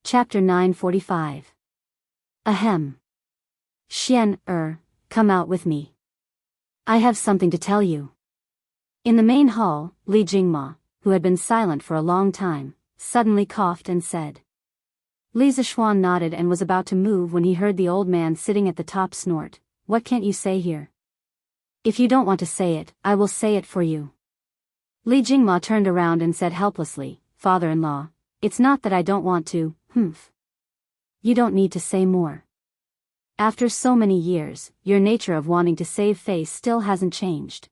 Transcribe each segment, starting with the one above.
Chapter 945. Ahem. Xian, come out with me. I have something to tell you. In the main hall, Li Jingma, who had been silent for a long time, suddenly coughed and said. Li Zishuan nodded and was about to move when he heard the old man sitting at the top snort. What can't you say here? If you don't want to say it, I will say it for you. Li Jingma turned around and said helplessly, Father-in-law, it's not that I don't want to, You don't need to say more. After so many years, your nature of wanting to save face still hasn't changed.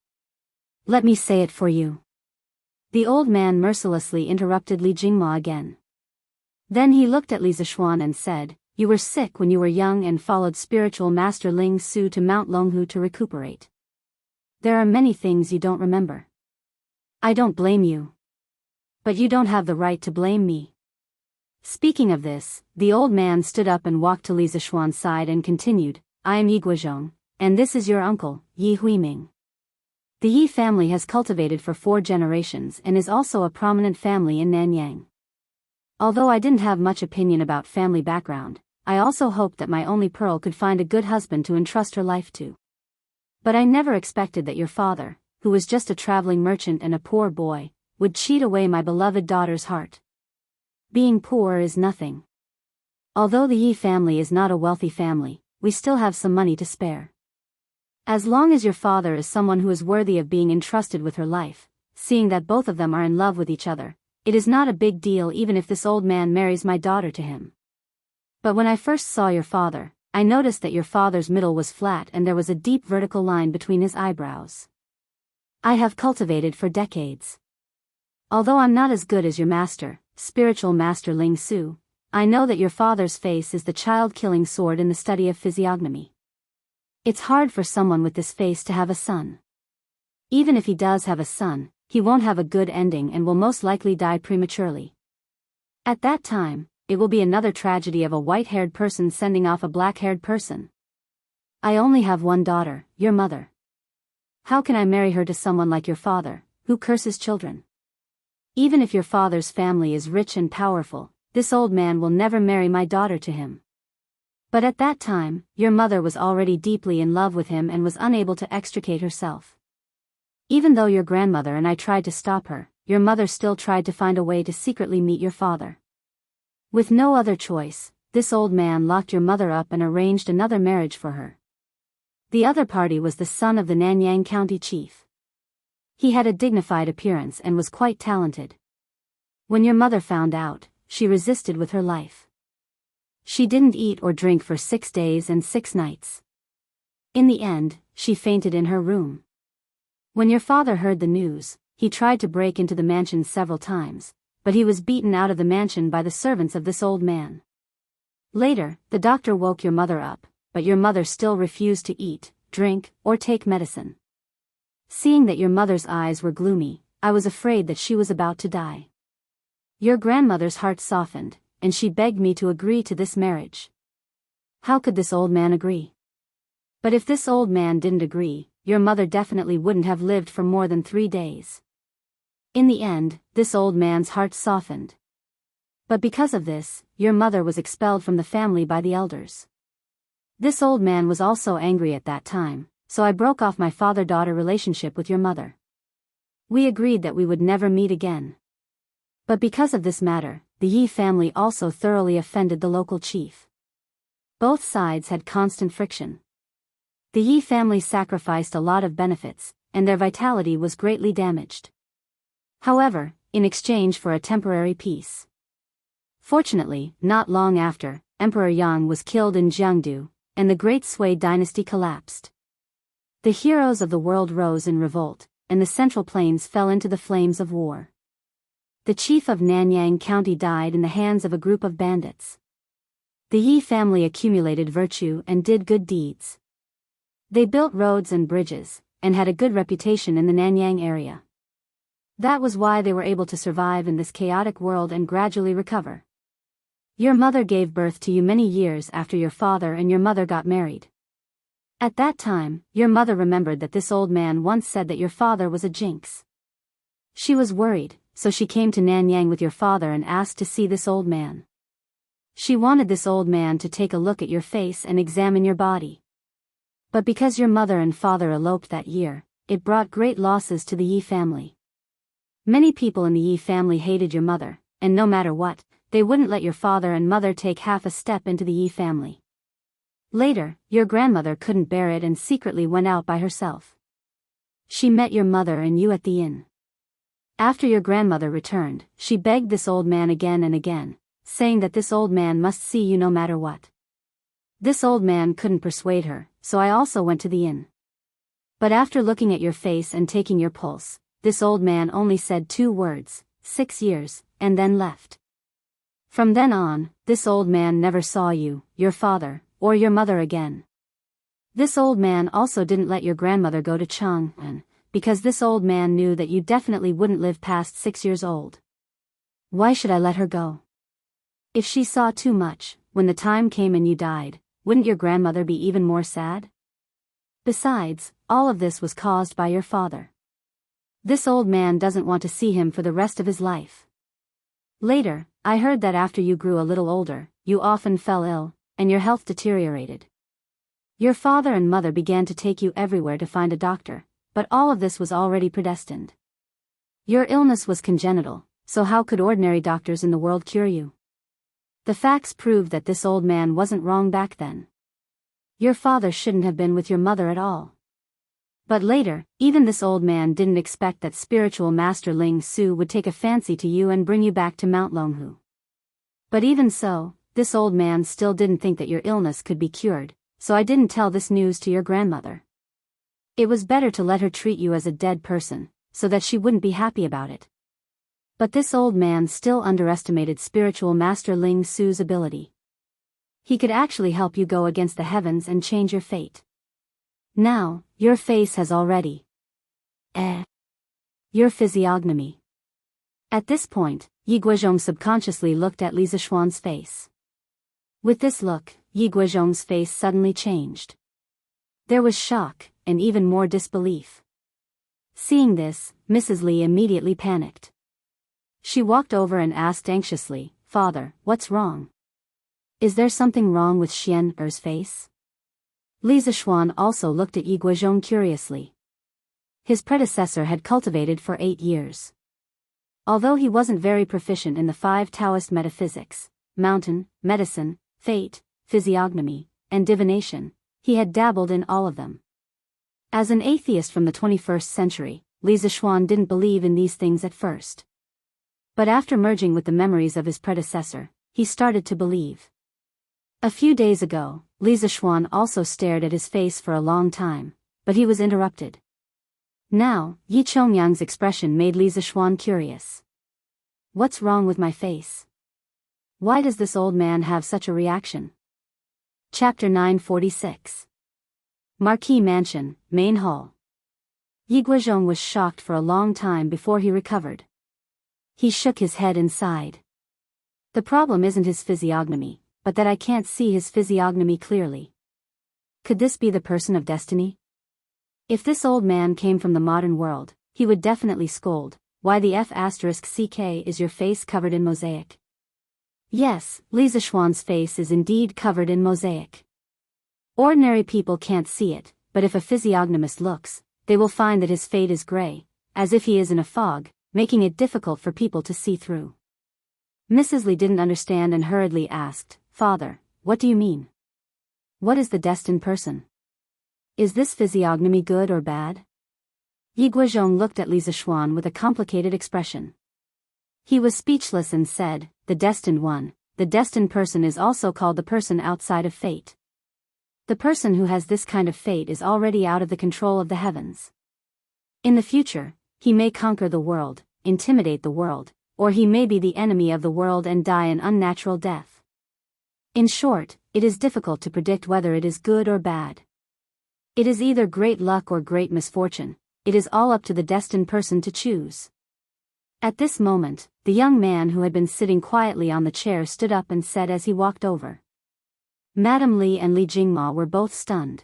Let me say it for you. The old man mercilessly interrupted Li Jingma again. Then he looked at Li Zishuan and said, You were sick when you were young and followed spiritual master Ling Su to Mount Longhu to recuperate. There are many things you don't remember. I don't blame you. But you don't have the right to blame me. Speaking of this, the old man stood up and walked to Li Zishuan's side and continued, I am Yi Guozhong, and this is your uncle, Yi Huiming. The Yi family has cultivated for 4 generations and is also a prominent family in Nanyang. Although I didn't have much opinion about family background, I also hoped that my only pearl could find a good husband to entrust her life to. But I never expected that your father, who was just a traveling merchant and a poor boy, would cheat away my beloved daughter's heart. Being poor is nothing. Although the Yi family is not a wealthy family, we still have some money to spare. As long as your father is someone who is worthy of being entrusted with her life, seeing that both of them are in love with each other, it is not a big deal even if this old man marries my daughter to him. But when I first saw your father, I noticed that your father's middle was flat and there was a deep vertical line between his eyebrows. I have cultivated for decades. Although I'm not as good as your master, spiritual master Ling Su, I know that your father's face is the child-killing sword in the study of physiognomy. It's hard for someone with this face to have a son. Even if he does have a son, he won't have a good ending and will most likely die prematurely. At that time, it will be another tragedy of a white-haired person sending off a black-haired person. I only have one daughter, your mother. How can I marry her to someone like your father, who curses children? Even if your father's family is rich and powerful, this old man will never marry my daughter to him. But at that time, your mother was already deeply in love with him and was unable to extricate herself. Even though your grandmother and I tried to stop her, your mother still tried to find a way to secretly meet your father. With no other choice, this old man locked your mother up and arranged another marriage for her. The other party was the son of the Nanyang County chief. He had a dignified appearance and was quite talented. When your mother found out, she resisted with her life. She didn't eat or drink for 6 days and 6 nights. In the end, she fainted in her room. When your father heard the news, he tried to break into the mansion several times, but he was beaten out of the mansion by the servants of this old man. Later, the doctor woke your mother up, but your mother still refused to eat, drink, or take medicine. Seeing that your mother's eyes were gloomy, I was afraid that she was about to die. Your grandmother's heart softened, and she begged me to agree to this marriage. How could this old man agree? But if this old man didn't agree, your mother definitely wouldn't have lived for more than 3 days. In the end, this old man's heart softened. But because of this, your mother was expelled from the family by the elders. This old man was also angry at that time, so I broke off my father-daughter relationship with your mother. We agreed that we would never meet again. But because of this matter, the Yi family also thoroughly offended the local chief. Both sides had constant friction. The Yi family sacrificed a lot of benefits, and their vitality was greatly damaged. However, in exchange for a temporary peace. Fortunately, not long after, Emperor Yang was killed in Jianghu, and the Great Sui dynasty collapsed. The heroes of the world rose in revolt, and the Central Plains fell into the flames of war. The chief of Nanyang County died in the hands of a group of bandits. The Yi family accumulated virtue and did good deeds. They built roads and bridges, and had a good reputation in the Nanyang area. That was why they were able to survive in this chaotic world and gradually recover. Your mother gave birth to you many years after your father and your mother got married. At that time, your mother remembered that this old man once said that your father was a jinx. She was worried, so she came to Nanyang with your father and asked to see this old man. She wanted this old man to take a look at your face and examine your body. But because your mother and father eloped that year, it brought great losses to the Yi family. Many people in the Yi family hated your mother, and no matter what, they wouldn't let your father and mother take half a step into the Yi family. Later, your grandmother couldn't bear it and secretly went out by herself. She met your mother and you at the inn. After your grandmother returned, she begged this old man again and again, saying that this old man must see you no matter what. This old man couldn't persuade her, so I also went to the inn. But after looking at your face and taking your pulse, this old man only said 2 words, 6 years, and then left. From then on, this old man never saw you, your father, or your mother again. This old man also didn't let your grandmother go to Jianghu, because this old man knew that you definitely wouldn't live past 6 years old. Why should I let her go? If she saw too much, when the time came and you died, wouldn't your grandmother be even more sad? Besides, all of this was caused by your father. This old man doesn't want to see him for the rest of his life. Later, I heard that after you grew a little older, you often fell ill, and your health deteriorated. Your father and mother began to take you everywhere to find a doctor, but all of this was already predestined. Your illness was congenital, so how could ordinary doctors in the world cure you? The facts proved that this old man wasn't wrong back then. Your father shouldn't have been with your mother at all. But later, even this old man didn't expect that spiritual master Ling Su would take a fancy to you and bring you back to Mount Longhu. But even so, this old man still didn't think that your illness could be cured, so I didn't tell this news to your grandmother. It was better to let her treat you as a dead person, so that she wouldn't be happy about it. But this old man still underestimated spiritual master Ling Su's ability. He could actually help you go against the heavens and change your fate. Now, your face has already your physiognomy. At this point, Yi Guizhong subconsciously looked at Li Zixuan's face. With this look, Yi Guizhong's face suddenly changed. There was shock, and even more disbelief. Seeing this, Mrs. Li immediately panicked. She walked over and asked anxiously, "Father, what's wrong? Is there something wrong with Xian'er's face?" Li Zixuan also looked at Yi Guizhong curiously. His predecessor had cultivated for 8 years. Although he wasn't very proficient in the 5 Taoist metaphysics, mountain, medicine, fate, physiognomy, and divination, he had dabbled in all of them. As an atheist from the 21st century, Li Zixuan didn't believe in these things at first. But after merging with the memories of his predecessor, he started to believe. A few days ago, Li Zixuan also stared at his face for a long time, but he was interrupted. Now, Yi Chongyang's expression made Li Zixuan curious. What's wrong with my face? Why does this old man have such a reaction? Chapter 946. Marquis Mansion, Main Hall. Yi Guizhong was shocked for a long time before he recovered. He shook his head and sighed. The problem isn't his physiognomy, but that I can't see his physiognomy clearly. Could this be the person of destiny? If this old man came from the modern world, he would definitely scold, "Why the F***ck is your face covered in mosaic?" Yes, Li Zixuan's face is indeed covered in mosaic. Ordinary people can't see it, but if a physiognomist looks, they will find that his fade is gray, as if he is in a fog, making it difficult for people to see through. Mrs. Li didn't understand and hurriedly asked, "Father, what do you mean? What is the destined person? Is this physiognomy good or bad?" Yi Guizhong looked at Li Zixuan with a complicated expression. He was speechless and said, "The destined one, the destined person is also called the person outside of fate. The person who has this kind of fate is already out of the control of the heavens. In the future, he may conquer the world, intimidate the world, or he may be the enemy of the world and die an unnatural death. In short, it is difficult to predict whether it is good or bad. It is either great luck or great misfortune. It is all up to the destined person to choose." At this moment, the young man who had been sitting quietly on the chair stood up and said as he walked over. Madame Li and Li Jingma were both stunned.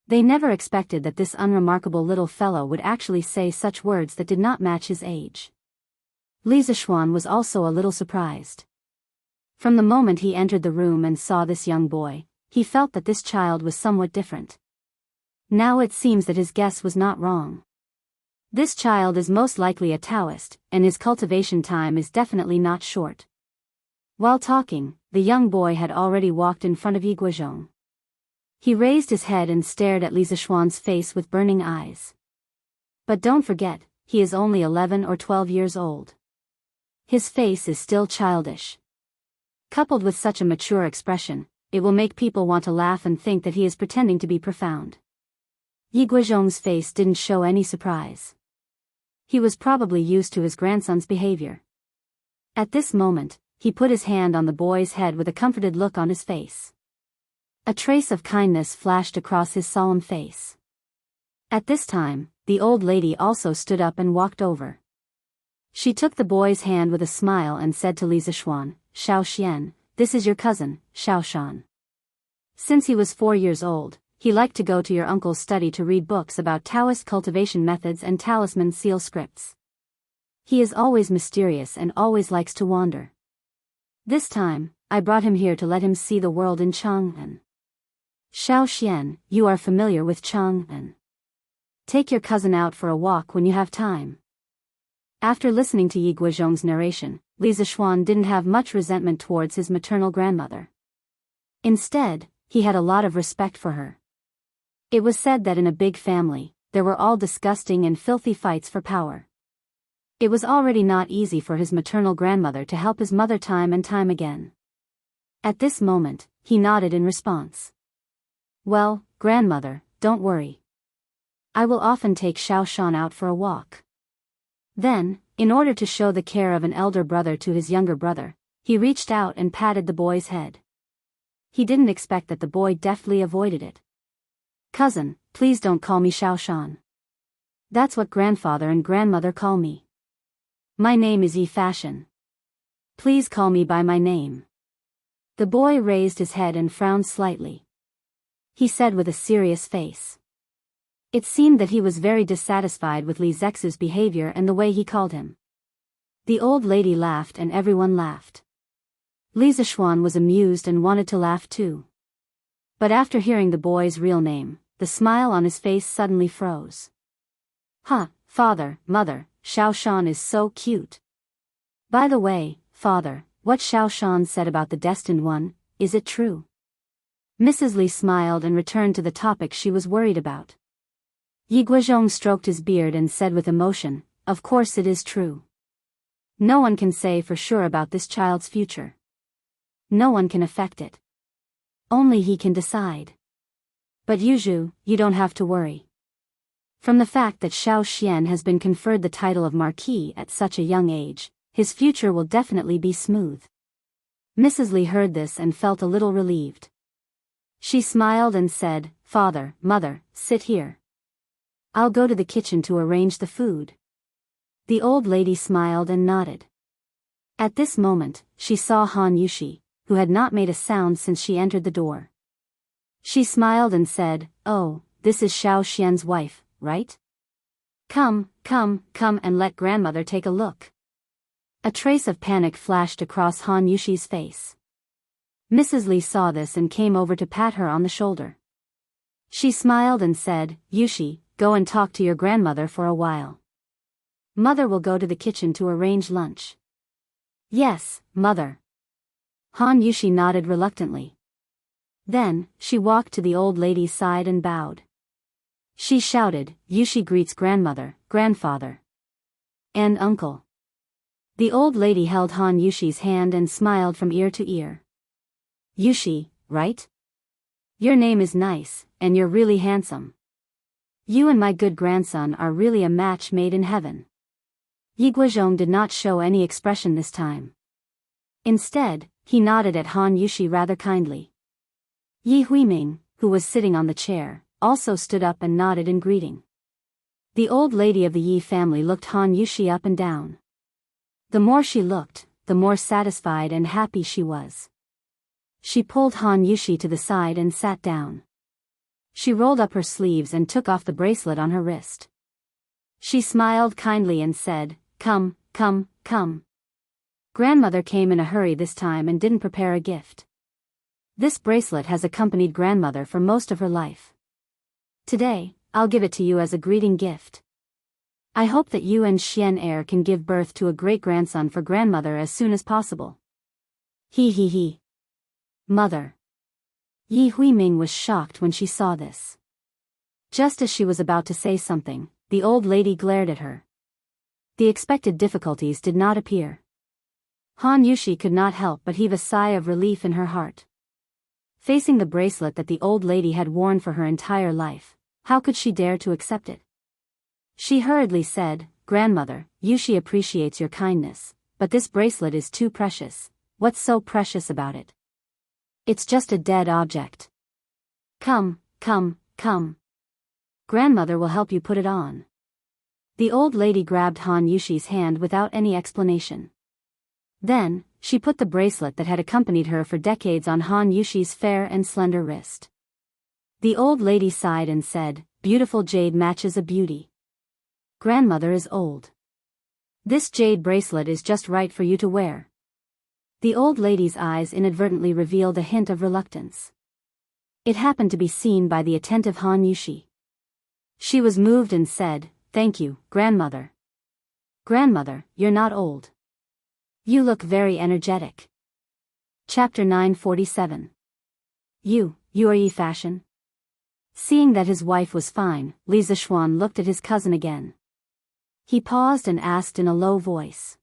They never expected that this unremarkable little fellow would actually say such words that did not match his age. Li Zixuan was also a little surprised. From the moment he entered the room and saw this young boy, he felt that this child was somewhat different. Now it seems that his guess was not wrong. This child is most likely a Daoist, and his cultivation time is definitely not short. While talking, the young boy had already walked in front of Yi Guizhong. He raised his head and stared at Li Zishuan's face with burning eyes. But don't forget, he is only 11 or 12 years old. His face is still childish. Coupled with such a mature expression, it will make people want to laugh and think that he is pretending to be profound. Yi Guizhong's face didn't show any surprise. He was probably used to his grandson's behavior. At this moment, he put his hand on the boy's head with a comforted look on his face. A trace of kindness flashed across his solemn face. At this time, the old lady also stood up and walked over. She took the boy's hand with a smile and said to Li Zishuan, "Xiao Xian, this is your cousin, Xiao Shan. Since he was 4 years old, he liked to go to your uncle's study to read books about Taoist cultivation methods and talisman seal scripts. He is always mysterious and always likes to wander. This time, I brought him here to let him see the world in Chang'an. Xiao Xian, you are familiar with Chang'an. Take your cousin out for a walk when you have time." After listening to Yi Guizhong's narration, Li Zishuan didn't have much resentment towards his maternal grandmother. Instead, he had a lot of respect for her. It was said that in a big family, there were all disgusting and filthy fights for power. It was already not easy for his maternal grandmother to help his mother time and time again. At this moment, he nodded in response. "Well, grandmother, don't worry. I will often take Xiao Shan out for a walk." Then, in order to show the care of an elder brother to his younger brother, he reached out and patted the boy's head. He didn't expect that the boy deftly avoided it. "Cousin, please don't call me Xiao Shan. That's what grandfather and grandmother call me. My name is Yi Fashion. Please call me by my name." The boy raised his head and frowned slightly. He said with a serious face. It seemed that he was very dissatisfied with Li Zexu's behavior and the way he called him. The old lady laughed and everyone laughed. Li Zishuan was amused and wanted to laugh too. But after hearing the boy's real name, the smile on his face suddenly froze. "Huh, father, mother, Xiao Shan is so cute. By the way, father, what Xiao Shan said about the destined one, is it true?" Mrs. Li smiled and returned to the topic she was worried about. Yi Guizhong stroked his beard and said with emotion, "Of course it is true. No one can say for sure about this child's future. No one can affect it. Only he can decide. But Yuzhu, you don't have to worry. From the fact that Xiao Xian has been conferred the title of Marquis at such a young age, his future will definitely be smooth." Mrs. Li heard this and felt a little relieved. She smiled and said, "Father, mother, sit here. I'll go to the kitchen to arrange the food." The old lady smiled and nodded. At this moment, she saw Han Yushi, who had not made a sound since she entered the door. She smiled and said, "Oh, this is Xiao Xian's wife, right? Come and let grandmother take a look." A trace of panic flashed across Han Yushi's face. Mrs. Li saw this and came over to pat her on the shoulder. She smiled and said, "Yushi, go and talk to your grandmother for a while. Mother will go to the kitchen to arrange lunch." "Yes, mother." Han Yushi nodded reluctantly. Then, she walked to the old lady's side and bowed. She shouted, "Yushi greets grandmother, grandfather, and uncle." The old lady held Han Yushi's hand and smiled from ear to ear. "Yushi, right? Your name is nice, and you're really handsome. You and my good grandson are really a match made in heaven." Yi Guizhong did not show any expression this time. Instead, he nodded at Han Yushi rather kindly. Yi Huiming, who was sitting on the chair, also stood up and nodded in greeting. The old lady of the Yi family looked Han Yushi up and down. The more she looked, the more satisfied and happy she was. She pulled Han Yushi to the side and sat down. She rolled up her sleeves and took off the bracelet on her wrist. She smiled kindly and said, Come. Grandmother came in a hurry this time and didn't prepare a gift. This bracelet has accompanied grandmother for most of her life. Today, I'll give it to you as a greeting gift. I hope that you and Xian heir can give birth to a great-grandson for grandmother as soon as possible. He. Mother. Yi Huiming was shocked when she saw this. Just as she was about to say something, the old lady glared at her. The expected difficulties did not appear. Han Yushi could not help but heave a sigh of relief in her heart. Facing the bracelet that the old lady had worn for her entire life, how could she dare to accept it? She hurriedly said, "Grandmother, Yushi appreciates your kindness, but this bracelet is too precious. What's so precious about it? It's just a dead object. Come. Grandmother will help you put it on." The old lady grabbed Han Yushi's hand without any explanation. Then, she put the bracelet that had accompanied her for decades on Han Yushi's fair and slender wrist. The old lady sighed and said, "Beautiful jade matches a beauty. Grandmother is old. This jade bracelet is just right for you to wear." The old lady's eyes inadvertently revealed a hint of reluctance. It happened to be seen by the attentive Han Yushi. She was moved and said, "Thank you, grandmother. Grandmother, you're not old. You look very energetic." Chapter 947. You are Yi Fashion? Seeing that his wife was fine, Li Zixuan looked at his cousin again. He paused and asked in a low voice.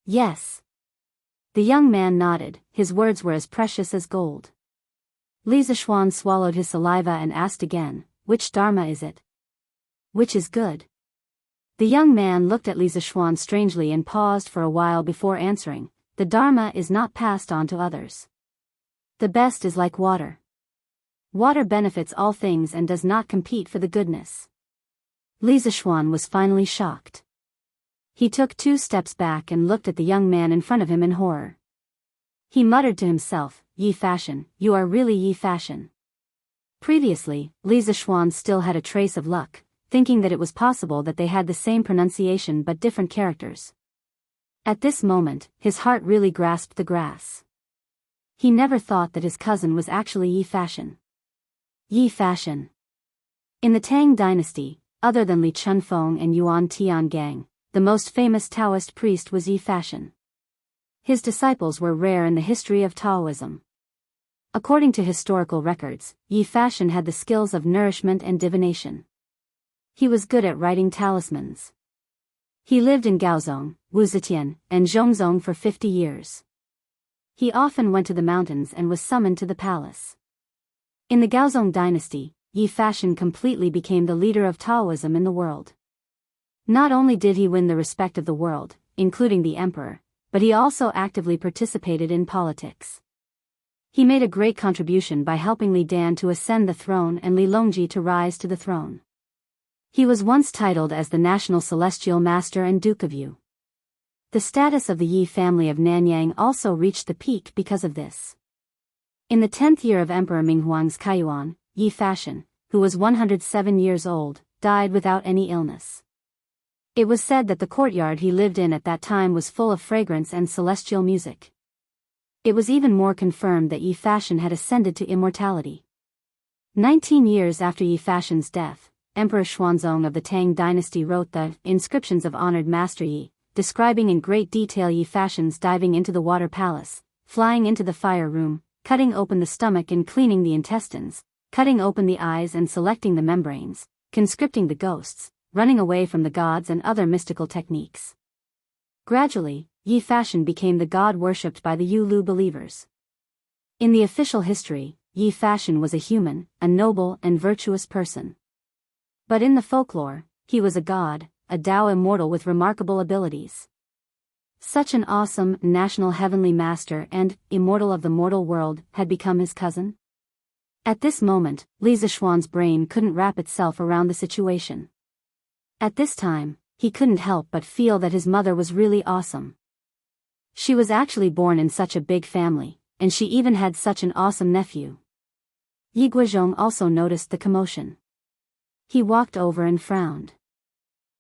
"Yes." The young man nodded, his words were as precious as gold. Li Zixuan swallowed his saliva and asked again, "Which dharma is it? Which is good?" The young man looked at Li Zixuan strangely and paused for a while before answering, "The dharma is not passed on to others. The best is like water. Water benefits all things and does not compete for the goodness." Li Zixuan was finally shocked. He took 2 steps back and looked at the young man in front of him in horror. He muttered to himself, "Yi Fashion, you are really Yi Fashion." Previously, Li Zixuan still had a trace of luck, thinking that it was possible that they had the same pronunciation but different characters. At this moment, his heart really grasped the grass. He never thought that his cousin was actually Yi Fashion. Yi Fashion. In the Tang dynasty, other than Li Chunfeng and Yuan Tiangang, the most famous Taoist priest was Yi Fashion. His disciples were rare in the history of Taoism. According to historical records, Yi Fashion had the skills of nourishment and divination. He was good at writing talismans. He lived in Gaozong, Wuzetian, and Zhongzong for 50 years. He often went to the mountains and was summoned to the palace. In the Gaozong dynasty, Yi Fashion completely became the leader of Taoism in the world. Not only did he win the respect of the world, including the emperor, but he also actively participated in politics. He made a great contribution by helping Li Dan to ascend the throne and Li Longji to rise to the throne. He was once titled as the National Celestial Master and Duke of Yu. The status of the Yi family of Nanyang also reached the peak because of this. In the 10th year of Emperor Minghuang's Kaiyuan, Yi Fashion, who was 107 years old, died without any illness. It was said that the courtyard he lived in at that time was full of fragrance and celestial music. It was even more confirmed that Yi Fashion had ascended to immortality. 19 years after Yi Fashion's death, Emperor Xuanzong of the Tang dynasty wrote the Inscriptions of Honored Master Yi, describing in great detail Yi Fashion's diving into the water palace, flying into the fire room, cutting open the stomach and cleaning the intestines, cutting open the eyes and selecting the membranes, conscripting the ghosts, running away from the gods and other mystical techniques. Gradually, Yi Fashion became the god worshipped by the Yulu believers. In the official history, Yi Fashion was a human, a noble and virtuous person. But in the folklore, he was a god, a Tao immortal with remarkable abilities. Such an awesome, national heavenly master and immortal of the mortal world had become his cousin? At this moment, Li Zixuan's brain couldn't wrap itself around the situation. At this time, he couldn't help but feel that his mother was really awesome. She was actually born in such a big family, and she even had such an awesome nephew. Yi Guozhong also noticed the commotion. He walked over and frowned.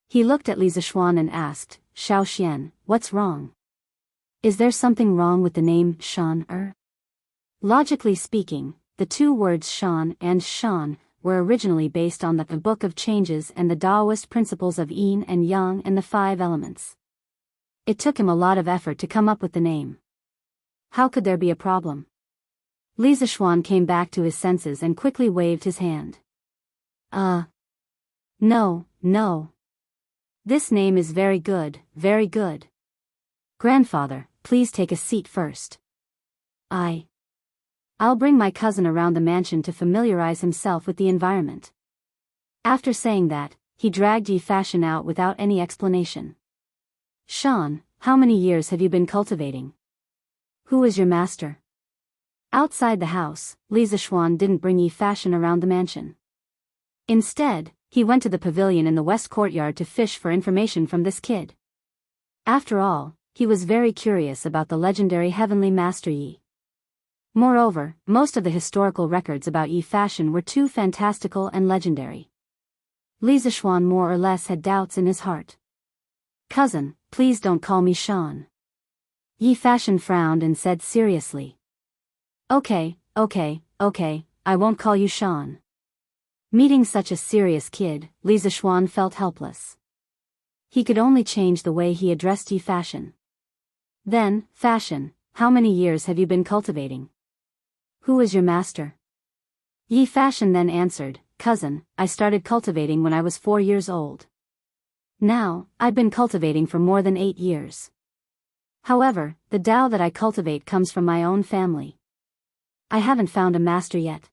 He looked at Li Zixuan and asked, "Xiao Xian, what's wrong?" Is there something wrong with the name Shan? Logically speaking, the two words Shan and Shan were originally based on the Book of Changes and the Daoist principles of yin and yang and the 5 elements. It took him a lot of effort to come up with the name. How could there be a problem? Li Zishuan came back to his senses and quickly waved his hand. No. This name is very good, very good. Grandfather, please take a seat first. I'll bring my cousin around the mansion to familiarize himself with the environment. After saying that, he dragged Yi Fashion out without any explanation. Shan, how many years have you been cultivating? Who is your master? Outside the house, Li Zishuan didn't bring Yi Fashion around the mansion. Instead, he went to the pavilion in the west courtyard to fish for information from this kid. After all, he was very curious about the legendary heavenly master Yi. Moreover, most of the historical records about Yi Fashion were too fantastical and legendary. Li Zishuan more or less had doubts in his heart. Cousin, please don't call me Shan. Yi Fashion frowned and said seriously. Okay, I won't call you Shan. Meeting such a serious kid, Li Zishuan felt helpless. He could only change the way he addressed Yi Fashion. Then, Fashion, how many years have you been cultivating? Who is your master? Yi Fashion then answered, Cousin, I started cultivating when I was 4 years old. Now, I've been cultivating for more than 8 years. However, the Tao that I cultivate comes from my own family. I haven't found a master yet.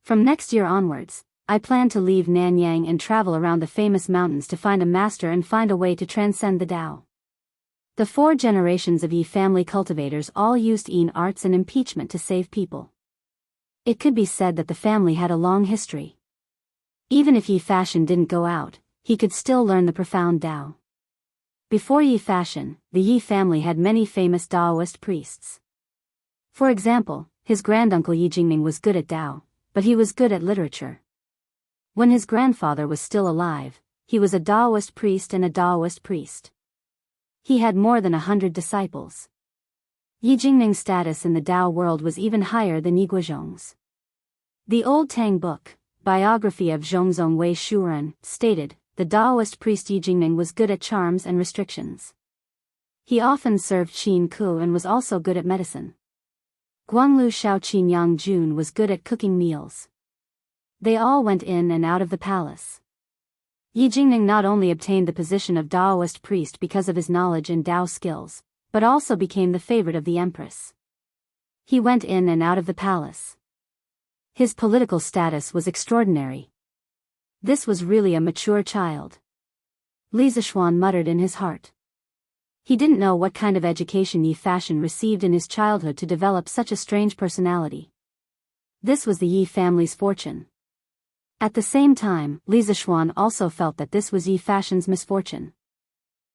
From next year onwards, I plan to leave Nanyang and travel around the famous mountains to find a master and find a way to transcend the Tao. The 4 generations of Yi family cultivators all used yin arts and impeachment to save people. It could be said that the family had a long history. Even if Yi Fashion didn't go out, he could still learn the profound Tao. Before Yi Fashion, the Yi family had many famous Daoist priests. For example, his granduncle Yi Jingming was good at Tao, but he was good at literature. When his grandfather was still alive, he was a Daoist priest and a Daoist priest. He had more than 100 disciples. Yi Jingming's status in the Tao world was even higher than Yi Guozhong's. The Old Tang book, biography of Zhongzong Wei Shuren, stated, the Daoist priest Yi Jingming was good at charms and restrictions. He often served Qin Ku and was also good at medicine. Guanglu Shaoqin Yang Jun was good at cooking meals. They all went in and out of the palace. Yi Jingming not only obtained the position of Daoist priest because of his knowledge and Tao skills, but also became the favorite of the Empress. He went in and out of the palace. His political status was extraordinary. This was really a mature child. Li Zishuan muttered in his heart. He didn't know what kind of education Yi Fashion received in his childhood to develop such a strange personality. This was the Yi family's fortune. At the same time, Li Zishuan also felt that this was Yi Fashion's misfortune.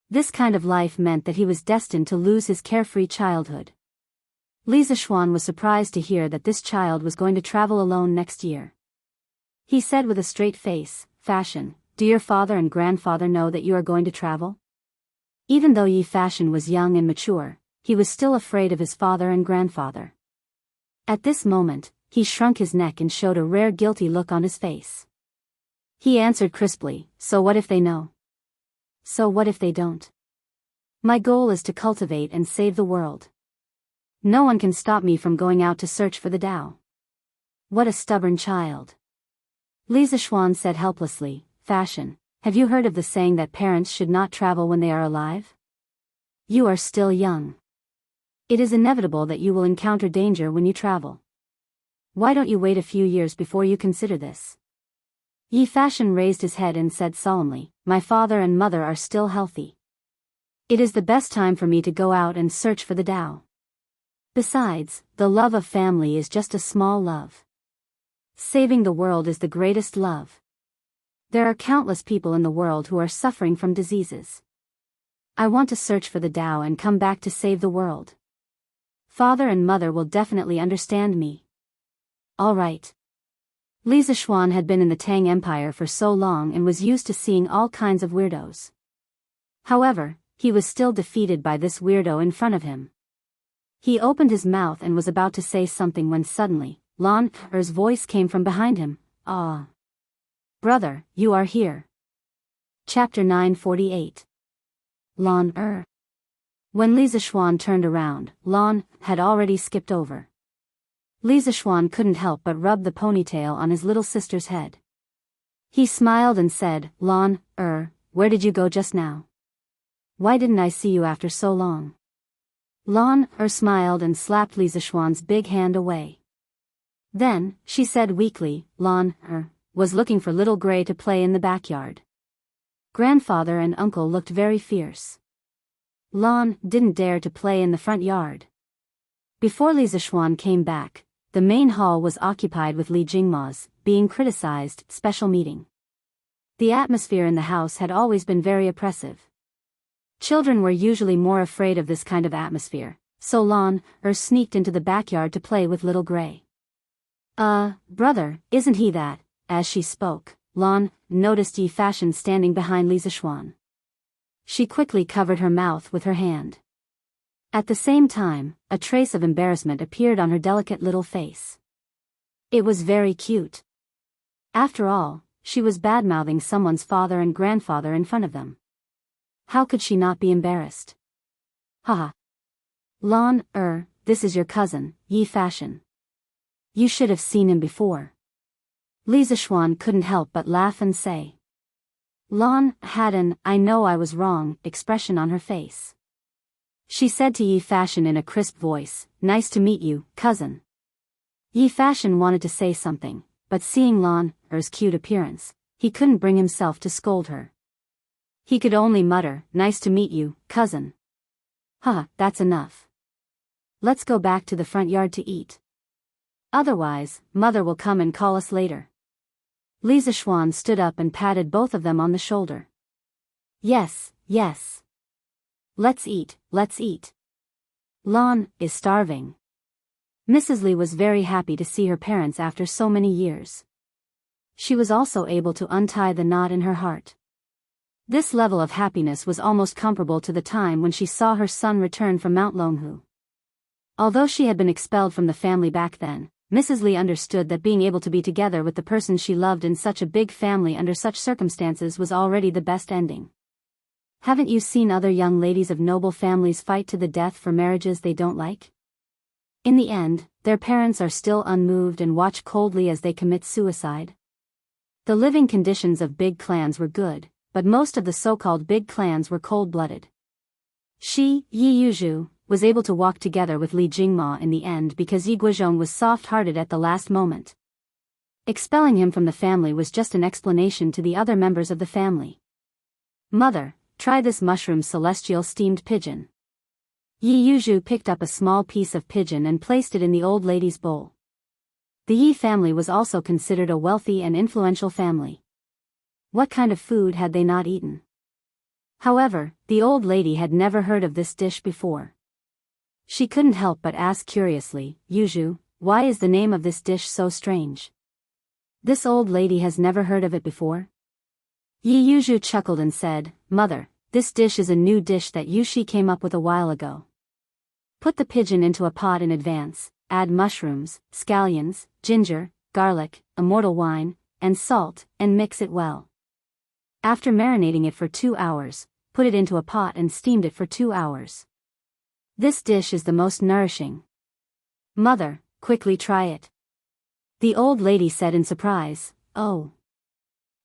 This kind of life meant that he was destined to lose his carefree childhood. Li Zishuan was surprised to hear that this child was going to travel alone next year. He said with a straight face, Fashion, do your father and grandfather know that you are going to travel? Even though Yi Fashion was young and mature, he was still afraid of his father and grandfather. At this moment, he shrunk his neck and showed a rare guilty look on his face. He answered crisply, so what if they know? So what if they don't? My goal is to cultivate and save the world. No one can stop me from going out to search for the Tao. What a stubborn child. Li Zishuan said helplessly, Fashion, have you heard of the saying that parents should not travel when they are alive? You are still young. It is inevitable that you will encounter danger when you travel. Why don't you wait a few years before you consider this? Yi Fashion raised his head and said solemnly, my father and mother are still healthy. It is the best time for me to go out and search for the Tao. Besides, the love of family is just a small love. Saving the world is the greatest love. There are countless people in the world who are suffering from diseases. I want to search for the Tao and come back to save the world. Father and mother will definitely understand me. All right. Li Zishuan had been in the Tang Empire for so long and was used to seeing all kinds of weirdos. However, he was still defeated by this weirdo in front of him. He opened his mouth and was about to say something when suddenly, Lan Er's voice came from behind him. "Ah. Brother, you are here." Chapter 948. Lan Er. When Li Zixuan turned around, Lan had already skipped over. Li Zixuan couldn't help but rub the ponytail on his little sister's head. He smiled and said, "Lan Er, where did you go just now? Why didn't I see you after so long?" Lan Er smiled and slapped Li Zixuan's big hand away. Then, she said weakly, "Lan Er was looking for little Gray to play in the backyard." Grandfather and uncle looked very fierce. Lan didn't dare to play in the front yard. Before Li Zixuan came back, the main hall was occupied with Li Jingma's being criticized special meeting. The atmosphere in the house had always been very oppressive. Children were usually more afraid of this kind of atmosphere, so Lan Er sneaked into the backyard to play with little Gray. Brother, isn't he that?" As she spoke, Lan noticed Yi Fashion standing behind Li Zixuan. She quickly covered her mouth with her hand. At the same time, a trace of embarrassment appeared on her delicate little face. It was very cute. After all, she was bad-mouthing someone's father and grandfather in front of them. How could she not be embarrassed? Haha. Lan Er, this is your cousin, Yi Fashion. You should have seen him before. Li Zixuan couldn't help but laugh and say. Lan had an "I know I was wrong" expression on her face. She said to Yi Fashion in a crisp voice, "Nice to meet you, cousin." Yi Fashion wanted to say something, but seeing Lan Er's cute appearance, he couldn't bring himself to scold her. He could only mutter, "Nice to meet you, cousin." That's enough. Let's go back to the front yard to eat. Otherwise, mother will come and call us later. Li Zixuan stood up and patted both of them on the shoulder. Yes. Let's eat. Lan is starving. Mrs. Li was very happy to see her parents after so many years. She was also able to untie the knot in her heart. This level of happiness was almost comparable to the time when she saw her son return from Mount Longhu. Although she had been expelled from the family back then, Mrs. Li understood that being able to be together with the person she loved in such a big family under such circumstances was already the best ending. Haven't you seen other young ladies of noble families fight to the death for marriages they don't like? In the end, their parents are still unmoved and watch coldly as they commit suicide. The living conditions of big clans were good, but most of the so-called big clans were cold-blooded. Yi Yuzhu, was able to walk together with Li Jingma in the end because Yi Guizhong was soft-hearted at the last moment. Expelling him from the family was just an explanation to the other members of the family. "Mother, try this mushroom celestial steamed pigeon." Yi Yuzhu picked up a small piece of pigeon and placed it in the old lady's bowl. The Yi family was also considered a wealthy and influential family. What kind of food had they not eaten? However, the old lady had never heard of this dish before. She couldn't help but ask curiously, "Yuzhu, why is the name of this dish so strange?" This old lady has never heard of it before. Yi Yuzhu chuckled and said, "Mother, this dish is a new dish that Yushi came up with a while ago. Put the pigeon into a pot in advance, add mushrooms, scallions, ginger, garlic, immortal wine, and salt, and mix it well. After marinating it for 2 hours, put it into a pot and steamed it for 2 hours. This dish is the most nourishing. Mother, quickly try it." The old lady said in surprise, "Oh.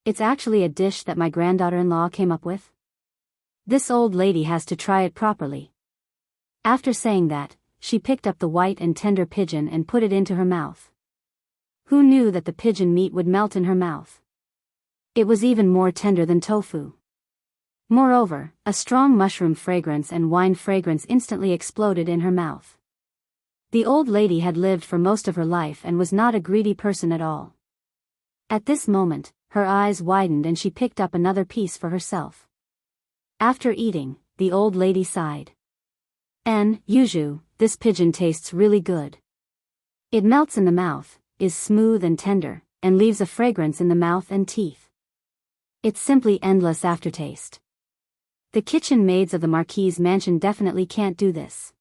It's actually a dish that my granddaughter-in-law came up with? This old lady has to try it properly." After saying that, she picked up the white and tender pigeon and put it into her mouth. Who knew that the pigeon meat would melt in her mouth? It was even more tender than tofu. Moreover, a strong mushroom fragrance and wine fragrance instantly exploded in her mouth. The old lady had lived for most of her life and was not a greedy person at all. At this moment, her eyes widened and she picked up another piece for herself. After eating, the old lady sighed. Yuzhu, this pigeon tastes really good. It melts in the mouth, is smooth and tender, and leaves a fragrance in the mouth and teeth. It's simply endless aftertaste. The kitchen maids of the Marquis's mansion definitely can't do this.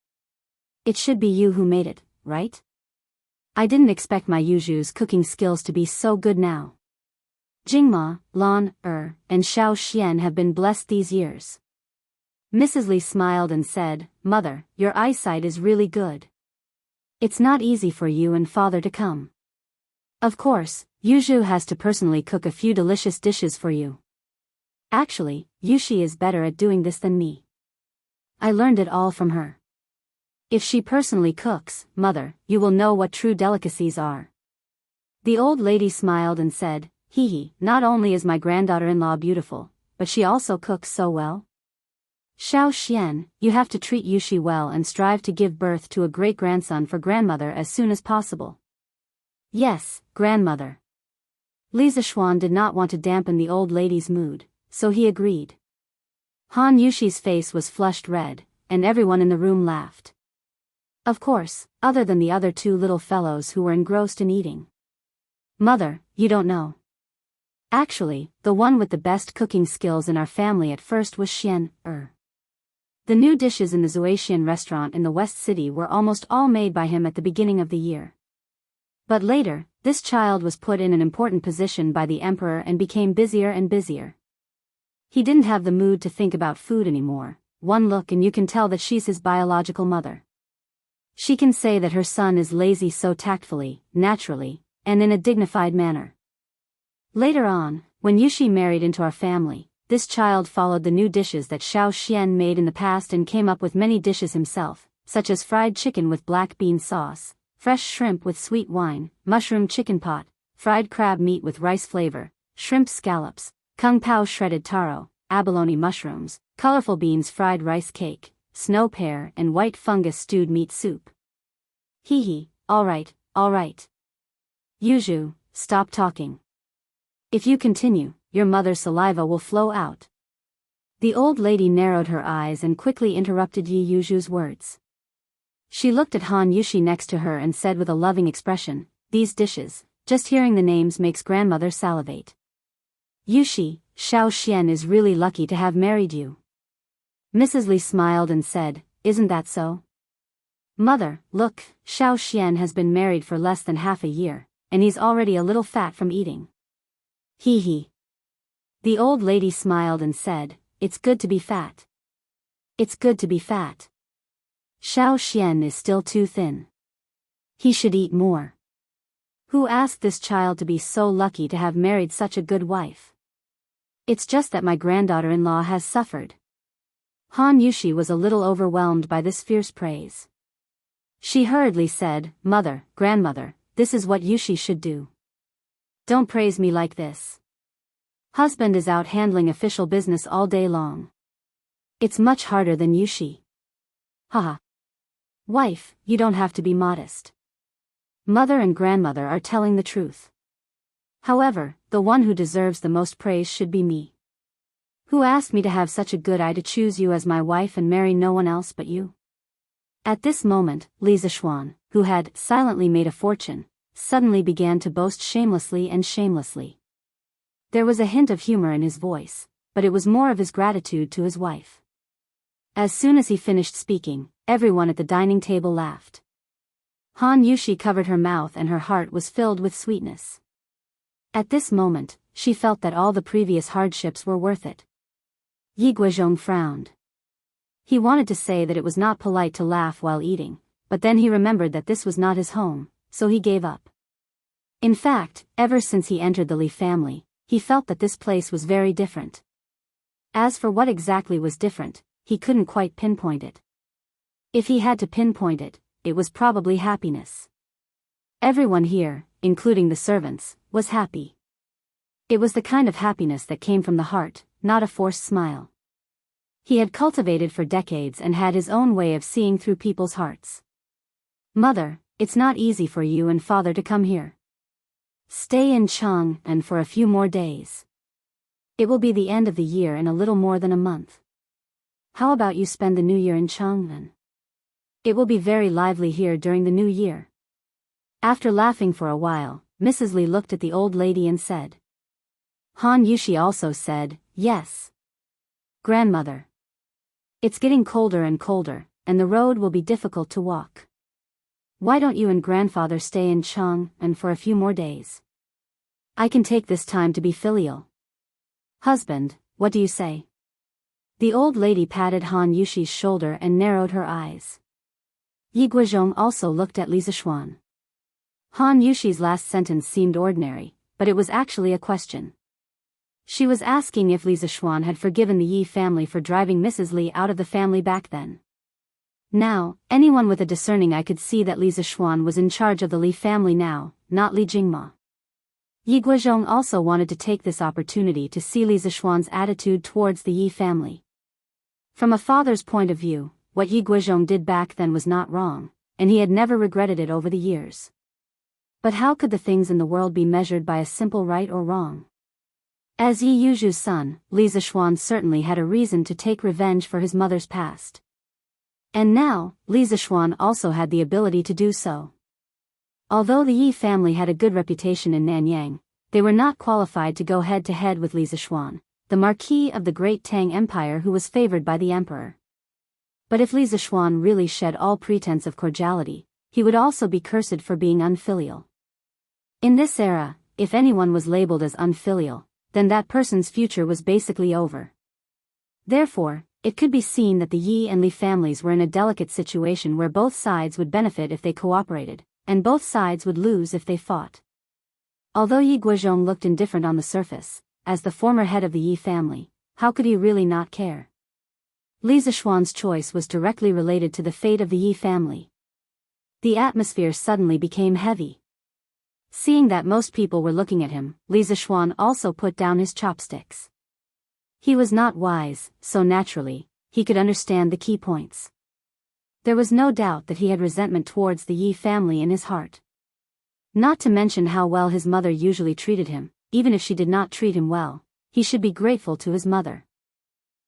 It should be you who made it, right? I didn't expect my Yuju's cooking skills to be so good now. Jingma, Lan, and Xiao Xian have been blessed these years. Mrs. Li smiled and said, Mother, your eyesight is really good. It's not easy for you and father to come. Of course, Yuju has to personally cook a few delicious dishes for you. Actually, Yushi is better at doing this than me. I learned it all from her. If she personally cooks, Mother, you will know what true delicacies are. The old lady smiled and said, Hee, not only is my granddaughter-in-law beautiful, but she also cooks so well. Xiao Xian, you have to treat Yushi well and strive to give birth to a great-grandson for grandmother as soon as possible. Yes, grandmother. Li Zishuan did not want to dampen the old lady's mood, so he agreed. Han Yushi's face was flushed red, and everyone in the room laughed. Of course, other than the other two little fellows who were engrossed in eating. Mother, you don't know. Actually, the one with the best cooking skills in our family at first was Xian. The new dishes in the Zuaxian restaurant in the West City were almost all made by him at the beginning of the year. But later, this child was put in an important position by the emperor and became busier and busier. He didn't have the mood to think about food anymore. One look and you can tell that she's his biological mother. She can say that her son is lazy so tactfully, naturally, and in a dignified manner. Later on, when Yushi married into our family, this child followed the new dishes that Xiao Xian made in the past and came up with many dishes himself, such as fried chicken with black bean sauce, fresh shrimp with sweet wine, mushroom chicken pot, fried crab meat with rice flavor, shrimp scallops, kung pao shredded taro, abalone mushrooms, colorful beans fried rice cake, snow pear and white fungus stewed meat soup. Hee, all right. Yuju, stop talking. If you continue, your mother's saliva will flow out. The old lady narrowed her eyes and quickly interrupted Yi Yuju's words. She looked at Han Yushi next to her and said with a loving expression, these dishes, just hearing the names makes grandmother salivate. Yushi, Xiao Xian is really lucky to have married you. Mrs. Li smiled and said, isn't that so? Mother, look, Xiao Xian has been married for less than half a year, and he's already a little fat from eating. Hee. The old lady smiled and said, it's good to be fat. It's good to be fat. Xiao Xian is still too thin. He should eat more. Who asked this child to be so lucky to have married such a good wife? It's just that my granddaughter-in-law has suffered. Han Yushi was a little overwhelmed by this fierce praise. She hurriedly said, Mother, grandmother, this is what Yushi should do. Don't praise me like this. Husband is out handling official business all day long. It's much harder than Yushi. Haha. Wife, you don't have to be modest. Mother and grandmother are telling the truth. However, the one who deserves the most praise should be me. Who asked me to have such a good eye to choose you as my wife and marry no one else but you? At this moment, Li Zishuan, who had silently made a fortune, suddenly began to boast shamelessly and shamelessly. There was a hint of humor in his voice, but it was more of his gratitude to his wife. As soon as he finished speaking, everyone at the dining table laughed. Han Yushi covered her mouth and her heart was filled with sweetness. At this moment, she felt that all the previous hardships were worth it. Yi Guizhong frowned. He wanted to say that it was not polite to laugh while eating, but then he remembered that this was not his home, so he gave up. In fact, ever since he entered the Li family, he felt that this place was very different. As for what exactly was different, he couldn't quite pinpoint it. If he had to pinpoint it, it was probably happiness. Everyone here, including the servants, was happy. It was the kind of happiness that came from the heart, not a forced smile. He had cultivated for decades and had his own way of seeing through people's hearts. Mother, it's not easy for you and father to come here. Stay in Chang'an for a few more days. It will be the end of the year in a little more than a month. How about you spend the new year in Chang'an? It will be very lively here during the new year. After laughing for a while, Mrs. Li looked at the old lady and said. Han Yushi also said, yes. Grandmother. It's getting colder and colder, and the road will be difficult to walk. Why don't you and grandfather stay in Chang'an for a few more days? I can take this time to be filial. Husband, what do you say? The old lady patted Han Yushi's shoulder and narrowed her eyes. Yi Guizhong also looked at Li Zishuan. Han Yushi's last sentence seemed ordinary, but it was actually a question. She was asking if Li Zishuan had forgiven the Yi family for driving Mrs. Li out of the family back then. Now, anyone with a discerning eye could see that Li Zishuan was in charge of the Li family now, not Li Jingma. Yi Guizhong also wanted to take this opportunity to see Li Zishuan's attitude towards the Yi family. From a father's point of view, what Yi Guizhong did back then was not wrong, and he had never regretted it over the years. But how could the things in the world be measured by a simple right or wrong? As Yi Yuzhu's son, Li Zishuan certainly had a reason to take revenge for his mother's past. And now, Li Zishuan also had the ability to do so. Although the Yi family had a good reputation in Nanyang, they were not qualified to go head-to-head with Li Zishuan, the Marquis of the Great Tang Empire who was favored by the emperor. But if Li Zishuan really shed all pretense of cordiality, he would also be cursed for being unfilial. In this era, if anyone was labeled as unfilial, then that person's future was basically over. Therefore, it could be seen that the Yi and Li families were in a delicate situation where both sides would benefit if they cooperated, and both sides would lose if they fought. Although Yi Guizhong looked indifferent on the surface, as the former head of the Yi family, how could he really not care? Li Zishuan's choice was directly related to the fate of the Yi family. The atmosphere suddenly became heavy. Seeing that most people were looking at him, Li Zishuan also put down his chopsticks. He was not wise, so naturally, he could understand the key points. There was no doubt that he had resentment towards the Yi family in his heart. Not to mention how well his mother usually treated him, even if she did not treat him well, he should be grateful to his mother.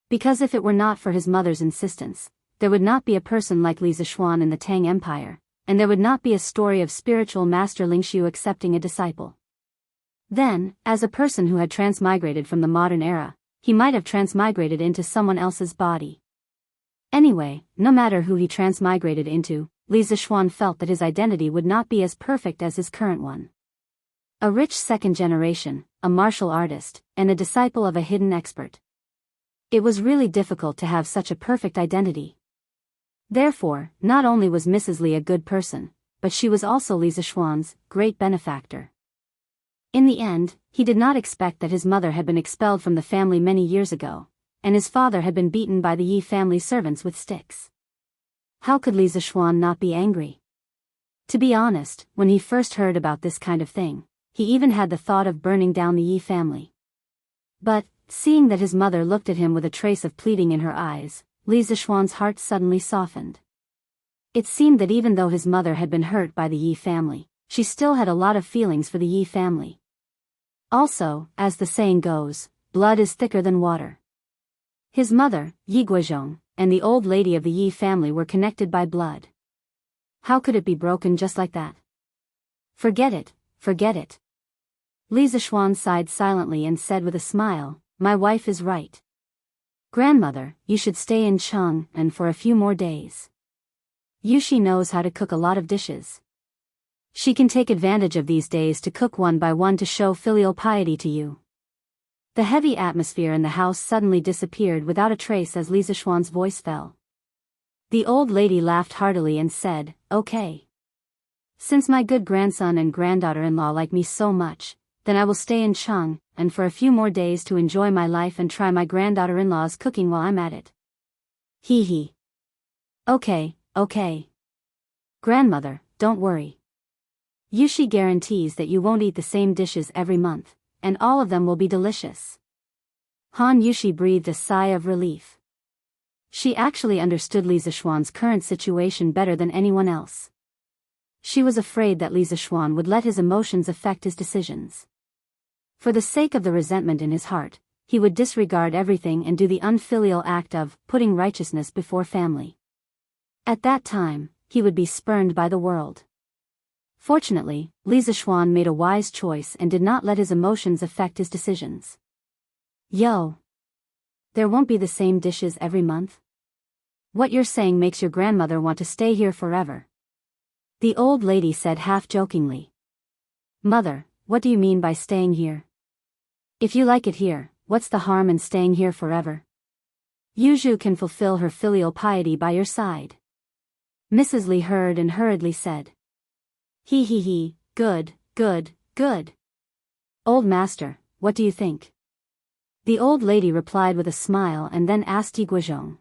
Because if it were not for his mother's insistence, there would not be a person like Li Zishuan in the Tang Empire, and there would not be a story of spiritual master Lingxiu accepting a disciple. Then, as a person who had transmigrated from the modern era, he might have transmigrated into someone else's body. Anyway, no matter who he transmigrated into, Li Zishuan felt that his identity would not be as perfect as his current one. A rich second generation, a martial artist, and a disciple of a hidden expert. It was really difficult to have such a perfect identity. Therefore, not only was Mrs. Li a good person, but she was also Li Zishuan's great benefactor. In the end, he did not expect that his mother had been expelled from the family many years ago, and his father had been beaten by the Yi family servants with sticks. How could Li Zishuan not be angry? To be honest, when he first heard about this kind of thing, he even had the thought of burning down the Yi family. But, seeing that his mother looked at him with a trace of pleading in her eyes, Li Zishuan's heart suddenly softened. It seemed that even though his mother had been hurt by the Yi family, she still had a lot of feelings for the Yi family. Also, as the saying goes, blood is thicker than water. His mother, Yi Guizhong, and the old lady of the Yi family were connected by blood. How could it be broken just like that? Forget it, forget it. Li Zishuan sighed silently and said with a smile, "My wife is right. Grandmother, you should stay in Chang'an for a few more days. Yushi knows how to cook a lot of dishes. She can take advantage of these days to cook one by one to show filial piety to you." The heavy atmosphere in the house suddenly disappeared without a trace as Li Zishuan's voice fell. The old lady laughed heartily and said, "Okay. Since my good grandson and granddaughter-in-law like me so much, then I will stay in Chang'an for a few more days to enjoy my life and try my granddaughter-in-law's cooking while I'm at it." Hee hee. Okay, okay. Grandmother, don't worry. Yushi guarantees that you won't eat the same dishes every month, and all of them will be delicious. Han Yushi breathed a sigh of relief. She actually understood Li Zishuan's current situation better than anyone else. She was afraid that Li Zishuan would let his emotions affect his decisions. For the sake of the resentment in his heart, he would disregard everything and do the unfilial act of putting righteousness before family. At that time, he would be spurned by the world. Fortunately, Li Zishuan made a wise choice and did not let his emotions affect his decisions. Yo! There won't be the same dishes every month? What you're saying makes your grandmother want to stay here forever. The old lady said half-jokingly. Mother, what do you mean by staying here? If you like it here, what's the harm in staying here forever? Yuzhu can fulfill her filial piety by your side. Mrs. Li heard and hurriedly said. He, good, good, good. Old master, what do you think? The old lady replied with a smile and then asked Yiguozhong.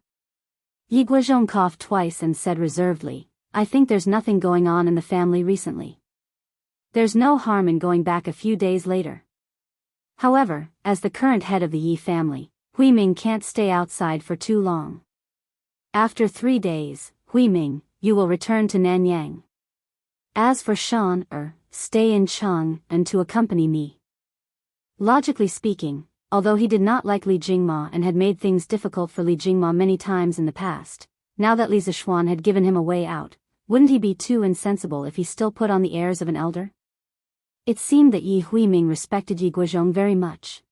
Yiguozhong coughed twice and said reservedly, I think there's nothing going on in the family recently. There's no harm in going back a few days later. However, as the current head of the Yi family, Huiming can't stay outside for too long. After 3 days, Huiming, you will return to Nanyang. As for Shan, stay in Chang and to accompany me. Logically speaking, although he did not like Li Jingma and had made things difficult for Li Jingma many times in the past, now that Li Zishuan had given him a way out, wouldn't he be too insensible if he still put on the airs of an elder? It seemed that Yi Huiming respected Yiguozhong very much.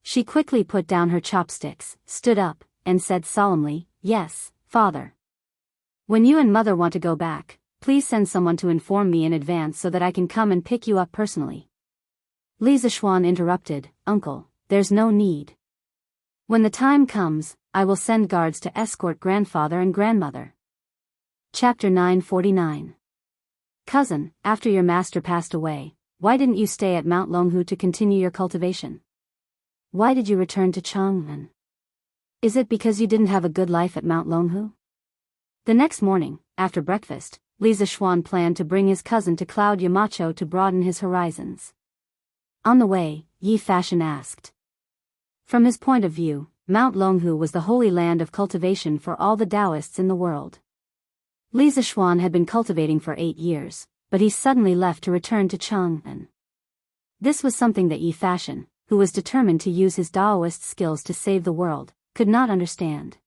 She quickly put down her chopsticks, stood up, and said solemnly, Yes, father. When you and mother want to go back, please send someone to inform me in advance so that I can come and pick you up personally. Li Zishuan interrupted, Uncle, there's no need. When the time comes, I will send guards to escort grandfather and grandmother. Chapter 949. Cousin, after your master passed away, why didn't you stay at Mount Longhu to continue your cultivation? Why did you return to Chang'an? Is it because you didn't have a good life at Mount Longhu? The next morning, after breakfast, Li Zishuan planned to bring his cousin to Cloud Yamacho to broaden his horizons. On the way, Yi Fashion asked. From his point of view, Mount Longhu was the holy land of cultivation for all the Daoists in the world. Li Zishuan had been cultivating for 8 years, but he suddenly left to return to Chang'an. This was something that Yi Fashion, who was determined to use his Daoist skills to save the world, could not understand.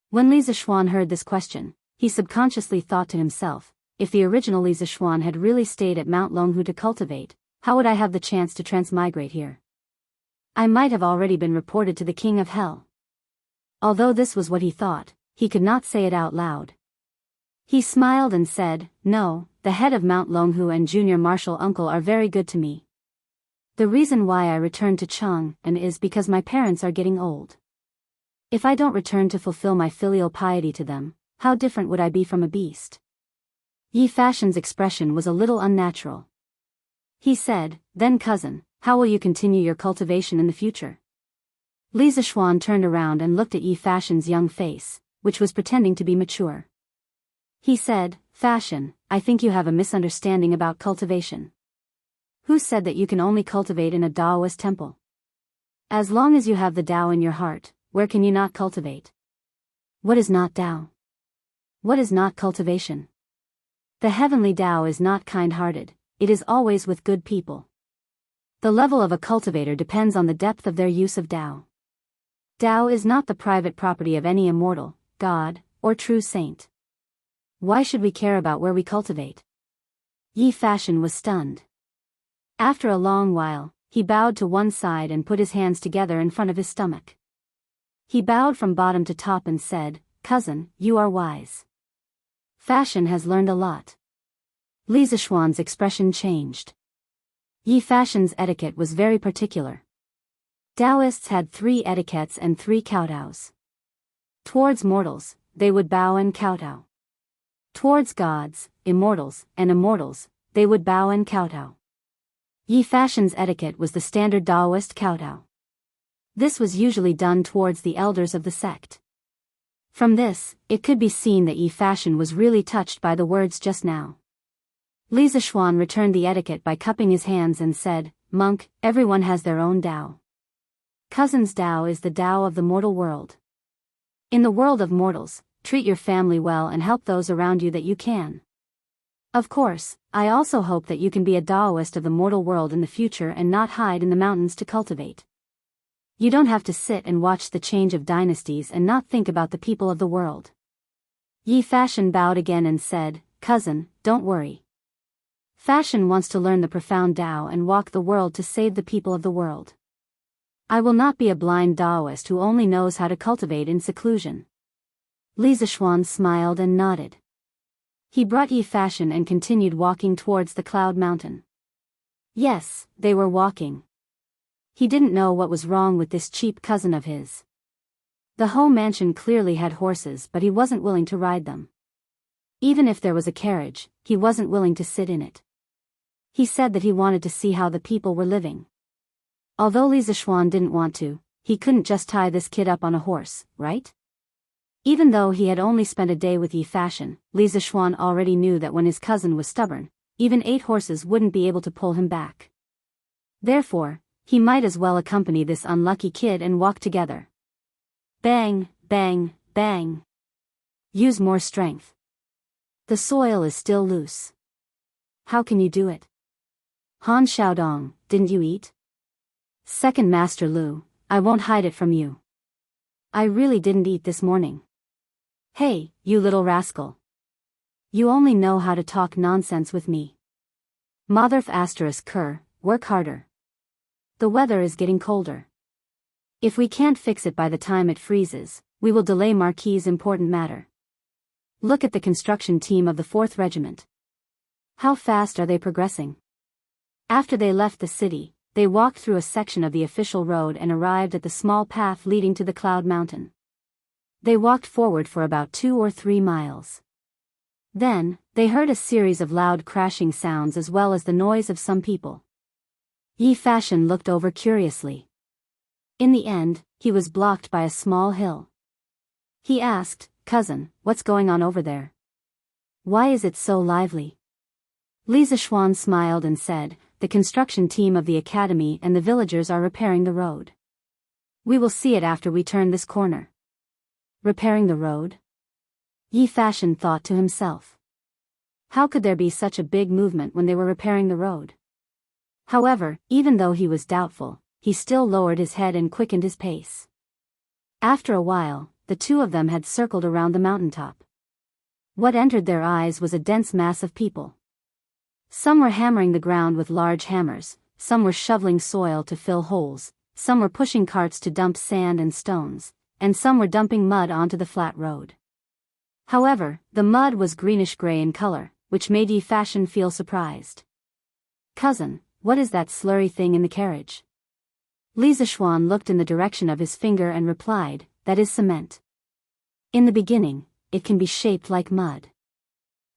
When Li Zishuan heard this question, he subconsciously thought to himself, if the original Li Zishuan had really stayed at Mount Longhu to cultivate, how would I have the chance to transmigrate here? I might have already been reported to the King of Hell. Although this was what he thought, he could not say it out loud. He smiled and said, No, the head of Mount Longhu and junior marshal uncle are very good to me. The reason why I returned to Chang'an is because my parents are getting old. If I don't return to fulfill my filial piety to them, how different would I be from a beast? Yi Fashion's expression was a little unnatural. He said, Then cousin, how will you continue your cultivation in the future? Li Zishuan turned around and looked at Yi Fashion's young face, which was pretending to be mature. He said, Fashion, I think you have a misunderstanding about cultivation. Who said that you can only cultivate in a Daoist temple? As long as you have the Tao in your heart, where can you not cultivate? What is not Tao? What is not cultivation? The heavenly Tao is not kind-hearted, it is always with good people. The level of a cultivator depends on the depth of their use of Tao. Tao is not the private property of any immortal, god, or true saint. Why should we care about where we cultivate? Yi Fashion was stunned. After a long while, he bowed to one side and put his hands together in front of his stomach. He bowed from bottom to top and said, Cousin, you are wise. Fashion has learned a lot. Li Zishuan's expression changed. Yi Fashion's etiquette was very particular. Daoists had 3 etiquettes and 3 kowtows. Towards mortals, they would bow and kowtow. Towards gods, immortals, and immortals, they would bow and kowtow. Yi Fashion's etiquette was the standard Daoist kowtow. This was usually done towards the elders of the sect. From this, it could be seen that Yi Fashion was really touched by the words just now. Li Zishuan returned the etiquette by cupping his hands and said, Monk, everyone has their own Tao. Cousin's Tao is the Tao of the mortal world. In the world of mortals, treat your family well and help those around you that you can. Of course, I also hope that you can be a Daoist of the mortal world in the future and not hide in the mountains to cultivate. You don't have to sit and watch the change of dynasties and not think about the people of the world. Yi Fashion bowed again and said, Cousin, don't worry. Fashion wants to learn the profound Tao and walk the world to save the people of the world. I will not be a blind Daoist who only knows how to cultivate in seclusion. Li Zishuan smiled and nodded. He brought Yi Fashion and continued walking towards the Cloud Mountain. Yes, they were walking. He didn't know what was wrong with this cheap cousin of his. The Ho mansion clearly had horses, but he wasn't willing to ride them. Even if there was a carriage, he wasn't willing to sit in it. He said that he wanted to see how the people were living. Although Li Zishuan didn't want to, he couldn't just tie this kid up on a horse, right? Even though he had only spent a day with Yi Fashion, Li Zishuan already knew that when his cousin was stubborn, even 8 horses wouldn't be able to pull him back. Therefore, he might as well accompany this unlucky kid and walk together. Bang, bang, bang. Use more strength. The soil is still loose. How can you do it? Han Xiaodong, didn't you eat? Second Master Lu, I won't hide it from you. I really didn't eat this morning. Hey, you little rascal. You only know how to talk nonsense with me. Motherf asterisk Kerr, work harder. The weather is getting colder. If we can't fix it by the time it freezes, we will delay Marquis' important matter. Look at the construction team of the 4th Regiment. How fast are they progressing? After they left the city, they walked through a section of the official road and arrived at the small path leading to the Cloud Mountain. They walked forward for about 2 or 3 miles. Then, they heard a series of loud crashing sounds as well as the noise of some people. Yi Fashion looked over curiously. In the end, he was blocked by a small hill. He asked, "Cousin, what's going on over there? Why is it so lively?" Li Zishuan smiled and said, "The construction team of the academy and the villagers are repairing the road. We will see it after we turn this corner." Repairing the road? Yi Fashion thought to himself. How could there be such a big movement when they were repairing the road? However, even though he was doubtful, he still lowered his head and quickened his pace. After a while, the 2 of them had circled around the mountaintop. What entered their eyes was a dense mass of people. Some were hammering the ground with large hammers, some were shoveling soil to fill holes, some were pushing carts to dump sand and stones, and some were dumping mud onto the flat road. However, the mud was greenish-gray in color, which made Yi Fashion feel surprised. "Cousin, what is that slurry thing in the carriage?" Li Zishuan looked in the direction of his finger and replied, "That is cement. In the beginning, it can be shaped like mud.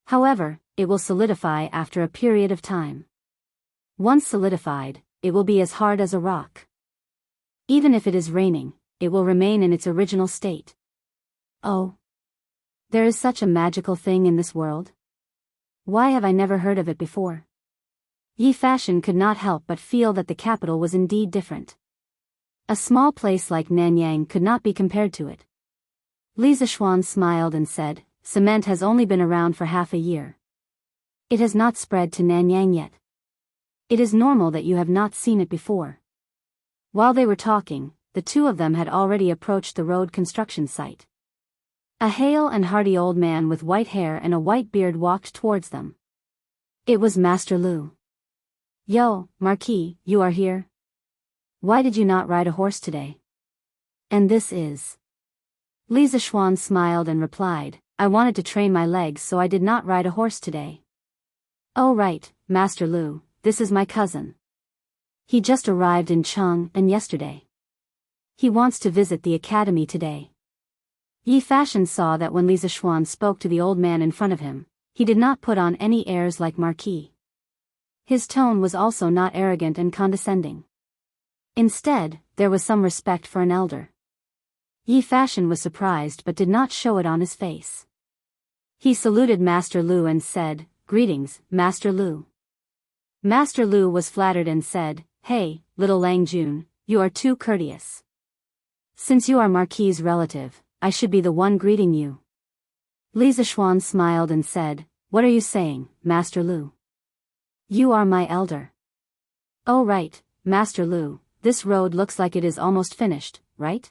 However, it will solidify after a period of time. Once solidified, it will be as hard as a rock. Even if it is raining, it will remain in its original state." Oh. There is such a magical thing in this world? Why have I never heard of it before? Yi Fashion could not help but feel that the capital was indeed different. A small place like Nanyang could not be compared to it. Li Zishuan smiled and said, "Cement has only been around for half a year. It has not spread to Nanyang yet. It is normal that you have not seen it before." While they were talking, the 2 of them had already approached the road construction site. A hale and hearty old man with white hair and a white beard walked towards them. It was Master Lu. "Yo, Marquis, you are here? Why did you not ride a horse today?" "And this is?" Li Zishuan smiled and replied, "I wanted to train my legs so I did not ride a horse today." "Oh right, Master Lu, this is my cousin. He just arrived in Chang'an yesterday. He wants to visit the academy today." Yi Fashion saw that when Li Zishuan spoke to the old man in front of him, he did not put on any airs like Marquis. His tone was also not arrogant and condescending. Instead, there was some respect for an elder. Yi Fashion was surprised but did not show it on his face. He saluted Master Lu and said, "Greetings, Master Lu." Master Lu was flattered and said, "Hey, little Lang Jun, you are too courteous. Since you are Marquis' relative, I should be the one greeting you." Li Zishuan smiled and said, "What are you saying, Master Lu? You are my elder." "Oh right, Master Lu, this road looks like it is almost finished, right?"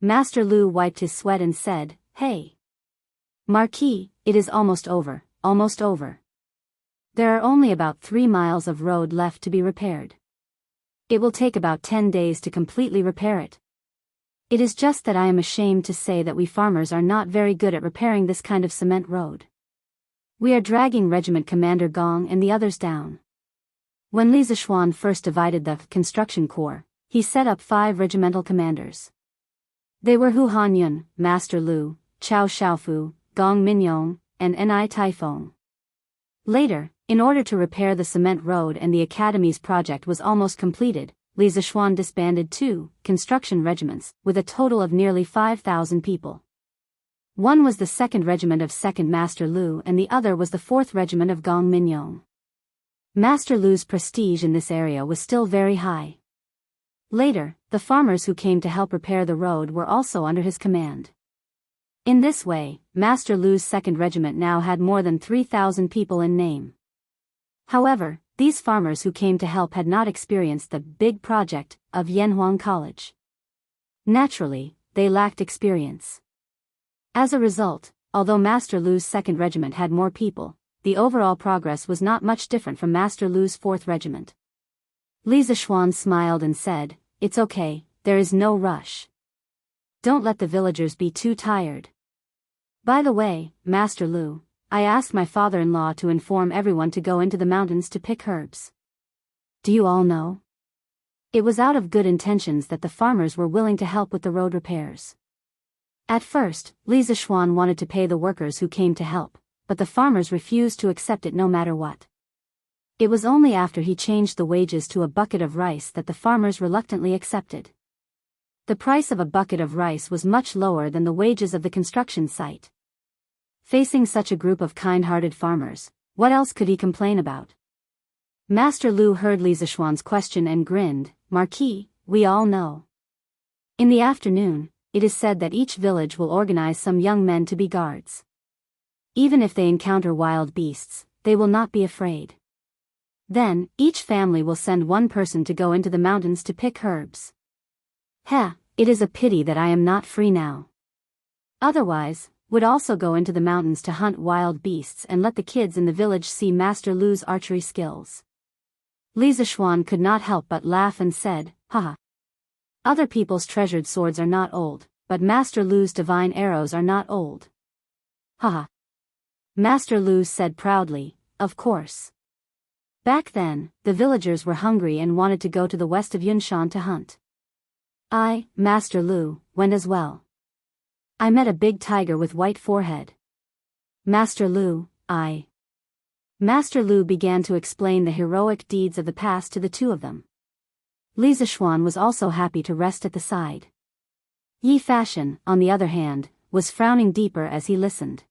Master Lu wiped his sweat and said, "Hey, Marquis, it is almost over, almost over. There are only about 3 miles of road left to be repaired. It will take about 10 days to completely repair it." It is just that I am ashamed to say that we farmers are not very good at repairing this kind of cement road. We are dragging Regiment Commander Gong and the others down. When Li Zishuan first divided the construction corps, he set up 5 regimental commanders. They were Hu Hanyun, Master Lu, Chao Xiaofu, Gong Minyong, and Ni Taifeng. Later, in order to repair the cement road and the academy's project was almost completed, Li Zishuan disbanded 2 construction regiments, with a total of nearly 5,000 people. One was the 2nd Regiment of 2nd Master Lu and the other was the 4th Regiment of Gong Minyong. Master Lu's prestige in this area was still very high. Later, the farmers who came to help repair the road were also under his command. In this way, Master Lu's 2nd Regiment now had more than 3,000 people in name. However, these farmers who came to help had not experienced the big project of Yanhuang College. Naturally, they lacked experience. As a result, although Master Lu's 2nd Regiment had more people, the overall progress was not much different from Master Lu's 4th Regiment. Li Zishuan smiled and said, "It's okay, there is no rush. Don't let the villagers be too tired. By the way, Master Lu, I asked my father-in-law to inform everyone to go into the mountains to pick herbs. Do you all know? It was out of good intentions that the farmers were willing to help with the road repairs." At first, Li Zishuan wanted to pay the workers who came to help, but the farmers refused to accept it no matter what. It was only after he changed the wages to a bucket of rice that the farmers reluctantly accepted. The price of a bucket of rice was much lower than the wages of the construction site. Facing such a group of kind-hearted farmers, what else could he complain about? Master Lu heard Li Zishuan's question and grinned, "Marquis, we all know. In the afternoon, it is said that each village will organize some young men to be guards. Even if they encounter wild beasts, they will not be afraid. Then, each family will send one person to go into the mountains to pick herbs. It is a pity that I am not free now. Otherwise, would also go into the mountains to hunt wild beasts and let the kids in the village see Master Lu's archery skills." Li Zishuan could not help but laugh and said, "Haha. Other people's treasured swords are not old, but Master Lu's divine arrows are not old. Haha." Master Lu said proudly, "Of course. Back then, the villagers were hungry and wanted to go to the west of Yunshan to hunt. I, Master Lu, went as well. I met a big tiger with white forehead. Master Lu, I." Master Lu began to explain the heroic deeds of the past to the two of them. Li Zishuan was also happy to rest at the side. Yi Fashion, on the other hand, was frowning deeper as he listened.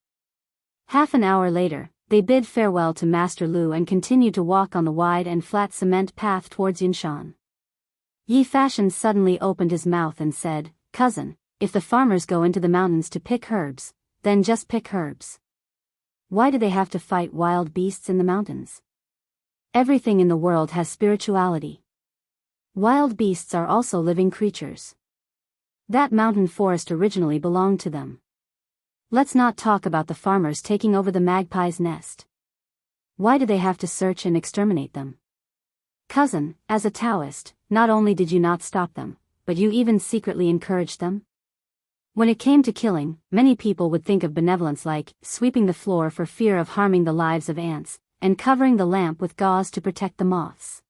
Half an hour later, they bid farewell to Master Lu and continued to walk on the wide and flat cement path towards Yunshan. Yi Fashion suddenly opened his mouth and said, "Cousin, if the farmers go into the mountains to pick herbs, then just pick herbs. Why do they have to fight wild beasts in the mountains? Everything in the world has spirituality. Wild beasts are also living creatures. That mountain forest originally belonged to them. Let's not talk about the farmers taking over the magpie's nest. Why do they have to search and exterminate them? Cousin, as a Taoist, not only did you not stop them, but you even secretly encouraged them? When it came to killing, many people would think of benevolence like sweeping the floor for fear of harming the lives of ants, and covering the lamp with gauze to protect the moths.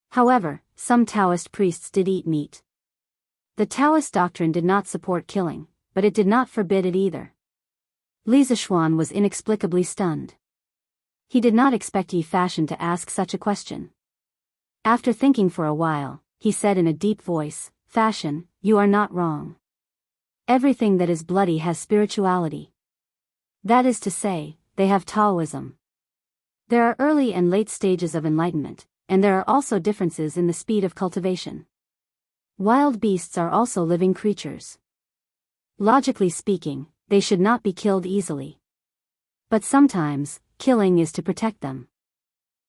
However, some Taoist priests did eat meat. The Taoist doctrine did not support killing, but it did not forbid it either." Li Zishuan was inexplicably stunned. He did not expect Yi Fashion to ask such a question. After thinking for a while, he said in a deep voice, "Fashion, you are not wrong. Everything that is bloody has spirituality. That is to say, they have Taoism. There are early and late stages of enlightenment, and there are also differences in the speed of cultivation. Wild beasts are also living creatures. Logically speaking, they should not be killed easily. But sometimes, killing is to protect them.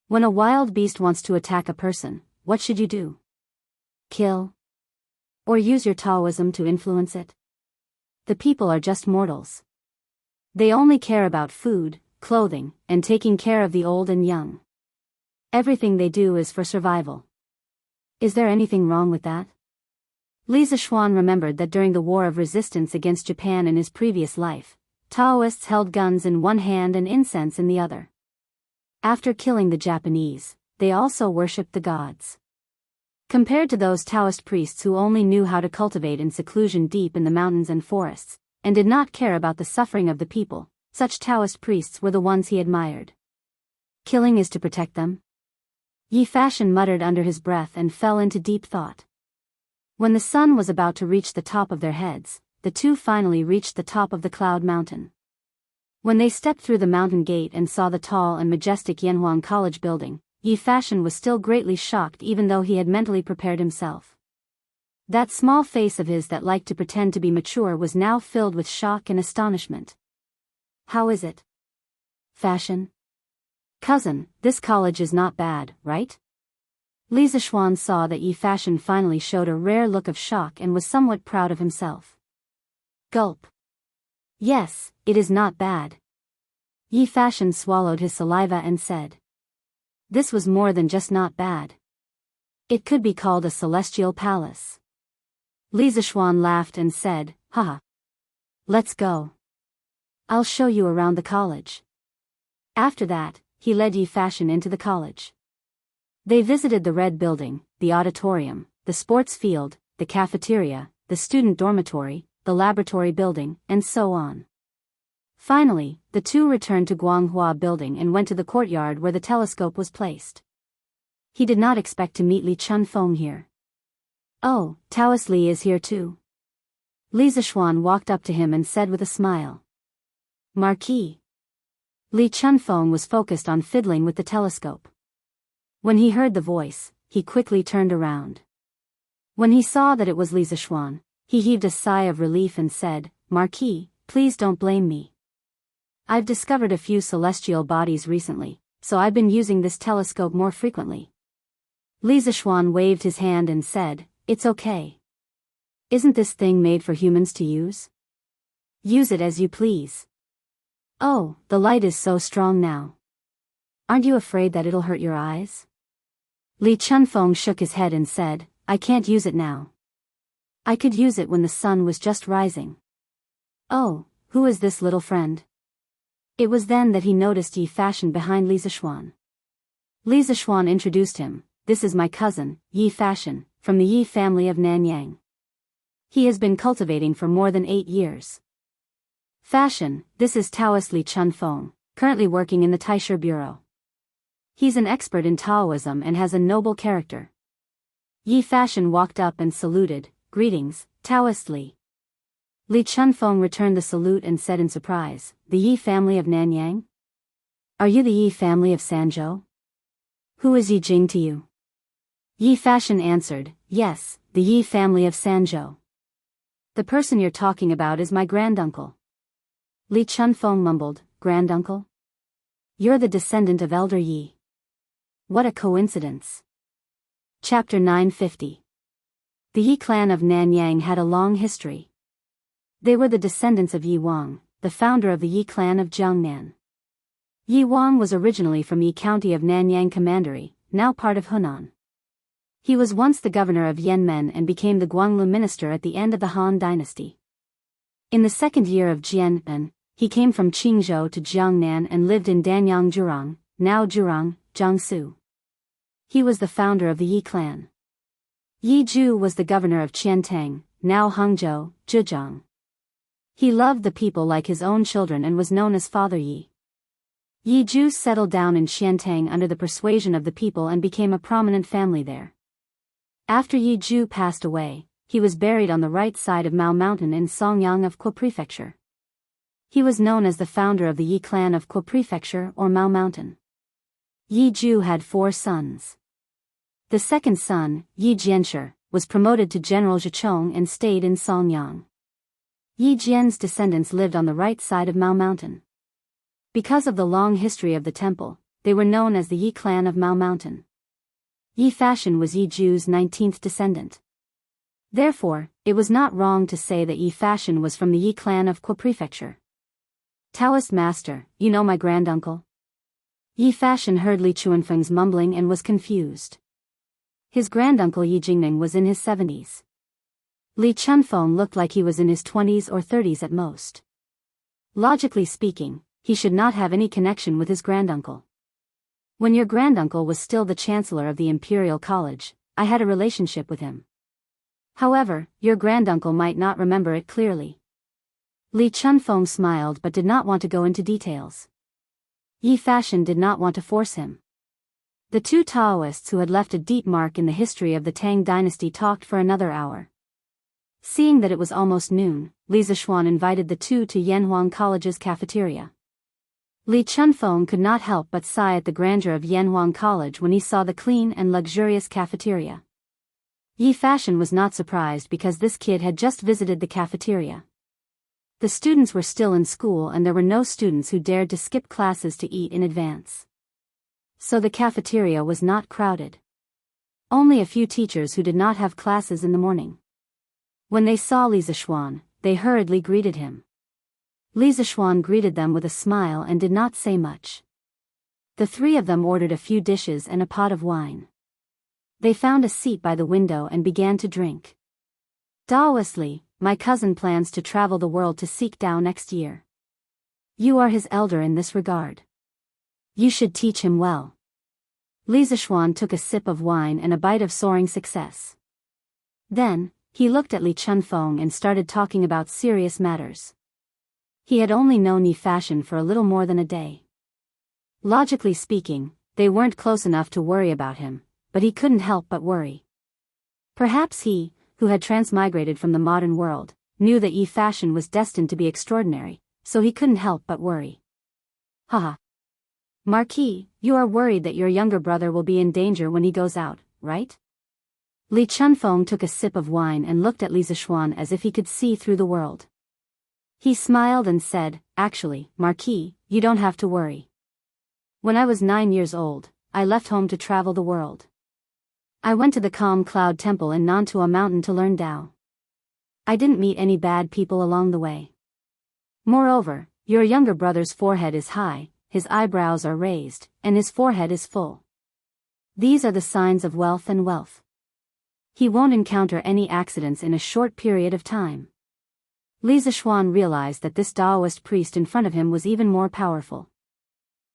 When a wild beast wants to attack a person, what should you do? Kill? Or use your Taoism to influence it? The people are just mortals. They only care about food, clothing, and taking care of the old and young. Everything they do is for survival. Is there anything wrong with that? Li Zixuan remembered that during the war of resistance against Japan in his previous life, Daoists held guns in one hand and incense in the other. After killing the Japanese, they also worshipped the gods. Compared to those Taoist priests who only knew how to cultivate in seclusion deep in the mountains and forests, and did not care about the suffering of the people, such Taoist priests were the ones he admired. Killing is to protect them? Yi Fashion muttered under his breath and fell into deep thought. When the sun was about to reach the top of their heads, the two finally reached the top of the Cloud Mountain. When they stepped through the mountain gate and saw the tall and majestic Yanhuang College building, Yi Fashion was still greatly shocked even though he had mentally prepared himself. That small face of his that liked to pretend to be mature was now filled with shock and astonishment. How is it? Fashion? Cousin, this college is not bad, right? Li Zixuan saw that Yi Fashion finally showed a rare look of shock and was somewhat proud of himself. Gulp. Yes, it is not bad. Yi Fashion swallowed his saliva and said. This was more than just not bad. It could be called a celestial palace. Li Zixuan laughed and said, haha. Let's go. I'll show you around the college. After that, he led Yi Fashion into the college. They visited the Red Building, the auditorium, the sports field, the cafeteria, the student dormitory, the laboratory building, and so on. Finally, the two returned to Guanghua Building and went to the courtyard where the telescope was placed. He did not expect to meet Li Chunfeng here. Oh, Taoist Li is here too. Li Zixuan walked up to him and said with a smile. Marquis. Li Chunfeng was focused on fiddling with the telescope. When he heard the voice, he quickly turned around. When he saw that it was Li Zixuan, he heaved a sigh of relief and said, Marquis, please don't blame me. I've discovered a few celestial bodies recently, so I've been using this telescope more frequently. Li Zixuan waved his hand and said, it's okay. Isn't this thing made for humans to use? Use it as you please. Oh, the light is so strong now. Aren't you afraid that it'll hurt your eyes? Li Chunfeng shook his head and said, I can't use it now. I could use it when the sun was just rising. Oh, who is this little friend? It was then that he noticed Yi Fashion behind Li Zixuan. Li Zixuan introduced him, this is my cousin, Yi Fashion, from the Yi family of Nanyang. He has been cultivating for more than 8 years. Fashion, this is Taoist Li Chunfeng, currently working in the Taisher Bureau. He's an expert in Taoism and has a noble character. Yi Fashion walked up and saluted, greetings, Taoist Li. Li Chunfeng returned the salute and said in surprise, the Yi family of Nanyang? Are you the Yi family of Sanzhou? Who is Yi Jing to you? Yi Fashion answered, yes, the Yi family of Sanzhou. The person you're talking about is my granduncle. Li Chunfeng mumbled, granduncle? You're the descendant of Elder Yi. What a coincidence. Chapter 950. The Yi clan of Nanyang had a long history. They were the descendants of Yi Wang, the founder of the Yi clan of Jiangnan. Yi Wang was originally from Yi County of Nanyang Commandery, now part of Hunan. He was once the governor of Yanmen and became the Guanglu minister at the end of the Han dynasty. In the second year of Jianmen, he came from Qingzhou to Jiangnan and lived in Danyang Jurong, now Jurong, Jiangsu. He was the founder of the Yi clan. Yi Ju was the governor of Qiantang, now Hangzhou, Zhejiang. He loved the people like his own children and was known as Father Yi. Yi Ju settled down in Qiantang under the persuasion of the people and became a prominent family there. After Yi Ju passed away, he was buried on the right side of Mao Mountain in Songyang of Kuo Prefecture. He was known as the founder of the Yi clan of Kuo Prefecture or Mao Mountain. Yi Ju had 4 sons. The second son, Yi Jianshi, was promoted to General Zhichong and stayed in Songyang. Yi Jian's descendants lived on the right side of Mao Mountain. Because of the long history of the temple, they were known as the Yi clan of Mao Mountain. Yi Fashion was Yi Ju's 19th descendant. Therefore, it was not wrong to say that Yi Fashion was from the Yi clan of Kuo Prefecture. Taoist master, you know my granduncle? Yi Fashion heard Li Chunfeng's mumbling and was confused. His granduncle Yi Jingning was in his 70s. Li Chunfeng looked like he was in his 20s or 30s at most. Logically speaking, he should not have any connection with his granduncle. When your granduncle was still the chancellor of the Imperial College, I had a relationship with him. However, your granduncle might not remember it clearly. Li Chunfeng smiled but did not want to go into details. Yi Fashion did not want to force him. The two Daoists who had left a deep mark in the history of the Tang dynasty talked for another hour. Seeing that it was almost noon, Li Zishuan invited the two to Yanhuang College's cafeteria. Li Chunfeng could not help but sigh at the grandeur of Yanhuang College when he saw the clean and luxurious cafeteria. Yi Fashion was not surprised because this kid had just visited the cafeteria. The students were still in school and there were no students who dared to skip classes to eat in advance. So the cafeteria was not crowded. Only a few teachers who did not have classes in the morning. When they saw Li Zishuan, they hurriedly greeted him. Li Zishuan greeted them with a smile and did not say much. The three of them ordered a few dishes and a pot of wine. They found a seat by the window and began to drink. Daoist Li, my cousin plans to travel the world to seek Dao next year. You are his elder in this regard. You should teach him well. Li Zishuan took a sip of wine and a bite of soaring success. Then, he looked at Li Chunfeng and started talking about serious matters. He had only known Yi Fashion for a little more than a day. Logically speaking, they weren't close enough to worry about him, but he couldn't help but worry. Perhaps he, who had transmigrated from the modern world, knew that Yi Fashion was destined to be extraordinary, so he couldn't help but worry. Haha. Marquis, you are worried that your younger brother will be in danger when he goes out, right? Li Chunfeng took a sip of wine and looked at Li Zishuan as if he could see through the world. He smiled and said, actually, Marquis, you don't have to worry. When I was 9 years old, I left home to travel the world. I went to the Calm Cloud Temple in Nantua Mountain to learn Dao. I didn't meet any bad people along the way. Moreover, your younger brother's forehead is high, his eyebrows are raised, and his forehead is full. These are the signs of wealth and wealth. He won't encounter any accidents in a short period of time. Li Zishuan realized that this Daoist priest in front of him was even more powerful.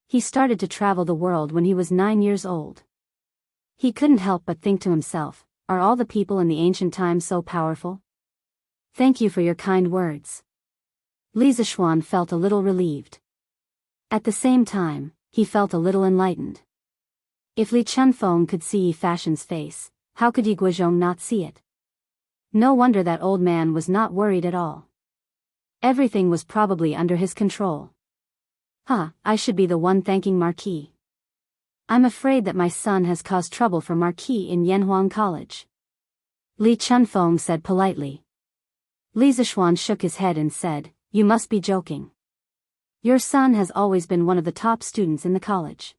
He started to travel the world when he was 9 years old. He couldn't help but think to himself, are all the people in the ancient times so powerful? Thank you for your kind words. Li Zishuan felt a little relieved. At the same time, he felt a little enlightened. If Li Chunfeng could see Yi Fashion's face, how could Yi Guizhong not see it? No wonder that old man was not worried at all. Everything was probably under his control. I should be the one thanking Marquis. I'm afraid that my son has caused trouble for Marquis in Yanhuang College. Li Chunfeng said politely. Li Zishuan shook his head and said, you must be joking. Your son has always been one of the top students in the college.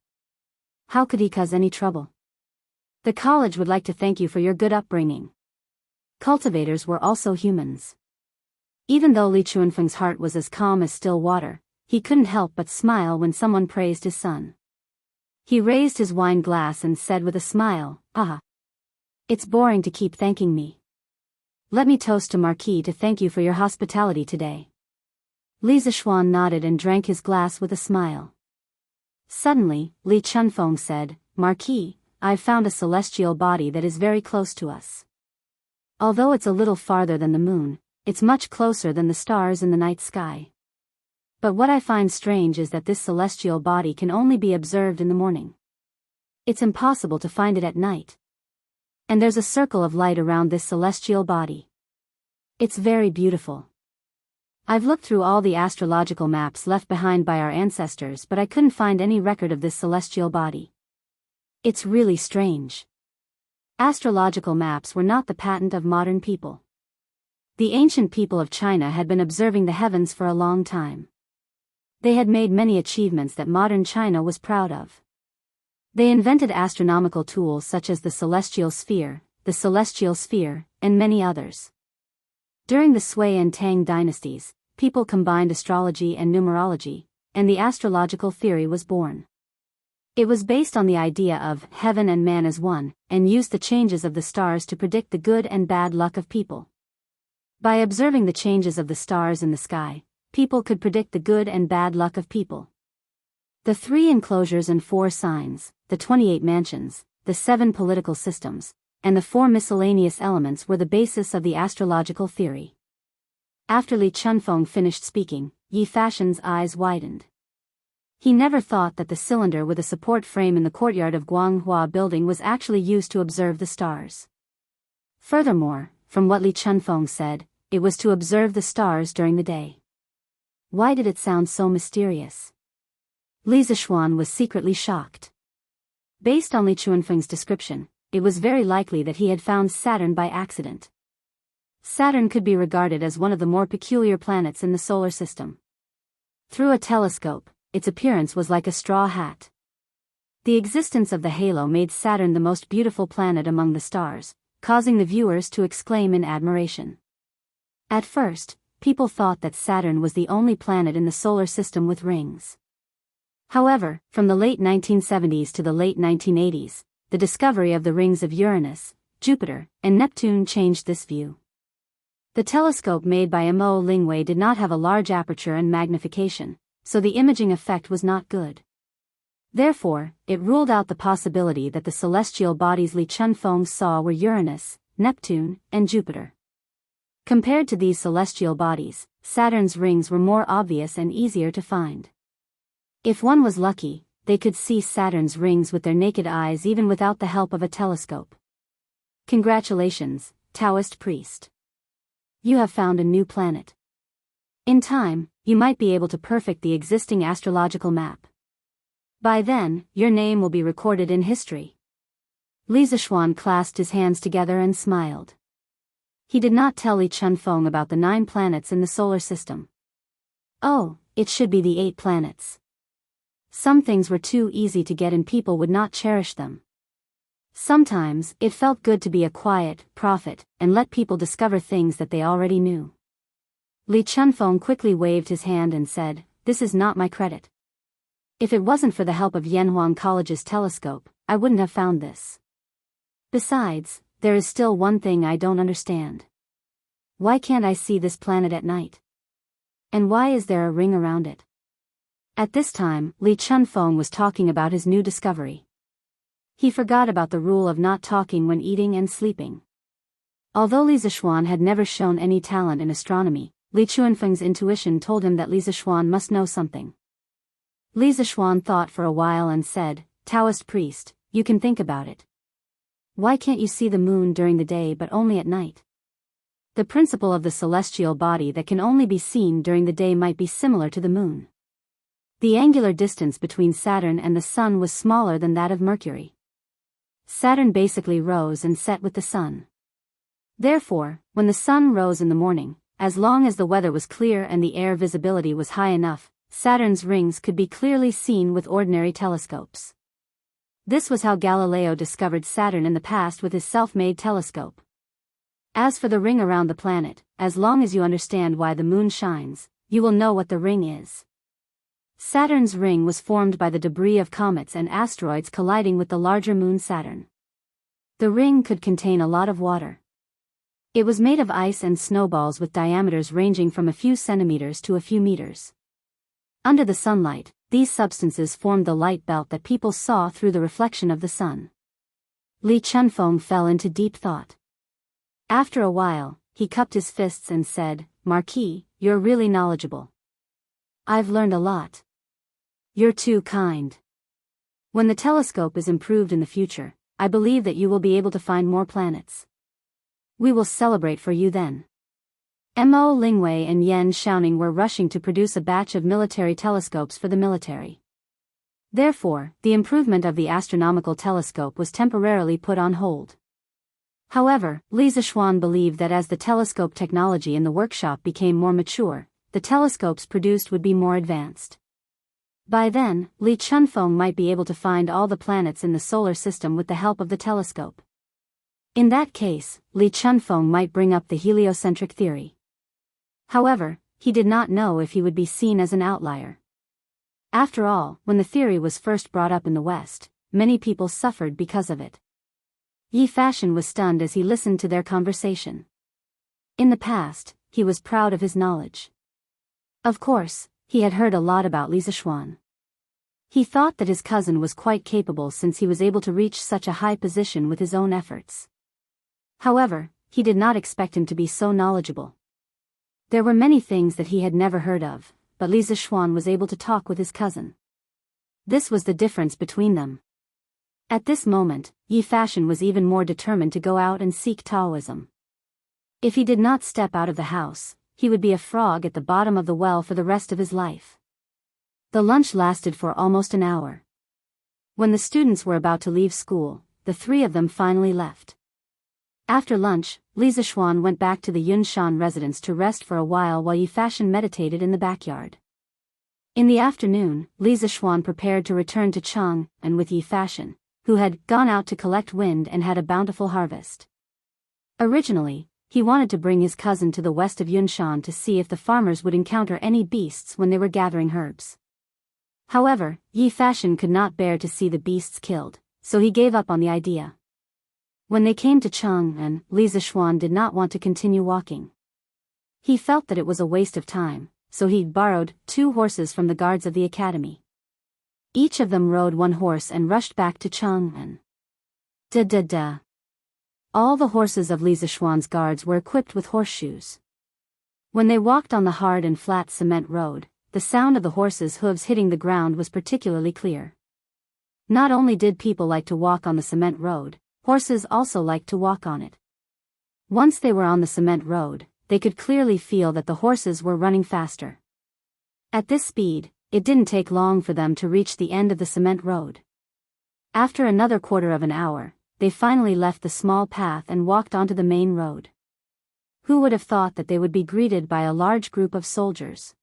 How could he cause any trouble? The college would like to thank you for your good upbringing. Cultivators were also humans. Even though Li Chunfeng's heart was as calm as still water, he couldn't help but smile when someone praised his son. He raised his wine glass and said with a smile, It's boring to keep thanking me. Let me toast to Marquis to thank you for your hospitality today. Li Zishuan nodded and drank his glass with a smile. Suddenly, Li Chunfeng said, Marquis, I've found a celestial body that is very close to us. Although it's a little farther than the moon, it's much closer than the stars in the night sky. But what I find strange is that this celestial body can only be observed in the morning. It's impossible to find it at night. And there's a circle of light around this celestial body. It's very beautiful. I've looked through all the astrological maps left behind by our ancestors, but I couldn't find any record of this celestial body. It's really strange. Astrological maps were not the patent of modern people. The ancient people of China had been observing the heavens for a long time. They had made many achievements that modern China was proud of. They invented astronomical tools such as the celestial sphere, and many others. During the Sui and Tang dynasties, people combined astrology and numerology, and the astrological theory was born. It was based on the idea of heaven and man as one, and used the changes of the stars to predict the good and bad luck of people. By observing the changes of the stars in the sky, people could predict the good and bad luck of people. The 3 enclosures and 4 signs, the 28 mansions, the 7 political systems, and the 4 miscellaneous elements were the basis of the astrological theory. After Li Chunfeng finished speaking, Yi Fashion's eyes widened. He never thought that the cylinder with a support frame in the courtyard of Guanghua building was actually used to observe the stars. Furthermore, from what Li Chunfeng said, it was to observe the stars during the day. Why did it sound so mysterious? Li Zishuan was secretly shocked. Based on Li Chunfeng's description, it was very likely that he had found Saturn by accident. Saturn could be regarded as one of the more peculiar planets in the solar system. Through a telescope, its appearance was like a straw hat. The existence of the halo made Saturn the most beautiful planet among the stars, causing the viewers to exclaim in admiration. At first, people thought that Saturn was the only planet in the solar system with rings. However, from the late 1970s to the late 1980s, the discovery of the rings of Uranus, Jupiter, and Neptune changed this view. The telescope made by Mo Lingwei did not have a large aperture and magnification, so the imaging effect was not good. Therefore, it ruled out the possibility that the celestial bodies Li Chunfeng saw were Uranus, Neptune, and Jupiter. Compared to these celestial bodies, Saturn's rings were more obvious and easier to find. If one was lucky, they could see Saturn's rings with their naked eyes even without the help of a telescope. Congratulations, Daoist priest. You have found a new planet. In time, you might be able to perfect the existing astrological map. By then, your name will be recorded in history. Li Zishuan clasped his hands together and smiled. He did not tell Li Chunfeng about the 9 planets in the solar system. Oh, it should be the 8 planets. Some things were too easy to get and people would not cherish them. Sometimes, it felt good to be a quiet prophet and let people discover things that they already knew. Li Chunfeng quickly waved his hand and said, "This is not my credit. If it wasn't for the help of Yanhuang College's telescope, I wouldn't have found this. Besides, there is still one thing I don't understand. Why can't I see this planet at night? And why is there a ring around it?" At this time, Li Chunfeng was talking about his new discovery. He forgot about the rule of not talking when eating and sleeping. Although Li Zishuan had never shown any talent in astronomy, Li Chunfeng's intuition told him that Li Zishuan must know something. Li Zishuan thought for a while and said, "Daoist priest, you can think about it. Why can't you see the moon during the day but only at night? The principle of the celestial body that can only be seen during the day might be similar to the moon. The angular distance between Saturn and the Sun was smaller than that of Mercury. Saturn basically rose and set with the Sun. Therefore, when the Sun rose in the morning, as long as the weather was clear and the air visibility was high enough, Saturn's rings could be clearly seen with ordinary telescopes. This was how Galileo discovered Saturn in the past with his self-made telescope. As for the ring around the planet, as long as you understand why the moon shines, you will know what the ring is. Saturn's ring was formed by the debris of comets and asteroids colliding with the larger moon Saturn. The ring could contain a lot of water. It was made of ice and snowballs with diameters ranging from a few centimeters to a few meters. Under the sunlight, these substances formed the light belt that people saw through the reflection of the sun. Li Chunfeng fell into deep thought. After a while, he cupped his fists and said, "Marquis, you're really knowledgeable. I've learned a lot. You're too kind. When the telescope is improved in the future, I believe that you will be able to find more planets. We will celebrate for you then." Mo Lingwei and Yan Xiaoning were rushing to produce a batch of military telescopes for the military. Therefore, the improvement of the astronomical telescope was temporarily put on hold. However, Li Zishuan believed that as the telescope technology in the workshop became more mature, the telescopes produced would be more advanced. By then, Li Chunfeng might be able to find all the planets in the solar system with the help of the telescope. In that case, Li Chunfeng might bring up the heliocentric theory. However, he did not know if he would be seen as an outlier. After all, when the theory was first brought up in the West, many people suffered because of it. Yi Fashion was stunned as he listened to their conversation. In the past, he was proud of his knowledge. Of course, he had heard a lot about Li Zishuan. He thought that his cousin was quite capable since he was able to reach such a high position with his own efforts. However, he did not expect him to be so knowledgeable. There were many things that he had never heard of, but Li Zishuan was able to talk with his cousin. This was the difference between them. At this moment, Yi Fashion was even more determined to go out and seek Taoism. If he did not step out of the house, he would be a frog at the bottom of the well for the rest of his life. The lunch lasted for almost an hour. When the students were about to leave school, the three of them finally left. After lunch, Li Zishuan went back to the Yunshan residence to rest for a while Yi Fashion meditated in the backyard. In the afternoon, Li Zishuan prepared to return to Chang, and with Yi Fashion, who had gone out to collect wind and had a bountiful harvest. Originally, he wanted to bring his cousin to the west of Yunshan to see if the farmers would encounter any beasts when they were gathering herbs. However, Yi Fashion could not bear to see the beasts killed, so he gave up on the idea. When they came to Chang'an, Li Zishuan did not want to continue walking. He felt that it was a waste of time, so he borrowed 2 horses from the guards of the academy. Each of them rode 1 horse and rushed back to Chang'an. Da. All the horses of Li Zishuan's guards were equipped with horseshoes. When they walked on the hard and flat cement road, the sound of the horses' hooves hitting the ground was particularly clear. Not only did people like to walk on the cement road, horses also liked to walk on it. Once they were on the cement road, they could clearly feel that the horses were running faster. At this speed, it didn't take long for them to reach the end of the cement road. After another quarter of an hour, they finally left the small path and walked onto the main road. Who would have thought that they would be greeted by a large group of soldiers?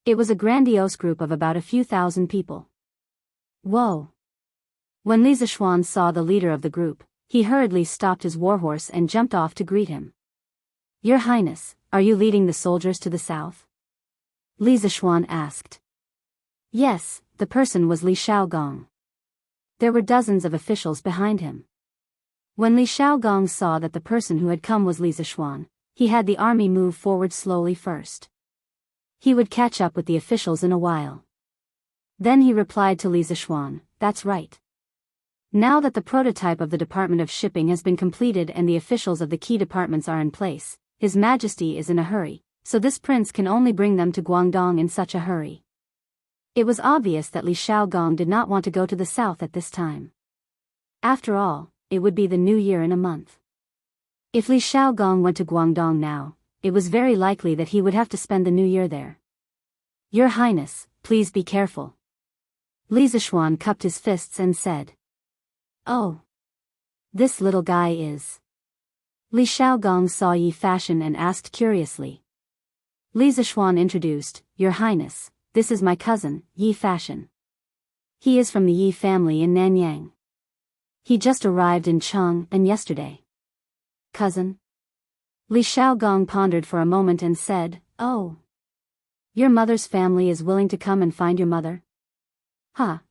It was a grandiose group of about a few thousand people. Whoa! When Li Zishuan saw the leader of the group, he hurriedly stopped his warhorse and jumped off to greet him. "Your Highness, are you leading the soldiers to the south?" Li Zishuan asked. Yes, the person was Li Shaogong. There were dozens of officials behind him. When Li Shaogong saw that the person who had come was Li Zishuan, he had the army move forward slowly first. He would catch up with the officials in a while. Then he replied to Li Zishuan, "That's right. Now that the prototype of the Department of Shipping has been completed and the officials of the key departments are in place, His Majesty is in a hurry, so this prince can only bring them to Guangdong in such a hurry." It was obvious that Li Shaogong did not want to go to the south at this time. After all, it would be the new year in a month. If Li Shaogong went to Guangdong now, it was very likely that he would have to spend the new year there. "Your Highness, please be careful." Li Zishuan cupped his fists and said. "Oh. This little guy is..." Li Shaogong saw Yi Fashion and asked curiously. Li Zishuan introduced, "Your Highness, this is my cousin, Yi Fashion. He is from the Yi family in Nanyang. He just arrived in Chang'an yesterday." "Cousin?" Li Shaogong pondered for a moment and said, "Oh. Your mother's family is willing to come and find your mother?"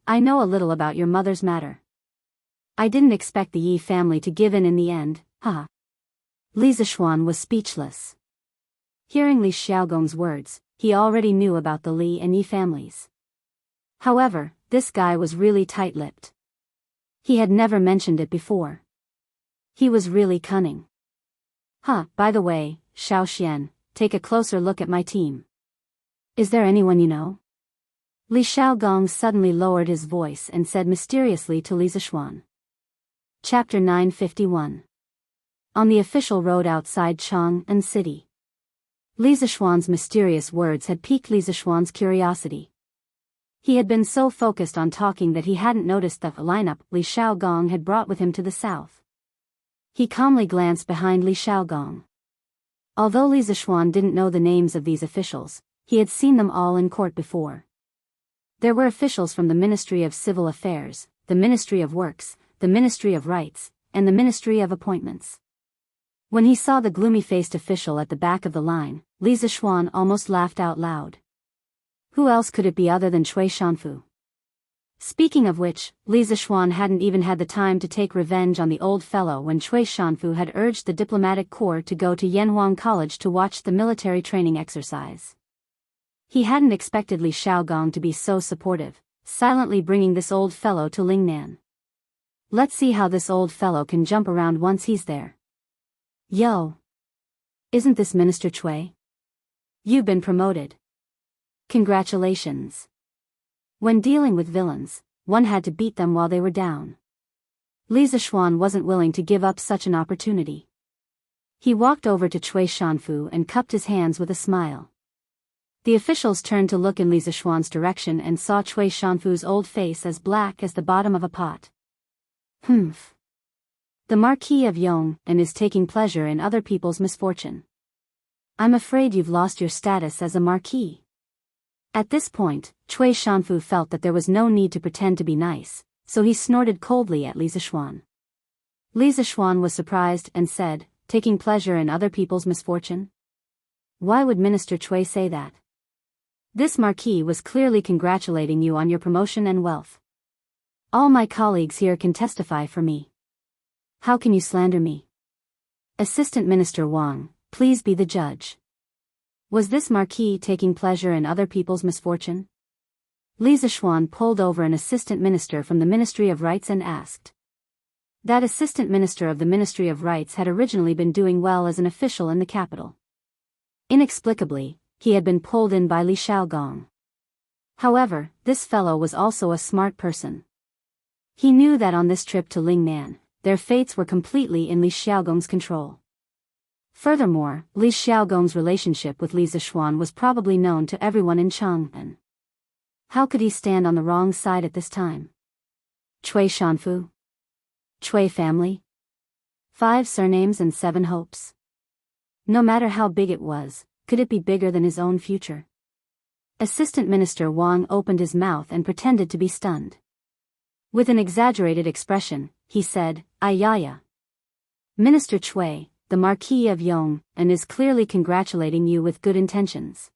I know a little about your mother's matter. I didn't expect the Yi family to give in the end, Li Zishuan was speechless. Hearing Li Shaogong's words, he already knew about the Li and Yi families. However, this guy was really tight-lipped. He had never mentioned it before. He was really cunning. By the way, Xiao Xian, take a closer look at my team. Is there anyone you know?" Li Shaogong suddenly lowered his voice and said mysteriously to Li Zishuan. Chapter 951. On the official road outside Chang'an City. Li Zishuan's mysterious words had piqued Li Zishuan's curiosity. He had been so focused on talking that he hadn't noticed the lineup Li Shaogong had brought with him to the south. He calmly glanced behind Li Shaogong. Although Li Zishuan didn't know the names of these officials, he had seen them all in court before. There were officials from the Ministry of Civil Affairs, the Ministry of Works, the Ministry of Rights, and the Ministry of Appointments. When he saw the gloomy-faced official at the back of the line, Li Zishuan almost laughed out loud. Who else could it be other than Cui Shanfu? Speaking of which, Li Zixuan hadn't even had the time to take revenge on the old fellow when Cui Shanfu had urged the diplomatic corps to go to Yanhuang College to watch the military training exercise. He hadn't expected Li Xiaogong to be so supportive, silently bringing this old fellow to Lingnan. Let's see how this old fellow can jump around once he's there. Yo! Isn't this Minister Cui? You've been promoted. Congratulations. When dealing with villains, one had to beat them while they were down. Li Zixuan wasn't willing to give up such an opportunity. He walked over to Cui Shanfu and cupped his hands with a smile. The officials turned to look in Li Zixuan's direction and saw Cui Shanfu's old face as black as the bottom of a pot. Humph. The Marquis of Yong and is taking pleasure in other people's misfortune. I'm afraid you've lost your status as a marquis. At this point, Cui Shanfu felt that there was no need to pretend to be nice, so he snorted coldly at Li Zixuan. Li Zixuan was surprised and said, taking pleasure in other people's misfortune? Why would Minister Cui say that? This marquis was clearly congratulating you on your promotion and wealth. All my colleagues here can testify for me. How can you slander me? Assistant Minister Wang, please be the judge. Was this marquis taking pleasure in other people's misfortune? Li Zixuan pulled over an assistant minister from the Ministry of Rights and asked. That assistant minister of the Ministry of Rights had originally been doing well as an official in the capital. Inexplicably, he had been pulled in by Li Xiaogong. However, this fellow was also a smart person. He knew that on this trip to Lingnan, their fates were completely in Li Xiaogong's control. Furthermore, Li Xiaogong's relationship with Li Zixuan was probably known to everyone in Chang'an. How could he stand on the wrong side at this time? Cui Shanfu? Cui family? 5 surnames and 7 hopes. No matter how big it was, could it be bigger than his own future? Assistant Minister Wang opened his mouth and pretended to be stunned. With an exaggerated expression, he said, Ayaya. Minister Cui, the Marquis of Yong, and is clearly congratulating you with good intentions.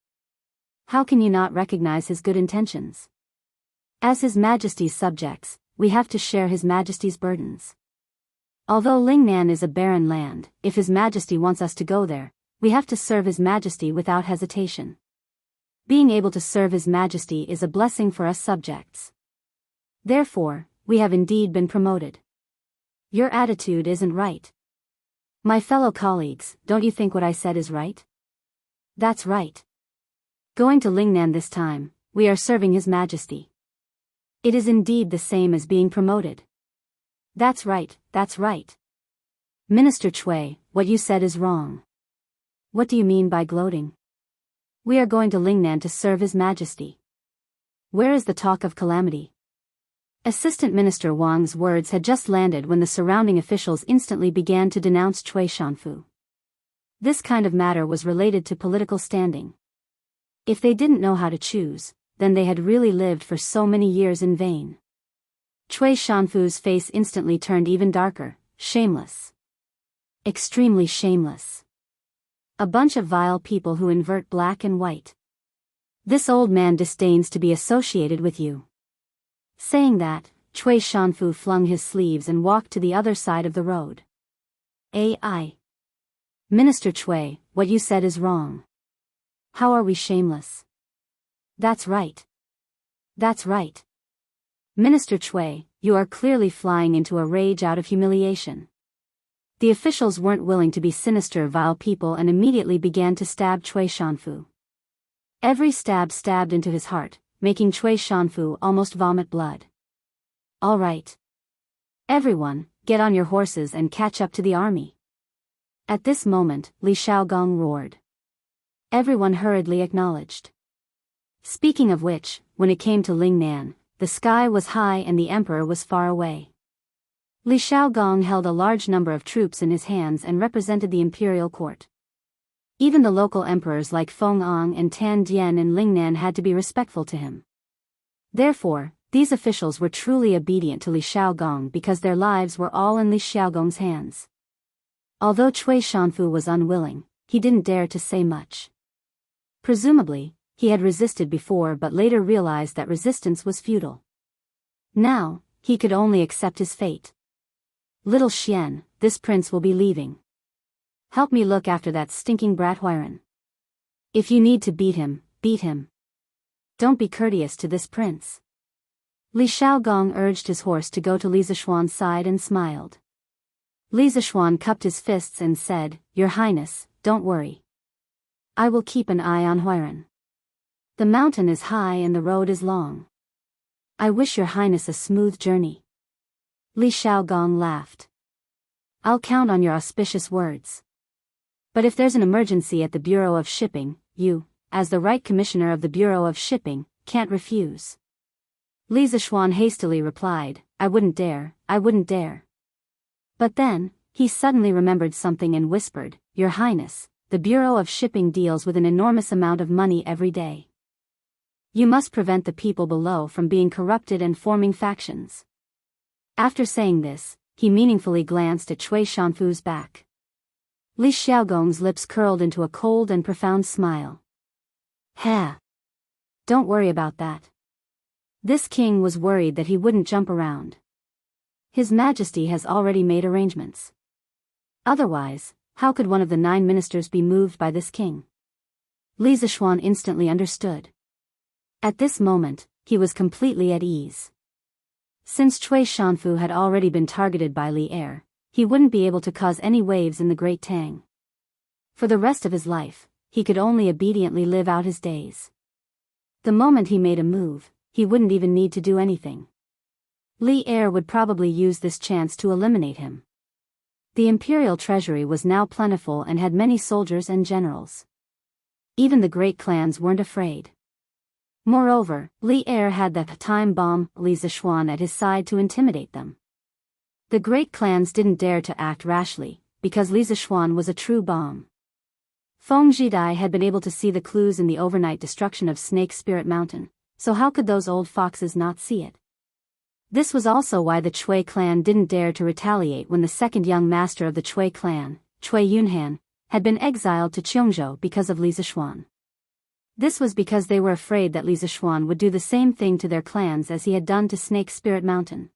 How can you not recognize his good intentions? As His Majesty's subjects, we have to share His Majesty's burdens. Although Lingnan is a barren land, if His Majesty wants us to go there, we have to serve His Majesty without hesitation. Being able to serve His Majesty is a blessing for us subjects. Therefore, we have indeed been promoted. Your attitude isn't right. My fellow colleagues, don't you think what I said is right? That's right. Going to Lingnan this time, we are serving His Majesty. It is indeed the same as being promoted. That's right, that's right. Minister Cui, what you said is wrong. What do you mean by gloating? We are going to Lingnan to serve His Majesty. Where is the talk of calamity? Assistant Minister Wang's words had just landed when the surrounding officials instantly began to denounce Cui Shanfu. This kind of matter was related to political standing. If they didn't know how to choose, then they had really lived for so many years in vain. Cui Shanfu's face instantly turned even darker, shameless. Extremely shameless. A bunch of vile people who invert black and white. This old man disdains to be associated with you. Saying that, Cui Shanfu flung his sleeves and walked to the other side of the road. Ai. Minister Cui, what you said is wrong. How are we shameless? That's right. That's right. Minister Cui, you are clearly flying into a rage out of humiliation. The officials weren't willing to be sinister vile people and immediately began to stab Cui Shanfu. Every stab stabbed into his heart, making Cui Shanfu almost vomit blood. All right. Everyone, get on your horses and catch up to the army. At this moment, Li Xiaogong roared. Everyone hurriedly acknowledged. Speaking of which, when it came to Lingnan, the sky was high and the emperor was far away. Li Xiaogong held a large number of troops in his hands and represented the imperial court. Even the local emperors like Feng Ang and Tan Dian in Lingnan had to be respectful to him. Therefore, these officials were truly obedient to Li Xiaogong because their lives were all in Li Xiaogong's hands. Although Cui Shanfu was unwilling, he didn't dare to say much. Presumably, he had resisted before but later realized that resistance was futile. Now, he could only accept his fate. Little Xian, this prince will be leaving. Help me look after that stinking brat Huiran. If you need to beat him, beat him. Don't be courteous to this prince. Li Xiaogong urged his horse to go to Li Zishuan's side and smiled. Li Zishuan cupped his fists and said, Your Highness, don't worry. I will keep an eye on Huiran. The mountain is high and the road is long. I wish Your Highness a smooth journey. Li Xiaogong laughed. I'll count on your auspicious words. But if there's an emergency at the Bureau of Shipping, you, as the right commissioner of the Bureau of Shipping, can't refuse. Li Zishuan hastily replied, I wouldn't dare. But then, he suddenly remembered something and whispered, Your Highness, the Bureau of Shipping deals with an enormous amount of money every day. You must prevent the people below from being corrupted and forming factions. After saying this, he meaningfully glanced at Cui Shanfu's back. Li Xiaogong's lips curled into a cold and profound smile. Ha! Don't worry about that. This king was worried that he wouldn't jump around. His Majesty has already made arrangements. Otherwise, how could one of the 9 ministers be moved by this king? Li Zishuan instantly understood. At this moment, he was completely at ease. Since Cui Shanfu had already been targeted by Li Er, he wouldn't be able to cause any waves in the Great Tang. For the rest of his life, he could only obediently live out his days. The moment he made a move, he wouldn't even need to do anything. Li Er would probably use this chance to eliminate him. The imperial treasury was now plentiful and had many soldiers and generals. Even the great clans weren't afraid. Moreover, Li Er had the time bomb Li Zishuan at his side to intimidate them. The great clans didn't dare to act rashly, because Li Zishuan was a true bomb. Feng Jidai had been able to see the clues in the overnight destruction of Snake Spirit Mountain, so how could those old foxes not see it? This was also why the Chui clan didn't dare to retaliate when the second young master of the Chui clan, Cui Yunhan, had been exiled to Cheongzhou because of Li Zishuan. This was because they were afraid that Li Zishuan would do the same thing to their clans as he had done to Snake Spirit Mountain.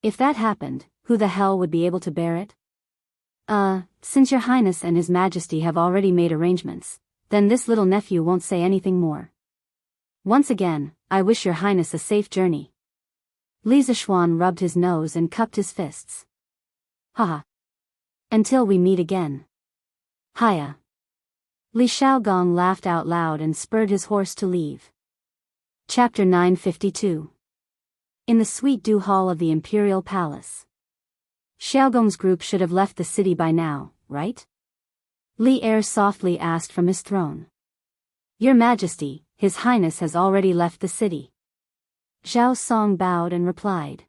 If that happened, who the hell would be able to bear it? Since Your Highness and His Majesty have already made arrangements, then this little nephew won't say anything more. Once again, I wish Your Highness a safe journey. Li Zishuan rubbed his nose and cupped his fists. Haha. Until we meet again. Hiya. Li Xiaogong laughed out loud and spurred his horse to leave. Chapter 952. In the Sweet Dew Hall of the Imperial Palace. Xiaogong's group should have left the city by now, right? Li Er softly asked from his throne. Your Majesty, His Highness has already left the city. Zhao Song bowed and replied.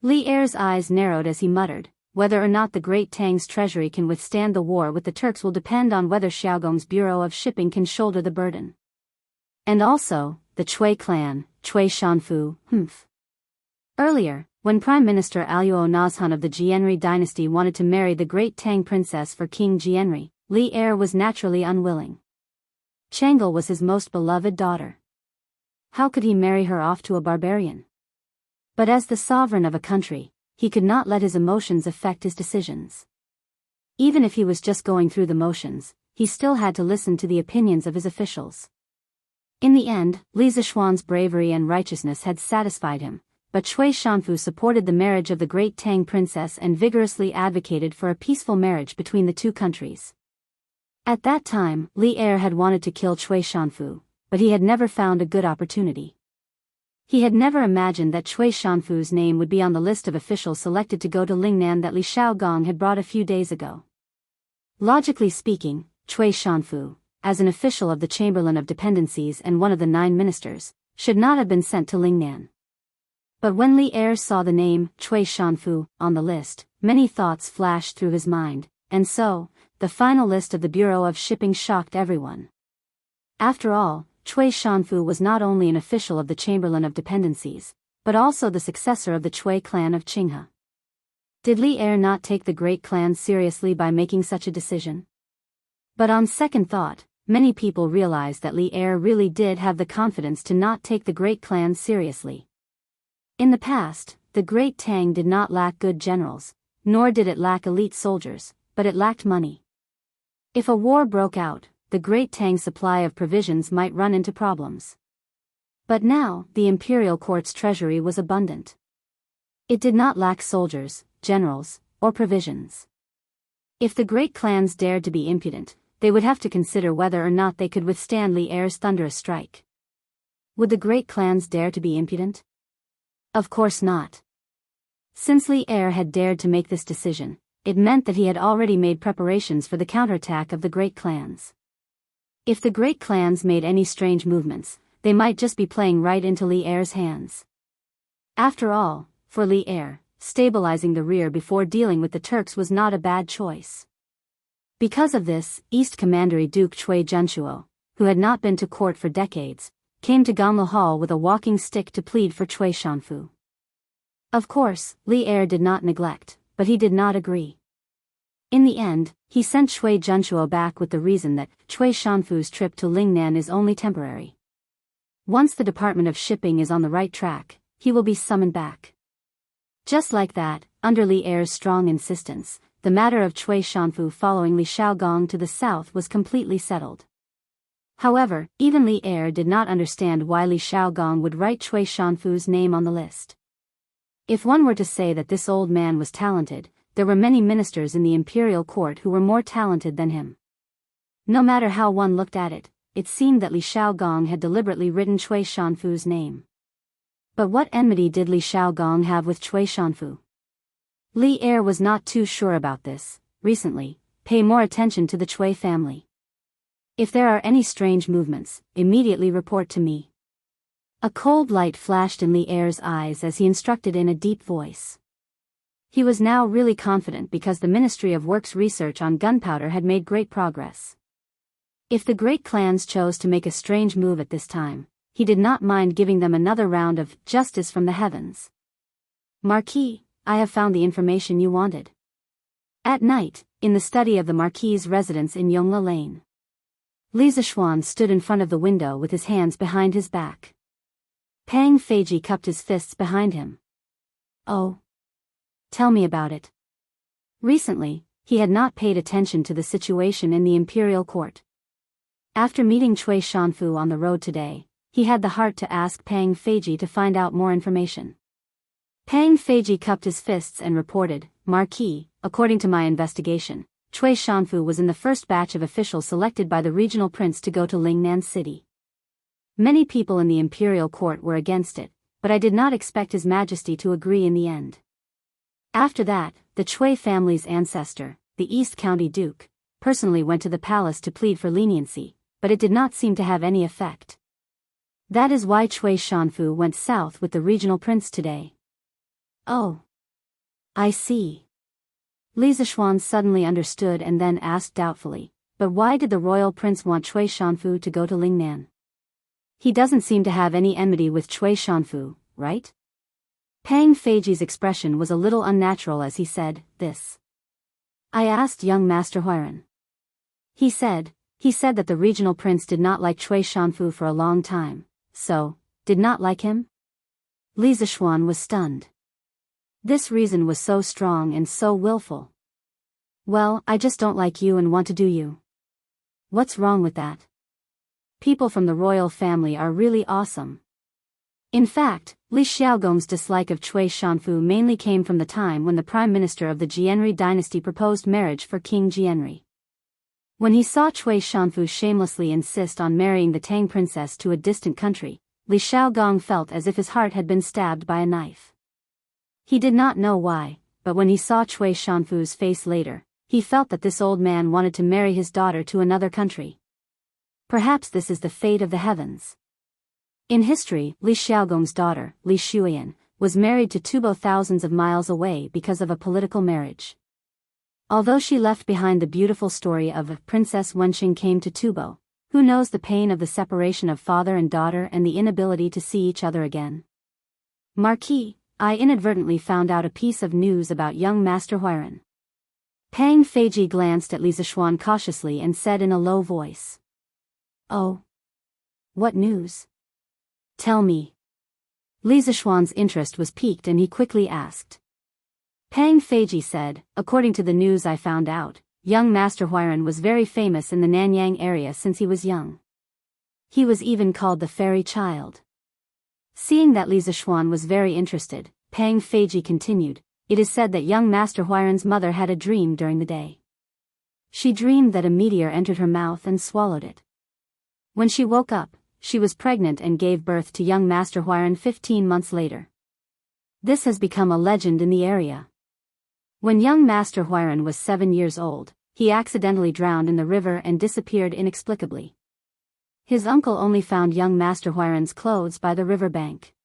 Li Er's eyes narrowed as he muttered, whether or not the Great Tang's treasury can withstand the war with the Turks will depend on whether Xiaogong's Bureau of Shipping can shoulder the burden. And also, the Chui clan, Cui Shanfu, Earlier, when Prime Minister Aluo Nazhan of the Jianri dynasty wanted to marry the Great Tang princess for King Jianri, Li Er was naturally unwilling. Chang'e was his most beloved daughter. How could he marry her off to a barbarian? But as the sovereign of a country, he could not let his emotions affect his decisions. Even if he was just going through the motions, he still had to listen to the opinions of his officials. In the end, Li Zishuan's bravery and righteousness had satisfied him, but Cui Shanfu supported the marriage of the Great Tang princess and vigorously advocated for a peaceful marriage between the two countries. At that time, Li Er had wanted to kill Cui Shanfu, but he had never found a good opportunity. He had never imagined that Cui Shanfu's name would be on the list of officials selected to go to Lingnan that Li Xiaogong had brought a few days ago. Logically speaking, Cui Shanfu, as an official of the Chamberlain of Dependencies and one of the 9 ministers, should not have been sent to Lingnan. But when Li Er saw the name Cui Shanfu on the list, many thoughts flashed through his mind, and so, the final list of the Bureau of Shipping shocked everyone. After all, Cui Shanfu was not only an official of the Chamberlain of Dependencies, but also the successor of the Cui clan of Qinghe. Did Li Er not take the great clan seriously by making such a decision? But on second thought, many people realized that Li Er really did have the confidence to not take the great clan seriously. In the past, the Great Tang did not lack good generals, nor did it lack elite soldiers, but it lacked money. If a war broke out, the Great Tang's supply of provisions might run into problems. But now, the imperial court's treasury was abundant. It did not lack soldiers, generals, or provisions. If the great clans dared to be impudent, they would have to consider whether or not they could withstand Li Er's thunderous strike. Would the great clans dare to be impudent? Of course not. Since Li Er had dared to make this decision, it meant that he had already made preparations for the counterattack of the great clans. If the great clans made any strange movements, they might just be playing right into Li Er's hands. After all, for Li Er, stabilizing the rear before dealing with the Turks was not a bad choice. Because of this, East Commandery Duke Cui Junchuo, who had not been to court for decades, came to Ganglu Hall with a walking stick to plead for Cui Shanfu. Of course, Li Er did not neglect, but he did not agree. In the end, he sent Cui Junchuo back with the reason that Cui Shanfu's trip to Lingnan is only temporary. Once the Department of Shipping is on the right track, he will be summoned back. Just like that, under Li Er's strong insistence, the matter of Cui Shanfu following Li Shaogong to the south was completely settled. However, even Li Er did not understand why Li Shaogong would write Cui Shanfu's name on the list. If one were to say that this old man was talented, there were many ministers in the imperial court who were more talented than him. No matter how one looked at it, it seemed that Li Shaogong had deliberately written Cui Shanfu's name. But what enmity did Li Shaogong have with Cui Shanfu? Li Er was not too sure about this. Recently, pay more attention to the Cui family. If there are any strange movements, immediately report to me. A cold light flashed in Li Er's eyes as he instructed in a deep voice. He was now really confident because the Ministry of Works research on gunpowder had made great progress. If the great clans chose to make a strange move at this time, he did not mind giving them another round of justice from the heavens. Marquis, I have found the information you wanted. At night, in the study of the Marquis's residence in Yongla Lane, Li Zishuan stood in front of the window with his hands behind his back. Pang Feiji cupped his fists behind him. Oh. Tell me about it. Recently, he had not paid attention to the situation in the imperial court. After meeting Cui Shanfu on the road today, he had the heart to ask Pang Feiji to find out more information. Pang Feiji cupped his fists and reported, Marquis, according to my investigation, Cui Shanfu was in the first batch of officials selected by the regional prince to go to Lingnan City. Many people in the imperial court were against it, but I did not expect His Majesty to agree in the end. After that, the Cui family's ancestor, the East County Duke, personally went to the palace to plead for leniency, but it did not seem to have any effect. That is why Cui Shanfu went south with the regional prince today. Oh. I see. Li Zishuan suddenly understood and then asked doubtfully, but why did the royal prince want Cui Shanfu to go to Lingnan? He doesn't seem to have any enmity with Cui Shanfu, right? Pang Feiji's expression was a little unnatural as he said, this. I asked young Master Huiran. He said that the regional prince did not like Cui Shanfu for a long time, so, did not like him? Li Zishuan was stunned. This reason was so strong and so willful. Well, I just don't like you and want to do you. What's wrong with that? People from the royal family are really awesome. In fact, Li Xiaogong's dislike of Cui Shanfu mainly came from the time when the prime minister of the Jianri dynasty proposed marriage for King Jianri. When he saw Cui Shanfu shamelessly insist on marrying the Tang princess to a distant country, Li Xiaogong felt as if his heart had been stabbed by a knife. He did not know why, but when he saw Cui Shanfu's face later, he felt that this old man wanted to marry his daughter to another country. Perhaps this is the fate of the heavens. In history, Li Xiaogong's daughter, Li Shuyan, was married to Tubo thousands of miles away because of a political marriage. Although she left behind the beautiful story of Princess Wenxing came to Tubo, who knows the pain of the separation of father and daughter and the inability to see each other again? Marquis, I inadvertently found out a piece of news about young Master Huiran. Pang Feiji glanced at Li Zishuan cautiously and said in a low voice. Oh. What news? Tell me. Li Zishuan's interest was piqued and he quickly asked. Pang Feiji said, according to the news I found out, young Master Huiran was very famous in the Nanyang area since he was young. He was even called the Fairy Child. Seeing that Li Zishuan was very interested, Pang Feiji continued, it is said that young Master Huiran's mother had a dream during the day. She dreamed that a meteor entered her mouth and swallowed it. When she woke up, she was pregnant and gave birth to young Master Huiran 15 months later. This has become a legend in the area. When young Master Huiran was 7 years old, he accidentally drowned in the river and disappeared inexplicably. His uncle only found young Master Huiran's clothes by the river bank.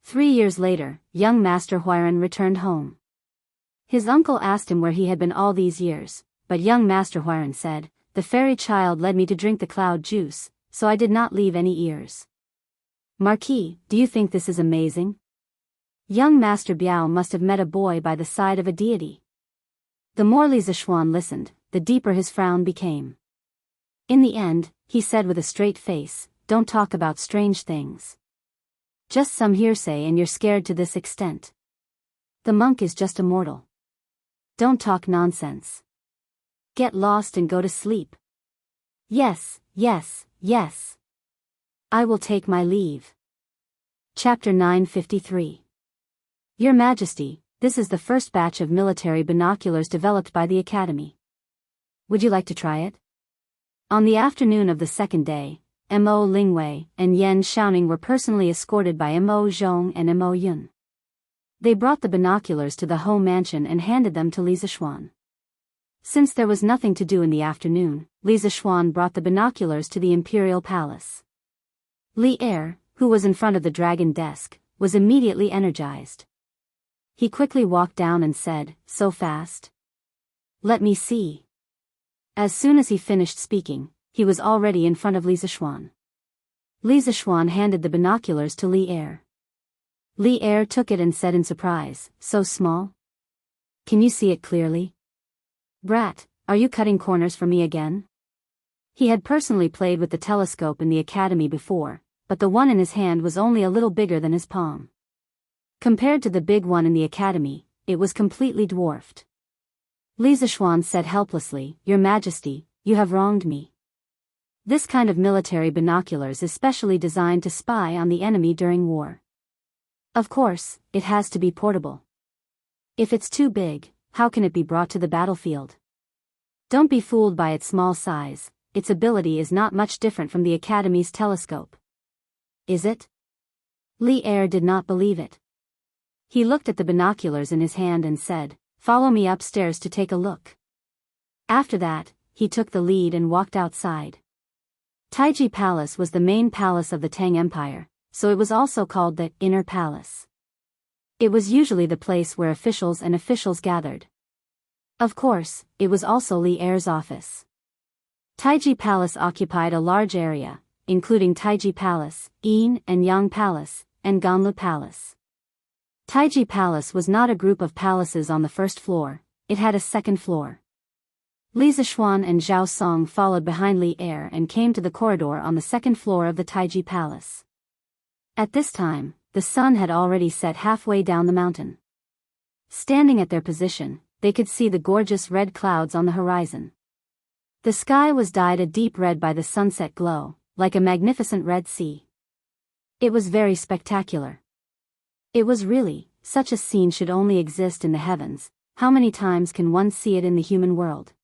3 years later, young Master Huiran returned home. His uncle asked him where he had been all these years, but young Master Huiran said, the fairy child led me to drink the cloud juice, so I did not leave any ears. Marquis, do you think this is amazing? Young Master Biao must have met a boy by the side of a deity. The more Li Zishuan listened, the deeper his frown became. In the end, he said with a straight face, don't talk about strange things. Just some hearsay and you're scared to this extent. The monk is just a mortal. Don't talk nonsense. Get lost and go to sleep. Yes, yes, yes. I will take my leave. Chapter 953. Your Majesty, this is the first batch of military binoculars developed by the Academy. Would you like to try it? On the afternoon of the second day, Mo Lingwei and Yan Xiaoning were personally escorted by Mo Zhong and Mo Yun. They brought the binoculars to the home mansion and handed them to Li Zishuan. Since there was nothing to do in the afternoon, Li Zishuan brought the binoculars to the imperial palace. Li Er, who was in front of the dragon desk, was immediately energized. He quickly walked down and said, so fast? Let me see. As soon as he finished speaking, he was already in front of Li Zishuan. Li Zishuan handed the binoculars to Li Er. Li Er took it and said in surprise, so small? Can you see it clearly? Brat, are you cutting corners for me again? He had personally played with the telescope in the academy before, but the one in his hand was only a little bigger than his palm. Compared to the big one in the academy, it was completely dwarfed. Li Zishuan said helplessly, Your Majesty, you have wronged me. This kind of military binoculars is specially designed to spy on the enemy during war. Of course, it has to be portable. If it's too big, how can it be brought to the battlefield? Don't be fooled by its small size, its ability is not much different from the Academy's telescope. Is it? Li Er did not believe it. He looked at the binoculars in his hand and said, Follow me upstairs to take a look. After that, he took the lead and walked outside. Taiji Palace was the main palace of the Tang Empire, so it was also called the Inner Palace. It was usually the place where officials gathered. Of course, it was also Li Er's office. Taiji Palace occupied a large area, including Taiji Palace, Yin and Yang Palace, and Ganlu Palace. Taiji Palace was not a group of palaces on the first floor, it had a second floor. Li Zishuan and Zhao Song followed behind Li Er and came to the corridor on the second floor of the Taiji Palace. At this time, the sun had already set halfway down the mountain. Standing at their position, they could see the gorgeous red clouds on the horizon. The sky was dyed a deep red by the sunset glow, like a magnificent red sea. It was very spectacular. It was really, such a scene should only exist in the heavens, how many times can one see it in the human world?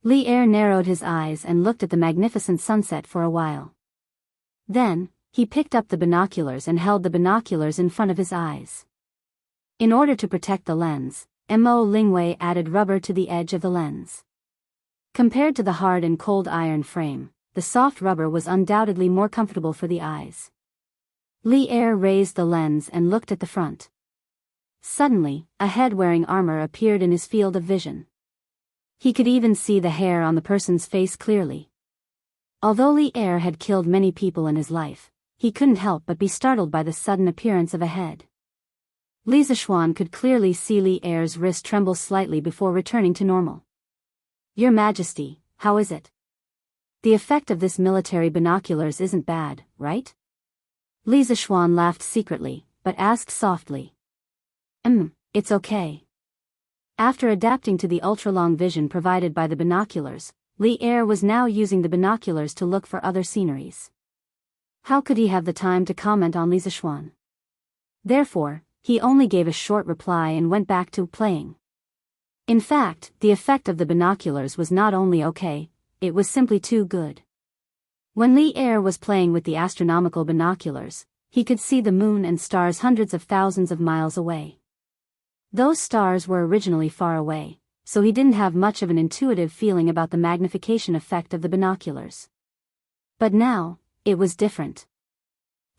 Li Er narrowed his eyes and looked at the magnificent sunset for a while. Then, he picked up the binoculars and held the binoculars in front of his eyes. In order to protect the lens, Mo Lingwei added rubber to the edge of the lens. Compared to the hard and cold iron frame, the soft rubber was undoubtedly more comfortable for the eyes. Li Er raised the lens and looked at the front. Suddenly, a head wearing armor appeared in his field of vision. He could even see the hair on the person's face clearly. Although Li Er had killed many people in his life, he couldn't help but be startled by the sudden appearance of a head. Li Zishuan could clearly see Li Er's wrist tremble slightly before returning to normal. Your Majesty, how is it? The effect of this military binoculars isn't bad, right? Li Zishuan laughed secretly, but asked softly. It's okay. After adapting to the ultra-long vision provided by the binoculars, Li Er was now using the binoculars to look for other sceneries. How could he have the time to comment on Li Zishuan? Therefore, he only gave a short reply and went back to playing. In fact, the effect of the binoculars was not only okay, it was simply too good. When Li Er was playing with the astronomical binoculars, he could see the moon and stars hundreds of thousands of miles away. Those stars were originally far away, so he didn't have much of an intuitive feeling about the magnification effect of the binoculars. But now, it was different.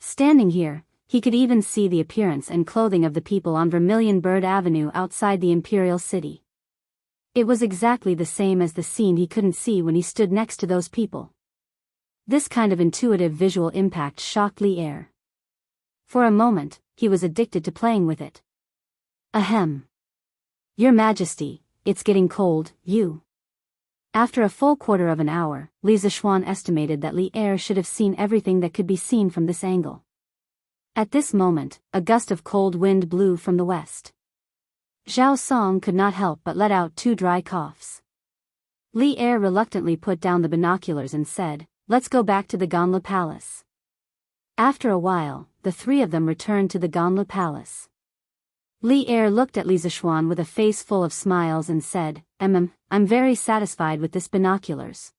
Standing here, he could even see the appearance and clothing of the people on Vermilion Bird Avenue outside the Imperial City. It was exactly the same as the scene he couldn't see when he stood next to those people. This kind of intuitive visual impact shocked Li Er. For a moment, he was addicted to playing with it. Ahem. Your Majesty, it's getting cold, you. After a full quarter of an hour, Li Zishuan estimated that Li Er should have seen everything that could be seen from this angle. At this moment, a gust of cold wind blew from the west. Zhao Song could not help but let out 2 dry coughs. Li Er reluctantly put down the binoculars and said, "Let's go back to the Ganla Palace." After a while, the 3 of them returned to the Ganla Palace. Li Er looked at Li Zishuan with a face full of smiles and said, I'm very satisfied with this binoculars.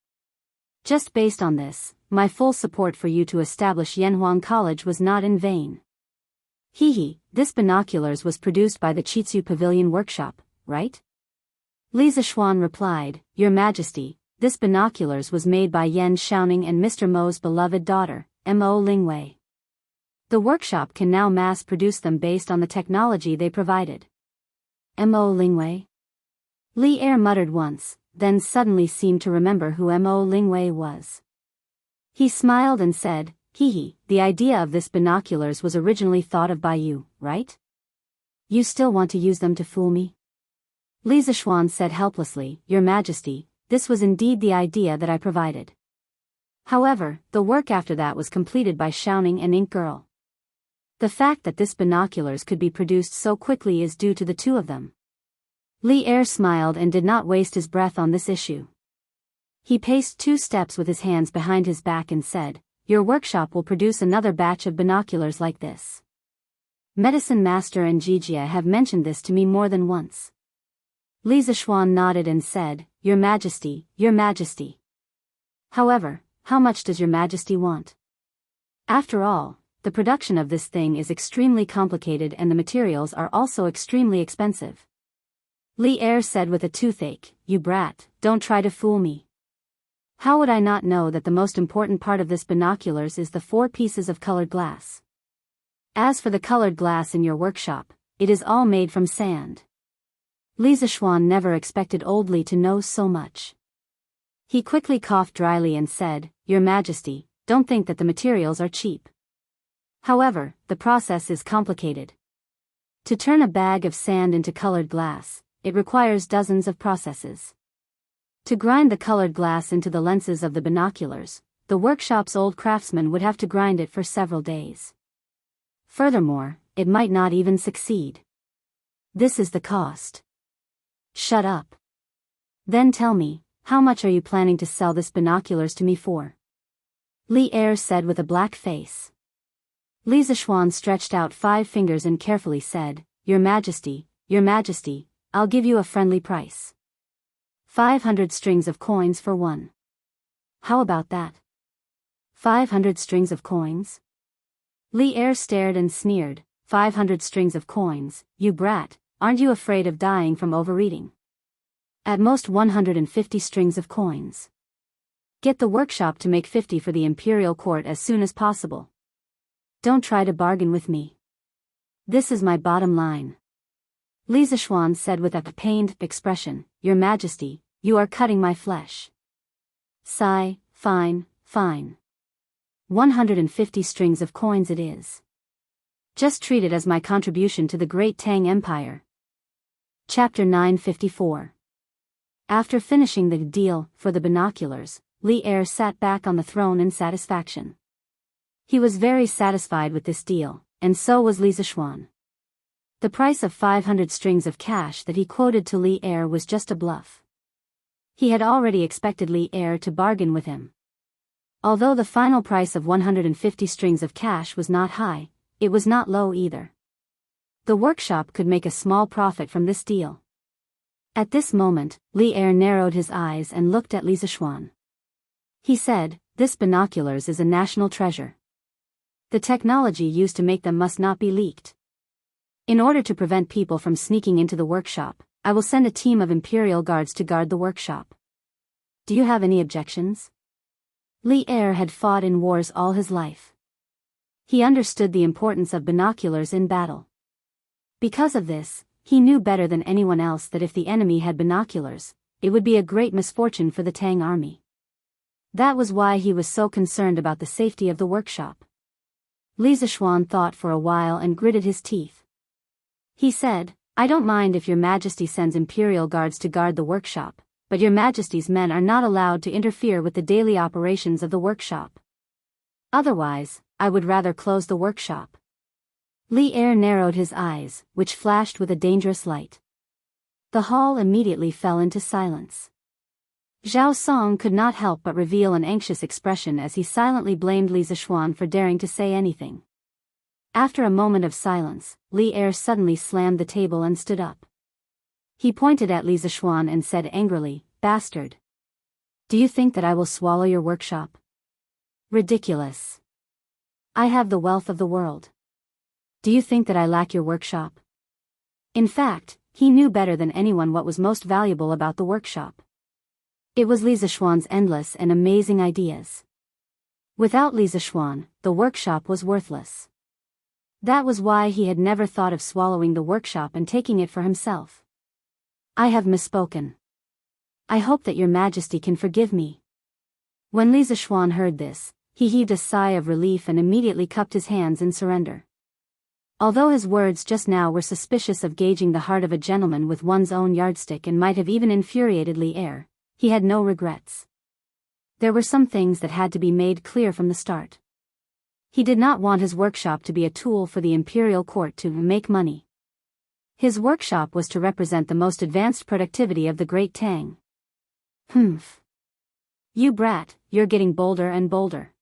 Just based on this, my full support for you to establish Yanhuang College was not in vain. This binoculars was produced by the Chitsu Pavilion Workshop, right? Li Zishuan replied, Your Majesty, this binoculars was made by Yan Xiaoning and Mr. Mo's beloved daughter, Mo Lingwei. The workshop can now mass-produce them based on the technology they provided. Mo Lingwei? Li Er muttered once, then suddenly seemed to remember who Mo Lingwei was. He smiled and said, the idea of this binoculars was originally thought of by you, right? You still want to use them to fool me? Li Zishuan said helplessly, Your Majesty, this was indeed the idea that I provided. However, the work after that was completed by Xiaoning and Ink Girl. The fact that this binoculars could be produced so quickly is due to the 2 of them. Li Er smiled and did not waste his breath on this issue. He paced 2 steps with his hands behind his back and said, Your workshop will produce another batch of binoculars like this. Medicine Master and Jijia have mentioned this to me more than once. Li Zishuan nodded and said, Your Majesty, Your Majesty. However, how much does Your Majesty want? After all, the production of this thing is extremely complicated and the materials are also extremely expensive. Li Er said with a toothache, You brat, don't try to fool me. How would I not know that the most important part of this binoculars is the 4 pieces of colored glass? As for the colored glass in your workshop, it is all made from sand. Li Zishuan never expected old Li to know so much. He quickly coughed dryly and said, Your Majesty, don't think that the materials are cheap. However, the process is complicated. To turn a bag of sand into colored glass, it requires dozens of processes. To grind the colored glass into the lenses of the binoculars, the workshop's old craftsman would have to grind it for several days. Furthermore, it might not even succeed. This is the cost. Shut up. Then tell me, how much are you planning to sell this binoculars to me for? Li Er said with a black face. Li Zishuan stretched out 5 fingers and carefully said, Your Majesty, I'll give you a friendly price. 500 strings of coins for one. How about that? 500 strings of coins? Li Er stared and sneered, 500 strings of coins, you brat, aren't you afraid of dying from overeating? At most 150 strings of coins. Get the workshop to make 50 for the imperial court as soon as possible. Don't try to bargain with me. This is my bottom line. Li Zishuan said with a pained expression, Your Majesty, you are cutting my flesh. Sigh, fine. 150 strings of coins it is. Just treat it as my contribution to the great Tang Empire. Chapter 954. After finishing the deal for the binoculars, Li Er sat back on the throne in satisfaction. He was very satisfied with this deal, and so was Li Zishuan. The price of 500 strings of cash that he quoted to Li Er was just a bluff. He had already expected Li Er to bargain with him. Although the final price of 150 strings of cash was not high, it was not low either. The workshop could make a small profit from this deal. At this moment, Li Er narrowed his eyes and looked at Li Zishuan. He said, "This binoculars is a national treasure. The technology used to make them must not be leaked. In order to prevent people from sneaking into the workshop, I will send a team of Imperial Guards to guard the workshop. Do you have any objections?" Li Er had fought in wars all his life. He understood the importance of binoculars in battle. Because of this, he knew better than anyone else that if the enemy had binoculars, it would be a great misfortune for the Tang army. That was why he was so concerned about the safety of the workshop. Li Zishuan thought for a while and gritted his teeth. He said, "I don't mind if your Majesty sends Imperial Guards to guard the workshop, but your Majesty's men are not allowed to interfere with the daily operations of the workshop. Otherwise, I would rather close the workshop." Li Er narrowed his eyes, which flashed with a dangerous light. The hall immediately fell into silence. Zhao Song could not help but reveal an anxious expression as he silently blamed Li Zishuan for daring to say anything. After a moment of silence, Li Er suddenly slammed the table and stood up. He pointed at Li Zishuan and said angrily, "Bastard! Do you think that I will swallow your workshop? Ridiculous! I have the wealth of the world. Do you think that I lack your workshop?" In fact, he knew better than anyone what was most valuable about the workshop. It was Li Zishuan's endless and amazing ideas. Without Li Zishuan, the workshop was worthless. That was why he had never thought of swallowing the workshop and taking it for himself. "I have misspoken. I hope that your Majesty can forgive me." When Li Zishuan heard this, he heaved a sigh of relief and immediately cupped his hands in surrender. Although his words just now were suspicious of gauging the heart of a gentleman with one's own yardstick and might have even infuriated Li Er, he had no regrets. There were some things that had to be made clear from the start. He did not want his workshop to be a tool for the imperial court to make money. His workshop was to represent the most advanced productivity of the Great Tang. "Humph. You brat, you're getting bolder and bolder.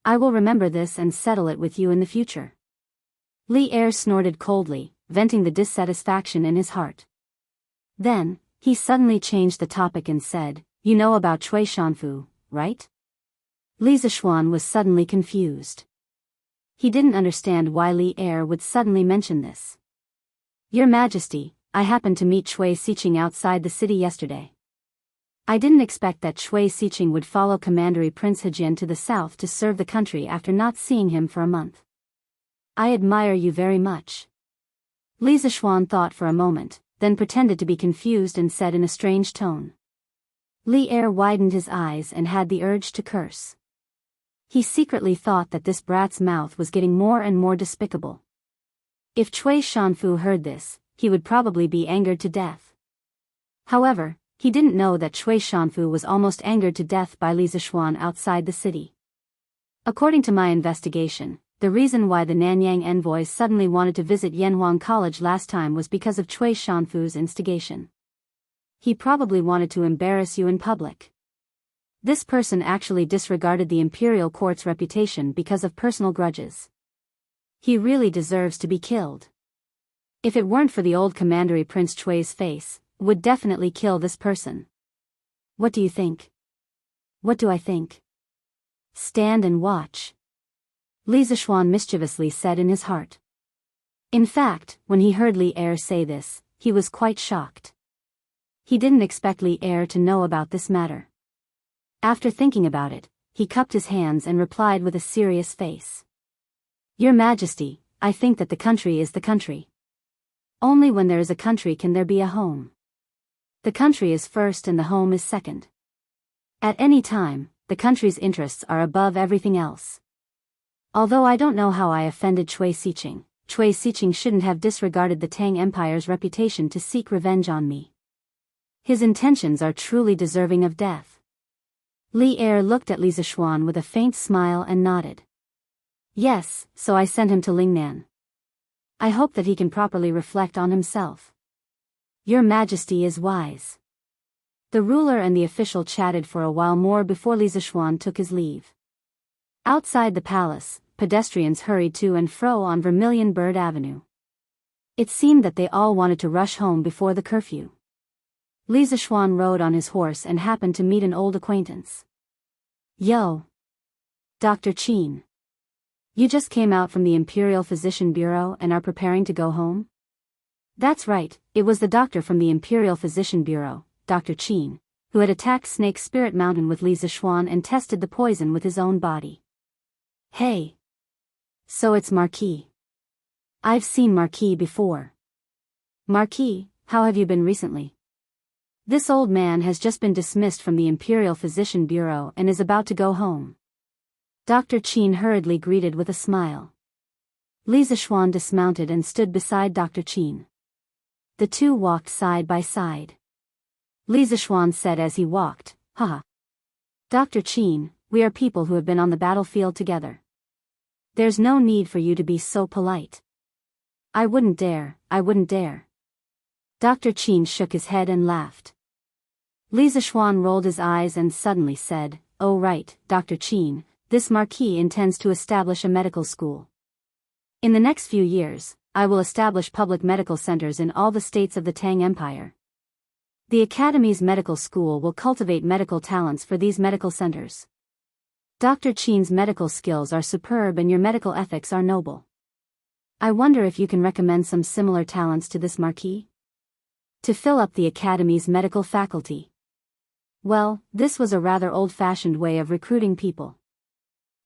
I will remember this and settle it with you in the future." Li Er snorted coldly, venting the dissatisfaction in his heart. Then, he suddenly changed the topic and said, "You know about Cui Shanfu, right?" Li Zishuan was suddenly confused. He didn't understand why Li Er would suddenly mention this. "Your Majesty, I happened to meet Cui Xianxia outside the city yesterday. I didn't expect that Cui Xianxia would follow Commandery Prince Hejian to the south to serve the country after not seeing him for a month. I admire you very much." Li Zishuan thought for a moment, then pretended to be confused and said in a strange tone. Li Er widened his eyes and had the urge to curse. He secretly thought that this brat's mouth was getting more and more despicable. If Cui Shanfu heard this, he would probably be angered to death. However, he didn't know that Cui Shanfu was almost angered to death by Li Zishuan outside the city. According to my investigation, the reason why the Nanyang envoys suddenly wanted to visit Yanhuang College last time was because of Cui Shanfu's instigation. He probably wanted to embarrass you in public. This person actually disregarded the imperial court's reputation because of personal grudges. He really deserves to be killed. If it weren't for the old Commandery Prince Chui's face, would definitely kill this person. What do you think? What do I think? Stand and watch. Li Zishuan mischievously said in his heart. In fact, when he heard Li Er say this, he was quite shocked. He didn't expect Li Er to know about this matter. After thinking about it, he cupped his hands and replied with a serious face. "Your Majesty, I think that the country is the country. Only when there is a country can there be a home. The country is first and the home is second. At any time, the country's interests are above everything else. Although I don't know how I offended Cui Xianxia shouldn't have disregarded the Tang Empire's reputation to seek revenge on me. His intentions are truly deserving of death." Li Er looked at Li Zishuan with a faint smile and nodded. Yes, so I sent him to Lingnan. I hope that he can properly reflect on himself. Your Majesty is wise. The ruler and the official chatted for a while more before Li Zishuan took his leave. Outside the palace, pedestrians hurried to and fro on Vermilion Bird Avenue. It seemed that they all wanted to rush home before the curfew. Li Zishuan rode on his horse and happened to meet an old acquaintance. Yo! Dr. Qin. You just came out from the Imperial Physician Bureau and are preparing to go home? That's right, it was the doctor from the Imperial Physician Bureau, Dr. Qin, who had attacked Snake Spirit Mountain with Li Zishuan and tested the poison with his own body. Hey! So it's Marquis. I've seen Marquis before. Marquis, how have you been recently? This old man has just been dismissed from the Imperial Physician Bureau and is about to go home. Dr. Qin hurriedly greeted with a smile. Li Zishuan dismounted and stood beside Dr. Qin. The two walked side by side. Li Zishuan said as he walked, Haha. Dr. Qin, we are people who have been on the battlefield together. There's no need for you to be so polite. I wouldn't dare. Dr. Qin shook his head and laughed. Li Zishuan rolled his eyes and suddenly said, Oh right, Dr. Qin, this Marquis intends to establish a medical school. In the next few years, I will establish public medical centers in all the states of the Tang Empire. The Academy's medical school will cultivate medical talents for these medical centers. Dr. Qin's medical skills are superb and your medical ethics are noble. I wonder if you can recommend some similar talents to this Marquis? To fill up the Academy's medical faculty. Well, this was a rather old-fashioned way of recruiting people.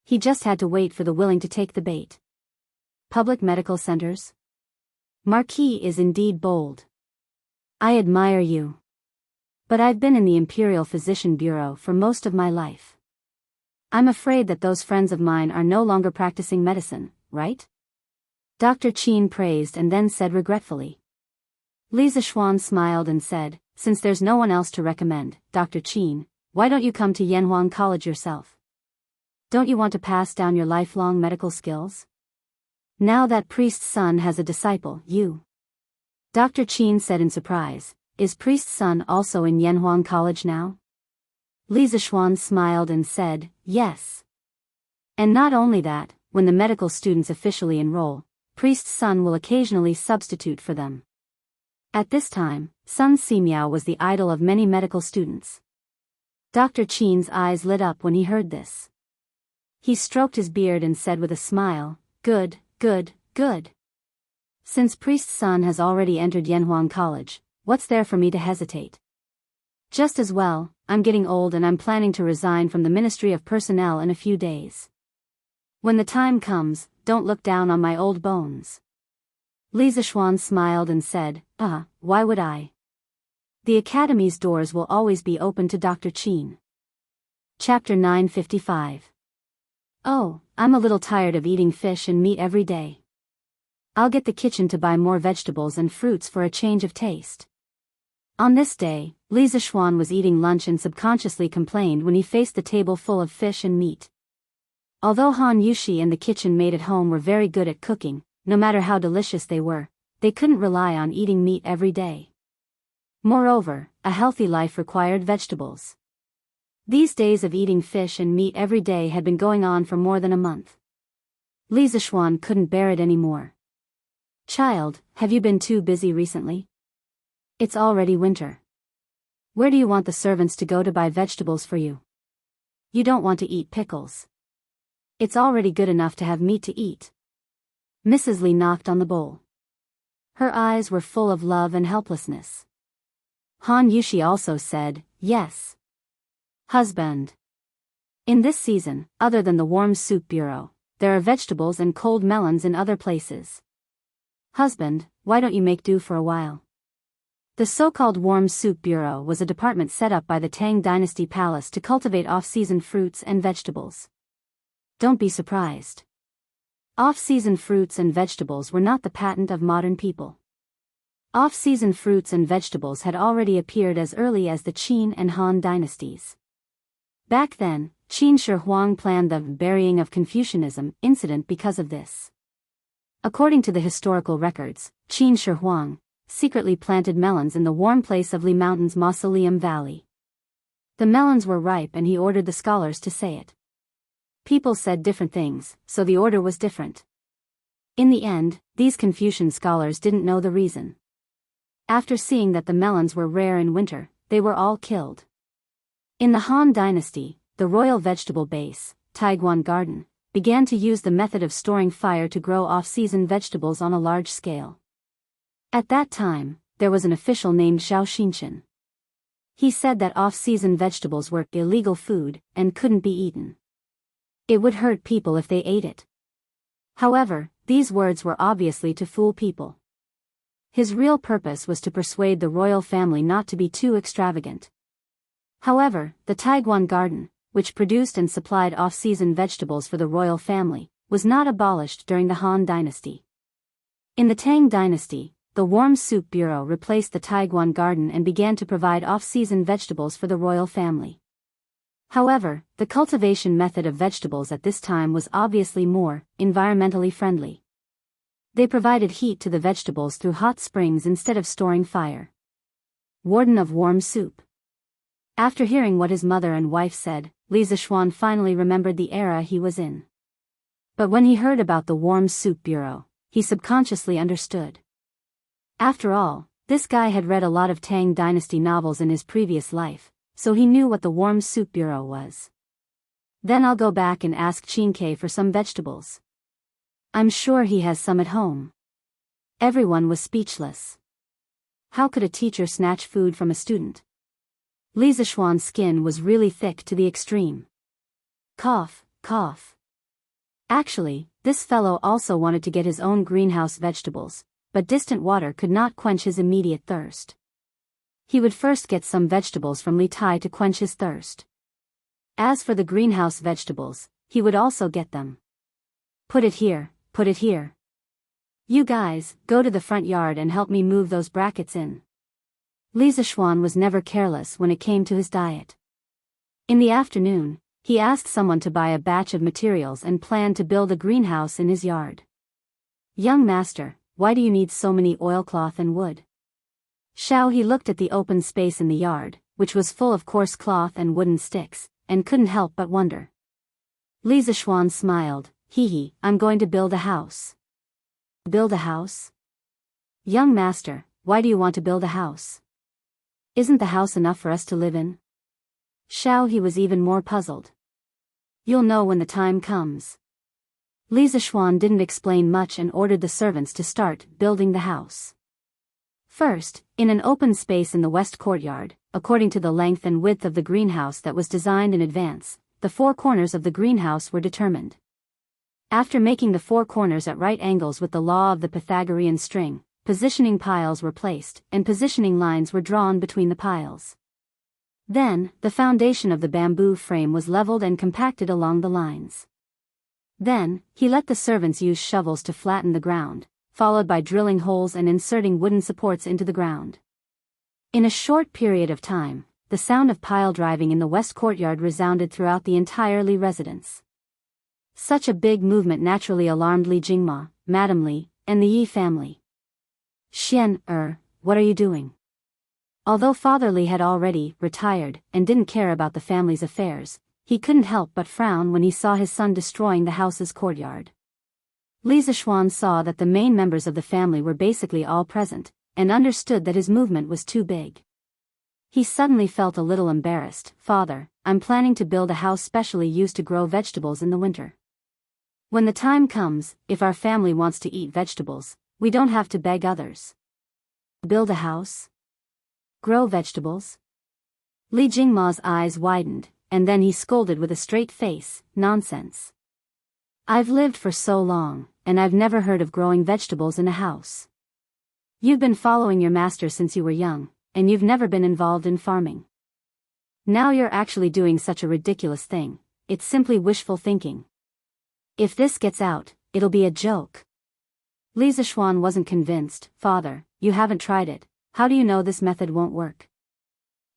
He just had to wait for the willing to take the bait. Public medical centers? Marquis is indeed bold. I admire you. But I've been in the Imperial Physician Bureau for most of my life. I'm afraid that those friends of mine are no longer practicing medicine, right? Dr. Qin praised and then said regretfully. Li Zishuan smiled and said, Since there's no one else to recommend, Dr. Qin, why don't you come to Yanhuang College yourself? Don't you want to pass down your lifelong medical skills? Now that priest's son has a disciple, you. Dr. Qin said in surprise, Is priest's son also in Yanhuang College now? Li Zishuan smiled and said, Yes. And not only that, when the medical students officially enroll, priest's son will occasionally substitute for them. At this time, Sun Simiao was the idol of many medical students. Dr. Qin's eyes lit up when he heard this. He stroked his beard and said with a smile, Good. Since priest's son has already entered Yanhuang College, what's there for me to hesitate? Just as well, I'm getting old and I'm planning to resign from the Ministry of Personnel in a few days. When the time comes, don't look down on my old bones. Li Zishuan smiled and said, why would I? The Academy's doors will always be open to Dr. Qin. Chapter 955. Oh, I'm a little tired of eating fish and meat every day. I'll get the kitchen to buy more vegetables and fruits for a change of taste. On this day, Li Zishuan was eating lunch and subconsciously complained when he faced the table full of fish and meat. Although Han Yushi and the kitchen maid at home were very good at cooking, no matter how delicious they were, they couldn't rely on eating meat every day. Moreover, a healthy life required vegetables. These days of eating fish and meat every day had been going on for more than a month. Li Zishuan couldn't bear it anymore. Child, have you been too busy recently? It's already winter. Where do you want the servants to go to buy vegetables for you? You don't want to eat pickles. It's already good enough to have meat to eat. Mrs. Li knocked on the bowl. Her eyes were full of love and helplessness. Han Yushi also said, Yes. Husband. In this season, other than the warm soup bureau, there are vegetables and cold melons in other places. Husband, why don't you make do for a while? The so-called warm soup bureau was a department set up by the Tang Dynasty Palace to cultivate off-season fruits and vegetables. Don't be surprised. Off-season fruits and vegetables were not the patent of modern people. Off-season fruits and vegetables had already appeared as early as the Qin and Han dynasties. Back then, Qin Shi Huang planned the burying of Confucianism incident because of this. According to the historical records, Qin Shi Huang secretly planted melons in the warm place of Li Mountain's Mausoleum Valley. The melons were ripe and he ordered the scholars to say it. People said different things, so the order was different. In the end, these Confucian scholars didn't know the reason. After seeing that the melons were rare in winter, they were all killed. In the Han Dynasty, the royal vegetable base, Taiguan Garden, began to use the method of storing fire to grow off-season vegetables on a large scale. At that time, there was an official named Xiao Xinchen. He said that off-season vegetables were illegal food and couldn't be eaten. It would hurt people if they ate it. However, these words were obviously to fool people. His real purpose was to persuade the royal family not to be too extravagant. However, the Taiguan Garden, which produced and supplied off-season vegetables for the royal family, was not abolished during the Han Dynasty. In the Tang Dynasty, the Warm Soup Bureau replaced the Taiguan Garden and began to provide off-season vegetables for the royal family. However, the cultivation method of vegetables at this time was obviously more environmentally friendly. They provided heat to the vegetables through hot springs instead of storing fire. Warden of Warm Soup. After hearing what his mother and wife said, Li Zixuan finally remembered the era he was in. But when he heard about the Warm Soup Bureau, he subconsciously understood. After all, this guy had read a lot of Tang Dynasty novels in his previous life, so he knew what the Warm Soup Bureau was. Then I'll go back and ask Qin Ke for some vegetables. I'm sure he has some at home. Everyone was speechless. How could a teacher snatch food from a student? Li Zixuan's skin was really thick to the extreme. Cough, cough. Actually, this fellow also wanted to get his own greenhouse vegetables, but distant water could not quench his immediate thirst. He would first get some vegetables from Li Tai to quench his thirst. As for the greenhouse vegetables, he would also get them. Put it here, put it here. You guys, go to the front yard and help me move those brackets in. Li Zixuan was never careless when it came to his diet. In the afternoon, he asked someone to buy a batch of materials and planned to build a greenhouse in his yard. Young master, why do you need so many oilcloth and wood? He looked at the open space in the yard, which was full of coarse cloth and wooden sticks, and couldn't help but wonder. Li Zixuan smiled, hee, I'm going to build a house. Build a house? Young master, why do you want to build a house? Isn't the house enough for us to live in? He was even more puzzled. You'll know when the time comes. Li Zixuan didn't explain much and ordered the servants to start building the house. First, in an open space in the west courtyard, according to the length and width of the greenhouse that was designed in advance, the four corners of the greenhouse were determined. After making the four corners at right angles with the law of the Pythagorean string, positioning piles were placed, and positioning lines were drawn between the piles. Then, the foundation of the bamboo frame was leveled and compacted along the lines. Then, he let the servants use shovels to flatten the ground, followed by drilling holes and inserting wooden supports into the ground. In a short period of time, the sound of pile driving in the west courtyard resounded throughout the entire Li residence. Such a big movement naturally alarmed Li Jingma, Madame Li, and the Yi family. What are you doing? Although Father Li had already retired and didn't care about the family's affairs, he couldn't help but frown when he saw his son destroying the house's courtyard. Li Zixuan saw that the main members of the family were basically all present, and understood that his movement was too big. He suddenly felt a little embarrassed. Father, I'm planning to build a house specially used to grow vegetables in the winter. When the time comes, if our family wants to eat vegetables, we don't have to beg others. Build a house? Grow vegetables? Li Jingma's eyes widened, and then he scolded with a straight face, nonsense. I've lived for so long, and I've never heard of growing vegetables in a house. You've been following your master since you were young, and you've never been involved in farming. Now you're actually doing such a ridiculous thing. It's simply wishful thinking. If this gets out, it'll be a joke. Li Zixuan wasn't convinced. Father, you haven't tried it. How do you know this method won't work?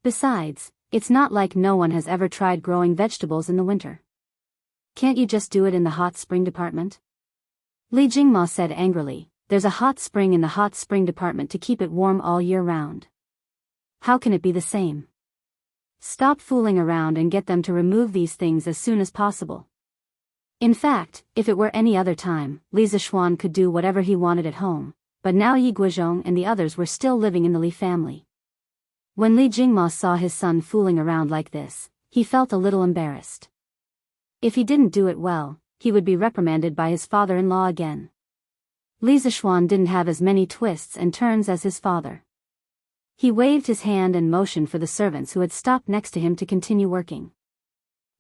Besides, It's not like no one has ever tried growing vegetables in the winter. Can't you just do it in the hot spring department? Li Jingma said angrily, there's a hot spring in the hot spring department to keep it warm all year round. How can it be the same? Stop fooling around and get them to remove these things as soon as possible. In fact, if it were any other time, Li Zishuan could do whatever he wanted at home, but now Yi Guizhong and the others were still living in the Li family. When Li Jingma saw his son fooling around like this, he felt a little embarrassed. If he didn't do it well, he would be reprimanded by his father-in-law again. Li Zishuan didn't have as many twists and turns as his father. He waved his hand and motioned for the servants who had stopped next to him to continue working.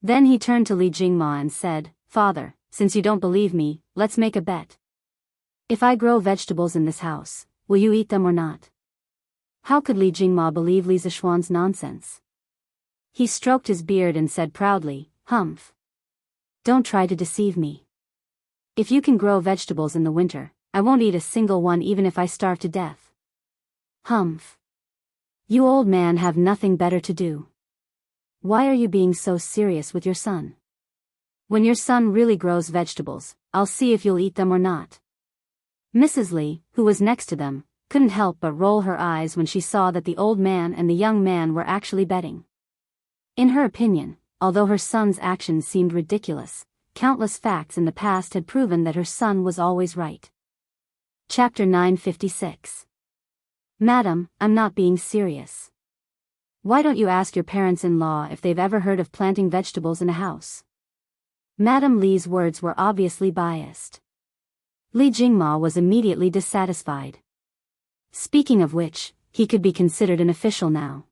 Then he turned to Li Jingma and said, Father, since you don't believe me, let's make a bet. If I grow vegetables in this house, will you eat them or not? How could Li Jingma believe Li Zishuan's nonsense? He stroked his beard and said proudly, Humph. Don't try to deceive me. If you can grow vegetables in the winter, I won't eat a single one even if I starve to death. Humph. You old man have nothing better to do. Why are you being so serious with your son? When your son really grows vegetables, I'll see if you'll eat them or not. Mrs. Li, who was next to them, couldn't help but roll her eyes when she saw that the old man and the young man were actually betting. In her opinion, although her son's actions seemed ridiculous, countless facts in the past had proven that her son was always right. Chapter 956. Madam, I'm not being serious. Why don't you ask your parents-in-law if they've ever heard of planting vegetables in a house? Madam Li's words were obviously biased. Li Jingma was immediately dissatisfied. Speaking of which, he could be considered an official now.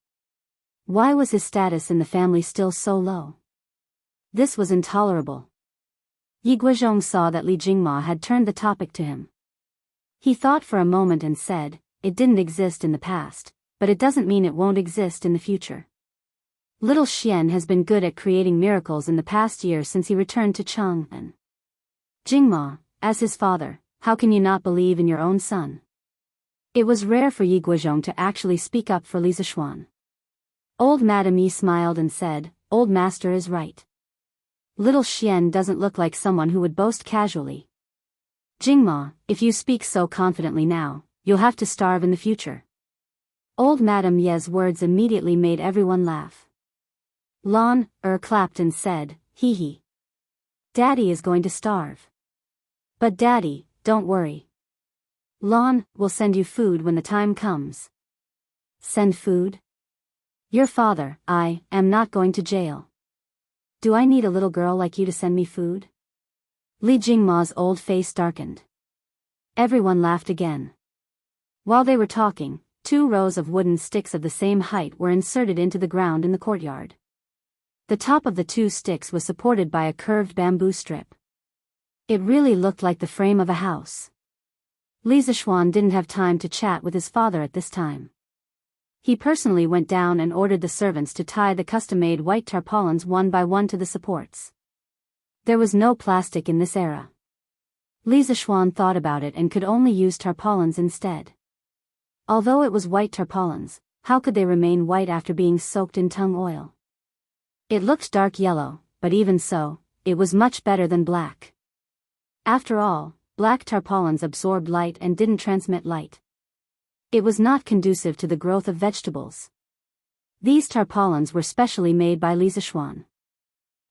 Why was his status in the family still so low? This was intolerable. Yi Guizhong saw that Li Jingma had turned the topic to him. He thought for a moment and said, it didn't exist in the past, but it doesn't mean it won't exist in the future. Little Xian has been good at creating miracles in the past year since he returned to Chang'an. Jingma, as his father, how can you not believe in your own son? It was rare for Yi Guizhong to actually speak up for Li Zishuan. Old Madame Yi smiled and said, Old master is right. Little Xian doesn't look like someone who would boast casually. Jingma, if you speak so confidently now, you'll have to starve in the future. Old Madame Ye's words immediately made everyone laugh. Lan clapped and said, hee hee. Daddy is going to starve. But Daddy, don't worry. Lan will send you food when the time comes. Send food? Your father, I am not going to jail. Do I need a little girl like you to send me food? Li Jingma's old face darkened. Everyone laughed again. While they were talking, 2 rows of wooden sticks of the same height were inserted into the ground in the courtyard. The top of the 2 sticks was supported by a curved bamboo strip. It really looked like the frame of a house. Li Zishuan didn't have time to chat with his father at this time. He personally went down and ordered the servants to tie the custom-made white tarpaulins one by one to the supports. There was no plastic in this era. Li Zishuan thought about it and could only use tarpaulins instead. Although it was white tarpaulins, how could they remain white after being soaked in tung oil? It looked dark yellow, but even so, it was much better than black. After all, black tarpaulins absorbed light and didn't transmit light. It was not conducive to the growth of vegetables. These tarpaulins were specially made by Li Zishuan.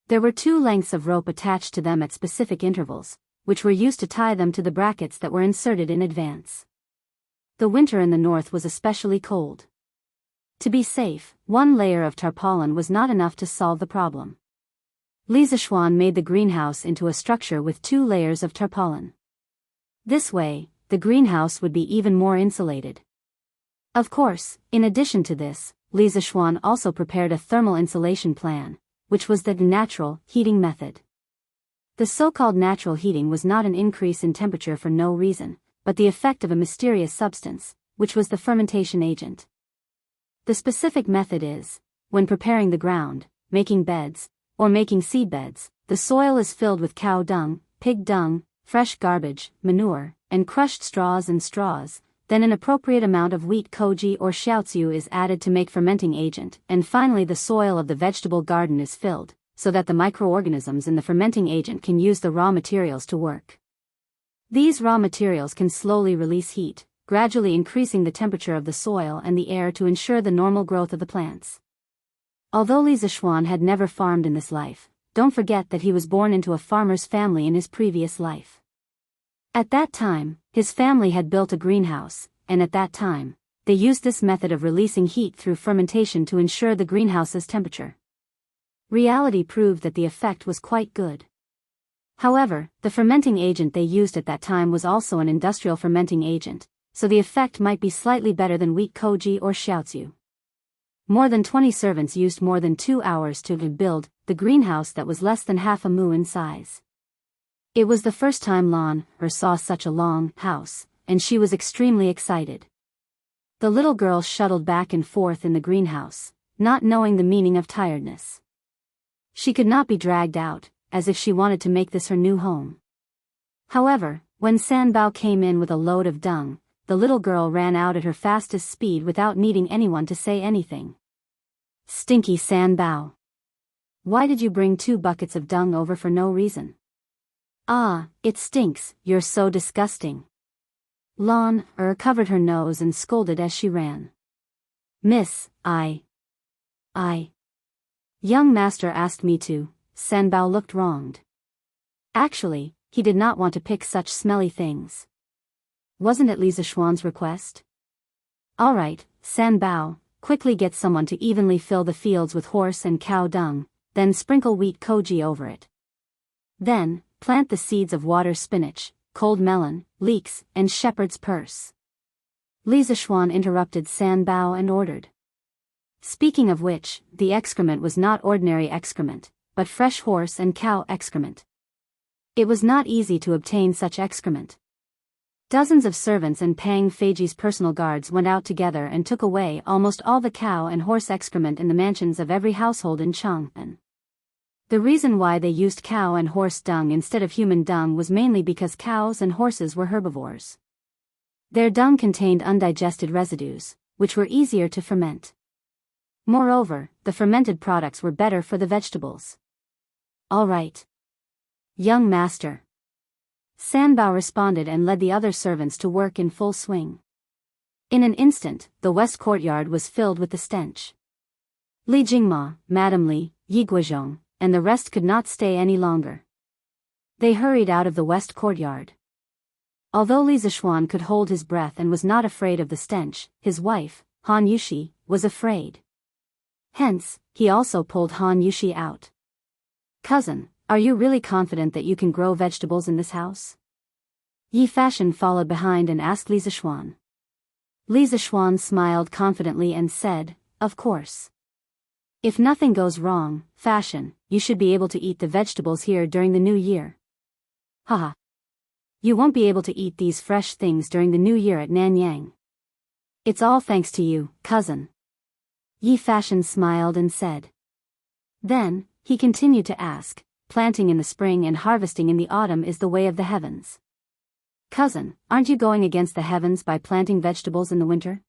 There were 2 lengths of rope attached to them at specific intervals, which were used to tie them to the brackets that were inserted in advance. The winter in the north was especially cold. To be safe, 1 layer of tarpaulin was not enough to solve the problem. Li Zishuan made the greenhouse into a structure with 2 layers of tarpaulin. This way, the greenhouse would be even more insulated. Of course, in addition to this, Li Zishuan also prepared a thermal insulation plan, which was the natural heating method. The so-called natural heating was not an increase in temperature for no reason, but the effect of a mysterious substance, which was the fermentation agent. The specific method is, when preparing the ground, making beds, or making seed beds, the soil is filled with cow dung, pig dung, fresh garbage, manure, and crushed straws, then an appropriate amount of wheat koji or xiaoziu is added to make fermenting agent, and finally the soil of the vegetable garden is filled, so that the microorganisms in the fermenting agent can use the raw materials to work. These raw materials can slowly release heat, gradually increasing the temperature of the soil and the air to ensure the normal growth of the plants. Although Li Zixuan had never farmed in this life, don't forget that he was born into a farmer's family in his previous life. At that time, his family had built a greenhouse, and at that time, they used this method of releasing heat through fermentation to ensure the greenhouse's temperature. Reality proved that the effect was quite good. However, the fermenting agent they used at that time was also an industrial fermenting agent, so the effect might be slightly better than wheat koji or xiaoziu. More than 20 servants used more than 2 hours to build the greenhouse that was less than half a mu in size. It was the first time Lan saw such a long house, and she was extremely excited. The little girl shuttled back and forth in the greenhouse, not knowing the meaning of tiredness. She could not be dragged out, as if she wanted to make this her new home. However, when Sanbao came in with a load of dung, the little girl ran out at her fastest speed without needing anyone to say anything. Stinky Sanbao! Why did you bring 2 buckets of dung over for no reason? Ah, it stinks, you're so disgusting. Lan covered her nose and scolded as she ran. Miss, Young master asked me to. Sanbao looked wronged. Actually, he did not want to pick such smelly things. Wasn't it Li Zixuan's request? Alright, Sanbao, quickly get someone to evenly fill the fields with horse and cow dung, then sprinkle wheat koji over it. Then, plant the seeds of water spinach, cold melon, leeks, and shepherd's purse. Li Zixuan interrupted Sanbao and ordered. Speaking of which, the excrement was not ordinary excrement, but fresh horse and cow excrement. It was not easy to obtain such excrement. Dozens of servants and Pang Feiji's personal guards went out together and took away almost all the cow and horse excrement in the mansions of every household in Chang'an. The reason why they used cow and horse dung instead of human dung was mainly because cows and horses were herbivores. Their dung contained undigested residues, which were easier to ferment. Moreover, the fermented products were better for the vegetables. All right. Young master. Sanbao responded and led the other servants to work in full swing. In an instant, the west courtyard was filled with the stench. Li Jingma, Madame Li, Yi Guizhong, and the rest could not stay any longer. They hurried out of the west courtyard. Although Li Zixuan could hold his breath and was not afraid of the stench, his wife, Han Yushi, was afraid. Hence, he also pulled Han Yushi out. Cousin, are you really confident that you can grow vegetables in this house? Yi Fashion followed behind and asked Li Zixuan. Li Zixuan smiled confidently and said, of course. If nothing goes wrong, Fashion, you should be able to eat the vegetables here during the new year. Haha. You won't be able to eat these fresh things during the new year at Nanyang. It's all thanks to you, cousin. Yi Fashion smiled and said. Then, he continued to ask, planting in the spring and harvesting in the autumn is the way of the heavens. Cousin, aren't you going against the heavens by planting vegetables in the winter?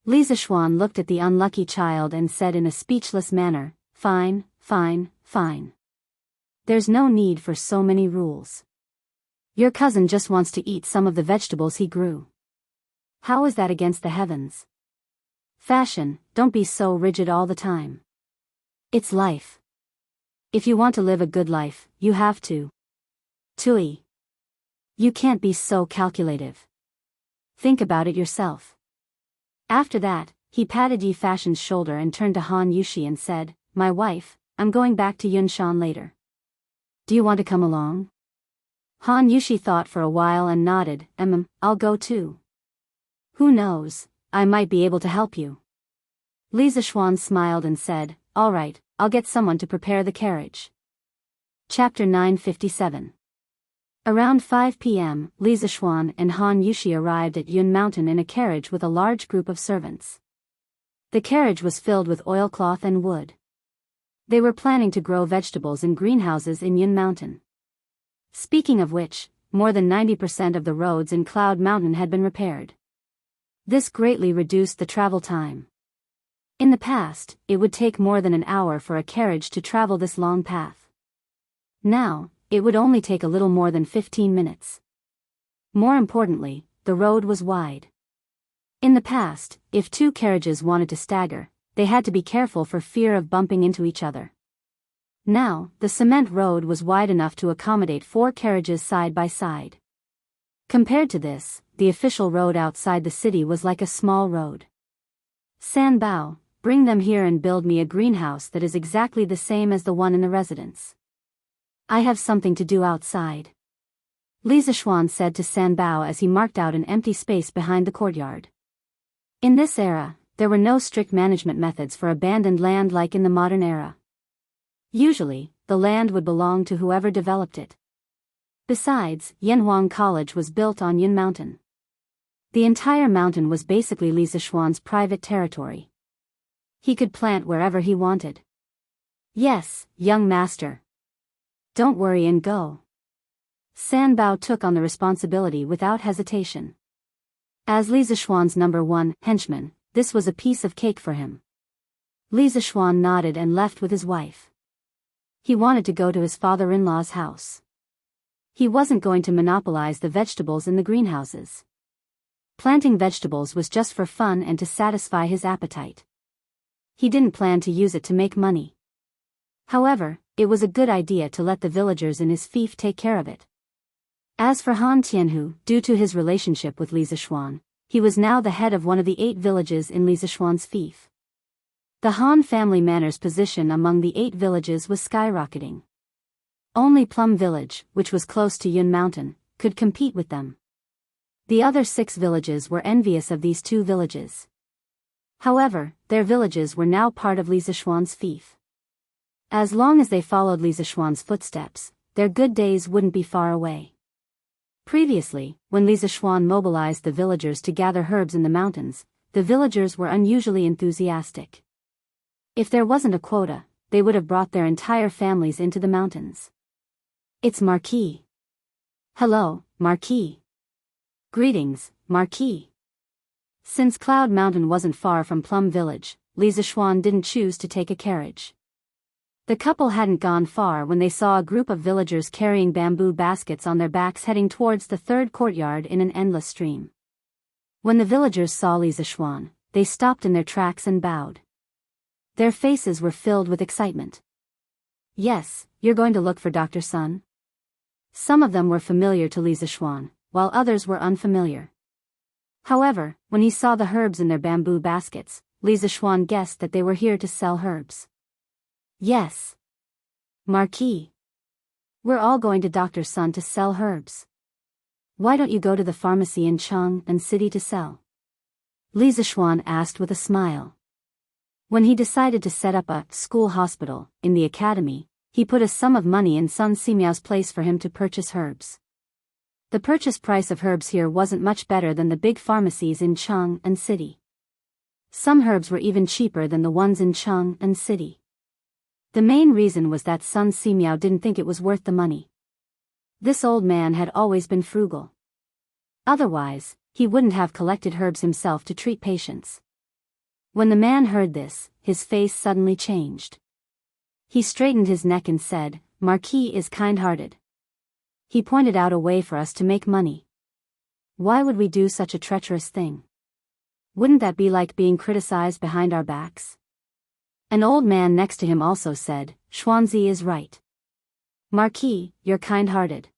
Li Zixuan looked at the unlucky child and said in a speechless manner, fine. There's no need for so many rules. Your cousin just wants to eat some of the vegetables he grew. How is that against the heavens? Fashion, don't be so rigid all the time. It's life. If you want to live a good life, you have to. Tui. You can't be so calculative. Think about it yourself. After that, he patted Yi Fashion's shoulder and turned to Han Yushi and said, my wife, I'm going back to Yunshan later. Do you want to come along? Han Yushi thought for a while and nodded, I'll go too. Who knows, I might be able to help you. Li Zixuan smiled and said, all right, I'll get someone to prepare the carriage. Chapter 957. Around 5 p.m., Li Zixuan and Han Yushi arrived at Yun Mountain in a carriage with a large group of servants. The carriage was filled with oilcloth and wood. They were planning to grow vegetables in greenhouses in Yun Mountain. Speaking of which, more than 90% of the roads in Cloud Mountain had been repaired. This greatly reduced the travel time. In the past, it would take more than an hour for a carriage to travel this long path. Now, it would only take a little more than 15 minutes. More importantly, the road was wide. In the past, if two carriages wanted to stagger, they had to be careful for fear of bumping into each other. Now, the cement road was wide enough to accommodate 4 carriages side by side. Compared to this, the official road outside the city was like a small road. San Bao, bring them here and build me a greenhouse that is exactly the same as the one in the residence. I have something to do outside. Li Zishuan said to San Bao as he marked out an empty space behind the courtyard. In this era, there were no strict management methods for abandoned land like in the modern era. Usually, the land would belong to whoever developed it. Besides, Yanhuang College was built on Yun Mountain. The entire mountain was basically Li Zishuan's private territory. He could plant wherever he wanted. Yes, young master. Don't worry and go. San Bao took on the responsibility without hesitation. As Li Zishuan's #1 henchman, this was a piece of cake for him. Li Zishuan nodded and left with his wife. He wanted to go to his father-in-law's house. He wasn't going to monopolize the vegetables in the greenhouses. Planting vegetables was just for fun and to satisfy his appetite. He didn't plan to use it to make money. However, it was a good idea to let the villagers in his fief take care of it. As for Han Tianhu, due to his relationship with Li Zishuan, he was now the head of one of the 8 villages in Li Zishuan's fief. The Han family manor's position among the 8 villages was skyrocketing. Only Plum Village, which was close to Yun Mountain, could compete with them. The other 6 villages were envious of these 2 villages. However, their villages were now part of Li Zishuan's fief. As long as they followed Li Zishuan's footsteps, their good days wouldn't be far away. Previously, when Li Zishuan mobilized the villagers to gather herbs in the mountains, the villagers were unusually enthusiastic. If there wasn't a quota, they would have brought their entire families into the mountains. It's Marquis. Hello, Marquis. Greetings, Marquis. Since Cloud Mountain wasn't far from Plum Village, Li Zishuan didn't choose to take a carriage. The couple hadn't gone far when they saw a group of villagers carrying bamboo baskets on their backs heading towards the 3rd courtyard in an endless stream. When the villagers saw Li Zishuan, they stopped in their tracks and bowed. Their faces were filled with excitement. Yes, you're going to look for Dr. Sun? Some of them were familiar to Li Zishuan, while others were unfamiliar. However, when he saw the herbs in their bamboo baskets, Li Zishuan guessed that they were here to sell herbs. Yes. Marquis. We're all going to Dr. Sun to sell herbs. Why don't you go to the pharmacy in Cheng and city to sell? Li Zishuan asked with a smile. When he decided to set up a school hospital in the academy, he put a sum of money in Sun Simiao's place for him to purchase herbs. The purchase price of herbs here wasn't much better than the big pharmacies in Cheng and city. Some herbs were even cheaper than the ones in Cheng and city. The main reason was that Sun Simiao didn't think it was worth the money. This old man had always been frugal. Otherwise, he wouldn't have collected herbs himself to treat patients. When the man heard this, his face suddenly changed. He straightened his neck and said, Marquis is kind-hearted. He pointed out a way for us to make money. Why would we do such a treacherous thing? Wouldn't that be like being criticized behind our backs? An old man next to him also said, Xuanzi is right. Marquis, you're kind-hearted.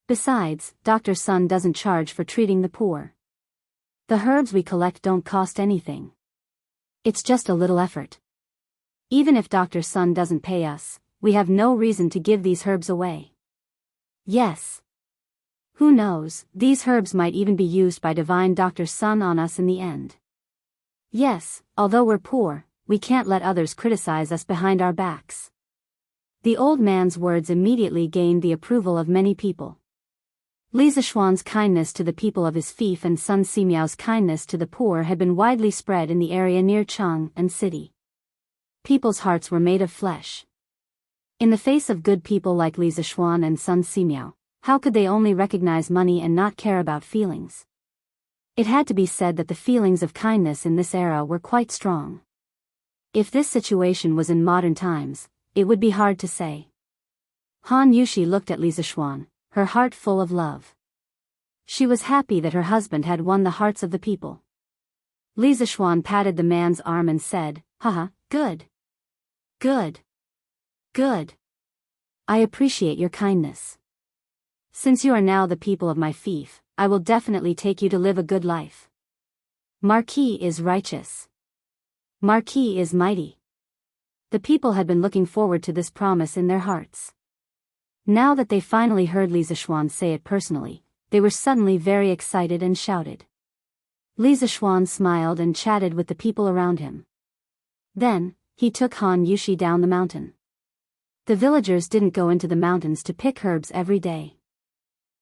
Besides, Dr. Sun doesn't charge for treating the poor. The herbs we collect don't cost anything. It's just a little effort. Even if Dr. Sun doesn't pay us, we have no reason to give these herbs away. Yes. Who knows, these herbs might even be used by divine Dr. Sun on us in the end. Yes, although we're poor, we can't let others criticize us behind our backs. The old man's words immediately gained the approval of many people. Li Zishuan's kindness to the people of his fief and Sun Simiao's kindness to the poor had been widely spread in the area near Cheng and city. People's hearts were made of flesh. In the face of good people like Li Zishuan and Sun Simiao, how could they only recognize money and not care about feelings? It had to be said that the feelings of kindness in this era were quite strong. If this situation was in modern times, it would be hard to say. Han Yushi looked at Li Zishuan, her heart full of love. She was happy that her husband had won the hearts of the people. Li Zishuan patted the man's arm and said, "Haha, good. Good. Good. I appreciate your kindness. Since you are now the people of my fief, I will definitely take you to live a good life. Marquis is righteous. Marquis is mighty." The people had been looking forward to this promise in their hearts. Now that they finally heard Li Zishuan say it personally, they were suddenly very excited and shouted. Li Zishuan smiled and chatted with the people around him. Then, he took Han Yushi down the mountain. The villagers didn't go into the mountains to pick herbs every day.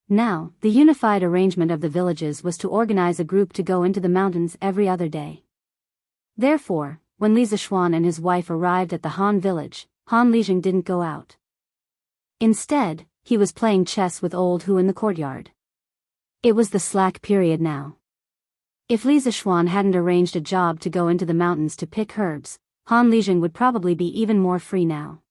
Now, the unified arrangement of the villages was to organize a group to go into the mountains every other day. Therefore, when Li Zishuan and his wife arrived at the Han village, Han Lijing didn't go out. Instead, he was playing chess with old Hu in the courtyard. It was the slack period now. If Li Zishuan hadn't arranged a job to go into the mountains to pick herbs, Han Lijing would probably be even more free now.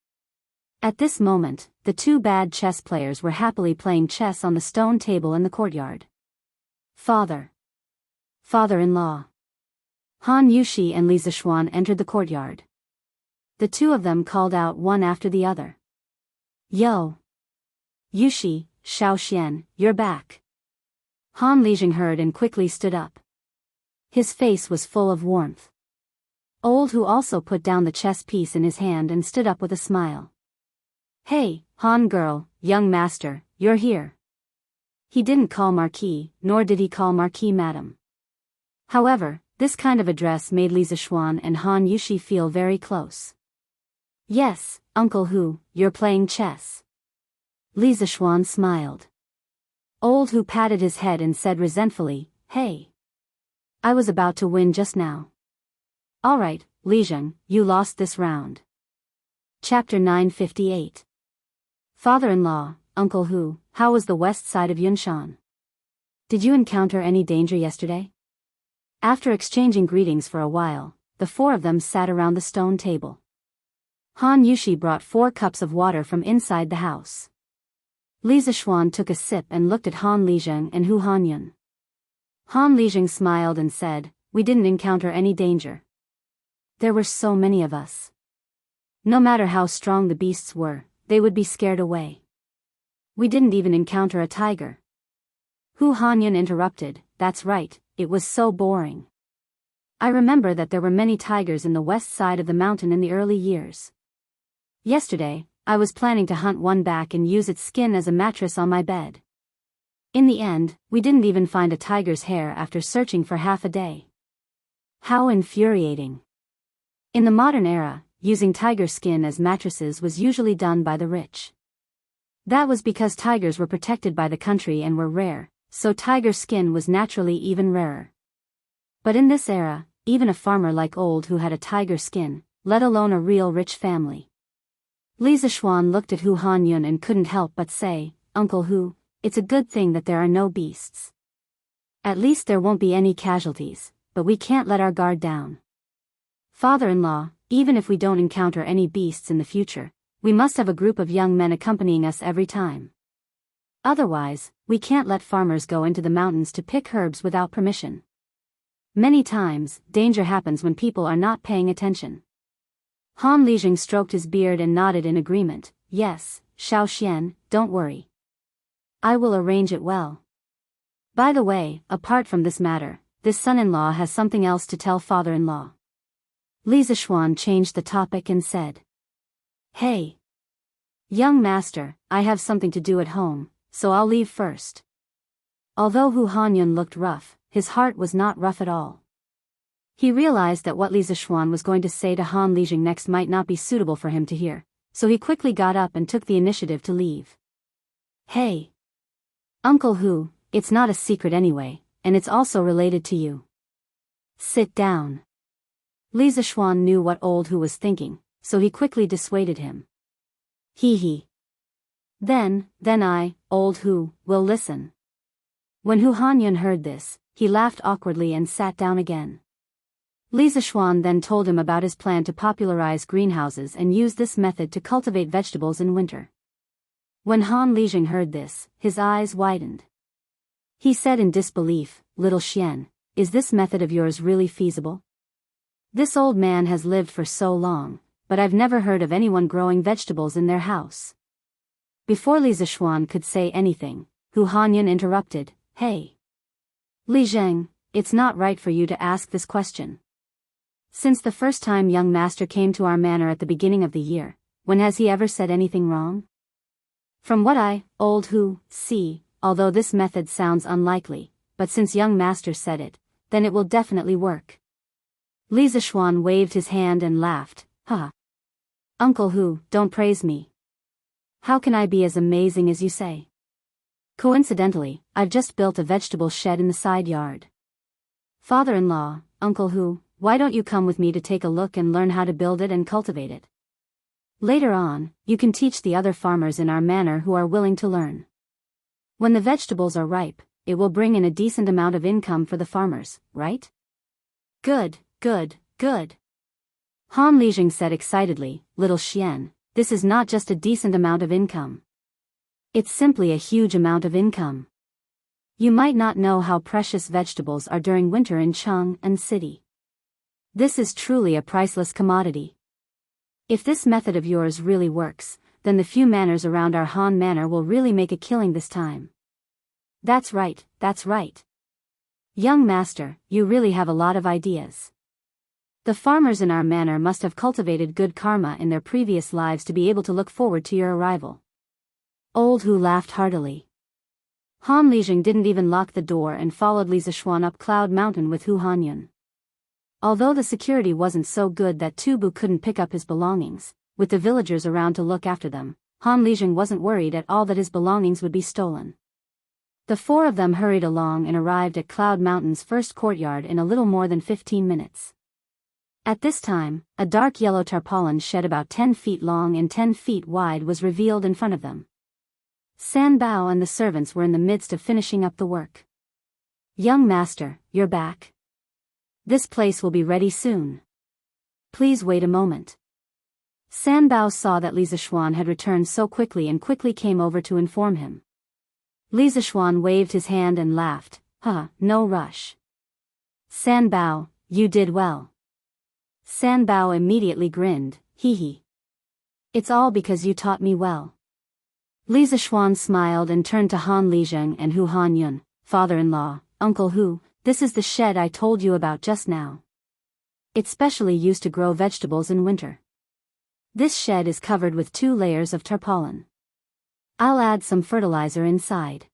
At this moment, the two bad chess players were happily playing chess on the stone table in the courtyard. Father. Father-in-law. Han Yushi and Li Zishuan entered the courtyard. The two of them called out one after the other. "Yo! Yushi, Xiaoxian, you're back." Han Lijing heard and quickly stood up. His face was full of warmth. Old Hu also put down the chess piece in his hand and stood up with a smile. "Hey, Han girl, young master, you're here." He didn't call Marquis, nor did he call Marquis Madam. However, this kind of address made Li Zishuan and Han Yushi feel very close. "Yes, Uncle Hu, you're playing chess." Li Zishuan smiled. Old Hu patted his head and said resentfully, "Hey. I was about to win just now." "Alright, Lijing, you lost this round." Chapter 958. Father-in-law, Uncle Hu, how was the west side of Yunshan? Did you encounter any danger yesterday? After exchanging greetings for a while, the four of them sat around the stone table. Han Yushi brought 4 cups of water from inside the house. Li Zishuan took a sip and looked at Han Lijing and Hu Hanyun. Han Lijing smiled and said, "We didn't encounter any danger. There were so many of us. No matter how strong the beasts were, they would be scared away. We didn't even encounter a tiger." Hu Hanyun interrupted, "That's right, it was so boring. I remember that there were many tigers in the west side of the mountain in the early years. Yesterday, I was planning to hunt one back and use its skin as a mattress on my bed. In the end, we didn't even find a tiger's hair after searching for half a day. How infuriating." In the modern era, using tiger skin as mattresses was usually done by the rich. That was because tigers were protected by the country and were rare, so tiger skin was naturally even rarer. But in this era, even a farmer like Old Hu had a tiger skin, let alone a real rich family. Li Zishuan looked at Hu Hanyun and couldn't help but say, "Uncle Hu, it's a good thing that there are no beasts. At least there won't be any casualties, but we can't let our guard down. Father-in-law, even if we don't encounter any beasts in the future, we must have a group of young men accompanying us every time. Otherwise, we can't let farmers go into the mountains to pick herbs without permission. Many times, danger happens when people are not paying attention." Han Lijing stroked his beard and nodded in agreement. "Yes, Xiaoxian, don't worry. I will arrange it well. By the way, apart from this matter, this son-in-law has something else to tell father-in-law." Li Zishuan changed the topic and said, "Hey. Young master, I have something to do at home, so I'll leave first." Although Hu Hanyun looked rough, his heart was not rough at all. He realized that what Li Zishuan was going to say to Han Lijing next might not be suitable for him to hear, so he quickly got up and took the initiative to leave. "Hey. Uncle Hu, it's not a secret anyway, and it's also related to you. Sit down." Li Zishuan knew what Old Hu was thinking, so he quickly dissuaded him. He. Then I, Old Hu, will listen." When Hu Hanyun heard this, he laughed awkwardly and sat down again. Li Zishuan then told him about his plan to popularize greenhouses and use this method to cultivate vegetables in winter. When Han Lijing heard this, his eyes widened. He said in disbelief, "Little Xian, is this method of yours really feasible? This old man has lived for so long, but I've never heard of anyone growing vegetables in their house." Before Li Zishuan could say anything, Hu Hanyan interrupted, "Hey, Li Zheng, it's not right for you to ask this question. Since the first time young master came to our manor at the beginning of the year, when has he ever said anything wrong? From what I, old Hu, see, although this method sounds unlikely, but since young master said it, then it will definitely work." Li Zishuan waved his hand and laughed, "Ha! Uncle Hu, don't praise me. How can I be as amazing as you say? Coincidentally, I've just built a vegetable shed in the side yard. Father-in-law, Uncle Hu, why don't you come with me to take a look and learn how to build it and cultivate it? Later on, you can teach the other farmers in our manor who are willing to learn. When the vegetables are ripe, it will bring in a decent amount of income for the farmers, right?" "Good, good, good." Han Lijing said excitedly, "Little Xian, this is not just a decent amount of income. It's simply a huge amount of income. You might not know how precious vegetables are during winter in Chang'an City. This is truly a priceless commodity. If this method of yours really works, then the few manors around our Han Manor will really make a killing this time." That's right, that's right. Young master, you really have a lot of ideas. The farmers in our manor must have cultivated good karma in their previous lives to be able to look forward to your arrival. Old Hu laughed heartily. Han Lijing didn't even lock the door and followed Li Zishuan up Cloud Mountain with Hu Hanyan. Although the security wasn't so good that Tubu couldn't pick up his belongings, with the villagers around to look after them, Han Lijing wasn't worried at all that his belongings would be stolen. The four of them hurried along and arrived at Cloud Mountain's first courtyard in a little more than 15 minutes. At this time, a dark yellow tarpaulin shed about 10 feet long and 10 feet wide was revealed in front of them. San Bao and the servants were in the midst of finishing up the work. "Young master, you're back. This place will be ready soon. Please wait a moment." San Bao saw that Li Zishuan had returned so quickly and quickly came over to inform him. Li Zishuan waved his hand and laughed, "No rush. San Bao, you did well." San Bao immediately grinned, "Hee hee. It's all because you taught me well." Li Zishuan smiled and turned to Han Lijing and Hu Hanyun, "Father-in-law, Uncle Hu, this is the shed I told you about just now. It's specially used to grow vegetables in winter. This shed is covered with 2 layers of tarpaulin. I'll add some fertilizer inside.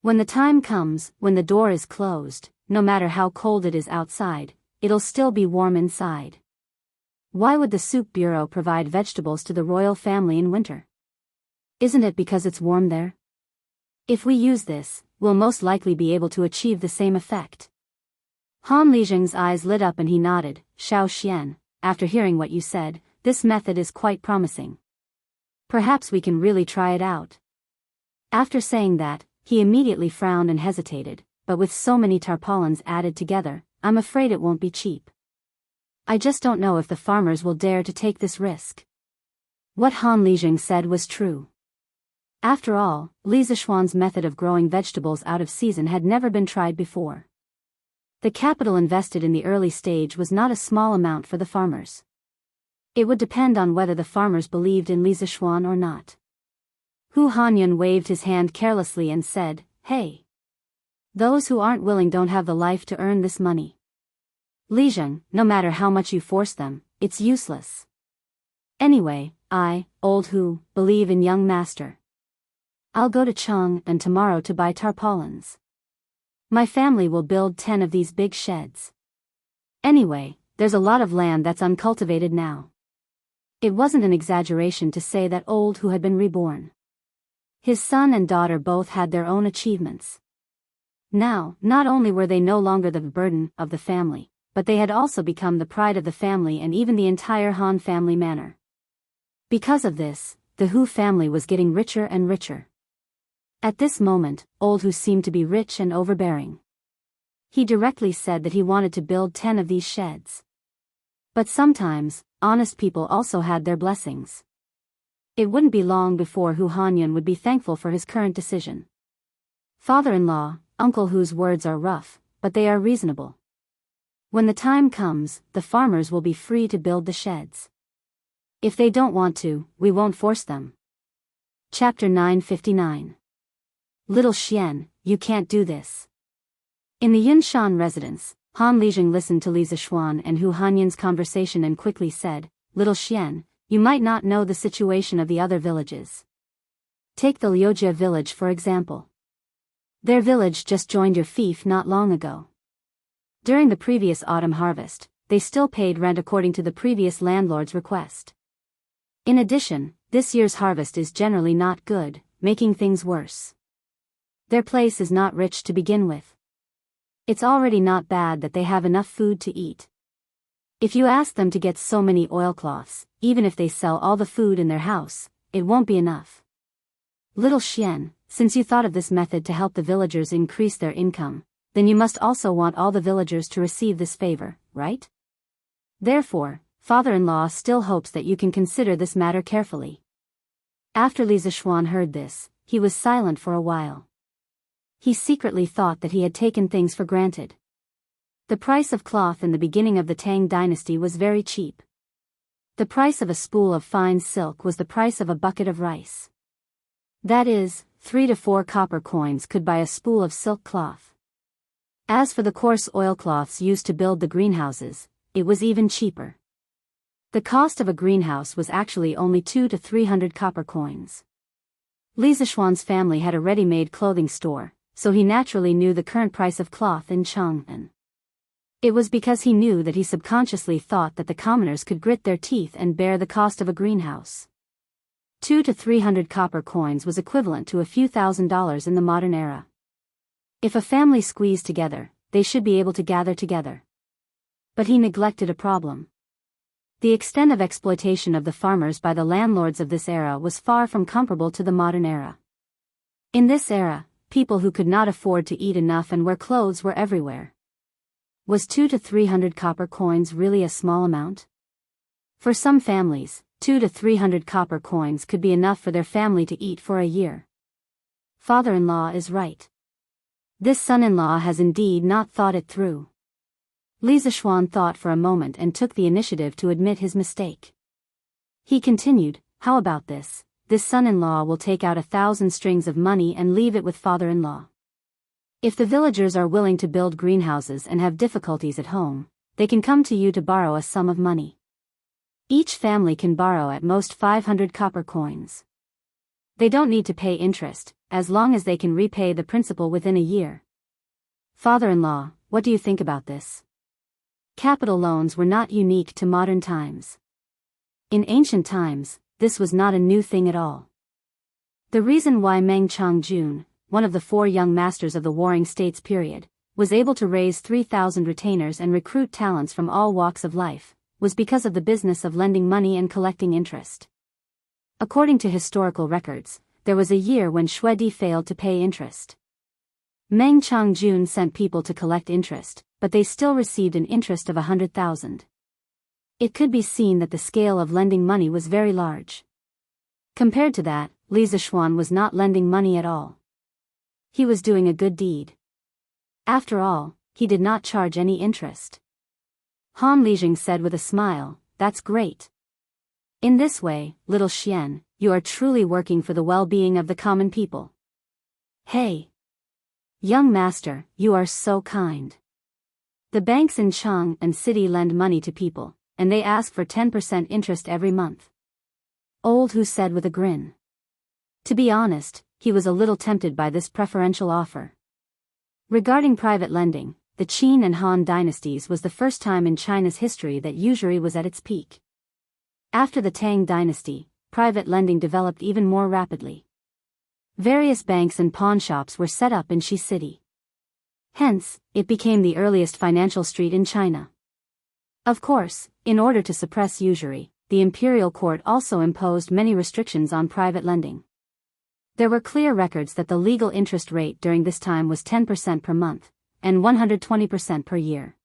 When the time comes, when the door is closed, no matter how cold it is outside, it'll still be warm inside. Why would the soup bureau provide vegetables to the royal family in winter? Isn't it because it's warm there? If we use this, we'll most likely be able to achieve the same effect." Han Lijing's eyes lit up and he nodded, "Xiao Xian, after hearing what you said, this method is quite promising. Perhaps we can really try it out." After saying that, he immediately frowned and hesitated, but with so many tarpaulins added together, I'm afraid it won't be cheap. I just don't know if the farmers will dare to take this risk. What Han Lijing said was true. After all, Li Zishuan's method of growing vegetables out of season had never been tried before. The capital invested in the early stage was not a small amount for the farmers. It would depend on whether the farmers believed in Li Zishuan or not. Hu Hanyan waved his hand carelessly and said, "Hey. Those who aren't willing don't have the life to earn this money. Li Zheng, no matter how much you force them, it's useless. Anyway, I, old Hu, believe in young master. I'll go to Chang'an tomorrow to buy tarpaulins. My family will build 10 of these big sheds. Anyway, there's a lot of land that's uncultivated now." It wasn't an exaggeration to say that old Hu had been reborn. His son and daughter both had their own achievements. Now, not only were they no longer the burden of the family, but they had also become the pride of the family and even the entire Han family manor. Because of this, the Hu family was getting richer and richer. At this moment, old Hu seemed to be rich and overbearing. He directly said that he wanted to build 10 of these sheds. But sometimes, honest people also had their blessings. It wouldn't be long before Hu Hanyun would be thankful for his current decision. Father-in-law, uncle whose words are rough, but they are reasonable. When the time comes, the farmers will be free to build the sheds. If they don't want to, we won't force them. Chapter 959. Little Xian, you can't do this. In the Yunshan residence, Han Lijing listened to Li Zishuan and Hu Hanyun's conversation and quickly said, Little Xian, you might not know the situation of the other villages. Take the Liujia village for example. Their village just joined your fief not long ago. During the previous autumn harvest, they still paid rent according to the previous landlord's request. In addition, this year's harvest is generally not good, making things worse. Their place is not rich to begin with. It's already not bad that they have enough food to eat. If you ask them to get so many oilcloths, even if they sell all the food in their house, it won't be enough. Little Xian, since you thought of this method to help the villagers increase their income, then you must also want all the villagers to receive this favor, right? Therefore, father-in-law still hopes that you can consider this matter carefully. After Li Zishuan heard this, he was silent for a while. He secretly thought that he had taken things for granted. The price of cloth in the beginning of the Tang dynasty was very cheap. The price of a spool of fine silk was the price of a bucket of rice. That is, 3 to 4 copper coins could buy a spool of silk cloth. As for the coarse oilcloths used to build the greenhouses, it was even cheaper. The cost of a greenhouse was actually only 200 to 300 copper coins. Li Zishuan's family had a ready-made clothing store, so he naturally knew the current price of cloth in Chang'an. It was because he knew that he subconsciously thought that the commoners could grit their teeth and bear the cost of a greenhouse. 200 to 300 copper coins was equivalent to a few $1,000s in the modern era. If a family squeezed together, they should be able to gather together. But he neglected a problem. The extent of exploitation of the farmers by the landlords of this era was far from comparable to the modern era. In this era, people who could not afford to eat enough and wear clothes were everywhere. Was 200 to 300 copper coins really a small amount? For some families, 200 to 300 copper coins could be enough for their family to eat for a year. Father-in-law is right. This son-in-law has indeed not thought it through. Li Zishuan thought for a moment and took the initiative to admit his mistake. He continued, how about this? This son-in-law will take out 1,000 strings of money and leave it with father-in-law. If the villagers are willing to build greenhouses and have difficulties at home, they can come to you to borrow a sum of money. Each family can borrow at most 500 copper coins. They don't need to pay interest, as long as they can repay the principal within a year. Father-in-law, what do you think about this? Capital loans were not unique to modern times. In ancient times, this was not a new thing at all. The reason why Meng Changjun, one of the 4 young masters of the Warring States period, was able to raise 3,000 retainers and recruit talents from all walks of life, was because of the business of lending money and collecting interest. According to historical records, there was a year when Shuedi failed to pay interest. Meng Changjun sent people to collect interest, but they still received an interest of 100,000. It could be seen that the scale of lending money was very large. Compared to that, Li Zishuan was not lending money at all. He was doing a good deed. After all, he did not charge any interest. Han Lijing said with a smile, that's great. In this way, little Xian, you are truly working for the well-being of the common people. Hey! Young master, you are so kind. The banks in Chang'an City lend money to people, and they ask for 10% interest every month. Old Hu said with a grin. To be honest, he was a little tempted by this preferential offer. Regarding private lending, the Qin and Han dynasties was the first time in China's history that usury was at its peak. After the Tang dynasty, private lending developed even more rapidly. Various banks and pawnshops were set up in Shi City. Hence, it became the earliest financial street in China. Of course, in order to suppress usury, the imperial court also imposed many restrictions on private lending. There were clear records that the legal interest rate during this time was 10% per month, and 120% per year.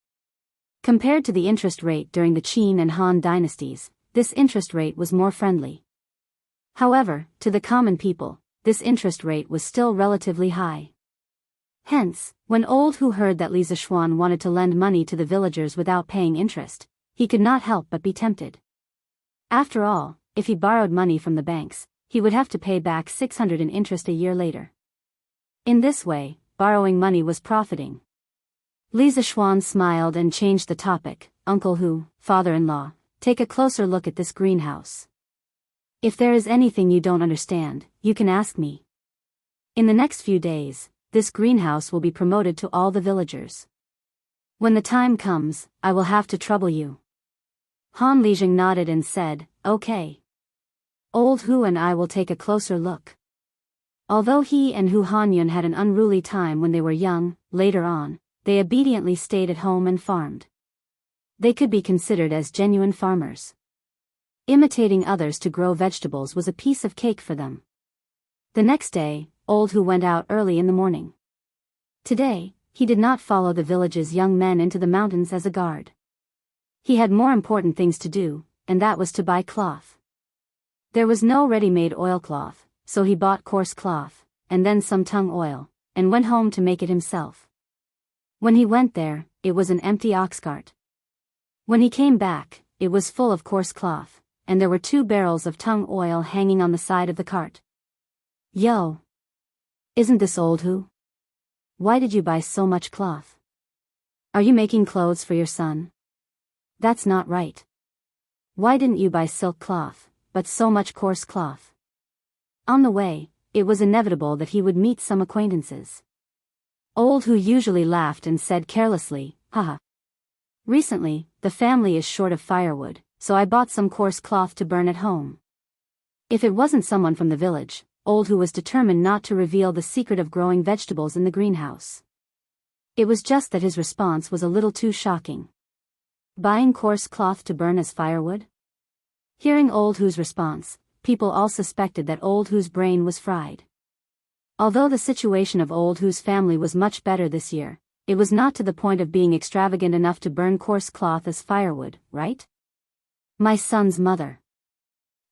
Compared to the interest rate during the Qin and Han dynasties, this interest rate was more friendly. However, to the common people, this interest rate was still relatively high. Hence, when old Hu heard that Li Zishuan wanted to lend money to the villagers without paying interest, he could not help but be tempted. After all, if he borrowed money from the banks, he would have to pay back 600 in interest a year later. In this way, borrowing money was profiting. Li Zishuan smiled and changed the topic. Uncle Hu, father-in-law, take a closer look at this greenhouse. If there is anything you don't understand, you can ask me. In the next few days, this greenhouse will be promoted to all the villagers. When the time comes, I will have to trouble you. Han Lijing nodded and said, okay. Old Hu and I will take a closer look. Although he and Hu Hanyun had an unruly time when they were young, later on, they obediently stayed at home and farmed. They could be considered as genuine farmers. Imitating others to grow vegetables was a piece of cake for them. The next day, old Hu went out early in the morning. Today, he did not follow the village's young men into the mountains as a guard. He had more important things to do, and that was to buy cloth. There was no ready-made oilcloth, so he bought coarse cloth, and then some tung oil, and went home to make it himself. When he went there, it was an empty ox cart. When he came back, it was full of coarse cloth, and there were 2 barrels of tung oil hanging on the side of the cart. Yo! Isn't this old Hu? Why did you buy so much cloth? Are you making clothes for your son? That's not right. Why didn't you buy silk cloth, but so much coarse cloth? On the way, it was inevitable that he would meet some acquaintances. Old Hu usually laughed and said carelessly, haha. Recently, the family is short of firewood, so I bought some coarse cloth to burn at home. If it wasn't someone from the village, old Hu was determined not to reveal the secret of growing vegetables in the greenhouse. It was just that his response was a little too shocking. Buying coarse cloth to burn as firewood? Hearing old Hu's response, people all suspected that old Hu's brain was fried. Although the situation of old Hu's family was much better this year, it was not to the point of being extravagant enough to burn coarse cloth as firewood, right? My son's mother.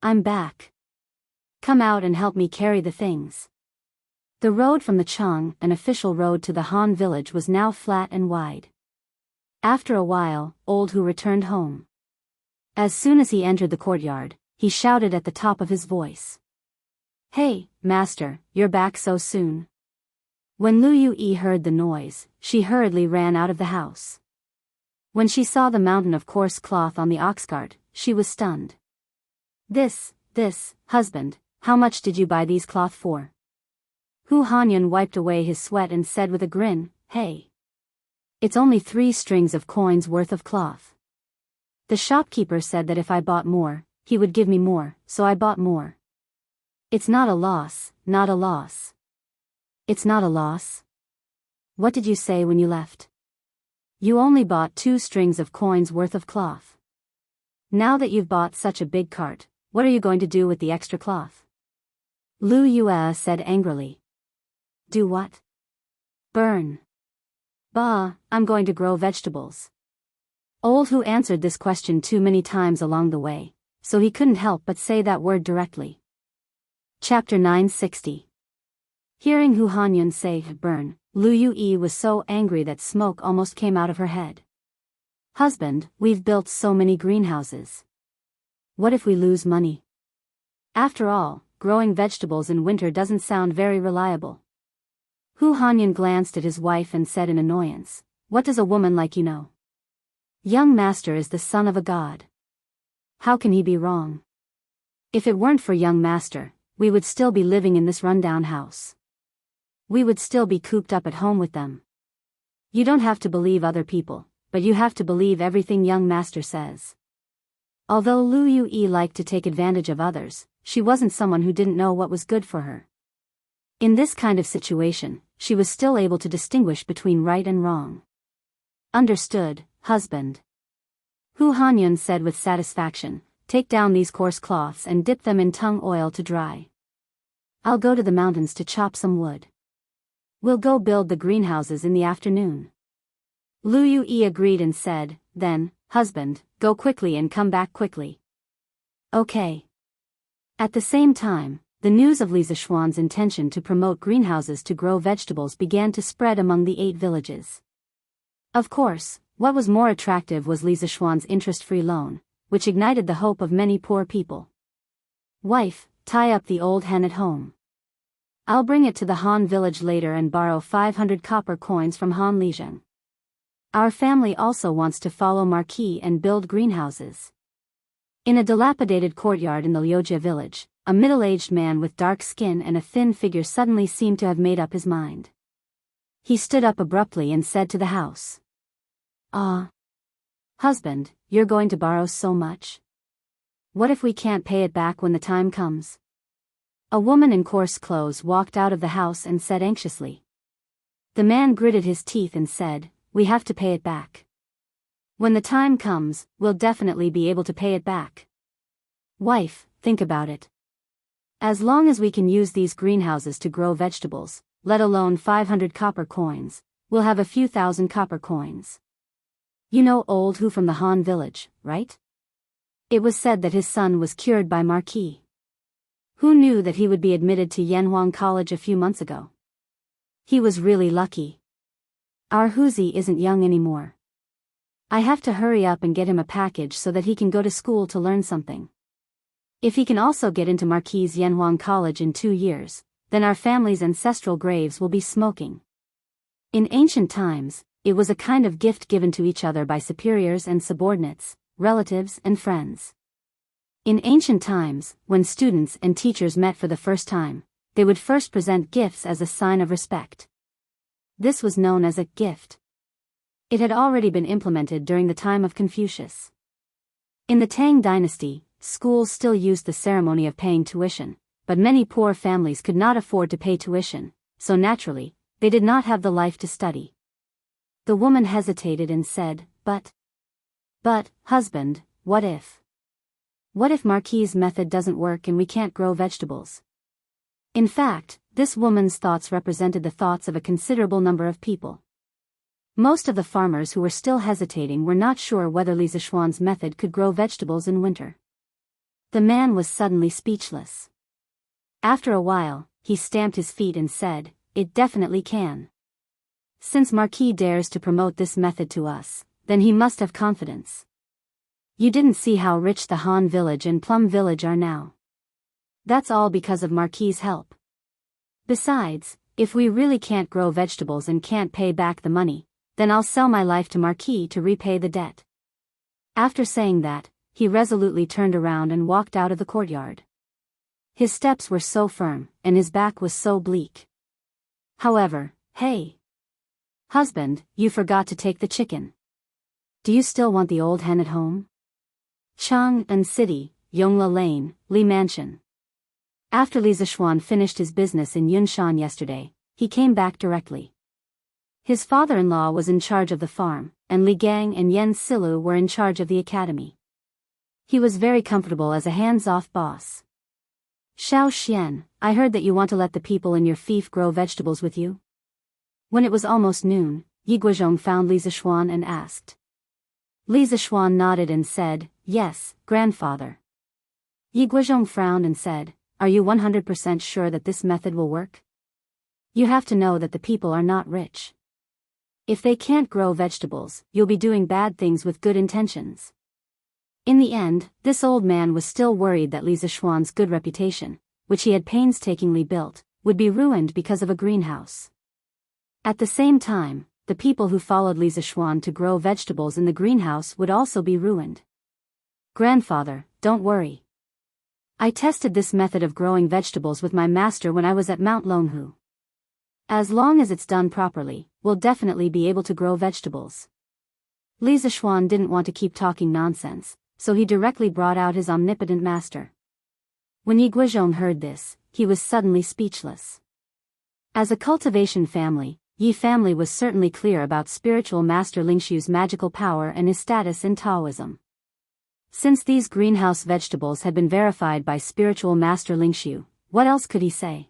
I'm back. Come out and help me carry the things. The road from the Chang, an official road to the Han village, was now flat and wide. After a while, old Hu returned home. As soon as he entered the courtyard, he shouted at the top of his voice. Hey, master, you're back so soon. When Lu Yue heard the noise, she hurriedly ran out of the house. When she saw the mountain of coarse cloth on the ox cart, she was stunned. This, husband, how much did you buy these cloth for? Hu Hanyun wiped away his sweat and said with a grin, hey. It's only 3 strings of coins worth of cloth. The shopkeeper said that if I bought more, he would give me more, so I bought more. It's not a loss, not a loss. It's not a loss? What did you say when you left? You only bought 2 strings of coins worth of cloth. Now that you've bought such a big cart, what are you going to do with the extra cloth? Lu Yue said angrily. Do what? Burn. Bah, I'm going to grow vegetables. Old Hu answered this question too many times along the way, so he couldn't help but say that word directly. Chapter 960. Hearing Hu Hanyun say burn, Lu Yue was so angry that smoke almost came out of her head. Husband, we've built so many greenhouses. What if we lose money? After all, growing vegetables in winter doesn't sound very reliable. Hu Hanyun glanced at his wife and said in annoyance, what does a woman like you know? Young master is the son of a god. How can he be wrong? If it weren't for young master, we would still be living in this rundown house. We would still be cooped up at home with them. You don't have to believe other people, but you have to believe everything young master says. Although Lu Yue liked to take advantage of others, she wasn't someone who didn't know what was good for her. In this kind of situation, she was still able to distinguish between right and wrong. Understood, husband. Hu Hanyun said with satisfaction, take down these coarse cloths and dip them in tung oil to dry. I'll go to the mountains to chop some wood. We'll go build the greenhouses in the afternoon. Lu Yue agreed and said, then, husband, go quickly and come back quickly. Okay. At the same time, the news of Li Zishuan's intention to promote greenhouses to grow vegetables began to spread among the 8 villages. Of course, what was more attractive was Li Zishuan's interest-free loan, which ignited the hope of many poor people. Wife, tie up the old hen at home. I'll bring it to the Han village later and borrow 500 copper coins from Han Lijiang. Our family also wants to follow Marquis and build greenhouses. In a dilapidated courtyard in the Liujia village, a middle-aged man with dark skin and a thin figure suddenly seemed to have made up his mind. He stood up abruptly and said to the house, husband, you're going to borrow so much? What if we can't pay it back when the time comes? A woman in coarse clothes walked out of the house and said anxiously. The man gritted his teeth and said, we have to pay it back. When the time comes, we'll definitely be able to pay it back. Wife, think about it. As long as we can use these greenhouses to grow vegetables, let alone 500 copper coins, we'll have a few thousand copper coins. You know old Hu from the Han village, right? It was said that his son was cured by Marquis. Who knew that he would be admitted to Yanhuang College a few months ago? He was really lucky. Our Huzi isn't young anymore. I have to hurry up and get him a package so that he can go to school to learn something. If he can also get into Marquis' Yanhuang College in 2 years, then our family's ancestral graves will be smoking. In ancient times, it was a kind of gift given to each other by superiors and subordinates, relatives and friends. In ancient times, when students and teachers met for the first time, they would first present gifts as a sign of respect. This was known as a gift. It had already been implemented during the time of Confucius. In the Tang dynasty, schools still used the ceremony of paying tuition, but many poor families could not afford to pay tuition, so naturally, they did not have the life to study. The woman hesitated and said, But, husband, what if? What if Marquis' method doesn't work and we can't grow vegetables? In fact, this woman's thoughts represented the thoughts of a considerable number of people. Most of the farmers who were still hesitating were not sure whether Li Zishuan's method could grow vegetables in winter. The man was suddenly speechless. After a while, he stamped his feet and said, it definitely can. Since Marquis dares to promote this method to us, then he must have confidence. You didn't see how rich the Han village and Plum village are now. That's all because of Marquis' help. Besides, if we really can't grow vegetables and can't pay back the money, then I'll sell my life to Marquis to repay the debt. After saying that, he resolutely turned around and walked out of the courtyard. His steps were so firm, and his back was so bleak. However, hey! Husband, you forgot to take the chicken. Do you still want the old hen at home? Chang'an City, Yongla Lane, Li Mansion. After Li Zishuan finished his business in Yunshan yesterday, he came back directly. His father-in-law was in charge of the farm, and Li Gang and Yen Silu were in charge of the academy. He was very comfortable as a hands-off boss. Xiao Xian, I heard that you want to let the people in your fief grow vegetables with you? When it was almost noon, Yi Guizhong found Li Zishuan and asked. Li Zishuan nodded and said, yes, grandfather. Yi Guizhong frowned and said, are you 100% sure that this method will work? You have to know that the people are not rich. If they can't grow vegetables, you'll be doing bad things with good intentions. In the end, this old man was still worried that Li Zishuan's good reputation, which he had painstakingly built, would be ruined because of a greenhouse. At the same time, the people who followed Li Zishuan to grow vegetables in the greenhouse would also be ruined. Grandfather, don't worry. I tested this method of growing vegetables with my master when I was at Mount Longhu. As long as it's done properly, we'll definitely be able to grow vegetables. Li Zishuan didn't want to keep talking nonsense, so he directly brought out his omnipotent master. When Yi Guizhong heard this, he was suddenly speechless. As a cultivation family, Yi family was certainly clear about spiritual master Lingshu's magical power and his status in Taoism. Since these greenhouse vegetables had been verified by spiritual master Lingshu, what else could he say?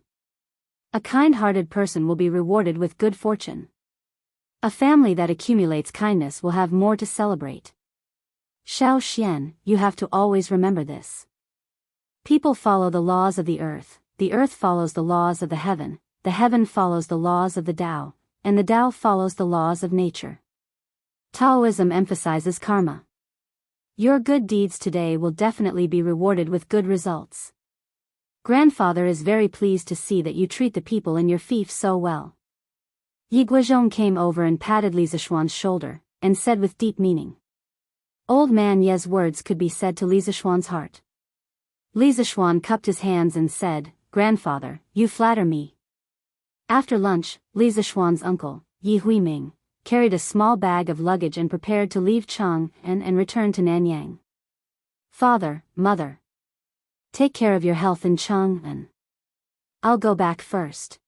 A kind-hearted person will be rewarded with good fortune. A family that accumulates kindness will have more to celebrate. Xiao Xian, you have to always remember this. People follow the laws of the earth follows the laws of the heaven follows the laws of the Tao, and the Tao follows the laws of nature. Taoism emphasizes karma. Your good deeds today will definitely be rewarded with good results. Grandfather is very pleased to see that you treat the people in your fief so well. Yi Guizhong came over and patted Li Zishuan's shoulder, and said with deep meaning. Old man Ye's words could be said to Li Zishuan's heart. Li Zishuan cupped his hands and said, Grandfather, you flatter me. After lunch, Li Zishuan's uncle, Yi Huiming, carried a small bag of luggage and prepared to leave Chang'an and return to Nanyang. Father, mother. Take care of your health in Chang'an. I'll go back first.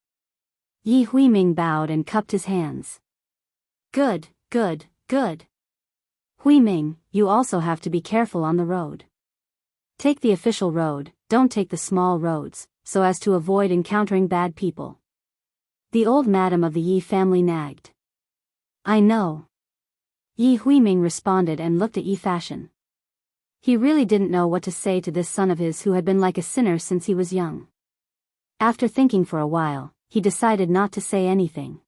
Yi Huiming bowed and cupped his hands. Good, good, good. Huiming, you also have to be careful on the road. Take the official road, don't take the small roads, so as to avoid encountering bad people. The old madam of the Yi family nagged. I know. Yi Huiming responded and looked at Yi Fashion. He really didn't know what to say to this son of his who had been like a sinner since he was young. After thinking for a while, he decided not to say anything.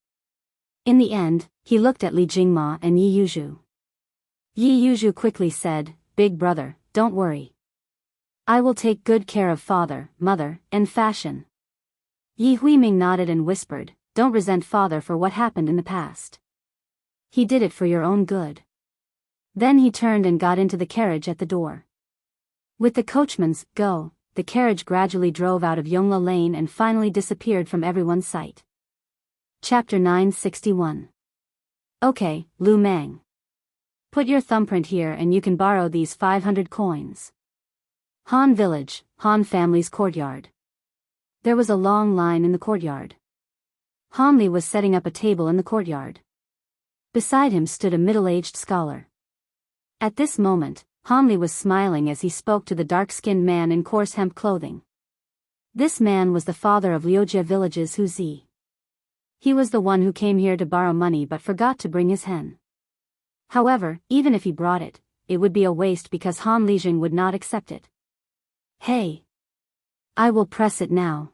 In the end, he looked at Li Jingma and Yi Yuzhu. Yi Yuzhu quickly said, Big brother, don't worry. I will take good care of father, mother, and Fashion. Yi Huiming nodded and whispered, Don't resent father for what happened in the past. He did it for your own good. Then he turned and got into the carriage at the door. With the coachman's go, the carriage gradually drove out of Yongla Lane and finally disappeared from everyone's sight. Chapter 961. Okay, Lu Mang. Put your thumbprint here and you can borrow these 500 coins. Han Village, Han family's courtyard. There was a long line in the courtyard. Han Li was setting up a table in the courtyard. Beside him stood a middle-aged scholar. At this moment, Han Li was smiling as he spoke to the dark-skinned man in coarse hemp clothing. This man was the father of Liujia village's Hu Zi. He was the one who came here to borrow money but forgot to bring his hen. However, even if he brought it, it would be a waste because Han Lijing would not accept it. Hey! I will press it now.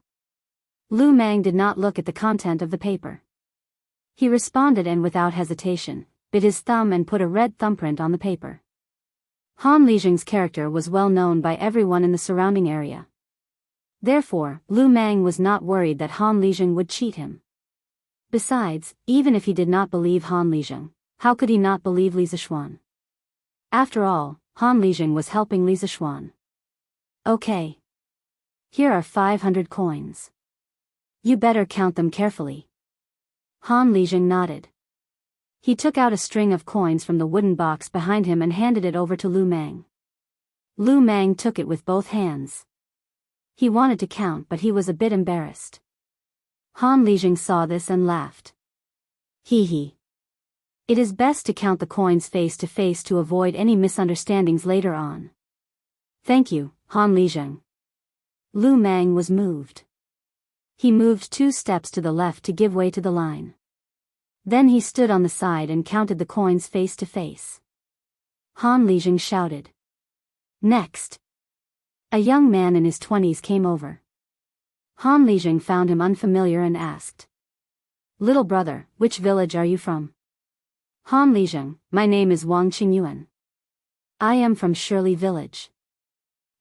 Lu Mang did not look at the content of the paper. He responded and without hesitation, bit his thumb and put a red thumbprint on the paper. Han Lijing's character was well known by everyone in the surrounding area. Therefore, Lu Mang was not worried that Han Lijing would cheat him. Besides, even if he did not believe Han Lijing, how could he not believe Li Zishuan? After all, Han Lijing was helping Li Zishuan. Okay. Here are 500 coins. You better count them carefully. Han Lijing nodded. He took out a string of coins from the wooden box behind him and handed it over to Lu Mang. Lu Mang took it with both hands. He wanted to count but he was a bit embarrassed. Han Lijing saw this and laughed. Hee hee. It is best to count the coins face to face to avoid any misunderstandings later on. Thank you, Han Lijing. Lu Mang was moved. He moved 2 steps to the left to give way to the line. Then he stood on the side and counted the coins face to face. Han Lijing shouted. Next. A young man in his 20s came over. Han Lijing found him unfamiliar and asked. Little brother, which village are you from? Han Lijing, my name is Wang Qingyuan. I am from Shirley village.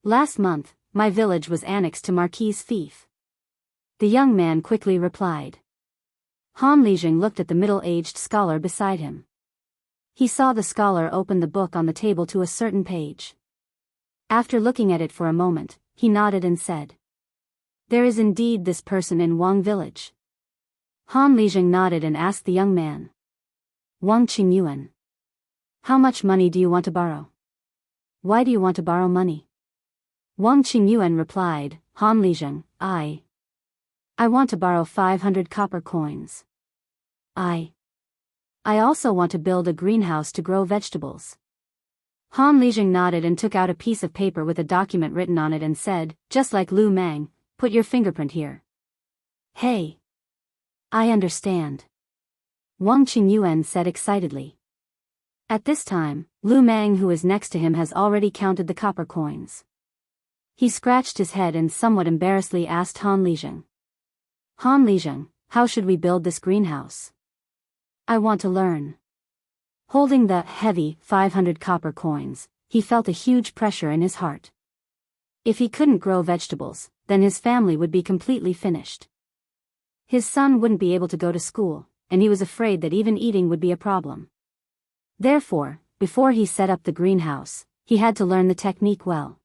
Last month, my village was annexed to Marquis' fief. The young man quickly replied. Han Lijing looked at the middle-aged scholar beside him. He saw the scholar open the book on the table to a certain page. After looking at it for a moment, he nodded and said. There is indeed this person in Wang village. Han Lijing nodded and asked the young man. Wang Qingyuan. How much money do you want to borrow? Why do you want to borrow money? Wang Qingyuan replied, Han Lijing, I want to borrow 500 copper coins. I also want to build a greenhouse to grow vegetables. Han Lijing nodded and took out a piece of paper with a document written on it and said, just like Lu Mang, put your fingerprint here. Hey! I understand. Wang Qingyuan said excitedly. At this time, Lu Mang, who is next to him, has already counted the copper coins. He scratched his head and somewhat embarrassedly asked Han Lizheng. Han Lizheng, how should we build this greenhouse? I want to learn. Holding the heavy 500 copper coins, he felt a huge pressure in his heart. If he couldn't grow vegetables, then his family would be completely finished. His son wouldn't be able to go to school, and he was afraid that even eating would be a problem. Therefore, before he set up the greenhouse, he had to learn the technique well.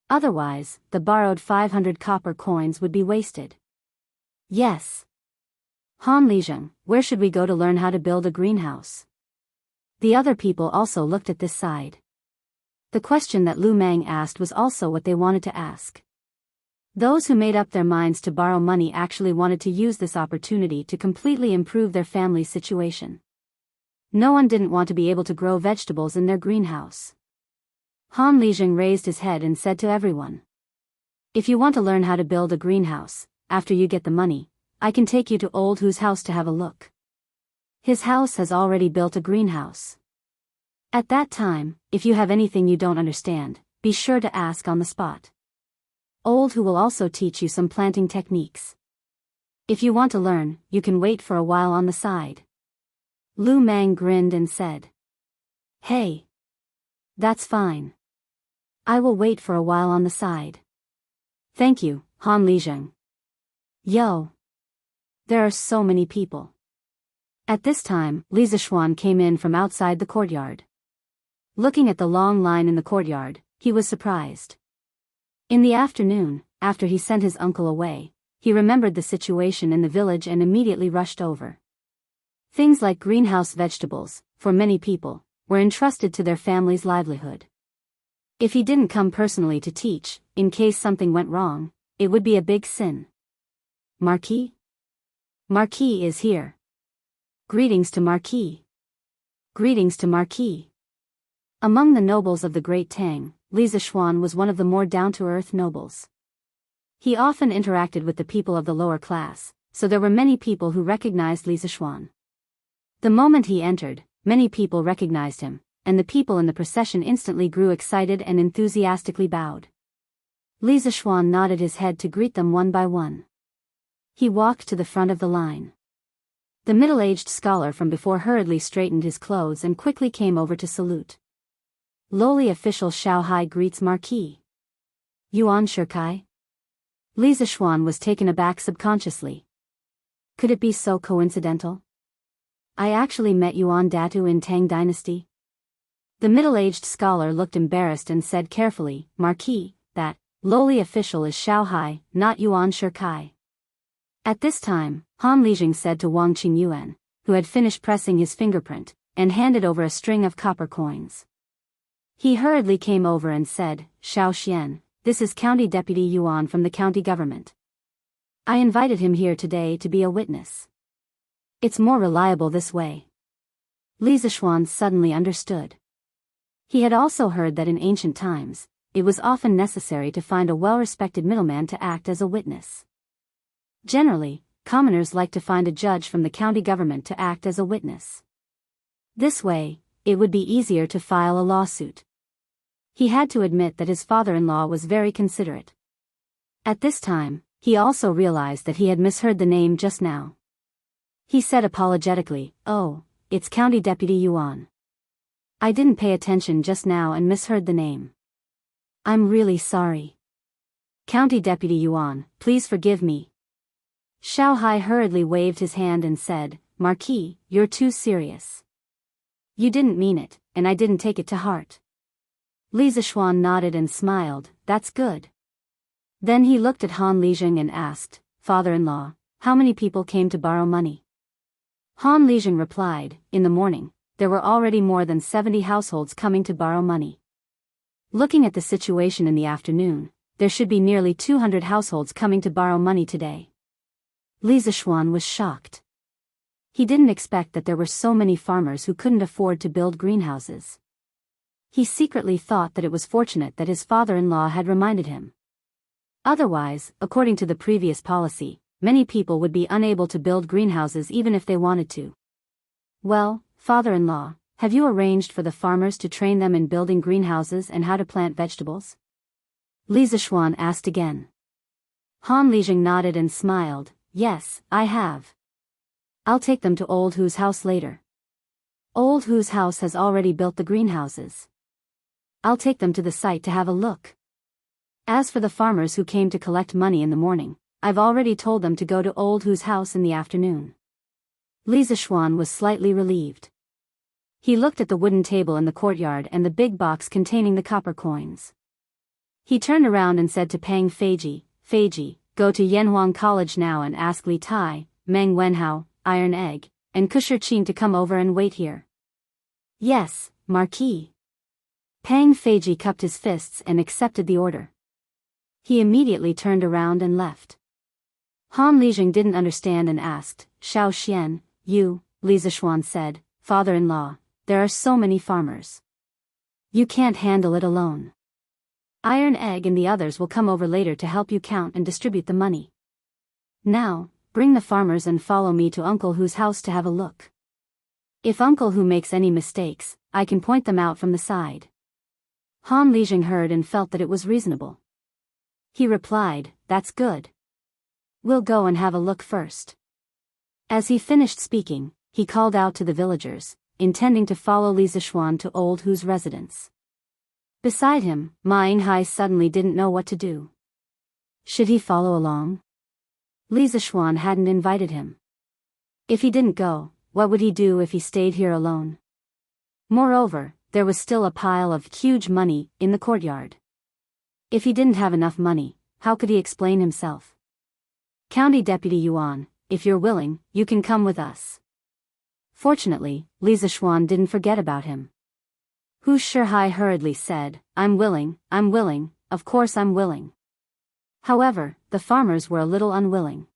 Otherwise, the borrowed 500 copper coins would be wasted. Yes. Han Lizheng, where should we go to learn how to build a greenhouse? The other people also looked at this side. The question that Lu Mang asked was also what they wanted to ask. Those who made up their minds to borrow money actually wanted to use this opportunity to completely improve their family's situation. No one didn't want to be able to grow vegetables in their greenhouse. Han Lizheng raised his head and said to everyone, if you want to learn how to build a greenhouse, after you get the money, I can take you to Old Hu's house to have a look. His house has already built a greenhouse. At that time, if you have anything you don't understand, be sure to ask on the spot. Old Hu will also teach you some planting techniques. If you want to learn, you can wait for a while on the side. Lu Mang grinned and said. Hey. That's fine. I will wait for a while on the side. Thank you, Han Lizheng. Yo. There are so many people. At this time, Li Zishuan came in from outside the courtyard. Looking at the long line in the courtyard, he was surprised. In the afternoon, after he sent his uncle away, he remembered the situation in the village and immediately rushed over. Things like greenhouse vegetables, for many people, were entrusted to their family's livelihood. If he didn't come personally to teach, in case something went wrong, it would be a big sin. Marquis? Marquis is here. Greetings to Marquis. Greetings to Marquis. Among the nobles of the Great Tang, Li Zishuan was one of the more down-to-earth nobles. He often interacted with the people of the lower class, so there were many people who recognized Li Zishuan. The moment he entered, many people recognized him, and the people in the procession instantly grew excited and enthusiastically bowed. Li Zishuan nodded his head to greet them one by one. He walked to the front of the line. The middle-aged scholar from before hurriedly straightened his clothes and quickly came over to salute. Lowly official Xiao Hai greets Marquis. Yuan Shikai? Li Zishuan was taken aback subconsciously. Could it be so coincidental? I actually met Yuan Datu in Tang Dynasty. The middle-aged scholar looked embarrassed and said carefully, Marquis, that lowly official is Xiao Hai, not Yuan Shikai. At this time, Han Lizheng said to Wang Qingyuan, who had finished pressing his fingerprint, and handed over a string of copper coins. He hurriedly came over and said, Xiao Xian, this is County Deputy Yuan from the county government. I invited him here today to be a witness. It's more reliable this way. Li Zishuan suddenly understood. He had also heard that in ancient times, it was often necessary to find a well-respected middleman to act as a witness. Generally, commoners like to find a judge from the county government to act as a witness. This way, it would be easier to file a lawsuit. He had to admit that his father-in-law was very considerate. At this time, he also realized that he had misheard the name just now. He said apologetically, Oh, it's County Deputy Yuan. I didn't pay attention just now and misheard the name. I'm really sorry. County Deputy Yuan, please forgive me. Xiao Hai hurriedly waved his hand and said, Marquis, you're too serious. You didn't mean it, and I didn't take it to heart. Li Zishuan nodded and smiled, that's good. Then he looked at Han Lizheng and asked, Father-in-law, how many people came to borrow money? Han Lizheng replied, in the morning, there were already more than 70 households coming to borrow money. Looking at the situation in the afternoon, there should be nearly 200 households coming to borrow money today. Li Zishuan was shocked. He didn't expect that there were so many farmers who couldn't afford to build greenhouses. He secretly thought that it was fortunate that his father-in-law had reminded him. Otherwise, according to the previous policy, many people would be unable to build greenhouses even if they wanted to. Well, father-in-law, have you arranged for the farmers to train them in building greenhouses and how to plant vegetables? Li Zishuan asked again. Han Lijing nodded and smiled. Yes, I have. I'll take them to Old Hu's house later. Old Hu's house has already built the greenhouses. I'll take them to the site to have a look. As for the farmers who came to collect money in the morning, I've already told them to go to Old Hu's house in the afternoon. Li Zishuan was slightly relieved. He looked at the wooden table in the courtyard and the big box containing the copper coins. He turned around and said to Pang Feiji, go to Yanhuang College now and ask Li Tai, Meng Wenhao, Iron Egg, and Kusher Qin to come over and wait here. Yes, Marquis. Pang Feiji cupped his fists and accepted the order. He immediately turned around and left. Han Lijing didn't understand and asked, Xiao Xian, you, Li Zishuan said, father-in-law, there are so many farmers. You can't handle it alone. Iron Egg and the others will come over later to help you count and distribute the money. Now, bring the farmers and follow me to Uncle Hu's house to have a look. If Uncle Hu makes any mistakes, I can point them out from the side. Han Lijing heard and felt that it was reasonable. He replied, that's good. We'll go and have a look first. As he finished speaking, he called out to the villagers, intending to follow Li Zishuan to Old Hu's residence. Beside him, Ma Yinghai suddenly didn't know what to do. Should he follow along? Li Zishuan hadn't invited him. If he didn't go, what would he do if he stayed here alone? Moreover, there was still a pile of huge money in the courtyard. If he didn't have enough money, how could he explain himself? County Deputy Yuan, if you're willing, you can come with us. Fortunately, Li Zishuan didn't forget about him. Hu Shihai hurriedly said, I'm willing, of course I'm willing. However, the farmers were a little unwilling.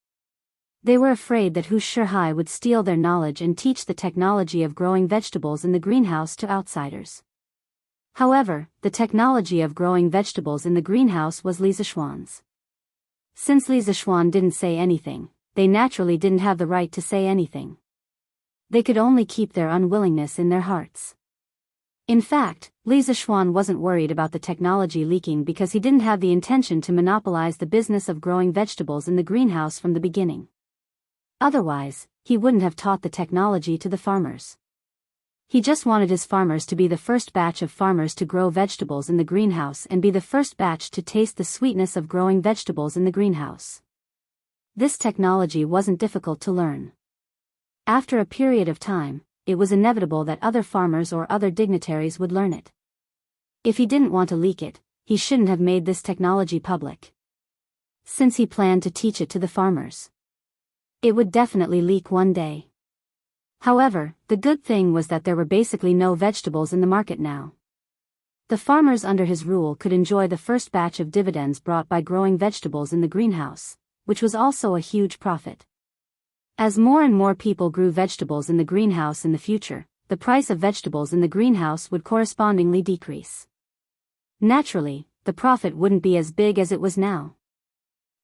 They were afraid that Hu Shihai would steal their knowledge and teach the technology of growing vegetables in the greenhouse to outsiders. However, the technology of growing vegetables in the greenhouse was Li Zishuan's. Since Li Zishuan didn't say anything, they naturally didn't have the right to say anything. They could only keep their unwillingness in their hearts. In fact, Li Zishuan wasn't worried about the technology leaking because he didn't have the intention to monopolize the business of growing vegetables in the greenhouse from the beginning. Otherwise, he wouldn't have taught the technology to the farmers. He just wanted his farmers to be the first batch of farmers to grow vegetables in the greenhouse and be the first batch to taste the sweetness of growing vegetables in the greenhouse. This technology wasn't difficult to learn. After a period of time, it was inevitable that other farmers or other dignitaries would learn it. If he didn't want to leak it, he shouldn't have made this technology public. Since he planned to teach it to the farmers, it would definitely leak one day. However, the good thing was that there were basically no vegetables in the market now. The farmers under his rule could enjoy the first batch of dividends brought by growing vegetables in the greenhouse, which was also a huge profit. As more and more people grew vegetables in the greenhouse in the future, the price of vegetables in the greenhouse would correspondingly decrease. Naturally, the profit wouldn't be as big as it was now.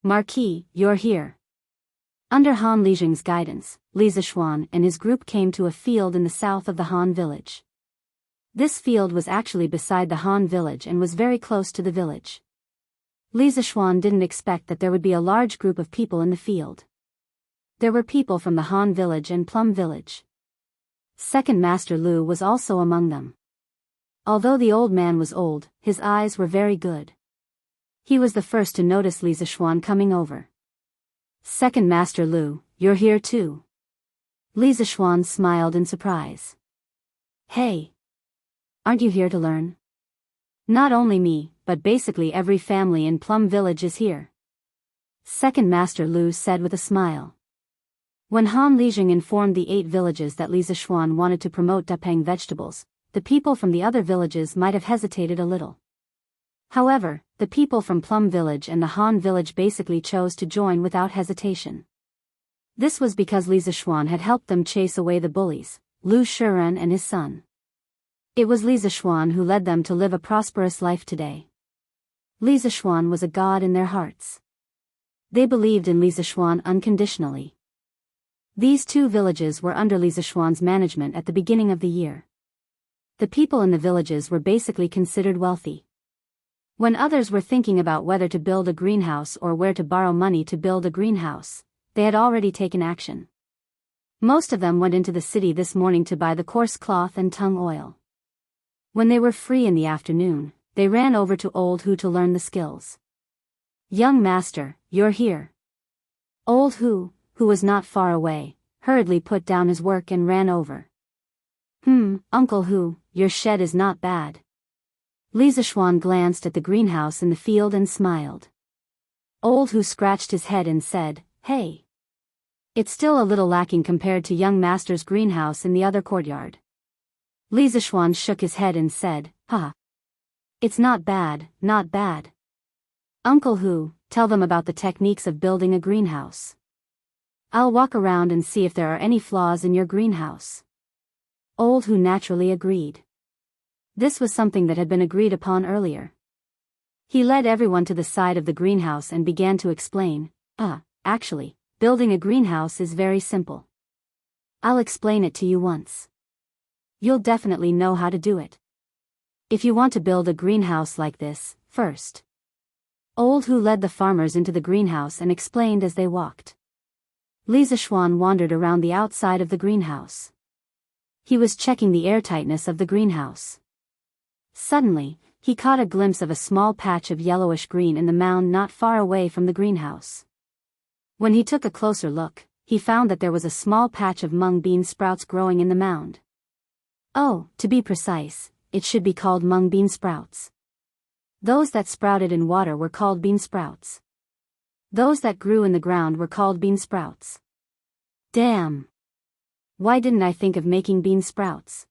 Marquis, you're here. Under Han Lijing's guidance, Li Zishuan and his group came to a field in the south of the Han village. This field was actually beside the Han village and was very close to the village. Li Zishuan didn't expect that there would be a large group of people in the field. There were people from the Han village and Plum village. Second Master Lu was also among them. Although the old man was old, his eyes were very good. He was the first to notice Li Zishuan coming over. Second Master Lu, you're here too. Li Zishuan smiled in surprise. Hey! Aren't you here to learn? Not only me, but basically every family in Plum Village is here. Second Master Lu said with a smile. When Han Lijing informed the 8 villages that Li Zishuan wanted to promote Dapeng vegetables, the people from the other villages might have hesitated a little. However, the people from Plum Village and the Han village basically chose to join without hesitation. This was because Li Zishuan had helped them chase away the bullies, Lu Shiren and his son. It was Li Zishuan who led them to live a prosperous life today. Li Zishuan was a god in their hearts. They believed in Li Zishuan unconditionally. These two villages were under Li Zishuan's management at the beginning of the year. The people in the villages were basically considered wealthy. When others were thinking about whether to build a greenhouse or where to borrow money to build a greenhouse, they had already taken action. Most of them went into the city this morning to buy the coarse cloth and tung oil. When they were free in the afternoon, they ran over to Old Hu to learn the skills. "Young master, you're here." Old Hu, who was not far away, hurriedly put down his work and ran over. Uncle Hu, your shed is not bad." Li Zishuan glanced at the greenhouse in the field and smiled. Old Hu scratched his head and said, "Hey. It's still a little lacking compared to young master's greenhouse in the other courtyard." Li Zishuan shook his head and said, "Ha. It's not bad, not bad. Uncle Hu, tell them about the techniques of building a greenhouse. I'll walk around and see if there are any flaws in your greenhouse." Old Hu naturally agreed. This was something that had been agreed upon earlier. He led everyone to the side of the greenhouse and began to explain, Actually, building a greenhouse is very simple. I'll explain it to you once. You'll definitely know how to do it. If you want to build a greenhouse like this, first." Old Hu led the farmers into the greenhouse and explained as they walked. Li Zishuan wandered around the outside of the greenhouse. He was checking the airtightness of the greenhouse. Suddenly, he caught a glimpse of a small patch of yellowish green in the mound not far away from the greenhouse. When he took a closer look, he found that there was a small patch of mung bean sprouts growing in the mound. Oh, to be precise, it should be called mung bean sprouts. Those that sprouted in water were called bean sprouts. Those that grew in the ground were called bean sprouts. Damn! Why didn't I think of making bean sprouts?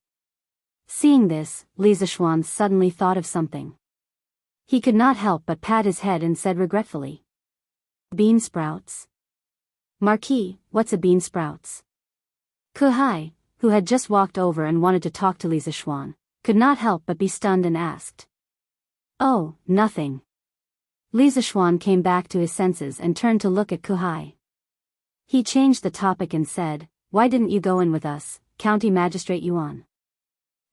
Seeing this, Li Zishuan suddenly thought of something. He could not help but pat his head and said regretfully, "Bean sprouts? Marquis, what's a bean sprouts?" Kuhai, who had just walked over and wanted to talk to Li Zishuan, could not help but be stunned and asked. "Oh, nothing." Li Zishuan came back to his senses and turned to look at Kuhai. He changed the topic and said, "Why didn't you go in with us, County Magistrate Yuan?"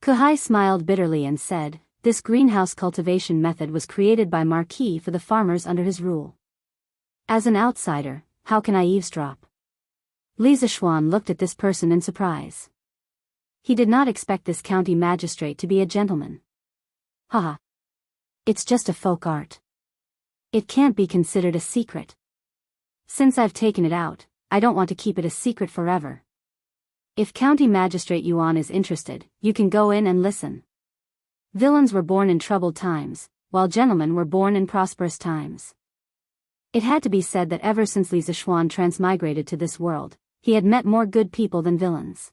Kuhai smiled bitterly and said, "This greenhouse cultivation method was created by Marquis for the farmers under his rule. As an outsider, how can I eavesdrop?" Li Zishuan looked at this person in surprise. He did not expect this county magistrate to be a gentleman. Haha. It's just a folk art. It can't be considered a secret. Since I've taken it out, I don't want to keep it a secret forever. If County Magistrate Yuan is interested, you can go in and listen. Villains were born in troubled times, while gentlemen were born in prosperous times. It had to be said that ever since Li Zishuan transmigrated to this world, he had met more good people than villains.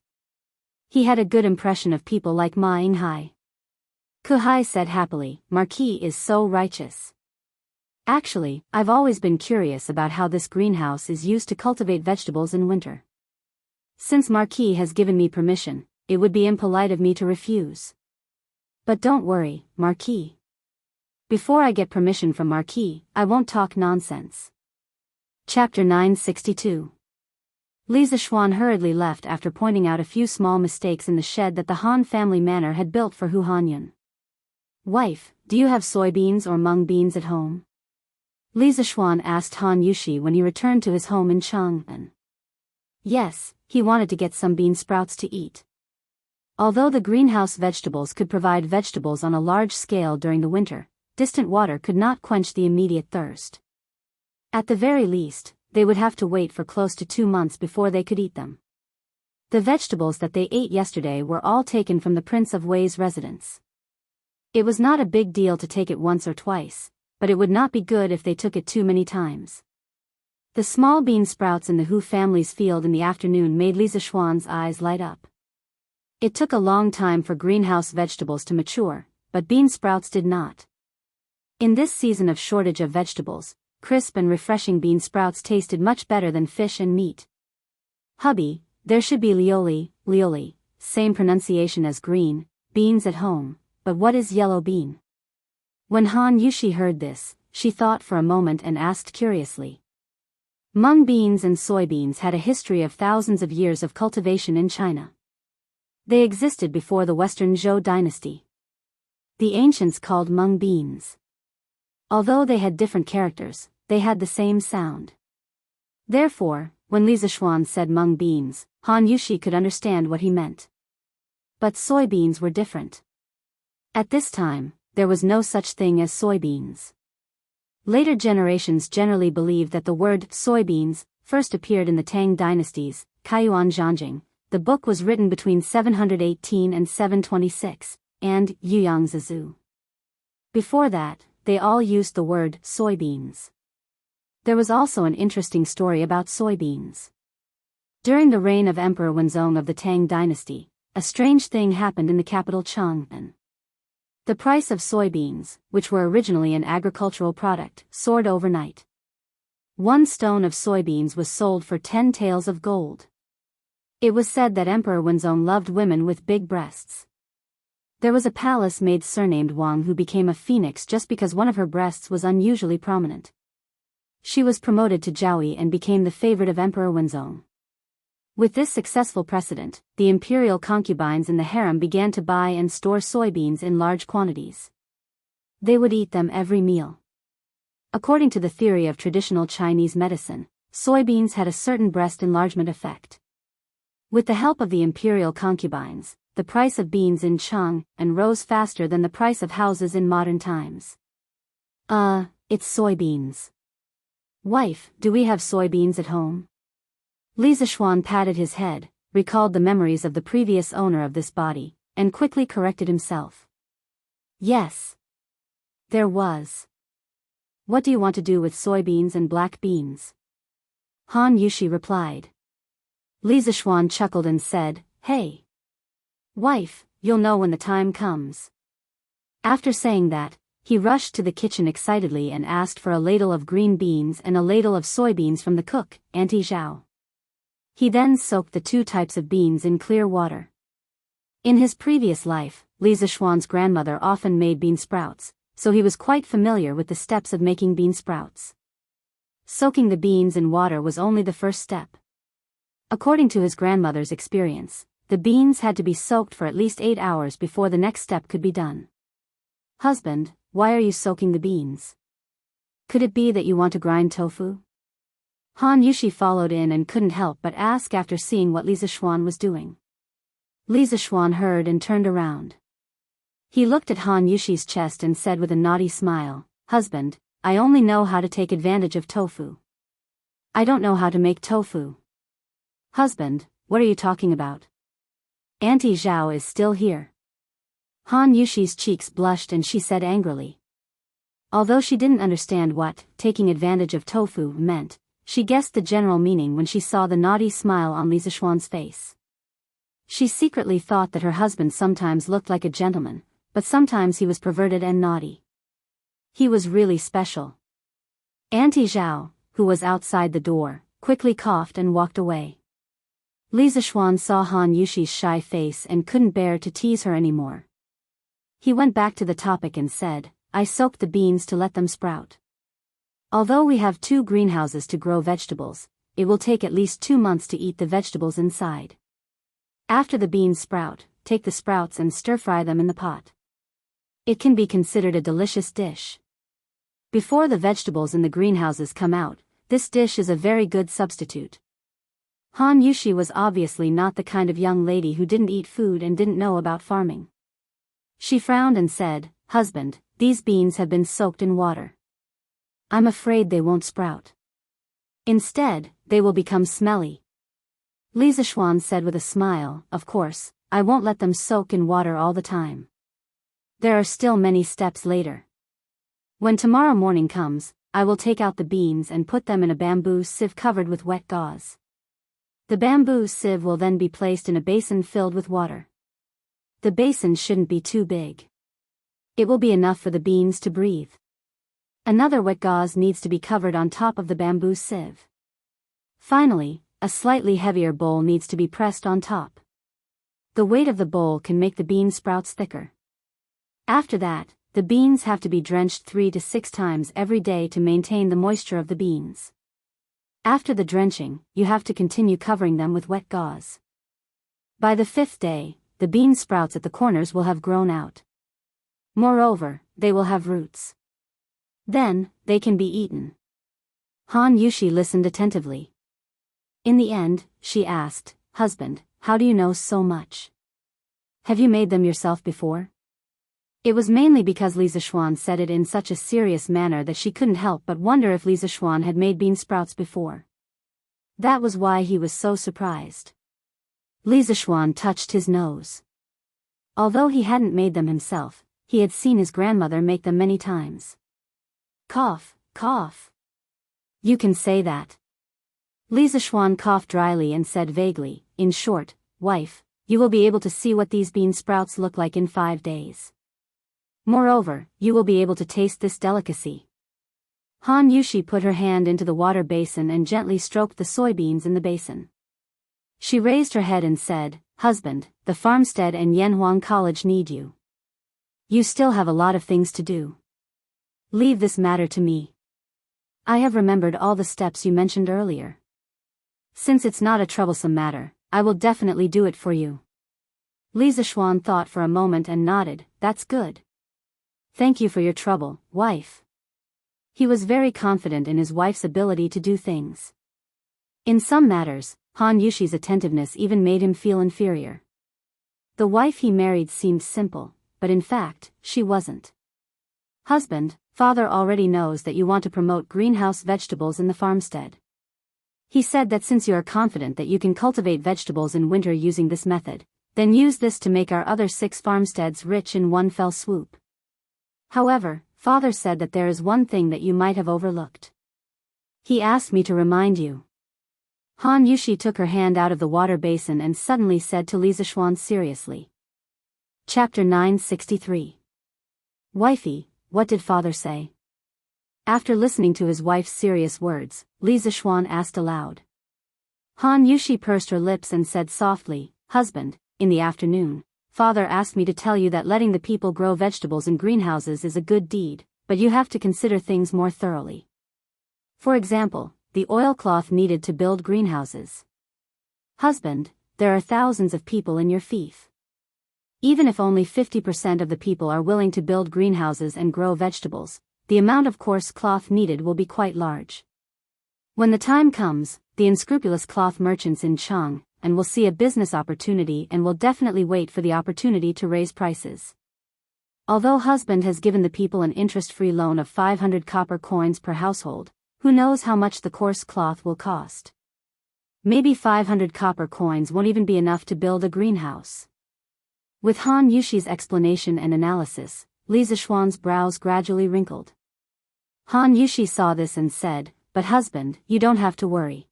He had a good impression of people like Ma Yinghai. Kuhai said happily, "Marquis is so righteous. Actually, I've always been curious about how this greenhouse is used to cultivate vegetables in winter. Since Marquis has given me permission, it would be impolite of me to refuse. But don't worry, Marquis. Before I get permission from Marquis, I won't talk nonsense." Chapter 962. Li Zishuan hurriedly left after pointing out a few small mistakes in the shed that the Han family manor had built for Hu Hanyun. "Wife, do you have soybeans or mung beans at home?" Li Zishuan asked Han Yushi when he returned to his home in Chang'an. Yes, he wanted to get some bean sprouts to eat. Although the greenhouse vegetables could provide vegetables on a large scale during the winter, distant water could not quench the immediate thirst. At the very least, they would have to wait for close to 2 months before they could eat them. The vegetables that they ate yesterday were all taken from the Prince of Wei's residence. It was not a big deal to take it once or twice, but it would not be good if they took it too many times. The small bean sprouts in the Hu family's field in the afternoon made Li Zishuan's eyes light up. It took a long time for greenhouse vegetables to mature, but bean sprouts did not. In this season of shortage of vegetables, crisp and refreshing bean sprouts tasted much better than fish and meat. "Hubby, there should be lioli, same pronunciation as green, beans at home, but what is yellow bean?" When Han Yushi heard this, she thought for a moment and asked curiously. Mung beans and soybeans had a history of thousands of years of cultivation in China. They existed before the Western Zhou dynasty. The ancients called mung beans. Although they had different characters, they had the same sound. Therefore, when Li Zishuan said mung beans, Han Yushi could understand what he meant. But soybeans were different. At this time, there was no such thing as soybeans. Later generations generally believed that the word soybeans first appeared in the Tang dynasties, Kaiyuan Zhanjing. The book was written between 718 and 726, and Yuyang Zizu. Before that, they all used the word soybeans. There was also an interesting story about soybeans. During the reign of Emperor Wenzong of the Tang dynasty, a strange thing happened in the capital Chang'an. The price of soybeans, which were originally an agricultural product, soared overnight. 1 stone of soybeans was sold for 10 taels of gold. It was said that Emperor Wenzong loved women with big breasts. There was a palace maid surnamed Wang who became a phoenix just because one of her breasts was unusually prominent. She was promoted to Jiahui and became the favorite of Emperor Wenzong. With this successful precedent, the imperial concubines in the harem began to buy and store soybeans in large quantities. They would eat them every meal. According to the theory of traditional Chinese medicine, soybeans had a certain breast enlargement effect. With the help of the imperial concubines, the price of beans in Chang'an rose faster than the price of houses in modern times. It's soybeans. Wife, do we have soybeans at home? Li Zishuan patted his head, recalled the memories of the previous owner of this body, and quickly corrected himself. Yes. There was. What do you want to do with soybeans and black beans? Han Yushi replied. Li Zishuan chuckled and said, Hey. Wife, you'll know when the time comes. After saying that, he rushed to the kitchen excitedly and asked for a ladle of green beans and a ladle of soybeans from the cook, Auntie Zhao. He then soaked the 2 types of beans in clear water. In his previous life, Li Zishuan's grandmother often made bean sprouts, so he was quite familiar with the steps of making bean sprouts. Soaking the beans in water was only the first step. According to his grandmother's experience, the beans had to be soaked for at least 8 hours before the next step could be done. Husband, why are you soaking the beans? Could it be that you want to grind tofu? Han Yushi followed in and couldn't help but ask after seeing what Li Zishuan was doing. Li Zishuan heard and turned around. He looked at Han Yushi's chest and said with a naughty smile, Husband, I only know how to take advantage of tofu. I don't know how to make tofu. Husband, what are you talking about? Auntie Zhao is still here. Han Yushi's cheeks blushed and she said angrily. Although she didn't understand what taking advantage of tofu meant, she guessed the general meaning when she saw the naughty smile on Li Zishuan's face. She secretly thought that her husband sometimes looked like a gentleman, but sometimes he was perverted and naughty. He was really special. Auntie Zhao, who was outside the door, quickly coughed and walked away. Li Zishuan saw Han Yushi's shy face and couldn't bear to tease her anymore. He went back to the topic and said, I soaked the beans to let them sprout. Although we have 2 greenhouses to grow vegetables, it will take at least 2 months to eat the vegetables inside. After the beans sprout, take the sprouts and stir-fry them in the pot. It can be considered a delicious dish. Before the vegetables in the greenhouses come out, this dish is a very good substitute. Han Yushi was obviously not the kind of young lady who didn't eat food and didn't know about farming. She frowned and said, Husband, these beans have been soaked in water. I'm afraid they won't sprout. Instead, they will become smelly. Li Zishuan said with a smile, Of course, I won't let them soak in water all the time. There are still many steps later. When tomorrow morning comes, I will take out the beans and put them in a bamboo sieve covered with wet gauze. The bamboo sieve will then be placed in a basin filled with water. The basin shouldn't be too big. It will be enough for the beans to breathe. Another wet gauze needs to be covered on top of the bamboo sieve. Finally, a slightly heavier bowl needs to be pressed on top. The weight of the bowl can make the bean sprouts thicker. After that, the beans have to be drenched 3 to 6 times every day to maintain the moisture of the beans. After the drenching, you have to continue covering them with wet gauze. By the 5th day, the bean sprouts at the corners will have grown out. Moreover, they will have roots. Then, they can be eaten. Han Yushi listened attentively. In the end, she asked, "Husband, how do you know so much? Have you made them yourself before?" It was mainly because Li Zixuan said it in such a serious manner that she couldn't help but wonder if Li Zixuan had made bean sprouts before. That was why he was so surprised. Li Zixuan touched his nose. Although he hadn't made them himself, he had seen his grandmother make them many times. Cough, cough. You can say that. Li Zixuan coughed dryly and said vaguely, "In short, wife, you will be able to see what these bean sprouts look like in 5 days. Moreover, you will be able to taste this delicacy." Han Yushi put her hand into the water basin and gently stroked the soybeans in the basin. She raised her head and said, "Husband, the farmstead and Yanhuang College need you. You still have a lot of things to do. Leave this matter to me. I have remembered all the steps you mentioned earlier. Since it's not a troublesome matter, I will definitely do it for you." Li Zixuan thought for a moment and nodded, "That's good. Thank you for your trouble, wife." He was very confident in his wife's ability to do things. In some matters, Han Yushi's attentiveness even made him feel inferior. The wife he married seemed simple, but in fact, she wasn't. "Husband, father already knows that you want to promote greenhouse vegetables in the farmstead. He said that since you are confident that you can cultivate vegetables in winter using this method, then use this to make our other 6 farmsteads rich in one fell swoop. However, father said that there is one thing that you might have overlooked. He asked me to remind you." Han Yushi took her hand out of the water basin and suddenly said to Li Zixuan seriously. Chapter 963. Wifey, what did father say? After listening to his wife's serious words, Li Zixuan asked aloud. Han Yushi pursed her lips and said softly, "Husband, in the afternoon, father asked me to tell you that letting the people grow vegetables in greenhouses is a good deed, but you have to consider things more thoroughly. For example, the oilcloth needed to build greenhouses. Husband, there are thousands of people in your fief. Even if only 50% of the people are willing to build greenhouses and grow vegetables, the amount of coarse cloth needed will be quite large. When the time comes, the unscrupulous cloth merchants in Chang and will see a business opportunity and will definitely wait for the opportunity to raise prices. Although husband has given the people an interest-free loan of 500 copper coins per household, who knows how much the coarse cloth will cost? Maybe 500 copper coins won't even be enough to build a greenhouse." With Han Yushi's explanation and analysis, Li Zixuan's brows gradually wrinkled. Han Yushi saw this and said, "But husband, you don't have to worry.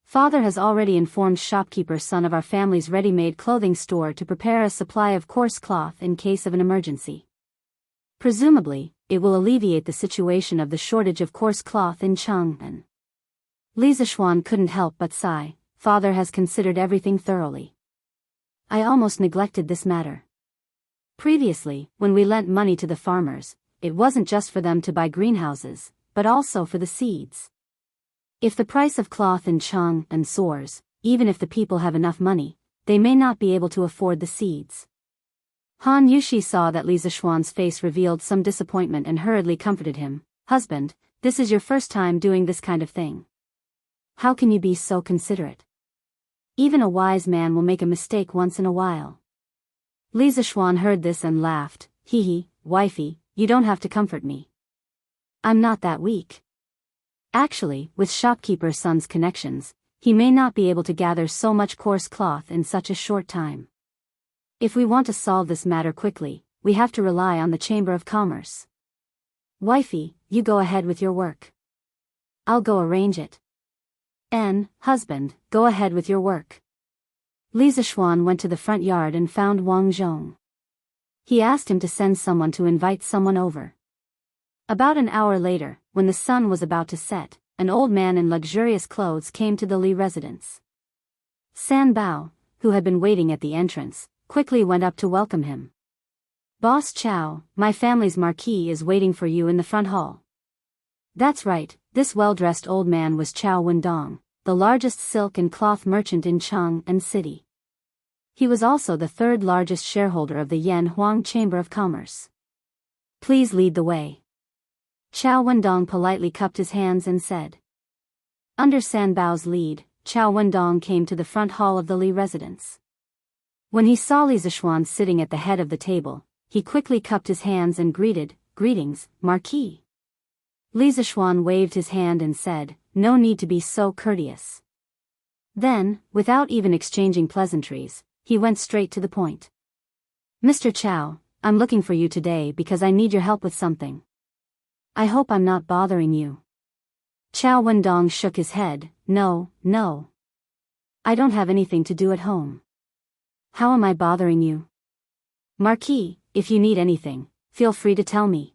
Father has already informed shopkeeper son of our family's ready-made clothing store to prepare a supply of coarse cloth in case of an emergency. Presumably, it will alleviate the situation of the shortage of coarse cloth in Chang'an." Li Zixuan couldn't help but sigh. Father has considered everything thoroughly. I almost neglected this matter. Previously, when we lent money to the farmers, it wasn't just for them to buy greenhouses, but also for the seeds. If the price of cloth in Chang'an soars, even if the people have enough money, they may not be able to afford the seeds. Han Yushi saw that Li Zixuan's face revealed some disappointment and hurriedly comforted him. "Husband, this is your first time doing this kind of thing. How can you be so considerate? Even a wise man will make a mistake once in a while." Li Zixuan heard this and laughed. Hee, wifey, you don't have to comfort me. I'm not that weak. Actually, with shopkeeper son's connections, he may not be able to gather so much coarse cloth in such a short time. If we want to solve this matter quickly, we have to rely on the Chamber of Commerce. Wifey, you go ahead with your work. I'll go arrange it. Husband, go ahead with your work. Li Zixuan went to the front yard and found Wang Zhong. He asked him to send someone to invite someone over. About an hour later, when the sun was about to set, an old man in luxurious clothes came to the Li residence. San Bao, who had been waiting at the entrance, quickly went up to welcome him. "Boss Chow, my family's marquis is waiting for you in the front hall." That's right, this well-dressed old man was Chao Wendong, the largest silk and cloth merchant in Cheng and City. He was also the third largest shareholder of the Yan Huang Chamber of Commerce. Please lead the way. Chao Wendong politely cupped his hands and said. Under San Bao's lead, Chao Wendong came to the front hall of the Li residence. When he saw Li Zixuan sitting at the head of the table, he quickly cupped his hands and greeted, "Greetings, Marquis." Li Zixuan waved his hand and said, "No need to be so courteous." Then, without even exchanging pleasantries, he went straight to the point. "Mr. Chao, I'm looking for you today because I need your help with something. I hope I'm not bothering you." Chao Wendong shook his head. No. I don't have anything to do at home. How am I bothering you?" "Marquis, if you need anything, feel free to tell me."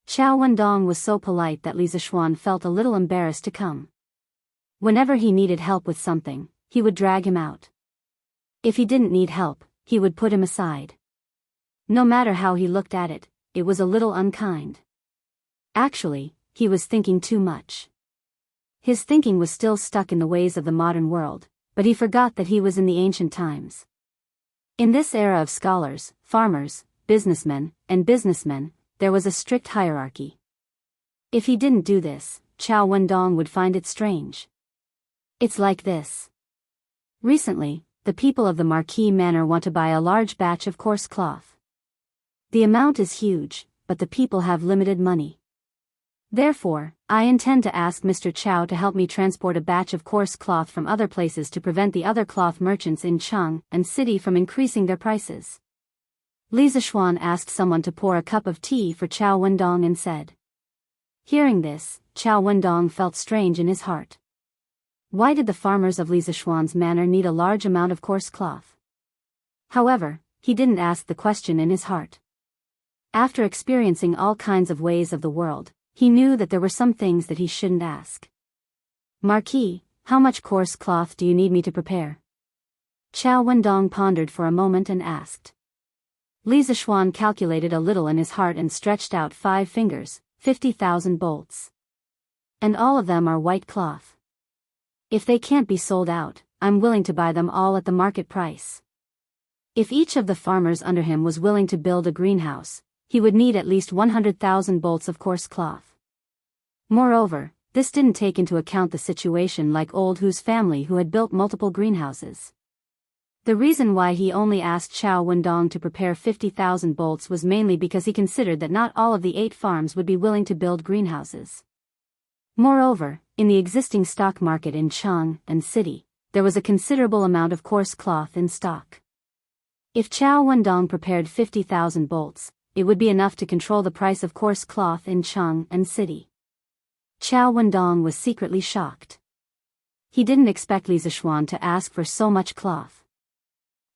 Chao Wendong was so polite that Li Zixuan felt a little embarrassed to come. Whenever he needed help with something, he would drag him out. If he didn't need help, he would put him aside. No matter how he looked at it, it was a little unkind. Actually, he was thinking too much. His thinking was still stuck in the ways of the modern world, but he forgot that he was in the ancient times. In this era of scholars, farmers, businessmen, there was a strict hierarchy. If he didn't do this, Chao Wendong would find it strange. It's like this. Recently, the people of the Marquis Manor want to buy a large batch of coarse cloth. The amount is huge, but the people have limited money. Therefore, I intend to ask Mr. Chao to help me transport a batch of coarse cloth from other places to prevent the other cloth merchants in Cheng and City from increasing their prices. Li Zixuan asked someone to pour a cup of tea for Chao Wendong and said. Hearing this, Chao Wendong felt strange in his heart. Why did the farmers of Li Zixuan's manor need a large amount of coarse cloth? However, he didn't ask the question in his heart. After experiencing all kinds of ways of the world, he knew that there were some things that he shouldn't ask. "Marquis, how much coarse cloth do you need me to prepare?" Chao Wendong pondered for a moment and asked. Li Zixuan calculated a little in his heart and stretched out 5 fingers, 50,000 bolts. And all of them are white cloth. If they can't be sold out, I'm willing to buy them all at the market price. If each of the farmers under him was willing to build a greenhouse, he would need at least 100,000 bolts of coarse cloth. Moreover, this didn't take into account the situation like Old Hu's family who had built multiple greenhouses. The reason why he only asked Chao Wendong to prepare 50,000 bolts was mainly because he considered that not all of the 8 farms would be willing to build greenhouses. Moreover, in the existing stock market in Cheng and City, there was a considerable amount of coarse cloth in stock. If Chao Wendong prepared 50,000 bolts, it would be enough to control the price of coarse cloth in Cheng and City. Chao Wendong was secretly shocked. He didn't expect Li Zixuan to ask for so much cloth.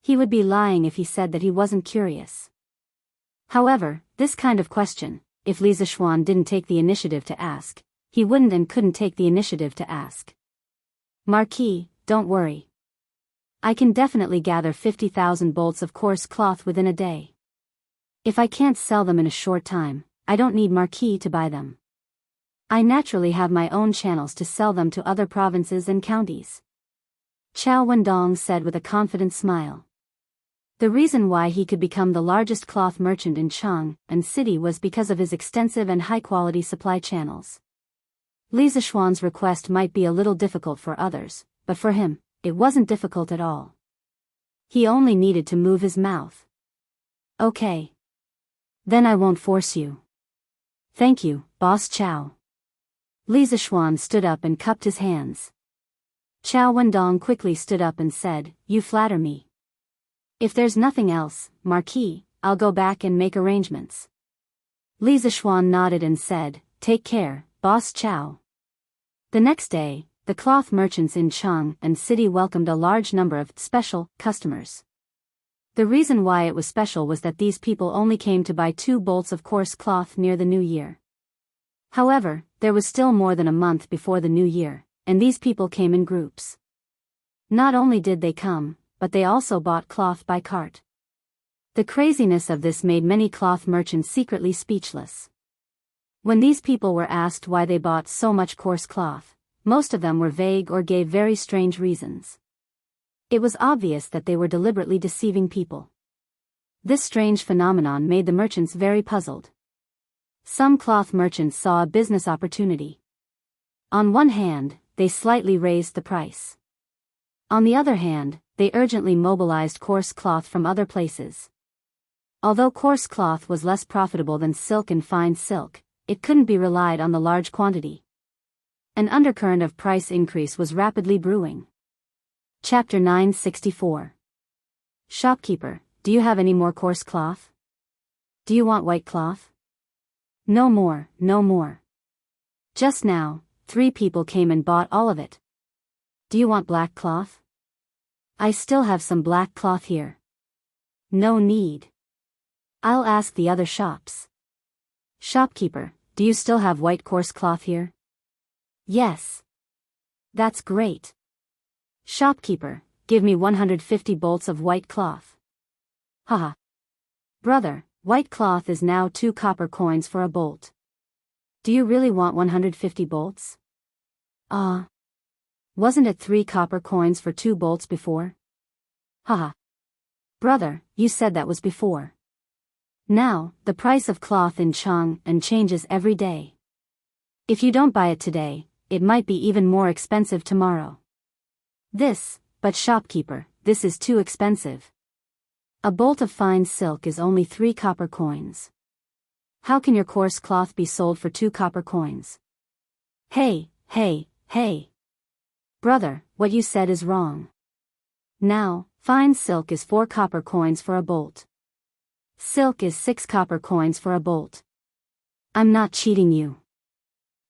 He would be lying if he said that he wasn't curious. However, this kind of question, if Li Zixuan didn't take the initiative to ask, he wouldn't and couldn't take the initiative to ask. "Marquis, don't worry. I can definitely gather 50,000 bolts of coarse cloth within a day. If I can't sell them in a short time, I don't need Marquis to buy them. I naturally have my own channels to sell them to other provinces and counties." Chao Wendong said with a confident smile. The reason why he could become the largest cloth merchant in Cheng and City was because of his extensive and high-quality supply channels. Li Zixuan's request might be a little difficult for others, but for him, it wasn't difficult at all. He only needed to move his mouth. "Okay. Then I won't force you. Thank you, Boss Chao." Li Zixuan stood up and cupped his hands. Chao Wendong quickly stood up and said, "You flatter me. If there's nothing else, Marquis, I'll go back and make arrangements." Li Zixuan nodded and said, "Take care, Boss Chao." The next day, the cloth merchants in Cheng and City welcomed a large number of special customers. The reason why it was special was that these people only came to buy 2 bolts of coarse cloth near the new year. However, there was still more than a month before the new year, and these people came in groups. Not only did they come, but they also bought cloth by cart. The craziness of this made many cloth merchants secretly speechless. When these people were asked why they bought so much coarse cloth, most of them were vague or gave very strange reasons. It was obvious that they were deliberately deceiving people. This strange phenomenon made the merchants very puzzled. Some cloth merchants saw a business opportunity. On one hand, they slightly raised the price. On the other hand, they urgently mobilized coarse cloth from other places. Although coarse cloth was less profitable than silk and fine silk, it couldn't be relied on the large quantity. An undercurrent of price increase was rapidly brewing. Chapter 964. Shopkeeper, do you have any more coarse cloth? Do you want white cloth? No more, no more. Just now, 3 people came and bought all of it. Do you want black cloth? I still have some black cloth here. No need. I'll ask the other shops. Shopkeeper, do you still have white coarse cloth here? Yes. That's great. Shopkeeper, give me 150 bolts of white cloth. Haha. Brother, white cloth is now 2 copper coins for a bolt. Do you really want 150 bolts? Wasn't it 3 copper coins for 2 bolts before? Haha. Brother, you said that was before. Now, the price of cloth in Jianghu changes every day. If you don't buy it today, it might be even more expensive tomorrow. But shopkeeper, this is too expensive. A bolt of fine silk is only 3 copper coins. How can your coarse cloth be sold for 2 copper coins? Hey. Brother, what you said is wrong. Now, fine silk is 4 copper coins for a bolt. Silk is 6 copper coins for a bolt. I'm not cheating you.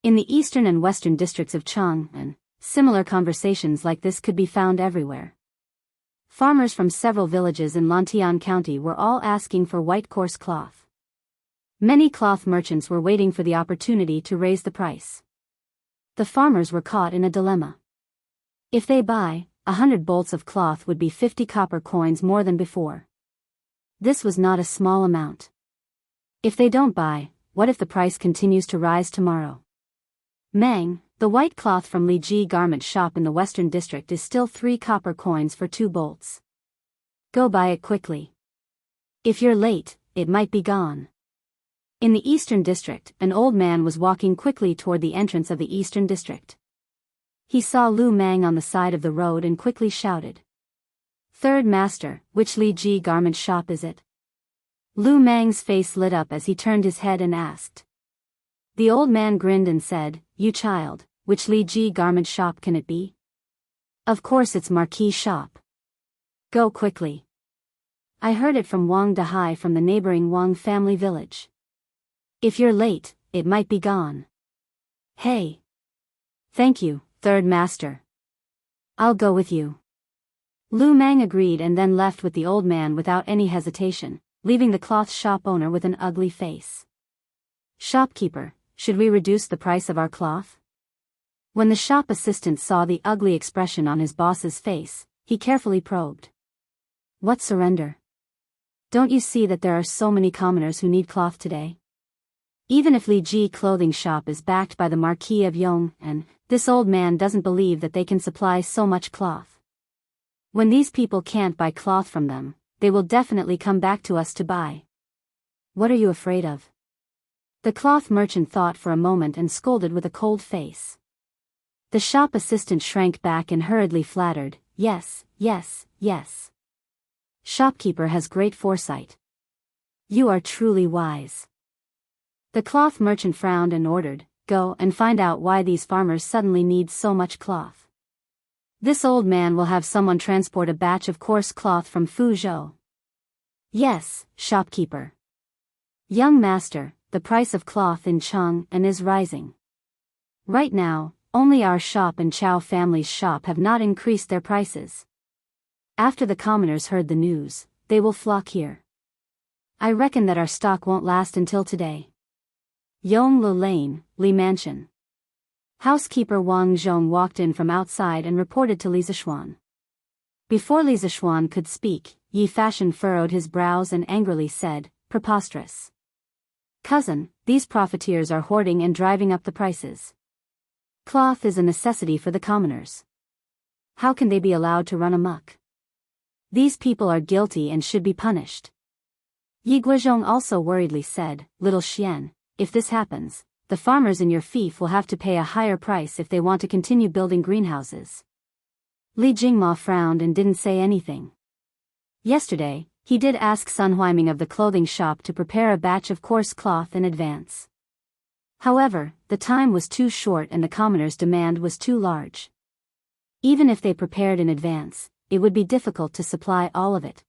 In the eastern and western districts of Jianghu, similar conversations like this could be found everywhere. Farmers from several villages in Lantian County were all asking for white coarse cloth. Many cloth merchants were waiting for the opportunity to raise the price. The farmers were caught in a dilemma. If they buy 100 bolts of cloth would be 50 copper coins more than before. This was not a small amount. If they don't buy, what if the price continues to rise tomorrow? Mang, the white cloth from Li Ji garment shop in the western district is still 3 copper coins for 2 bolts. Go buy it quickly. If you're late, it might be gone. In the eastern district, an old man was walking quickly toward the entrance of the eastern district. He saw Lu Mang on the side of the road and quickly shouted. Third master, which Li Ji garment shop is it? Lu Mang's face lit up as he turned his head and asked. The old man grinned and said, You child, which Li Ji garment shop can it be? Of course it's Marquis shop. Go quickly. I heard it from Wang Dahai from the neighboring Wang family village. If you're late, it might be gone. Hey. Thank you, third master. I'll go with you. Lu Mang agreed and then left with the old man without any hesitation, leaving the cloth shop owner with an ugly face. Shopkeeper, should we reduce the price of our cloth? When the shop assistant saw the ugly expression on his boss's face, he carefully probed. What surrender? Don't you see that there are so many commoners who need cloth today? Even if Li Ji clothing shop is backed by the Marquis of Jianghu, this old man doesn't believe that they can supply so much cloth. When these people can't buy cloth from them, they will definitely come back to us to buy. What are you afraid of? The cloth merchant thought for a moment and scolded with a cold face. The shop assistant shrank back and hurriedly flattered, Yes. Shopkeeper has great foresight. You are truly wise. The cloth merchant frowned and ordered, Go and find out why these farmers suddenly need so much cloth. This old man will have someone transport a batch of coarse cloth from Fuzhou. Yes, shopkeeper. Young master, the price of cloth in Jianghu is rising. Right now, only our shop and Chow family's shop have not increased their prices. After the commoners heard the news, they will flock here. I reckon that our stock won't last until today. Yongle Lane, Li Mansion. Housekeeper Wang Zhong walked in from outside and reported to Li Zishuan. Before Li Zishuan could speak, Yi Fashion furrowed his brows and angrily said, Preposterous. Cousin, these profiteers are hoarding and driving up the prices. Cloth is a necessity for the commoners. How can they be allowed to run amok? These people are guilty and should be punished. Yi Guozhong also worriedly said, Little Xian, if this happens, the farmers in your fief will have to pay a higher price if they want to continue building greenhouses. Li Jingma frowned and didn't say anything. Yesterday, he did ask Sun Huiming of the clothing shop to prepare a batch of coarse cloth in advance. However, the time was too short and the commoners' demand was too large. Even if they prepared in advance, it would be difficult to supply all of it.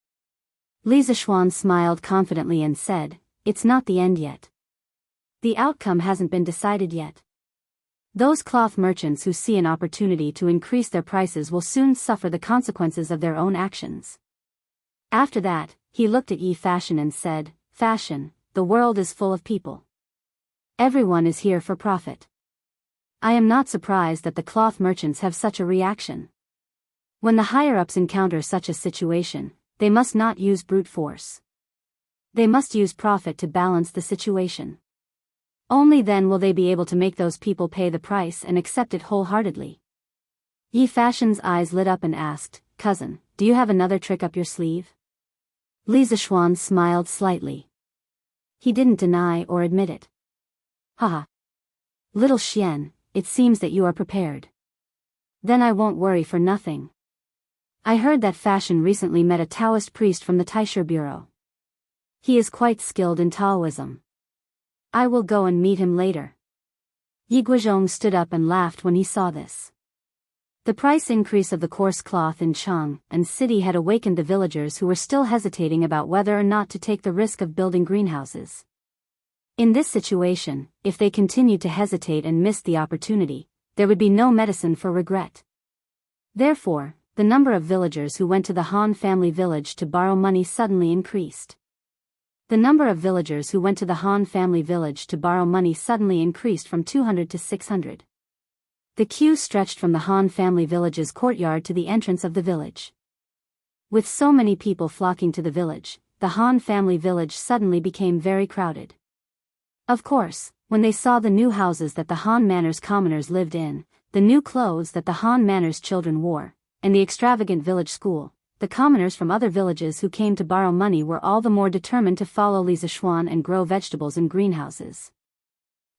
Li Zishuan smiled confidently and said, It's not the end yet. The outcome hasn't been decided yet. Those cloth merchants who see an opportunity to increase their prices will soon suffer the consequences of their own actions. After that, he looked at Yi Fashion and said, Fashion, the world is full of people. Everyone is here for profit. I am not surprised that the cloth merchants have such a reaction. When the higher-ups encounter such a situation, they must not use brute force. They must use profit to balance the situation. Only then will they be able to make those people pay the price and accept it wholeheartedly. Yi Fashion's eyes lit up and asked, Cousin, do you have another trick up your sleeve? Li Zishuan smiled slightly. He didn't deny or admit it. Haha. Little Xian, it seems that you are prepared. Then I won't worry for nothing. I heard that Fashion recently met a Taoist priest from the Taisher Bureau. He is quite skilled in Taoism. I will go and meet him later. Yi Guozhong stood up and laughed when he saw this. The price increase of the coarse cloth in Chang and city had awakened the villagers who were still hesitating about whether or not to take the risk of building greenhouses. In this situation, if they continued to hesitate and missed the opportunity, there would be no medicine for regret. Therefore, the number of villagers who went to the Han family village to borrow money suddenly increased. The number of villagers who went to the Han family village to borrow money suddenly increased from 200 to 600. The queue stretched from the Han family village's courtyard to the entrance of the village. With so many people flocking to the village, the Han family village suddenly became very crowded. Of course, when they saw the new houses that the Han Manor's commoners lived in, the new clothes that the Han Manor's children wore, and the extravagant village school, the commoners from other villages who came to borrow money were all the more determined to follow Li Zishuan and grow vegetables in greenhouses.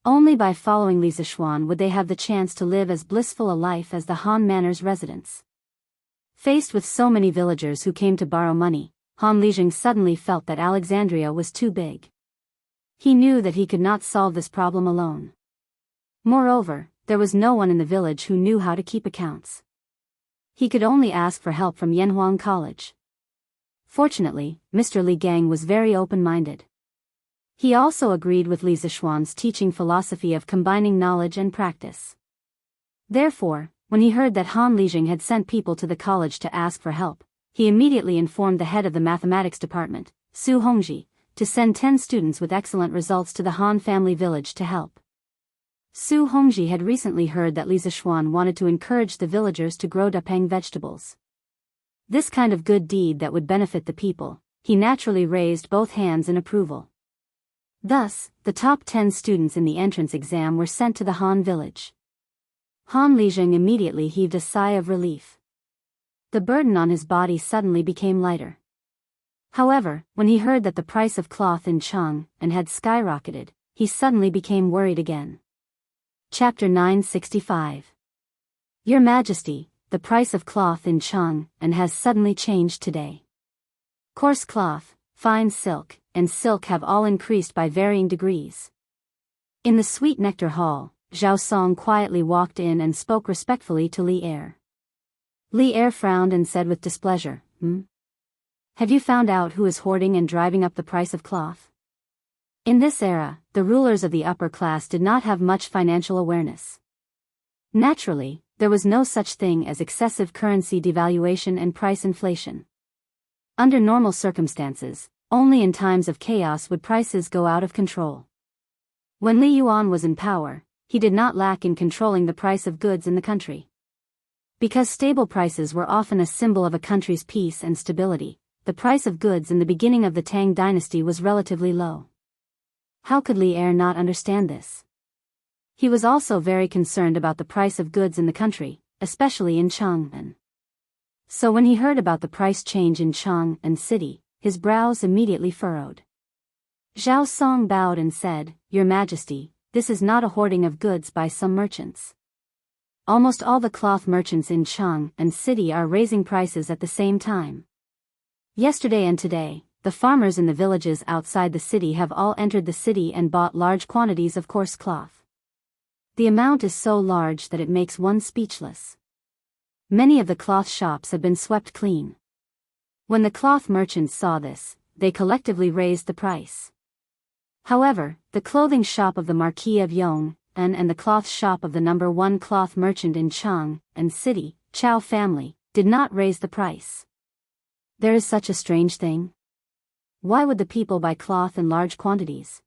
Only by following Li Zishuan would they have the chance to live as blissful a life as the Han Manor's residents. Faced with so many villagers who came to borrow money, Han Lijing suddenly felt that Alexandria was too big. He knew that he could not solve this problem alone. Moreover, there was no one in the village who knew how to keep accounts. He could only ask for help from Yanhuang College. Fortunately, Mr. Li Gang was very open-minded. He also agreed with Li Zishuan's teaching philosophy of combining knowledge and practice. Therefore, when he heard that Han Lijing had sent people to the college to ask for help, he immediately informed the head of the mathematics department, Su Hongji, to send 10 students with excellent results to the Han family village to help. Su Hongji had recently heard that Li Zishuan wanted to encourage the villagers to grow dapeng vegetables. This kind of good deed that would benefit the people, he naturally raised both hands in approval. Thus, the top 10 students in the entrance exam were sent to the Han village. Han Lijing immediately heaved a sigh of relief. The burden on his body suddenly became lighter. However, when he heard that the price of cloth in Chang and had skyrocketed, he suddenly became worried again. Chapter 965. Your Majesty, the price of cloth in Chang and has suddenly changed today. Coarse cloth, fine silk, and silk have all increased by varying degrees. In the Sweet Nectar Hall, Zhao Song quietly walked in and spoke respectfully to Li Er. Li Er frowned and said with displeasure, Have you found out who is hoarding and driving up the price of cloth? In this era, the rulers of the upper class did not have much financial awareness. Naturally, there was no such thing as excessive currency devaluation and price inflation. Under normal circumstances, only in times of chaos would prices go out of control. When Li Yuan was in power, he did not lack in controlling the price of goods in the country. Because stable prices were often a symbol of a country's peace and stability, the price of goods in the beginning of the Tang dynasty was relatively low. How could Li Er not understand this? He was also very concerned about the price of goods in the country, especially in Chang'an. So when he heard about the price change in Chang'an city, his brows immediately furrowed. Zhao Song bowed and said, "Your Majesty, this is not a hoarding of goods by some merchants. Almost all the cloth merchants in Chang'an city are raising prices at the same time. Yesterday and today, the farmers in the villages outside the city have all entered the city and bought large quantities of coarse cloth. The amount is so large that it makes one speechless. Many of the cloth shops have been swept clean." When the cloth merchants saw this, they collectively raised the price. However, the clothing shop of the Marquis of Yong'an and the cloth shop of the #1 cloth merchant in Chang'an city, Chao family, did not raise the price. There is such a strange thing. Why would the people buy cloth in large quantities?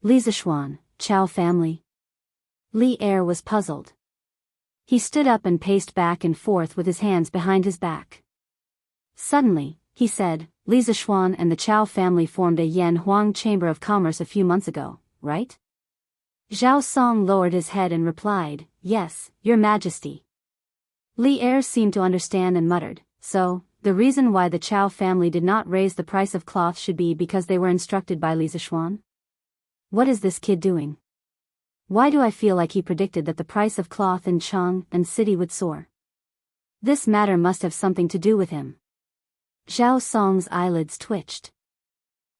Li Zishuan, Chao family. Li Er was puzzled. He stood up and paced back and forth with his hands behind his back. Suddenly, he said, "Li Zishuan and the Chao family formed a Yan Huang Chamber of Commerce a few months ago, right?" Zhao Song lowered his head and replied, "Yes, Your Majesty." Li Er seemed to understand and muttered, "So, the reason why the Chao family did not raise the price of cloth should be because they were instructed by Li Zishuan? What is this kid doing? Why do I feel like he predicted that the price of cloth in Chang'an city would soar? This matter must have something to do with him." Zhao Song's eyelids twitched.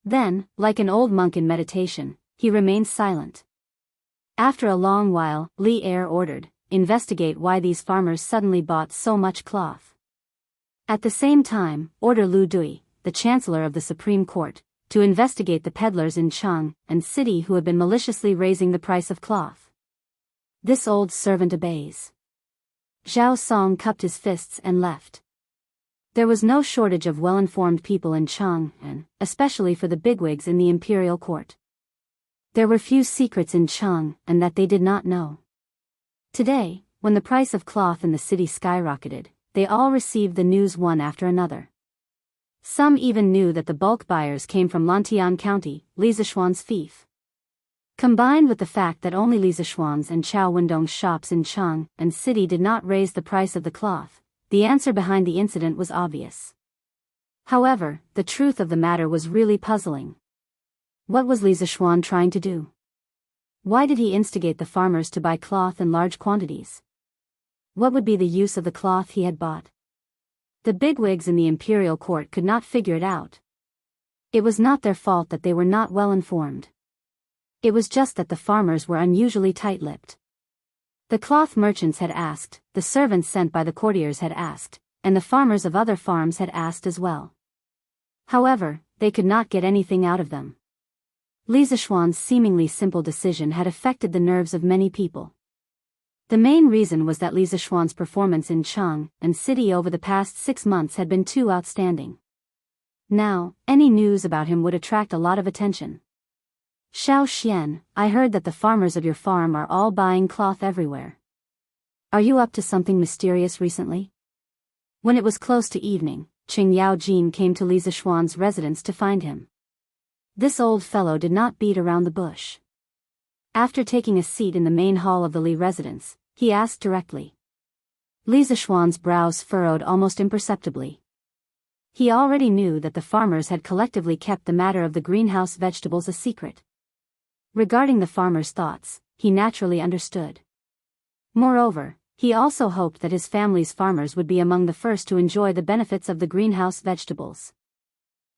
Then, like an old monk in meditation, he remained silent. After a long while, Li Er ordered, "Investigate why these farmers suddenly bought so much cloth." At the same time, order Lu Dui, the Chancellor of the Supreme Court, to investigate the peddlers in Chang'an city who have been maliciously raising the price of cloth. This old servant obeys. Zhao Song cupped his fists and left. There was no shortage of well-informed people in Chang'an, especially for the bigwigs in the imperial court. There were few secrets in Chang'an that they did not know. Today, when the price of cloth in the city skyrocketed, they all received the news one after another. Some even knew that the bulk buyers came from Lantian County, Li Zishuan's fief. Combined with the fact that only Li Zishuan's and Chao Wendong's shops in Chang'an city did not raise the price of the cloth, the answer behind the incident was obvious. However, the truth of the matter was really puzzling. What was Li Zishuan trying to do? Why did he instigate the farmers to buy cloth in large quantities? What would be the use of the cloth he had bought? The bigwigs in the imperial court could not figure it out. It was not their fault that they were not well informed. It was just that the farmers were unusually tight-lipped. The cloth merchants had asked, the servants sent by the courtiers had asked, and the farmers of other farms had asked as well. However, they could not get anything out of them. Li Zishuan's seemingly simple decision had affected the nerves of many people. The main reason was that Li Zishuan's performance in Chang'an city over the past 6 months had been too outstanding. Now, any news about him would attract a lot of attention. "Xiao Xian, I heard that the farmers of your farm are all buying cloth everywhere. Are you up to something mysterious recently?" When it was close to evening, Qing Yaojin came to Li Zishuan's residence to find him. This old fellow did not beat around the bush. After taking a seat in the main hall of the Li residence, he asked directly. Li Zishuan's brows furrowed almost imperceptibly. He already knew that the farmers had collectively kept the matter of the greenhouse vegetables a secret. Regarding the farmers' thoughts, he naturally understood. Moreover, he also hoped that his family's farmers would be among the first to enjoy the benefits of the greenhouse vegetables.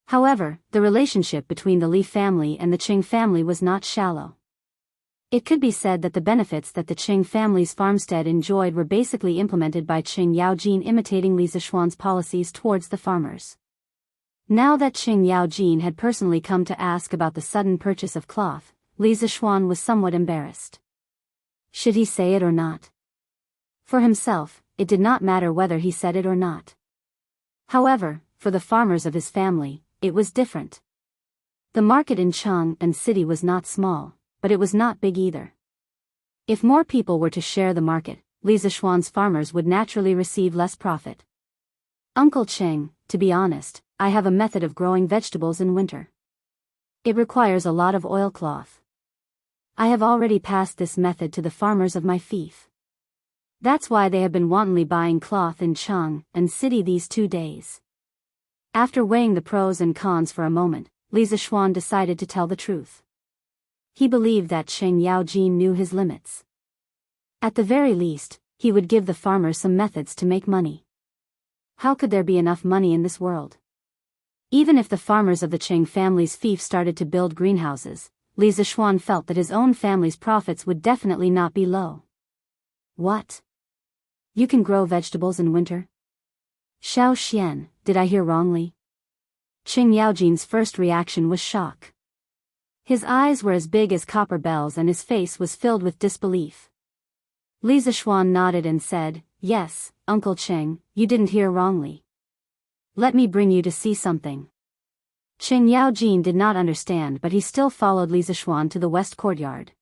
However, the relationship between the Li family and the Qing family was not shallow. It could be said that the benefits that the Qing family's farmstead enjoyed were basically implemented by Qing Yaojin, imitating Li Zishuan's policies towards the farmers. Now that Qing Yaojin had personally come to ask about the sudden purchase of cloth, Li Zishuan was somewhat embarrassed. Should he say it or not? For himself, it did not matter whether he said it or not. However, for the farmers of his family, it was different. The market in Chang'an city was not small, but it was not big either. If more people were to share the market, Li Zishuan's farmers would naturally receive less profit. "Uncle Cheng, to be honest, I have a method of growing vegetables in winter. It requires a lot of oilcloth. I have already passed this method to the farmers of my fief. That's why they have been wantonly buying cloth in Chang and city these 2 days. After weighing the pros and cons for a moment, Li Zishuan decided to tell the truth. He believed that Cheng Yaojin knew his limits. At the very least, he would give the farmers some methods to make money. How could there be enough money in this world? Even if the farmers of the Cheng family's fief started to build greenhouses, Li Zishuan felt that his own family's profits would definitely not be low. What? You can grow vegetables in winter? Xiao Xian, did I hear wrongly? Cheng Yaojin's first reaction was shock. His eyes were as big as copper bells and his face was filled with disbelief. Li Zishuan nodded and said, "Yes, Uncle Cheng, you didn't hear wrongly. Let me bring you to see something." Cheng Yaojin did not understand, but he still followed Li Zishuan to the west courtyard.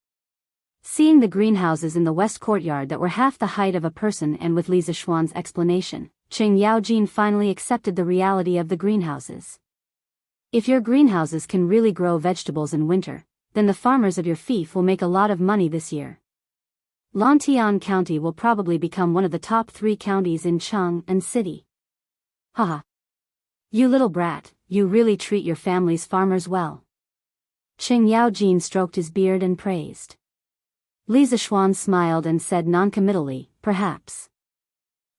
Seeing the greenhouses in the west courtyard that were half the height of a person and with Li Zishuan's explanation, Cheng Yaojin finally accepted the reality of the greenhouses. If your greenhouses can really grow vegetables in winter, then the farmers of your fief will make a lot of money this year. Lantian County will probably become one of the top 3 counties in Chang and city. Haha. You little brat, you really treat your family's farmers well. Cheng Yaojin stroked his beard and praised. Li Zishuan smiled and said noncommittally, "Perhaps."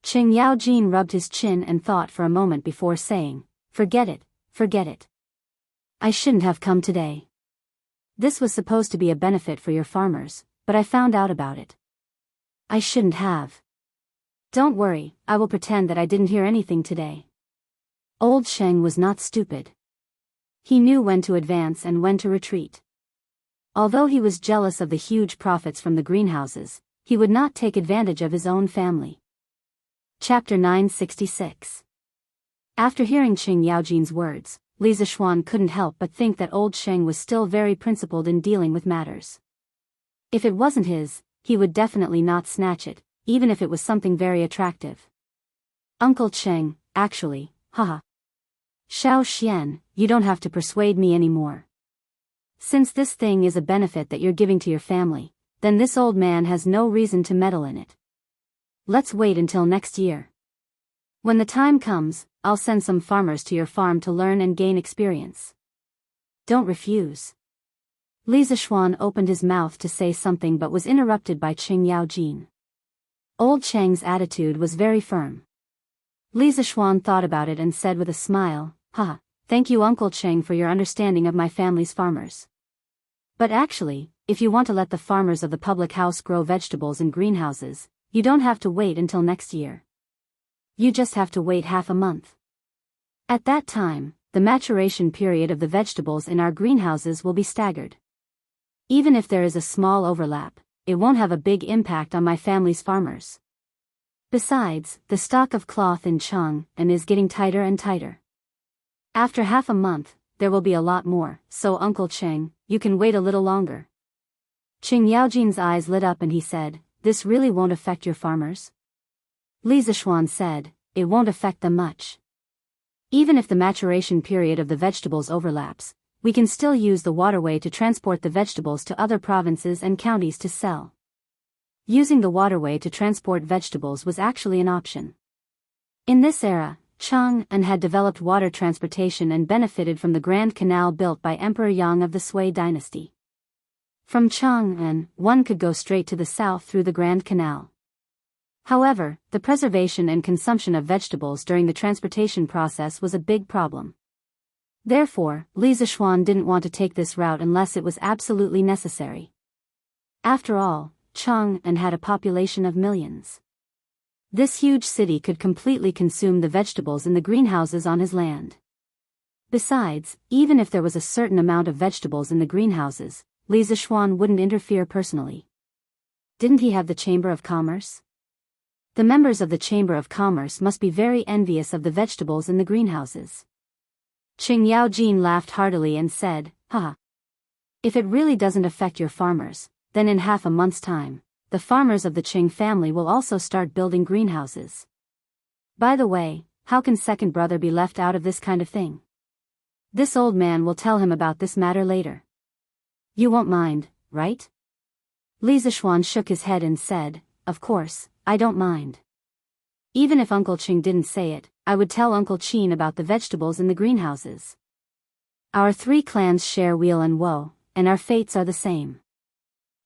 Cheng Yaojin rubbed his chin and thought for a moment before saying, Forget it, forget it. I shouldn't have come today. This was supposed to be a benefit for your farmers, but I found out about it. I shouldn't have. Don't worry, I will pretend that I didn't hear anything today." Old Cheng was not stupid. He knew when to advance and when to retreat. Although he was jealous of the huge profits from the greenhouses, he would not take advantage of his own family. Chapter 966. After hearing Cheng Yaojin's words, Li Zishuan couldn't help but think that old Cheng was still very principled in dealing with matters. If it wasn't his, he would definitely not snatch it, even if it was something very attractive. "Uncle Cheng, actually, haha. Xiao Xian, you don't have to persuade me anymore. Since this thing is a benefit that you're giving to your family, then this old man has no reason to meddle in it. Let's wait until next year. When the time comes, I'll send some farmers to your farm to learn and gain experience. Don't refuse." Li Zishuan opened his mouth to say something but was interrupted by Cheng Yaojin. Old Cheng's attitude was very firm. Li Zishuan thought about it and said with a smile, "Haha, thank you Uncle Cheng for your understanding of my family's farmers. But actually, if you want to let the farmers of the public house grow vegetables in greenhouses, you don't have to wait until next year. You just have to wait half a month. At that time, the maturation period of the vegetables in our greenhouses will be staggered. Even if there is a small overlap, it won't have a big impact on my family's farmers. Besides, the stock of cloth in Chang and is getting tighter and tighter. After half a month, there will be a lot more, so Uncle Cheng, you can wait a little longer." Cheng Yaojin's eyes lit up and he said, "This really won't affect your farmers?" Li Zishuan said, "It won't affect them much. Even if the maturation period of the vegetables overlaps, we can still use the waterway to transport the vegetables to other provinces and counties to sell." Using the waterway to transport vegetables was actually an option. In this era, Chang'an had developed water transportation and benefited from the Grand Canal built by Emperor Yang of the Sui dynasty. From Chang'an, one could go straight to the south through the Grand Canal. However, the preservation and consumption of vegetables during the transportation process was a big problem. Therefore, Li Zishuan didn't want to take this route unless it was absolutely necessary. After all, Chang'an had a population of millions. This huge city could completely consume the vegetables in the greenhouses on his land. Besides, even if there was a certain amount of vegetables in the greenhouses, Li Zishuan wouldn't interfere personally. Didn't he have the Chamber of Commerce? The members of the Chamber of Commerce must be very envious of the vegetables in the greenhouses. Cheng Yaojin laughed heartily and said, "Haha. If it really doesn't affect your farmers, then in half a month's time, the farmers of the Cheng family will also start building greenhouses. By the way, how can second brother be left out of this kind of thing?" This old man will tell him about this matter later. You won't mind, right? Li Zishuan shook his head and said, of course, I don't mind. Even if Uncle Qing didn't say it, I would tell Uncle Qin about the vegetables in the greenhouses. Our three clans share weal and woe, and our fates are the same.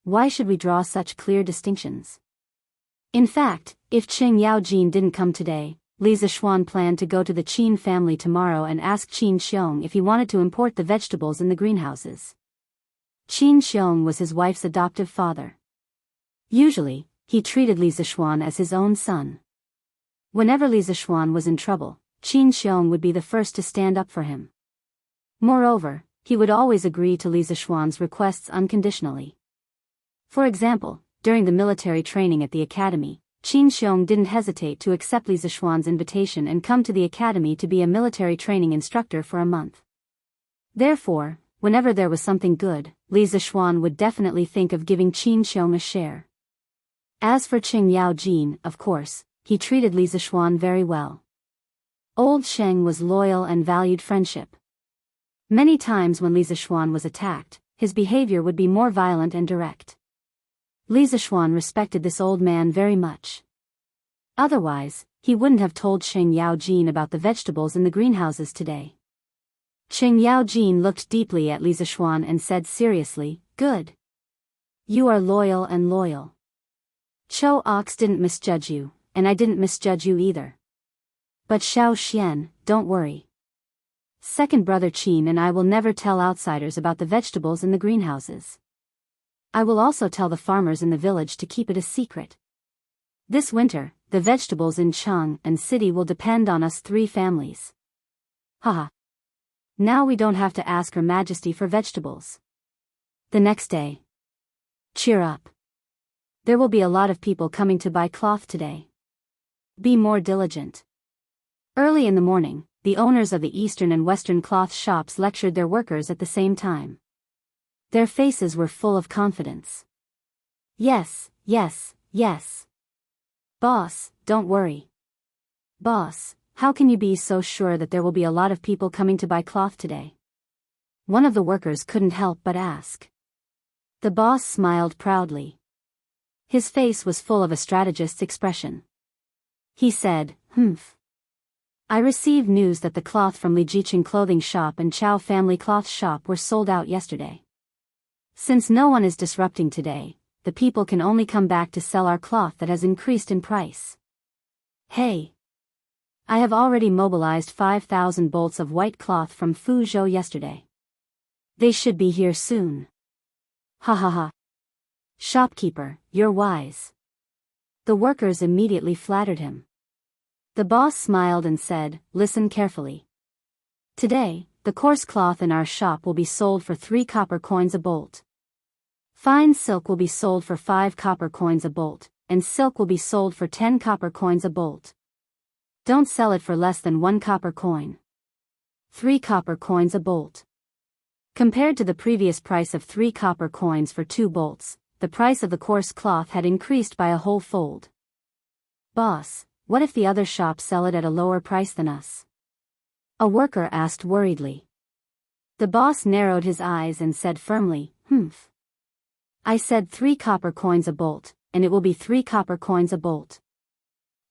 Why should we draw such clear distinctions? In fact, if Qing Yaojin didn't come today, Li Zishuan planned to go to the Qin family tomorrow and ask Qin Xiong if he wanted to import the vegetables in the greenhouses. Qin Xiong was his wife's adoptive father. Usually, he treated Li Zishuan as his own son. Whenever Li Zishuan was in trouble, Qin Xiong would be the first to stand up for him. Moreover, he would always agree to Li Zishuan's requests unconditionally. For example, during the military training at the academy, Qin Xiong didn't hesitate to accept Li Zishuan's invitation and come to the academy to be a military training instructor for a month. Therefore, whenever there was something good, Li Zishuan would definitely think of giving Qin Xiong a share. As for Qing Yaojin, of course, he treated Li Zishuan very well. Old Sheng was loyal and valued friendship. Many times when Li Zishuan was attacked, his behavior would be more violent and direct. Li Zishuan respected this old man very much. Otherwise, he wouldn't have told Qing Yaojin about the vegetables in the greenhouses today. Qing Yaojin looked deeply at Li Zishuan and said seriously, good. You are loyal and loyal. Chou Ox didn't misjudge you, and I didn't misjudge you either. But Xiao Xian, don't worry. Second brother Qin and I will never tell outsiders about the vegetables in the greenhouses. I will also tell the farmers in the village to keep it a secret. This winter, the vegetables in Chang and city will depend on us three families. Haha. Now we don't have to ask Her Majesty for vegetables. The next day. Cheer up. There will be a lot of people coming to buy cloth today. Be more diligent. Early in the morning, the owners of the eastern and western cloth shops lectured their workers at the same time. Their faces were full of confidence. Yes, yes, yes. Boss, don't worry. Boss, how can you be so sure that there will be a lot of people coming to buy cloth today? One of the workers couldn't help but ask. The boss smiled proudly. His face was full of a strategist's expression. He said, I received news that the cloth from Li Jiqing clothing shop and Chao family cloth shop were sold out yesterday. Since no one is disrupting today, the people can only come back to sell our cloth that has increased in price. Hey! I have already mobilized 5,000 bolts of white cloth from Fuzhou yesterday. They should be here soon. Ha ha ha. Shopkeeper, you're wise. The workers immediately flattered him. The boss smiled and said, listen carefully. Today, the coarse cloth in our shop will be sold for 3 copper coins a bolt. Fine silk will be sold for 5 copper coins a bolt, and silk will be sold for 10 copper coins a bolt. Don't sell it for less than 1 copper coin. 3 copper coins a bolt. Compared to the previous price of 3 copper coins for 2 bolts, the price of the coarse cloth had increased by a whole fold. Boss, what if the other shops sell it at a lower price than us? A worker asked worriedly. The boss narrowed his eyes and said firmly, I said 3 copper coins a bolt, and it will be 3 copper coins a bolt.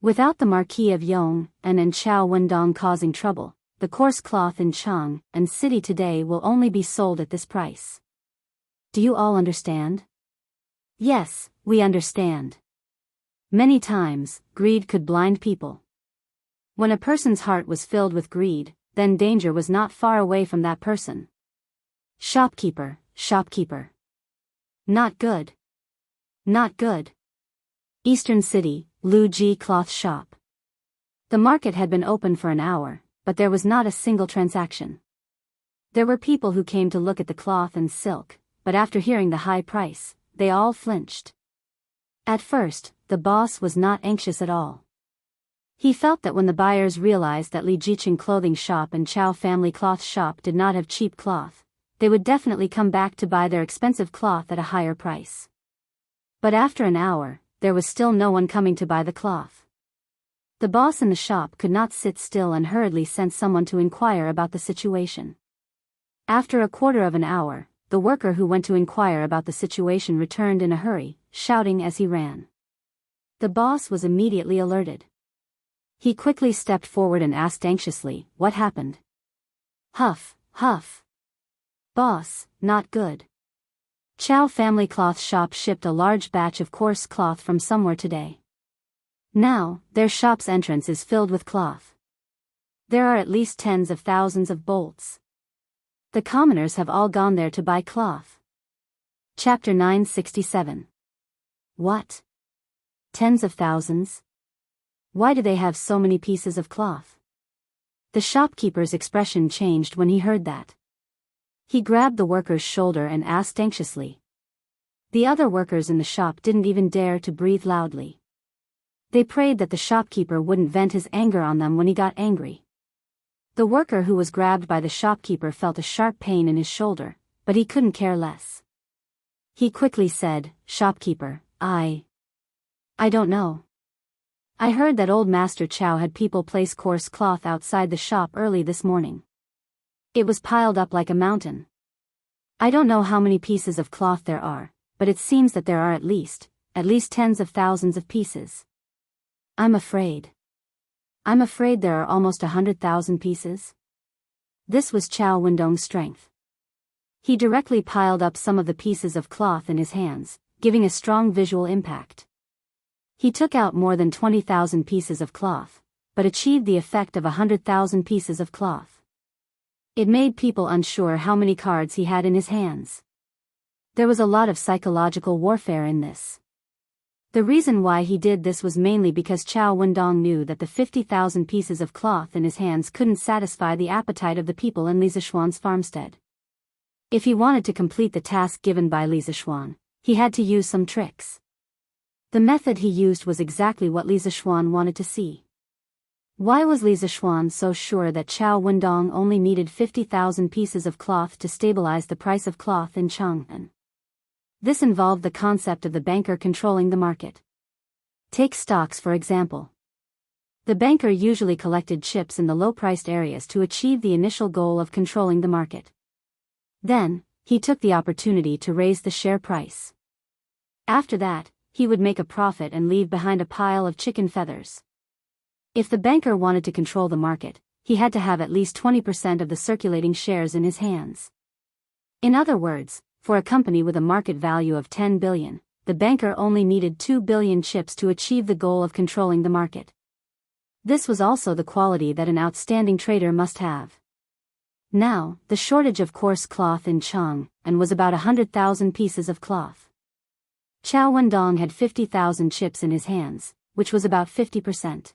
Without the Marquis of Yong and Chao Wendong causing trouble, the coarse cloth in Chang and city today will only be sold at this price. Do you all understand? Yes, we understand. Many times, greed could blind people. When a person's heart was filled with greed, then danger was not far away from that person. Shopkeeper, shopkeeper. Not good. Not good. Eastern City, Lu Ji Cloth Shop. The market had been open for an hour, but there was not a single transaction. There were people who came to look at the cloth and silk, but after hearing the high price, they all flinched. At first, the boss was not anxious at all. He felt that when the buyers realized that Li Jiqing clothing shop and Chao family cloth shop did not have cheap cloth, they would definitely come back to buy their expensive cloth at a higher price. But after an hour, there was still no one coming to buy the cloth. The boss in the shop could not sit still and hurriedly sent someone to inquire about the situation. After a quarter of an hour, the worker who went to inquire about the situation returned in a hurry, shouting as he ran. The boss was immediately alerted. He quickly stepped forward and asked anxiously, "What happened?" "Huff, huff. Boss, not good. Chow family cloth shop shipped a large batch of coarse cloth from somewhere today. Now, their shop's entrance is filled with cloth. There are at least tens of thousands of bolts. The commoners have all gone there to buy cloth." Chapter 967. What? Tens of thousands? Why do they have so many pieces of cloth? The shopkeeper's expression changed when he heard that. He grabbed the worker's shoulder and asked anxiously. The other workers in the shop didn't even dare to breathe loudly. They prayed that the shopkeeper wouldn't vent his anger on them when he got angry. The worker who was grabbed by the shopkeeper felt a sharp pain in his shoulder, but he couldn't care less. He quickly said, "Shopkeeper, I don't know. I heard that old Master Chow had people place coarse cloth outside the shop early this morning. It was piled up like a mountain. I don't know how many pieces of cloth there are, but it seems that there are at least tens of thousands of pieces. I'm afraid there are almost 100,000 pieces." This was Chow Wendong's strength. He directly piled up some of the pieces of cloth in his hands, giving a strong visual impact. He took out more than 20,000 pieces of cloth, but achieved the effect of 100,000 pieces of cloth. It made people unsure how many cards he had in his hands. There was a lot of psychological warfare in this. The reason why he did this was mainly because Chow Wendong knew that the 50,000 pieces of cloth in his hands couldn't satisfy the appetite of the people in Li Zishuan's farmstead. If he wanted to complete the task given by Li Zishuan, he had to use some tricks. The method he used was exactly what Li Zishuan wanted to see. Why was Li Zishuan so sure that Chow Wendong only needed 50,000 pieces of cloth to stabilize the price of cloth in Chang'an? This involved the concept of the banker controlling the market. Take stocks for example. The banker usually collected chips in the low-priced areas to achieve the initial goal of controlling the market. Then, he took the opportunity to raise the share price. After that, he would make a profit and leave behind a pile of chicken feathers. If the banker wanted to control the market, he had to have at least 20% of the circulating shares in his hands. In other words, for a company with a market value of 10 billion, the banker only needed 2 billion chips to achieve the goal of controlling the market. This was also the quality that an outstanding trader must have. Now, the shortage of coarse cloth in Chang'an was about 100,000 pieces of cloth. Chow Wendong had 50,000 chips in his hands, which was about 50%.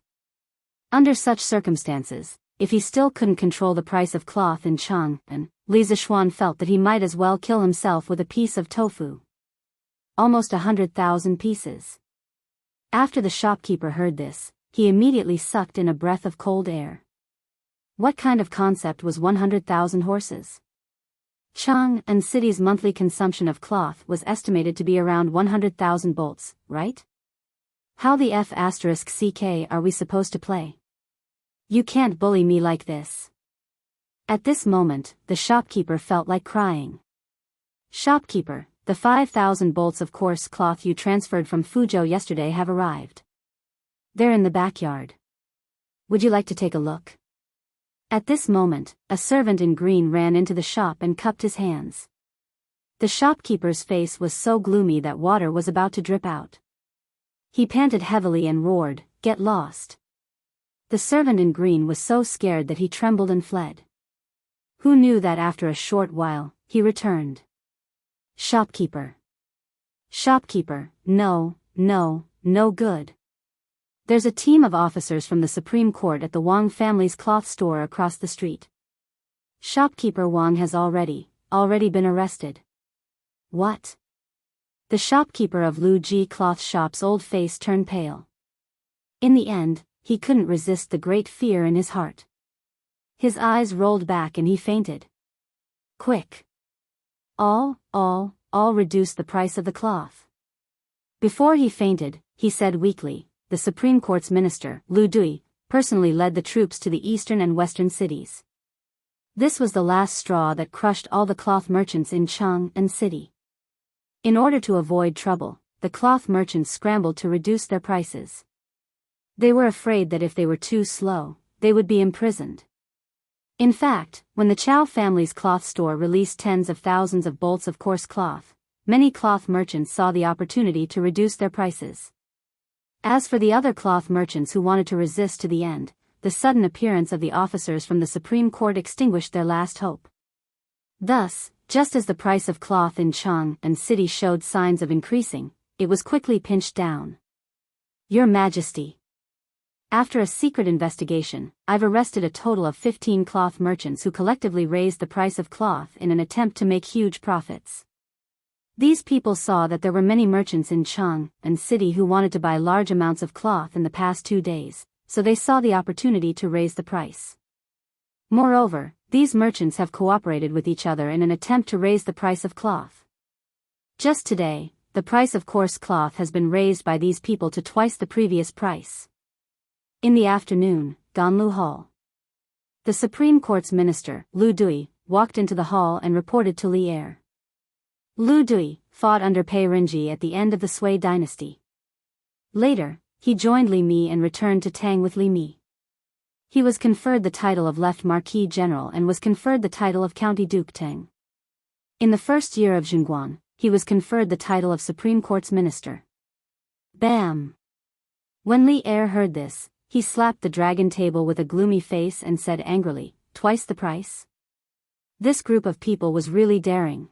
Under such circumstances, if he still couldn't control the price of cloth in Chang'an, Li Zishuan felt that he might as well kill himself with a piece of tofu. Almost 100,000 pieces. After the shopkeeper heard this, he immediately sucked in a breath of cold air. What kind of concept was 100,000 horses? Chang'an City's monthly consumption of cloth was estimated to be around 100,000 bolts, right? How the F***ck are we supposed to play? You can't bully me like this. At this moment, the shopkeeper felt like crying. Shopkeeper, the 5,000 bolts of coarse cloth you transferred from Fuzhou yesterday have arrived. They're in the backyard. Would you like to take a look? At this moment, a servant in green ran into the shop and cupped his hands. The shopkeeper's face was so gloomy that water was about to drip out. He panted heavily and roared, "Get lost." The servant in green was so scared that he trembled and fled. Who knew that after a short while, he returned. Shopkeeper. Shopkeeper, no good. There's a team of officers from the Supreme Court at the Wang family's cloth store across the street. Shopkeeper Wang has already been arrested. What? The shopkeeper of Lu Ji cloth shop's old face turned pale. In the end, he couldn't resist the great fear in his heart. His eyes rolled back and he fainted. Quick! All reduce the price of the cloth. Before he fainted, he said weakly, the Supreme Court's minister, Lu Dui, personally led the troops to the eastern and western cities. This was the last straw that crushed all the cloth merchants in Chang and city. In order to avoid trouble, the cloth merchants scrambled to reduce their prices. They were afraid that if they were too slow, they would be imprisoned. In fact, when the Chow family's cloth store released tens of thousands of bolts of coarse cloth, many cloth merchants saw the opportunity to reduce their prices. As for the other cloth merchants who wanted to resist to the end, the sudden appearance of the officers from the Supreme Court extinguished their last hope. Thus, just as the price of cloth in Chang and city showed signs of increasing, it was quickly pinched down. Your Majesty. After a secret investigation, I've arrested a total of 15 cloth merchants who collectively raised the price of cloth in an attempt to make huge profits. These people saw that there were many merchants in Chang and city who wanted to buy large amounts of cloth in the past 2 days, so they saw the opportunity to raise the price. Moreover, these merchants have cooperated with each other in an attempt to raise the price of cloth. Just today, the price of coarse cloth has been raised by these people to twice the previous price. In the afternoon, Ganlu Hall. The Supreme Court's minister, Lu Dui, walked into the hall and reported to Li Er. Lu Dui fought under Pei Rinji at the end of the Sui dynasty. Later, he joined Li Mi and returned to Tang with Li Mi. He was conferred the title of Left Marquis General and was conferred the title of County Duke Tang. In the first year of Zhongguan, he was conferred the title of Supreme Court's minister. Bam! When Li Er heard this, he slapped the dragon table with a gloomy face and said angrily, "Twice the price?" This group of people was really daring.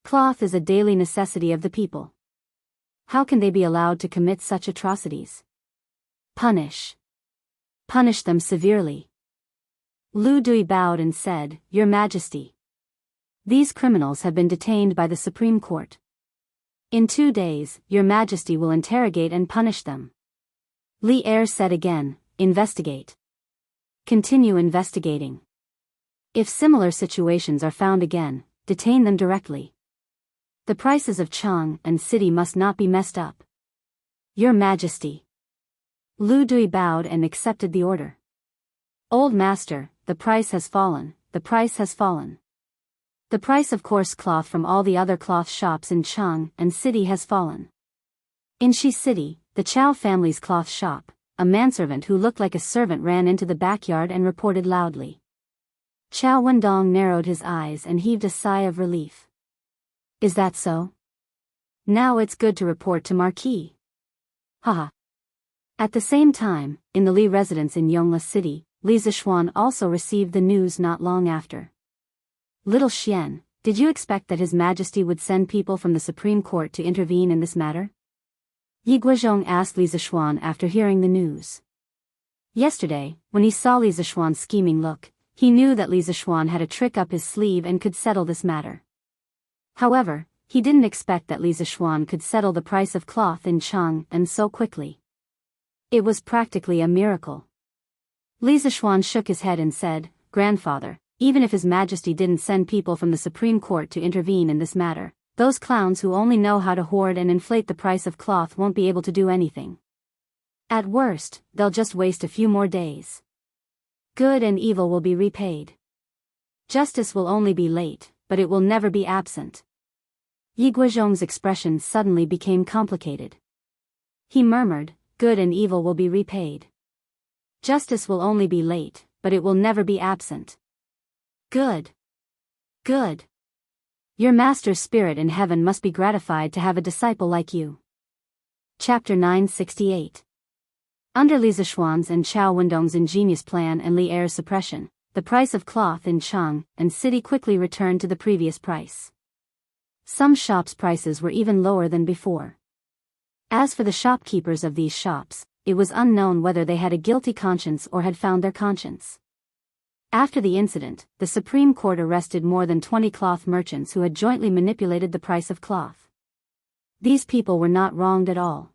Cloth is a daily necessity of the people. How can they be allowed to commit such atrocities? Punish. Punish them severely. Lu Dui bowed and said, "Your Majesty. These criminals have been detained by the Supreme Court. In 2 days, Your Majesty will interrogate and punish them." Li Er said again, "Investigate. Continue investigating. If similar situations are found again, detain them directly. The prices of Chang and city must not be messed up. Your Majesty." Lu Dui bowed and accepted the order. "Old Master, the price has fallen, the price has fallen. The price of coarse cloth from all the other cloth shops in Chang and city has fallen." In Shi City, the Chow family's cloth shop, a manservant who looked like a servant ran into the backyard and reported loudly. Chow Wendong narrowed his eyes and heaved a sigh of relief. "Is that so? Now it's good to report to Marquis." Haha. At the same time, in the Li residence in Yongla City, Li Zixuan also received the news not long after. "Little Xian, did you expect that His Majesty would send people from the Supreme Court to intervene in this matter?" Yi Guizhong asked Li Zixuan after hearing the news. Yesterday, when he saw Li Zixuan's scheming look, he knew that Li Zixuan had a trick up his sleeve and could settle this matter. However, he didn't expect that Li Zixuan could settle the price of cloth in Chang and so quickly. It was practically a miracle. Li Zixuan shook his head and said, "Grandfather, even if His Majesty didn't send people from the Supreme Court to intervene in this matter, those clowns who only know how to hoard and inflate the price of cloth won't be able to do anything. At worst, they'll just waste a few more days. Good and evil will be repaid. Justice will only be late, but it will never be absent." Yi Guizhong's expression suddenly became complicated. He murmured, "Good and evil will be repaid. Justice will only be late, but it will never be absent. Good. Good. Your master's spirit in heaven must be gratified to have a disciple like you." Chapter 968. Under Li Zixuan's and Chow Wendong's ingenious plan and Li Er's suppression, the price of cloth in Chang and city quickly returned to the previous price. Some shops' prices were even lower than before. As for the shopkeepers of these shops, it was unknown whether they had a guilty conscience or had found their conscience. After the incident, the Supreme Court arrested more than 20 cloth merchants who had jointly manipulated the price of cloth. These people were not wronged at all.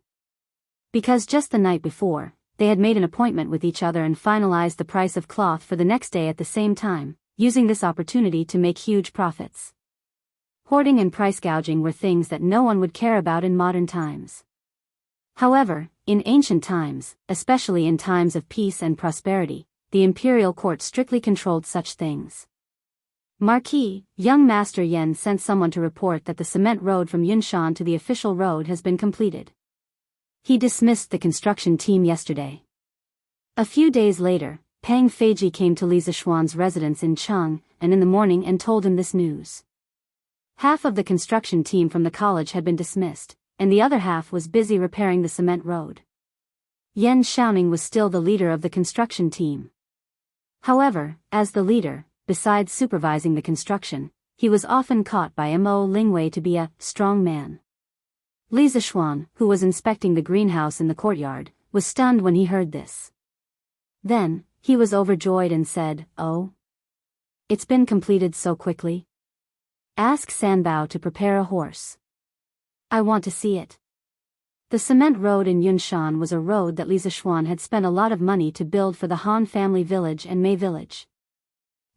Because just the night before, they had made an appointment with each other and finalized the price of cloth for the next day at the same time, using this opportunity to make huge profits. Hoarding and price gouging were things that no one would care about in modern times. However, in ancient times, especially in times of peace and prosperity, the imperial court strictly controlled such things. Marquis, young Master Yen sent someone to report that the cement road from Yunshan to the official road has been completed. He dismissed the construction team yesterday. A few days later, Pang Feiji came to Li Zishuan's residence in Cheng, and in the morning and told him this news. Half of the construction team from the college had been dismissed, and the other half was busy repairing the cement road. Yen Xiaoning was still the leader of the construction team. However, as the leader, besides supervising the construction, he was often caught by Mo Lingwei to be a strong man. Li Zishuan, who was inspecting the greenhouse in the courtyard, was stunned when he heard this. Then, he was overjoyed and said, "Oh? It's been completed so quickly? Ask Sanbao to prepare a horse. I want to see it." The cement road in Yunshan was a road that Li Zishuan had spent a lot of money to build for the Han family village and Mei village.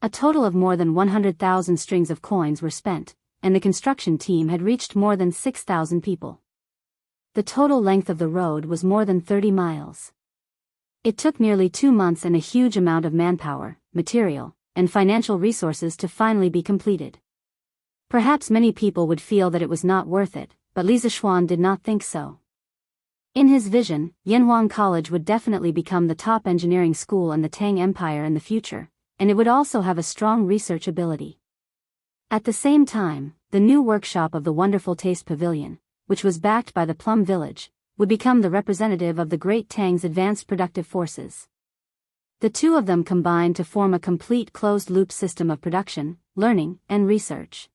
A total of more than 100,000 strings of coins were spent, and the construction team had reached more than 6,000 people. The total length of the road was more than 30 miles. It took nearly 2 months and a huge amount of manpower, material, and financial resources to finally be completed. Perhaps many people would feel that it was not worth it, but Li Zishuan did not think so. In his vision, Yanhuang College would definitely become the top engineering school in the Tang Empire in the future, and it would also have a strong research ability. At the same time, the new workshop of the Wonderful Taste Pavilion, which was backed by the Plum Village, would become the representative of the Great Tang's advanced productive forces. The two of them combined to form a complete closed-loop system of production, learning, and research.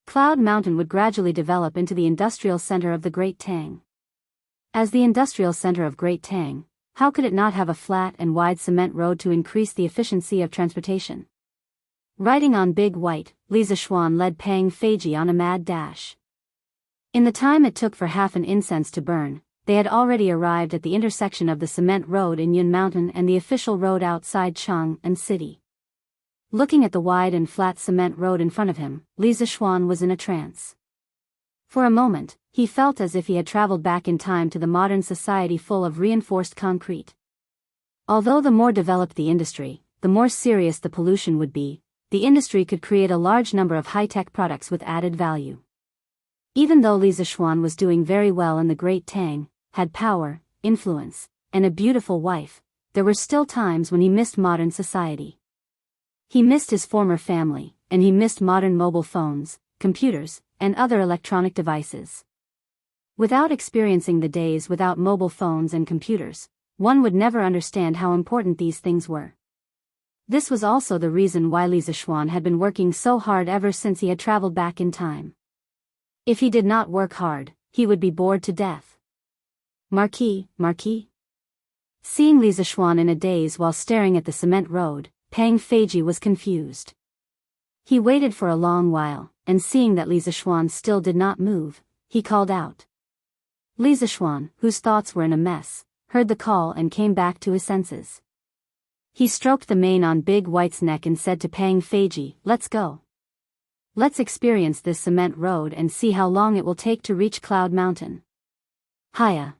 Cloud Mountain would gradually develop into the industrial center of the Great Tang. As the industrial center of Great Tang, how could it not have a flat and wide cement road to increase the efficiency of transportation? Riding on Big White, Li Zishuan led Pang Feiji on a mad dash. In the time it took for half an incense to burn, they had already arrived at the intersection of the cement road in Yun Mountain and the official road outside Chang'an City. Looking at the wide and flat cement road in front of him, Li Zishuan was in a trance. For a moment, he felt as if he had traveled back in time to the modern society full of reinforced concrete. Although the more developed the industry, the more serious the pollution would be, the industry could create a large number of high-tech products with added value. Even though Li Zishuan was doing very well in the Great Tang, had power, influence, and a beautiful wife, there were still times when he missed modern society. He missed his former family, and he missed modern mobile phones, computers, and other electronic devices. Without experiencing the days without mobile phones and computers, one would never understand how important these things were. This was also the reason why Li Zishuan had been working so hard ever since he had traveled back in time. If he did not work hard, he would be bored to death. Marquis. Seeing Li Zishuan in a daze while staring at the cement road, Pang Feiji was confused. He waited for a long while, and seeing that Li Zishuan still did not move, he called out. Li Zishuan, whose thoughts were in a mess, heard the call and came back to his senses. He stroked the mane on Big White's neck and said to Pang Feiji, "Let's go. Let's experience this cement road and see how long it will take to reach Cloud Mountain." Hiya.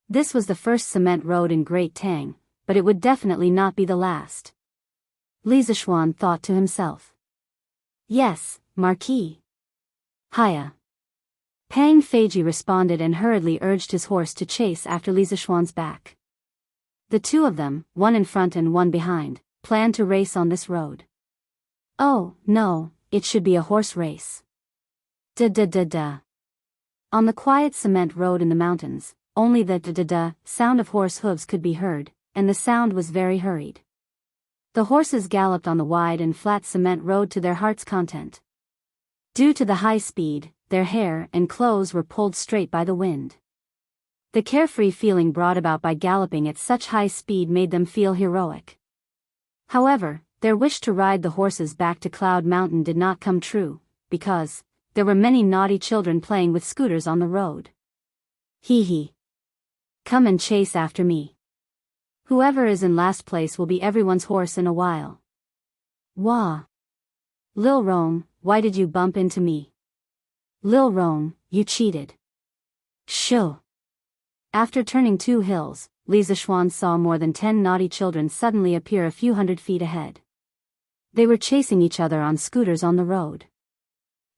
This was the first cement road in Great Tang, but it would definitely not be the last. Li Zishuan thought to himself. "Yes, Marquis." Hiya. Pang Feiji responded and hurriedly urged his horse to chase after Li Zishuan's back. The two of them, one in front and one behind, planned to race on this road. Oh, no, it should be a horse race. Da. On the quiet cement road in the mountains, only the da sound of horse hooves could be heard, and the sound was very hurried. The horses galloped on the wide and flat cement road to their heart's content. Due to the high speed, their hair and clothes were pulled straight by the wind. The carefree feeling brought about by galloping at such high speed made them feel heroic. However, their wish to ride the horses back to Cloud Mountain did not come true, because there were many naughty children playing with scooters on the road. Hee. Come and chase after me. Whoever is in last place will be everyone's horse in a while. Wah. Lil Rong, why did you bump into me? Lil Rong, you cheated. Shoo. After turning 2 hills, Li Zishuan saw more than 10 naughty children suddenly appear a few hundred feet ahead. They were chasing each other on scooters on the road.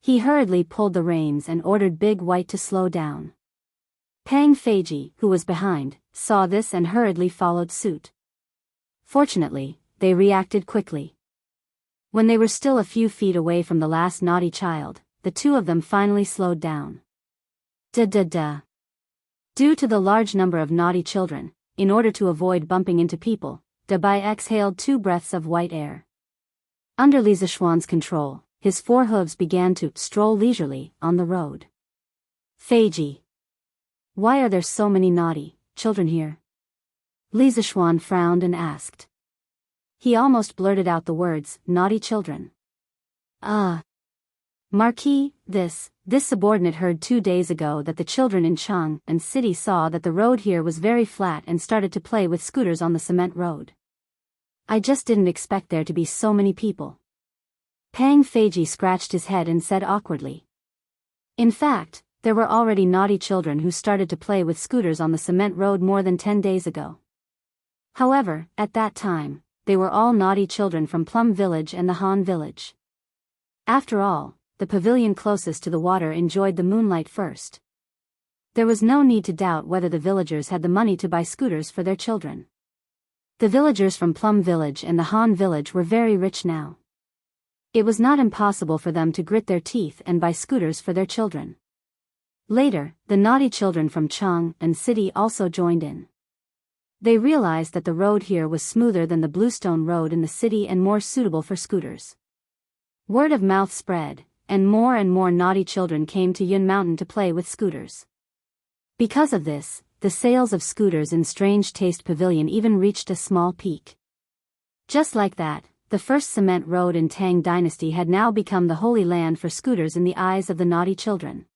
He hurriedly pulled the reins and ordered Big White to slow down. Pang Feiji, who was behind, saw this and hurriedly followed suit. Fortunately, they reacted quickly. When they were still a few feet away from the last naughty child, the two of them finally slowed down. Da. Due to the large number of naughty children, in order to avoid bumping into people, Dabai exhaled 2 breaths of white air. Under Li Zishuan's control, his 4 hooves began to stroll leisurely on the road. Feiji. Why are there so many naughty children here? Li Zishuan frowned and asked. He almost blurted out the words, naughty children. Marquis, this subordinate heard 2 days ago that the children in Chang and city saw that the road here was very flat and started to play with scooters on the cement road. I just didn't expect there to be so many people. Pang Feiji scratched his head and said awkwardly. In fact, there were already naughty children who started to play with scooters on the cement road more than 10 days ago. However, at that time, they were all naughty children from Plum Village and the Han Village. After all, the pavilion closest to the water enjoyed the moonlight first. There was no need to doubt whether the villagers had the money to buy scooters for their children. The villagers from Plum Village and the Han Village were very rich now. It was not impossible for them to grit their teeth and buy scooters for their children. Later, the naughty children from Chang and city also joined in. They realized that the road here was smoother than the bluestone road in the city and more suitable for scooters. Word of mouth spread, and more naughty children came to Yun Mountain to play with scooters. Because of this, the sales of scooters in Strange Taste Pavilion even reached a small peak. Just like that, the first cement road in Tang Dynasty had now become the holy land for scooters in the eyes of the naughty children.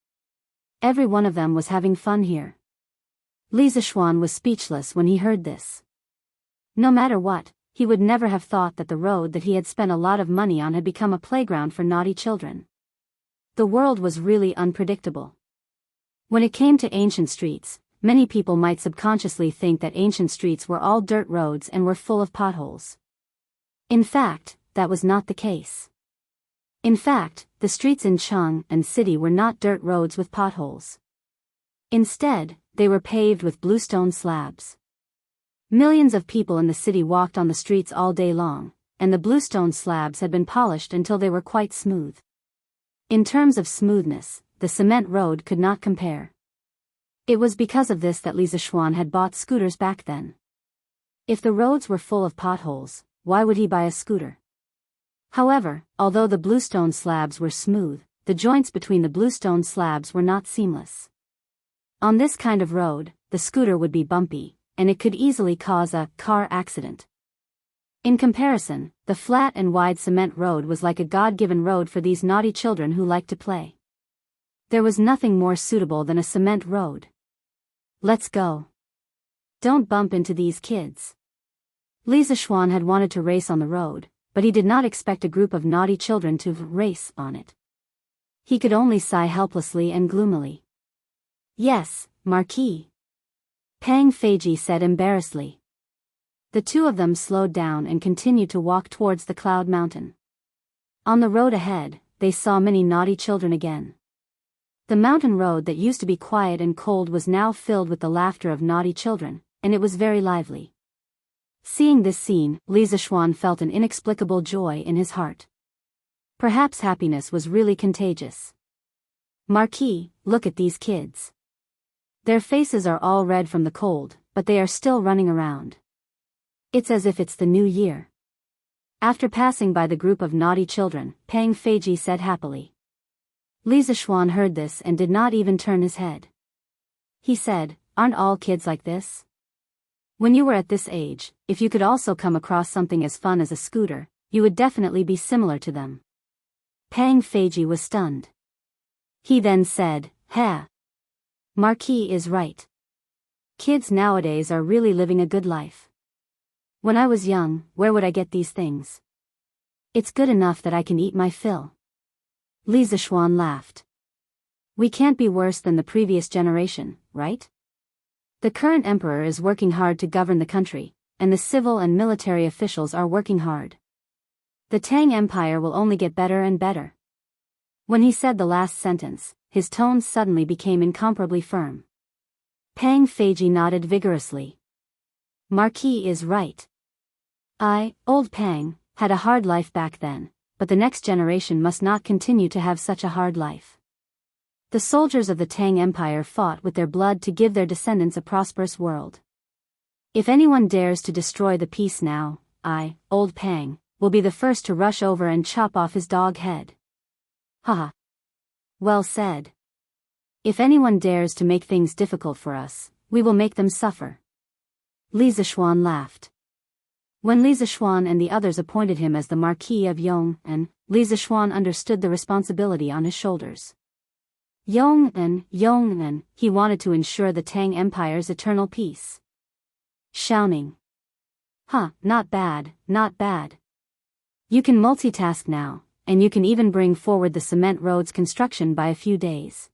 Every one of them was having fun here. Li Zishuan was speechless when he heard this. No matter what, he would never have thought that the road that he had spent a lot of money on had become a playground for naughty children. The world was really unpredictable. When it came to ancient streets, many people might subconsciously think that ancient streets were all dirt roads and were full of potholes. In fact, that was not the case. In fact, the streets in Chang and city were not dirt roads with potholes. Instead, they were paved with bluestone slabs. Millions of people in the city walked on the streets all day long, and the bluestone slabs had been polished until they were quite smooth. In terms of smoothness, the cement road could not compare. It was because of this that Li Zishuan had bought scooters back then. If the roads were full of potholes, why would he buy a scooter? However, although the bluestone slabs were smooth, the joints between the bluestone slabs were not seamless. On this kind of road, the scooter would be bumpy, and it could easily cause a car accident. In comparison, the flat and wide cement road was like a God-given road for these naughty children who liked to play. There was nothing more suitable than a cement road. Let's go. Don't bump into these kids. Li Zishuan had wanted to race on the road, but he did not expect a group of naughty children to race on it. He could only sigh helplessly and gloomily. Yes, Marquis. Pang Feiji said embarrassedly. The two of them slowed down and continued to walk towards the Cloud Mountain. On the road ahead, they saw many naughty children again. The mountain road that used to be quiet and cold was now filled with the laughter of naughty children, and it was very lively. Seeing this scene, Li Zishuan felt an inexplicable joy in his heart. Perhaps happiness was really contagious. Marquis, look at these kids. Their faces are all red from the cold, but they are still running around. It's as if it's the new year. After passing by the group of naughty children, Pang Feiji said happily. Li Zishuan heard this and did not even turn his head. He said, aren't all kids like this? When you were at this age, if you could also come across something as fun as a scooter, you would definitely be similar to them. Pang Feiji was stunned. He then said, "Ha. Marquis is right. Kids nowadays are really living a good life. When I was young, where would I get these things? It's good enough that I can eat my fill." Li Zishuan laughed. We can't be worse than the previous generation, right? The current emperor is working hard to govern the country, and the civil and military officials are working hard. The Tang Empire will only get better and better. When he said the last sentence, his tone suddenly became incomparably firm. Pang Feiji nodded vigorously. Marquis is right. Old Pang, had a hard life back then, but the next generation must not continue to have such a hard life. The soldiers of the Tang Empire fought with their blood to give their descendants a prosperous world. If anyone dares to destroy the peace now, Old Pang, will be the first to rush over and chop off his dog head. Haha. Well said. If anyone dares to make things difficult for us, we will make them suffer. Li Zishuan laughed. When Li Zishuan and the others appointed him as the Marquis of Yong'an, Li Zishuan understood the responsibility on his shoulders. Yong'an, he wanted to ensure the Tang Empire's eternal peace. Shouting. Not bad, not bad. You can multitask now, and you can even bring forward the cement road's construction by a few days.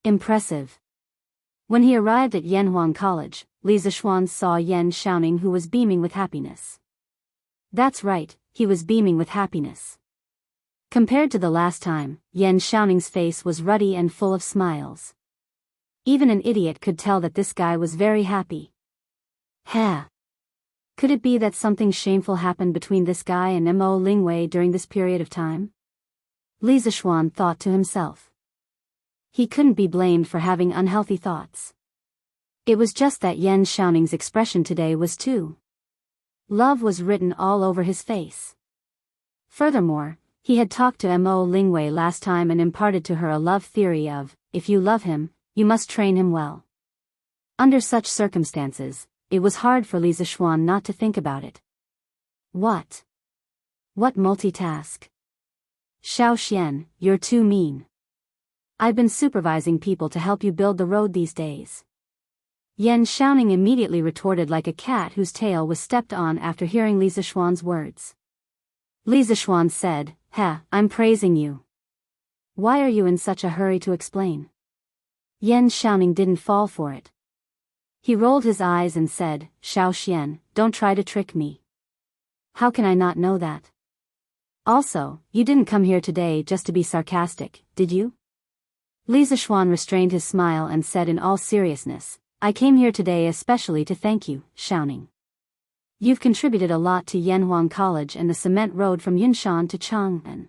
Impressive. When he arrived at Yanhuang College, Li Zishuan saw Yan Xiaoning, who was beaming with happiness. That's right, he was beaming with happiness. Compared to the last time, Yan Xiaoning's face was ruddy and full of smiles. Even an idiot could tell that this guy was very happy. Could it be that something shameful happened between this guy and Mo Lingwei during this period of time? Li Zishuan thought to himself. He couldn't be blamed for having unhealthy thoughts. It was just that Yan Xiaoning's expression today was too. Love was written all over his face. Furthermore, he had talked to Mo Lingwei last time and imparted to her a love theory of, if you love him, you must train him well. Under such circumstances, it was hard for Li Zishuan not to think about it. What multitask? Xiao Xian, you're too mean. I've been supervising people to help you build the road these days. Yan Xiaoning immediately retorted like a cat whose tail was stepped on after hearing Li Zishuan's words. Li Zishuan said, I'm praising you. Why are you in such a hurry to explain? Yan Xiaoning didn't fall for it. He rolled his eyes and said, Xiao Xian, don't try to trick me. How can I not know that? Also, you didn't come here today just to be sarcastic, did you? Li Zishuan restrained his smile and said in all seriousness, I came here today especially to thank you, Xiaoning. You've contributed a lot to Yanhuang College and the cement road from Yunshan to Chang'an.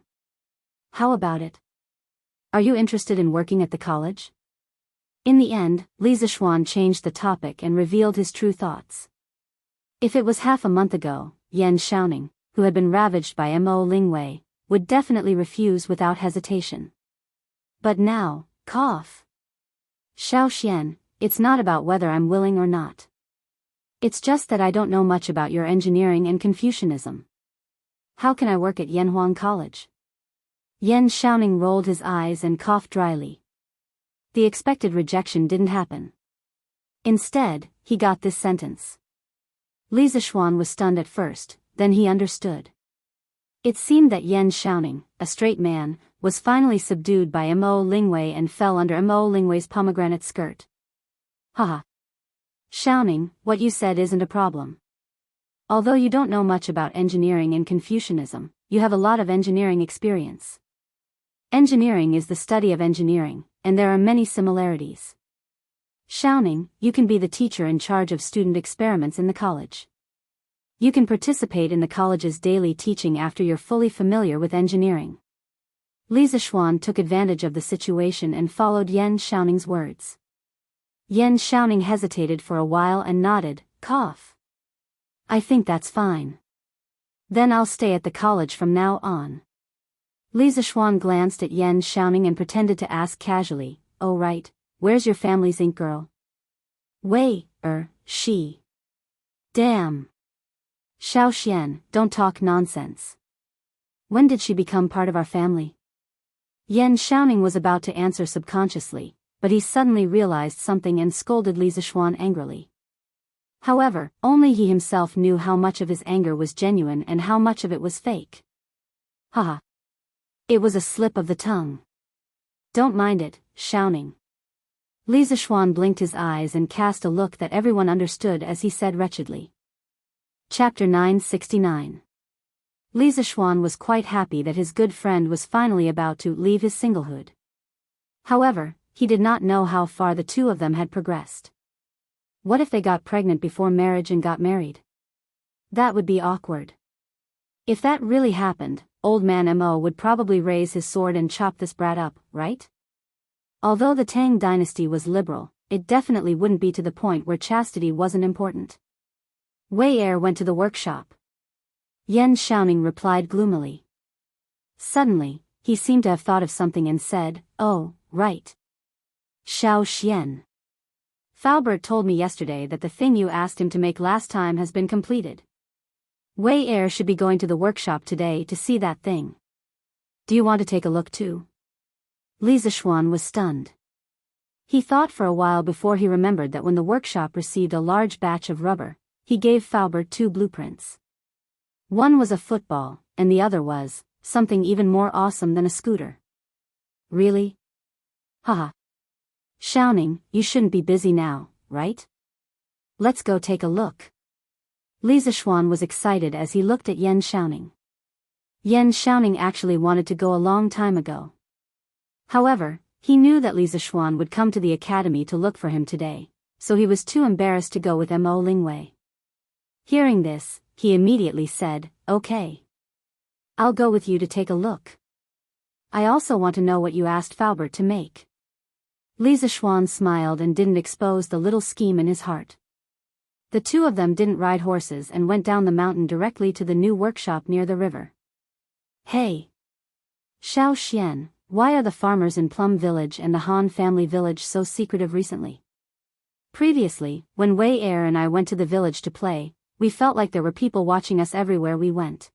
How about it? Are you interested in working at the college? In the end, Li Zishuan changed the topic and revealed his true thoughts. If it was half a month ago, Yan Xiaoning, who had been ravaged by Mo Lingwei, would definitely refuse without hesitation. But now, cough. Xiao Xian, it's not about whether I'm willing or not. It's just that I don't know much about your engineering and Confucianism. How can I work at Yanhuang College? Yan Xiaoning rolled his eyes and coughed dryly. The expected rejection didn't happen. Instead, he got this sentence. Li Zishuan was stunned at first, then he understood. It seemed that Yan Xiaoning, a straight man, was finally subdued by Mo Lingwei and fell under Mo Lingwei's pomegranate skirt. Xiaoning, what you said isn't a problem. Although you don't know much about engineering and Confucianism, you have a lot of engineering experience. Engineering is the study of engineering, and there are many similarities. Xiaoning, you can be the teacher in charge of student experiments in the college. You can participate in the college's daily teaching after you're fully familiar with engineering. Li Zishuan took advantage of the situation and followed Yan Xiaoning's words. Yan Xiaoning hesitated for a while and nodded, cough. I think that's fine. Then I'll stay at the college from now on. Li Zishuan glanced at Yan Xiaoning and pretended to ask casually, oh right, where's your family's ink girl? She. Damn. Xiao Xian, don't talk nonsense. When did she become part of our family? Yan Xiaoning was about to answer subconsciously, but he suddenly realized something and scolded Li Zishuan angrily. However, only he himself knew how much of his anger was genuine and how much of it was fake. It was a slip of the tongue. Don't mind it, Xiaoning. Li Zishuan blinked his eyes and cast a look that everyone understood as he said wretchedly. Chapter 969. Li Zishuan was quite happy that his good friend was finally about to leave his singlehood. However, he did not know how far the two of them had progressed. What if they got pregnant before marriage and got married? That would be awkward. If that really happened, old man Mo would probably raise his sword and chop this brat up, right? Although the Tang dynasty was liberal, it definitely wouldn't be to the point where chastity wasn't important. Wei Er went to the workshop. Yan Xiaoning replied gloomily. Suddenly, he seemed to have thought of something and said, "Oh, right. Xiao Xian. Faubert told me yesterday that the thing you asked him to make last time has been completed. Wei Er should be going to the workshop today to see that thing. Do you want to take a look too?" Li Zishuan was stunned. He thought for a while before he remembered that when the workshop received a large batch of rubber, he gave Faubert 2 blueprints. One was a football, and the other was something even more awesome than a scooter. Really? Haha. Xiaoning, you shouldn't be busy now, right? Let's go take a look. Li Zishuan was excited as he looked at Yan Xiaoning. Yan Xiaoning actually wanted to go a long time ago. However, he knew that Li Zishuan would come to the academy to look for him today, so he was too embarrassed to go with Mo Lingwei. Hearing this, he immediately said, "Okay. I'll go with you to take a look. I also want to know what you asked Faubert to make." Li Zishuan smiled and didn't expose the little scheme in his heart. The two of them didn't ride horses and went down the mountain directly to the new workshop near the river. "Hey! Xiao Xian, why are the farmers in Plum Village and the Han family village so secretive recently? Previously, when Wei Er and I went to the village to play, we felt like there were people watching us everywhere we went.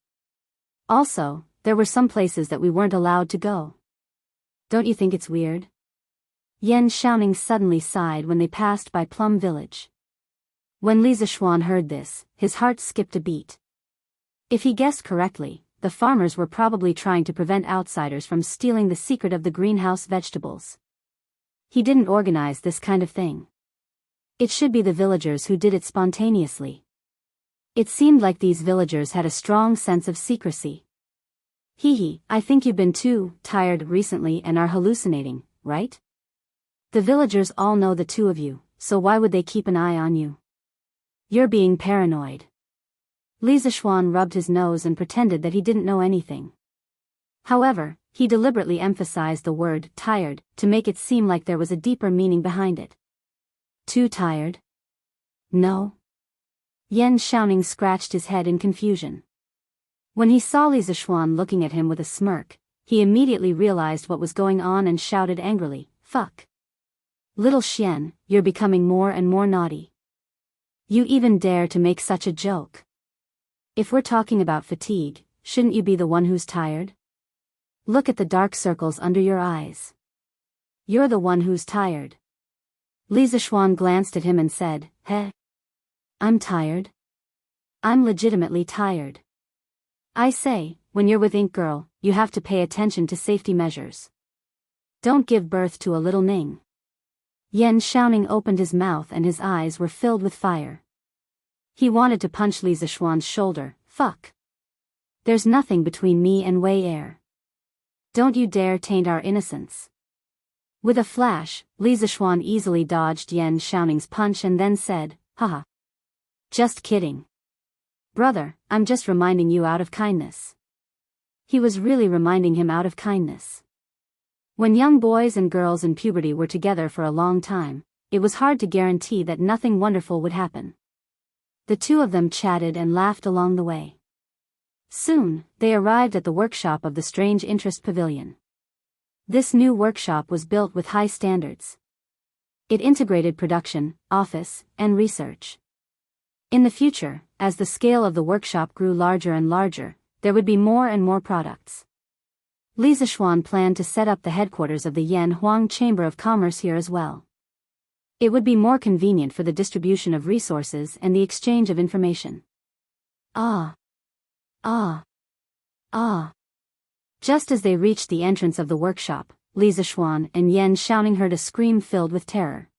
Also, there were some places that we weren't allowed to go. Don't you think it's weird?" Yan Xiaoning suddenly sighed when they passed by Plum Village. When Li Zishuan heard this, his heart skipped a beat. If he guessed correctly, the farmers were probably trying to prevent outsiders from stealing the secret of the greenhouse vegetables. He didn't organize this kind of thing. It should be the villagers who did it spontaneously. It seemed like these villagers had a strong sense of secrecy. "Hee, I think you've been too tired recently and are hallucinating, right? The villagers all know the two of you, so why would they keep an eye on you? You're being paranoid." Li Zishuan rubbed his nose and pretended that he didn't know anything. However, he deliberately emphasized the word tired to make it seem like there was a deeper meaning behind it. "Too tired? No?" Yan Xiaoning scratched his head in confusion. When he saw Li Zishuan looking at him with a smirk, he immediately realized what was going on and shouted angrily, "Fuck! Little Xian, you're becoming more and more naughty. You even dare to make such a joke. If we're talking about fatigue, shouldn't you be the one who's tired? Look at the dark circles under your eyes. You're the one who's tired." Li Zishuan glanced at him and said, "Heh? I'm tired? I'm legitimately tired. I say, when you're with Ink Girl, you have to pay attention to safety measures. Don't give birth to a little Ning." Yan Xiaoning opened his mouth and his eyes were filled with fire. He wanted to punch Li Zishuan's shoulder. "Fuck. There's nothing between me and Wei Er. Don't you dare taint our innocence." With a flash, Li Zishuan easily dodged Yan Xiaoning's punch and then said, "Haha. Just kidding. Brother, I'm just reminding you out of kindness." He was really reminding him out of kindness. When young boys and girls in puberty were together for a long time, it was hard to guarantee that nothing wonderful would happen. The two of them chatted and laughed along the way. Soon, they arrived at the workshop of the Strange Interest Pavilion. This new workshop was built with high standards. It integrated production, office, and research. In the future, as the scale of the workshop grew larger and larger, there would be more and more products. Li Zishuan planned to set up the headquarters of the Yan Huang Chamber of Commerce here as well. It would be more convenient for the distribution of resources and the exchange of information. Ah! Ah! Ah! Just as they reached the entrance of the workshop, Li Zishuan and Yan Xiaoning heard a scream filled with terror.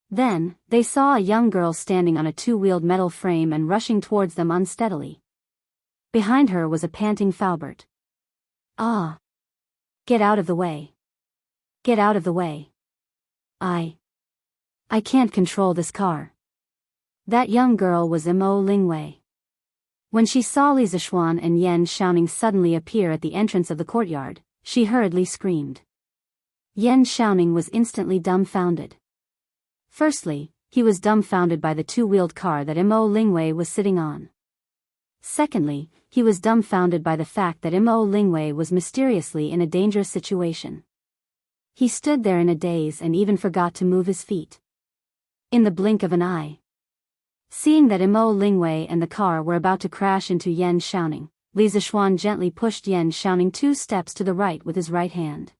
Then, they saw a young girl standing on a 2-wheeled metal frame and rushing towards them unsteadily. Behind her was a panting Faubert. Ah! Get out of the way. Get out of the way. I can't control this car. That young girl was Mo Lingwei. When she saw Li Zishuan and Yan Xiaoning suddenly appear at the entrance of the courtyard, she hurriedly screamed. Yan Xiaoning was instantly dumbfounded. Firstly, he was dumbfounded by the two-wheeled car that Mo Lingwei was sitting on. Secondly, he was dumbfounded by the fact that Mo Lingwei was mysteriously in a dangerous situation. He stood there in a daze and even forgot to move his feet. In the blink of an eye. Seeing that Mo Lingwei and the car were about to crash into Yan Xiaoning, Li Zishuan gently pushed Yan Xiaoning 2 steps to the right with his right hand.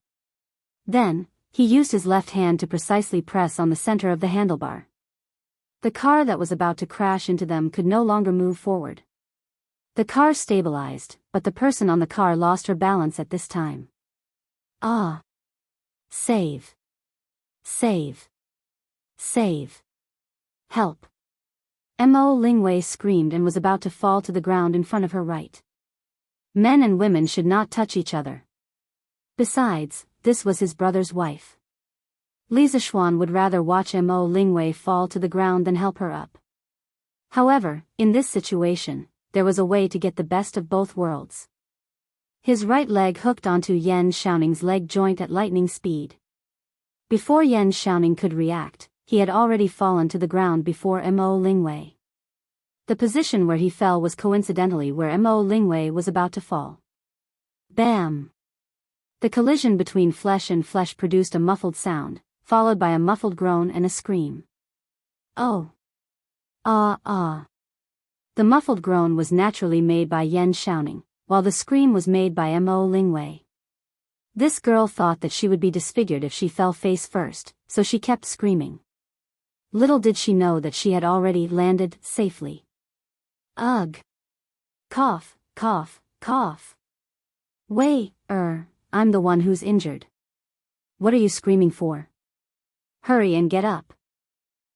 Then, he used his left hand to precisely press on the center of the handlebar. The car that was about to crash into them could no longer move forward. The car stabilized, but the person on the car lost her balance at this time. Ah! Save! Save! Save! Help! Mo Lingwei screamed and was about to fall to the ground in front of her right. Men and women should not touch each other. Besides, this was his brother's wife. Li Zishuan would rather watch Mo Lingwei fall to the ground than help her up. However, in this situation, there was a way to get the best of both worlds. His right leg hooked onto Yan Xiaoning's leg joint at lightning speed. Before Yan Xiaoning could react, he had already fallen to the ground before Mo Lingwei. The position where he fell was coincidentally where Mo Lingwei was about to fall. Bam! The collision between flesh and flesh produced a muffled sound, followed by a muffled groan and a scream. Oh! Ah ah! The muffled groan was naturally made by Yan Xiaoning, while the scream was made by Mo Lingwei. This girl thought that she would be disfigured if she fell face first, so she kept screaming. Little did she know that she had already landed safely. Ugh! Cough, cough, cough. I'm the one who's injured. What are you screaming for? Hurry and get up.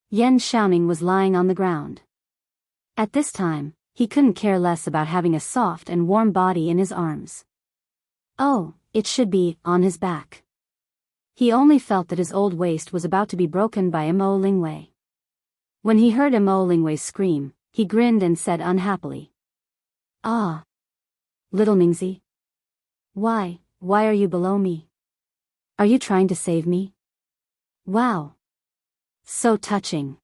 Yan Xiaoning was lying on the ground. At this time, he couldn't care less about having a soft and warm body in his arms. Oh, it should be on his back. He only felt that his old waist was about to be broken by Mo Lingwei. When he heard Mo Lingwei's scream, he grinned and said unhappily. Ah! Little Ningzi? Why are you below me? Are you trying to save me? Wow! So touching.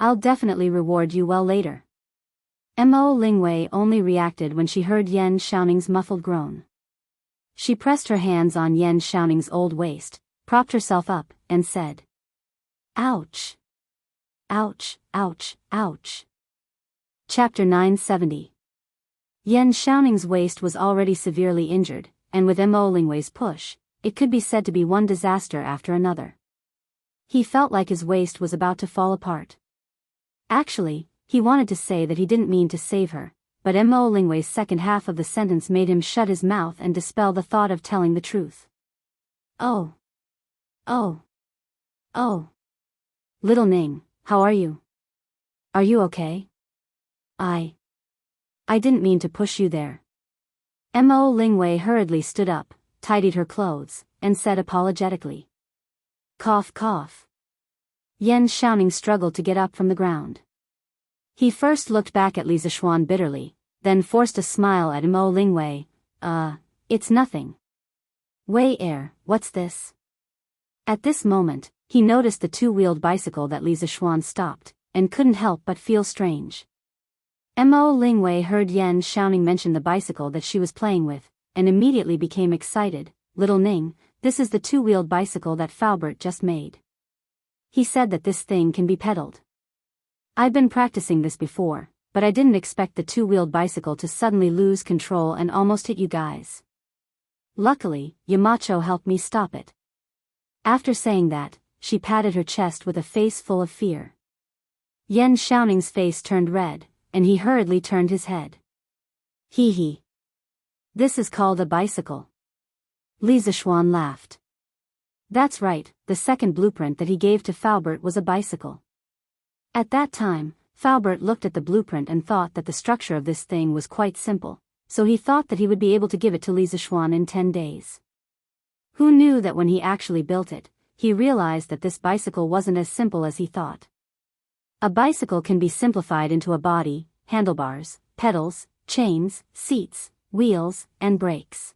I'll definitely reward you well later. Mo Lingwei only reacted when she heard Yan Xiaoning's muffled groan. She pressed her hands on Yan Xiaoning's old waist, propped herself up, and said, Ouch! Ouch, ouch, ouch. Chapter 970. Yan Xiaoning's waist was already severely injured, and with Mo Lingwei's push, it could be said to be one disaster after another. He felt like his waist was about to fall apart. Actually, he wanted to say that he didn't mean to save her, but Mo Lingwei's second half of the sentence made him shut his mouth and dispel the thought of telling the truth. Oh. Oh. Oh. Little Ning, how are you? Are you okay? I didn't mean to push you there. Mo Lingwei hurriedly stood up, tidied her clothes, and said apologetically. Cough cough. Yan Xiaoning struggled to get up from the ground. He first looked back at Li Zishuan bitterly, then forced a smile at Mo Lingwei. It's nothing. What's this? At this moment, he noticed the two-wheeled bicycle that Li Zishuan stopped, and couldn't help but feel strange. Mo Lingwei heard Yan Xiaoning mention the bicycle that she was playing with, and immediately became excited. Little Ning, this is the two-wheeled bicycle that Faubert just made. He said that this thing can be pedaled. I've been practicing this before, but I didn't expect the two-wheeled bicycle to suddenly lose control and almost hit you guys. Luckily, Yamacho helped me stop it. After saying that, she patted her chest with a face full of fear. Yan Xiaoning's face turned red, and he hurriedly turned his head. Hee hee. This is called a bicycle. Li Zishuan laughed. That's right, the second blueprint that he gave to Faubert was a bicycle. At that time, Faubert looked at the blueprint and thought that the structure of this thing was quite simple, so he thought that he would be able to give it to Li Zixuan in 10 days. Who knew that when he actually built it, he realized that this bicycle wasn't as simple as he thought. A bicycle can be simplified into a body, handlebars, pedals, chains, seats, wheels, and brakes.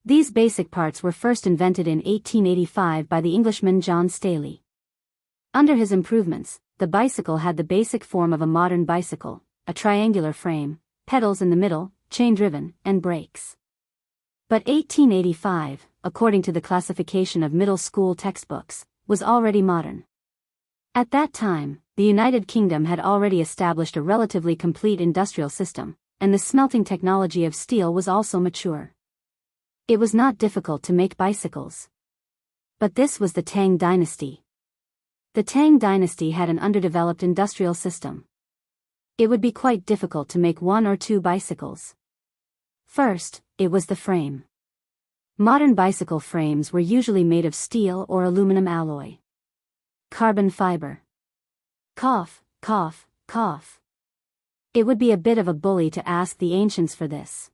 These basic parts were first invented in 1885 by the Englishman John Staley. Under his improvements, the bicycle had the basic form of a modern bicycle, a triangular frame, pedals in the middle, chain-driven, and brakes. But 1885, according to the classification of middle school textbooks, was already modern. At that time, the United Kingdom had already established a relatively complete industrial system, and the smelting technology of steel was also mature. It was not difficult to make bicycles. But this was the Tang dynasty. The Tang dynasty had an underdeveloped industrial system. It would be quite difficult to make 1 or 2 bicycles. First, it was the frame. Modern bicycle frames were usually made of steel or aluminum alloy. Carbon fiber. Cough, cough, cough. It would be a bit of a bully to ask the ancients for this.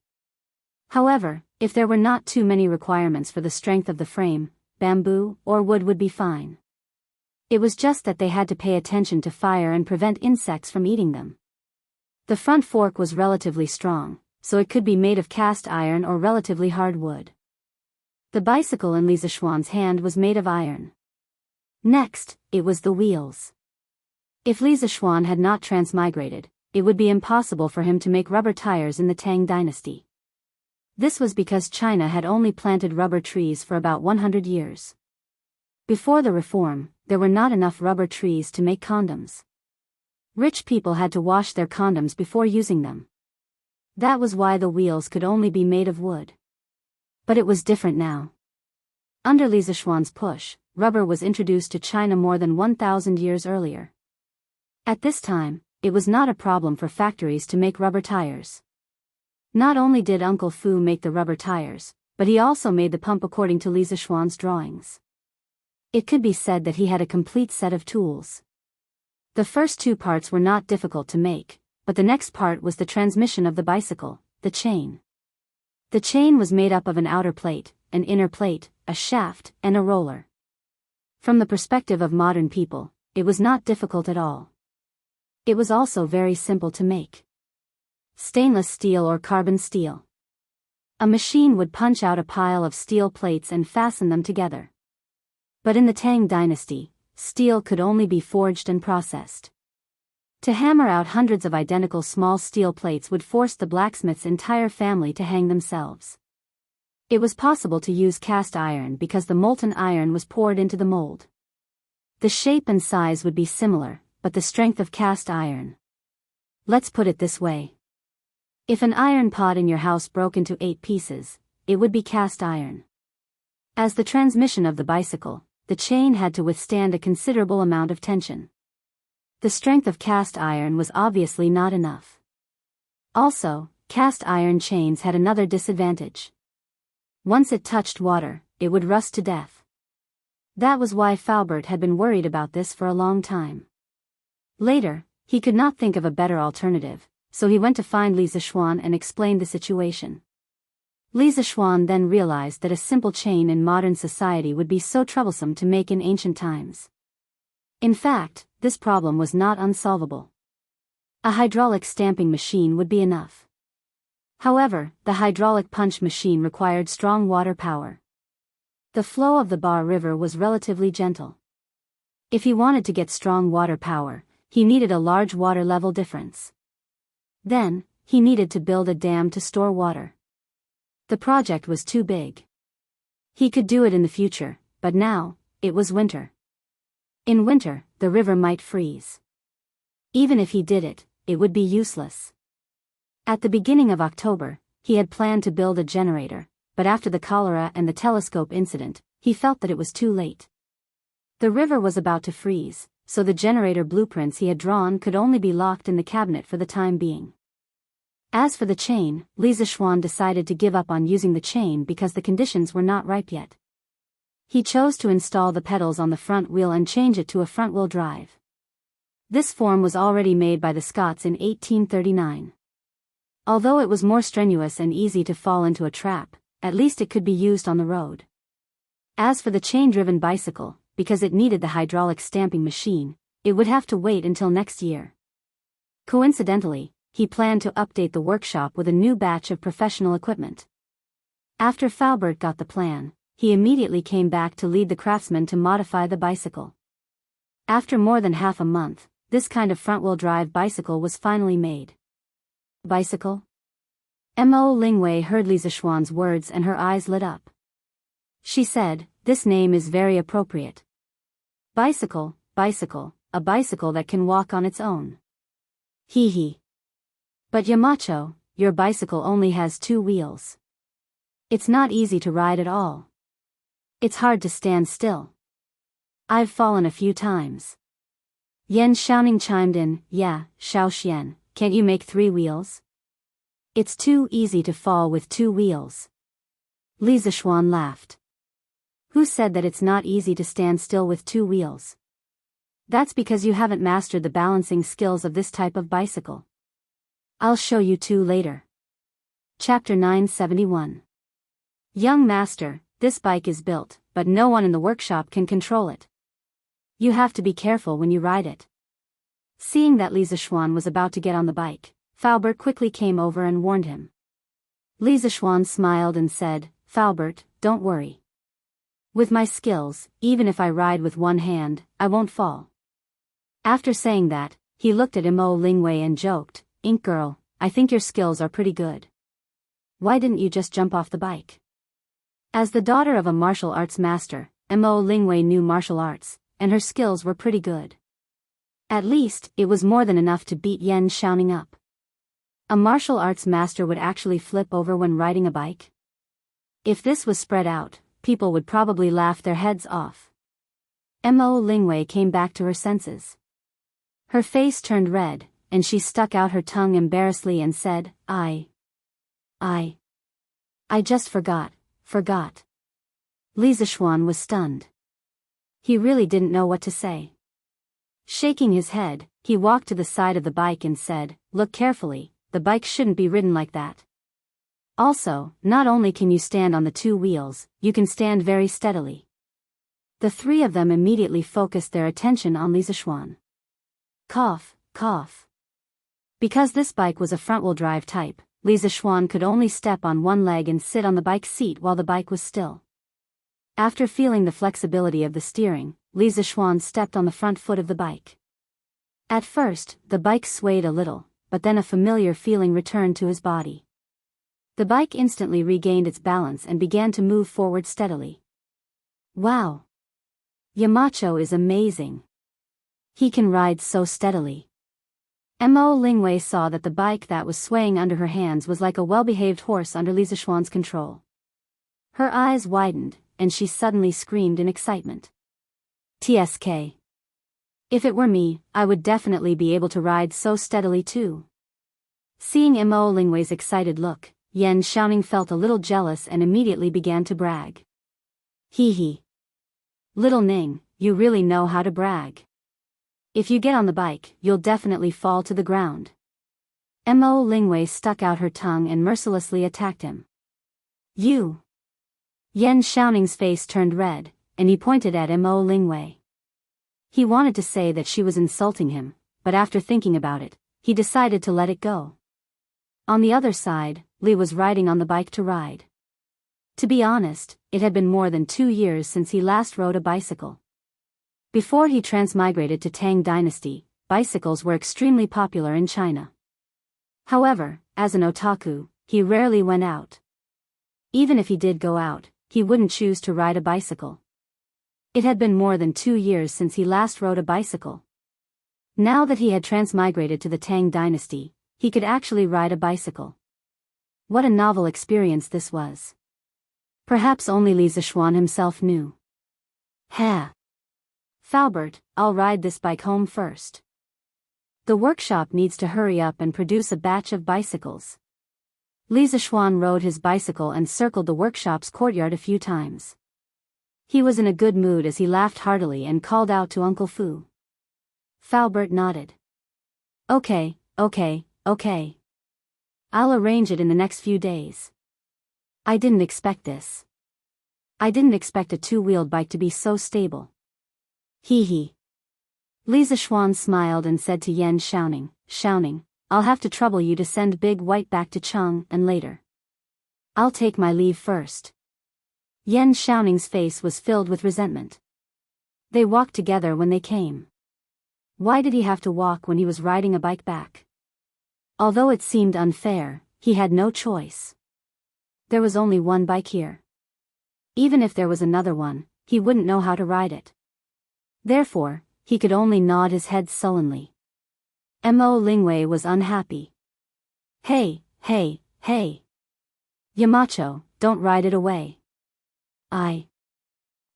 However, if there were not too many requirements for the strength of the frame, bamboo or wood would be fine. It was just that they had to pay attention to fire and prevent insects from eating them. The front fork was relatively strong, so it could be made of cast iron or relatively hard wood. The bicycle in Li Zixuan's hand was made of iron. Next, it was the wheels. If Li Zixuan had not transmigrated, it would be impossible for him to make rubber tires in the Tang dynasty. This was because China had only planted rubber trees for about 100 years. Before the reform, there were not enough rubber trees to make condoms. Rich people had to wash their condoms before using them. That was why the wheels could only be made of wood. But it was different now. Under Li Zixuan's push, rubber was introduced to China more than 1,000 years earlier. At this time, it was not a problem for factories to make rubber tires. Not only did Uncle Fu make the rubber tires, but he also made the pump according to Li Zixuan's drawings. It could be said that he had a complete set of tools. The first 2 parts were not difficult to make, but the next part was the transmission of the bicycle, the chain. The chain was made up of an outer plate, an inner plate, a shaft, and a roller. From the perspective of modern people, it was not difficult at all. It was also very simple to make. Stainless steel or carbon steel. A machine would punch out a pile of steel plates and fasten them together. But in the Tang dynasty, steel could only be forged and processed. To hammer out hundreds of identical small steel plates would force the blacksmith's entire family to hang themselves. It was possible to use cast iron because the molten iron was poured into the mold. The shape and size would be similar, but the strength of cast iron. Let's put it this way. If an iron pot in your house broke into 8 pieces, it would be cast iron. As the transmission of the bicycle, the chain had to withstand a considerable amount of tension. The strength of cast iron was obviously not enough. Also, cast iron chains had another disadvantage. Once it touched water, it would rust to death. That was why Faubert had been worried about this for a long time. Later, he could not think of a better alternative, so he went to find Li Zixuan and explained the situation. Li Zixuan then realized that a simple chain in modern society would be so troublesome to make in ancient times. In fact, this problem was not unsolvable. A hydraulic stamping machine would be enough. However, the hydraulic punch machine required strong water power. The flow of the Bar River was relatively gentle. If he wanted to get strong water power, he needed a large water level difference. Then, he needed to build a dam to store water. The project was too big. He could do it in the future, but now, it was winter. In winter, the river might freeze. Even if he did it, it would be useless. At the beginning of October, he had planned to build a generator, but after the cholera and the telescope incident, he felt that it was too late. The river was about to freeze, so the generator blueprints he had drawn could only be locked in the cabinet for the time being. As for the chain, Li Zixuan decided to give up on using the chain because the conditions were not ripe yet. He chose to install the pedals on the front wheel and change it to a front-wheel drive. This form was already made by the Scots in 1839. Although it was more strenuous and easy to fall into a trap, at least it could be used on the road. As for the chain-driven bicycle, because it needed the hydraulic stamping machine, it would have to wait until next year. Coincidentally, he planned to update the workshop with a new batch of professional equipment. After Faubert got the plan, he immediately came back to lead the craftsmen to modify the bicycle. After more than half a month, this kind of front-wheel drive bicycle was finally made. Bicycle? Mo Lingwei heard Li Zishuan's words and her eyes lit up. She said, "This name is very appropriate. Bicycle, bicycle, a bicycle that can walk on its own. Hee hee. But Yamacho, your bicycle only has 2 wheels. It's not easy to ride at all. It's hard to stand still. I've fallen a few times." Yan Xiaoning chimed in, "Yeah, Xiaoxian, can't you make 3 wheels? It's too easy to fall with 2 wheels." Li Zishuan laughed. "Who said that it's not easy to stand still with 2 wheels? That's because you haven't mastered the balancing skills of this type of bicycle. I'll show you 2 later." Chapter 971. Young master, this bike is built, but no one in the workshop can control it. You have to be careful when you ride it. Seeing that Li Zishuan was about to get on the bike, Faubert quickly came over and warned him. Li Zishuan smiled and said, "Faubert, don't worry. With my skills, even if I ride with one hand, I won't fall." After saying that, he looked at Mo Lingwei and joked, "Ink girl, I think your skills are pretty good. Why didn't you just jump off the bike?" As the daughter of a martial arts master, Mo Lingwei knew martial arts, and her skills were pretty good. At least, it was more than enough to beat Yan Xiaoning up. A martial arts master would actually flip over when riding a bike? If this was spread out, people would probably laugh their heads off. Mo Lingwei came back to her senses. Her face turned red, and she stuck out her tongue embarrassedly and said, I just forgot. Li Zishuan was stunned. He really didn't know what to say. Shaking his head, he walked to the side of the bike and said, "Look carefully, the bike shouldn't be ridden like that. Also, not only can you stand on the 2 wheels, you can stand very steadily." The 3 of them immediately focused their attention on Li Zishuan. Cough, cough. Because this bike was a front-wheel drive type, Li Zishuan could only step on one leg and sit on the bike seat while the bike was still. After feeling the flexibility of the steering, Li Zishuan stepped on the front foot of the bike. At first, the bike swayed a little, but then a familiar feeling returned to his body. The bike instantly regained its balance and began to move forward steadily. Wow! Yamacho is amazing. He can ride so steadily. Mo Lingwei saw that the bike that was swaying under her hands was like a well-behaved horse under Li Zishuan's control. Her eyes widened, and she suddenly screamed in excitement. TSK. If it were me, I would definitely be able to ride so steadily too. Seeing Mo Lingwei's excited look, Yan Xiaoning felt a little jealous and immediately began to brag. Hee hee. Little Ning, you really know how to brag. If you get on the bike, you'll definitely fall to the ground. Mo Lingwei stuck out her tongue and mercilessly attacked him. You! Yan Xiaoning's face turned red, and he pointed at Mo Lingwei. He wanted to say that she was insulting him, but after thinking about it, he decided to let it go. On the other side, Li was riding on the bike to ride. To be honest, it had been more than 2 years since he last rode a bicycle. Before he transmigrated to Tang Dynasty, bicycles were extremely popular in China. However, as an otaku, he rarely went out. Even if he did go out, he wouldn't choose to ride a bicycle. It had been more than 2 years since he last rode a bicycle. Now that he had transmigrated to the Tang Dynasty, he could actually ride a bicycle. What a novel experience this was. Perhaps only Li Zishuan himself knew. Ha! Faubert, I'll ride this bike home first. The workshop needs to hurry up and produce a batch of bicycles. Li Zishuan rode his bicycle and circled the workshop's courtyard a few times. He was in a good mood as he laughed heartily and called out to Uncle Fu. Falbert nodded. Okay. I'll arrange it in the next few days. I didn't expect this. I didn't expect a two-wheeled bike to be so stable. Hee hee. Li Zishuan smiled and said to Yan Xiaoning, I'll have to trouble you to send Big White back to Cheng and later. I'll take my leave first. Yan Xiaoning's face was filled with resentment. They walked together when they came. Why did he have to walk when he was riding a bike back? Although it seemed unfair, he had no choice. There was only one bike here. Even if there was another one, he wouldn't know how to ride it. Therefore, he could only nod his head sullenly. Mo Lingwei was unhappy. Hey. Yamacho, don't ride it away.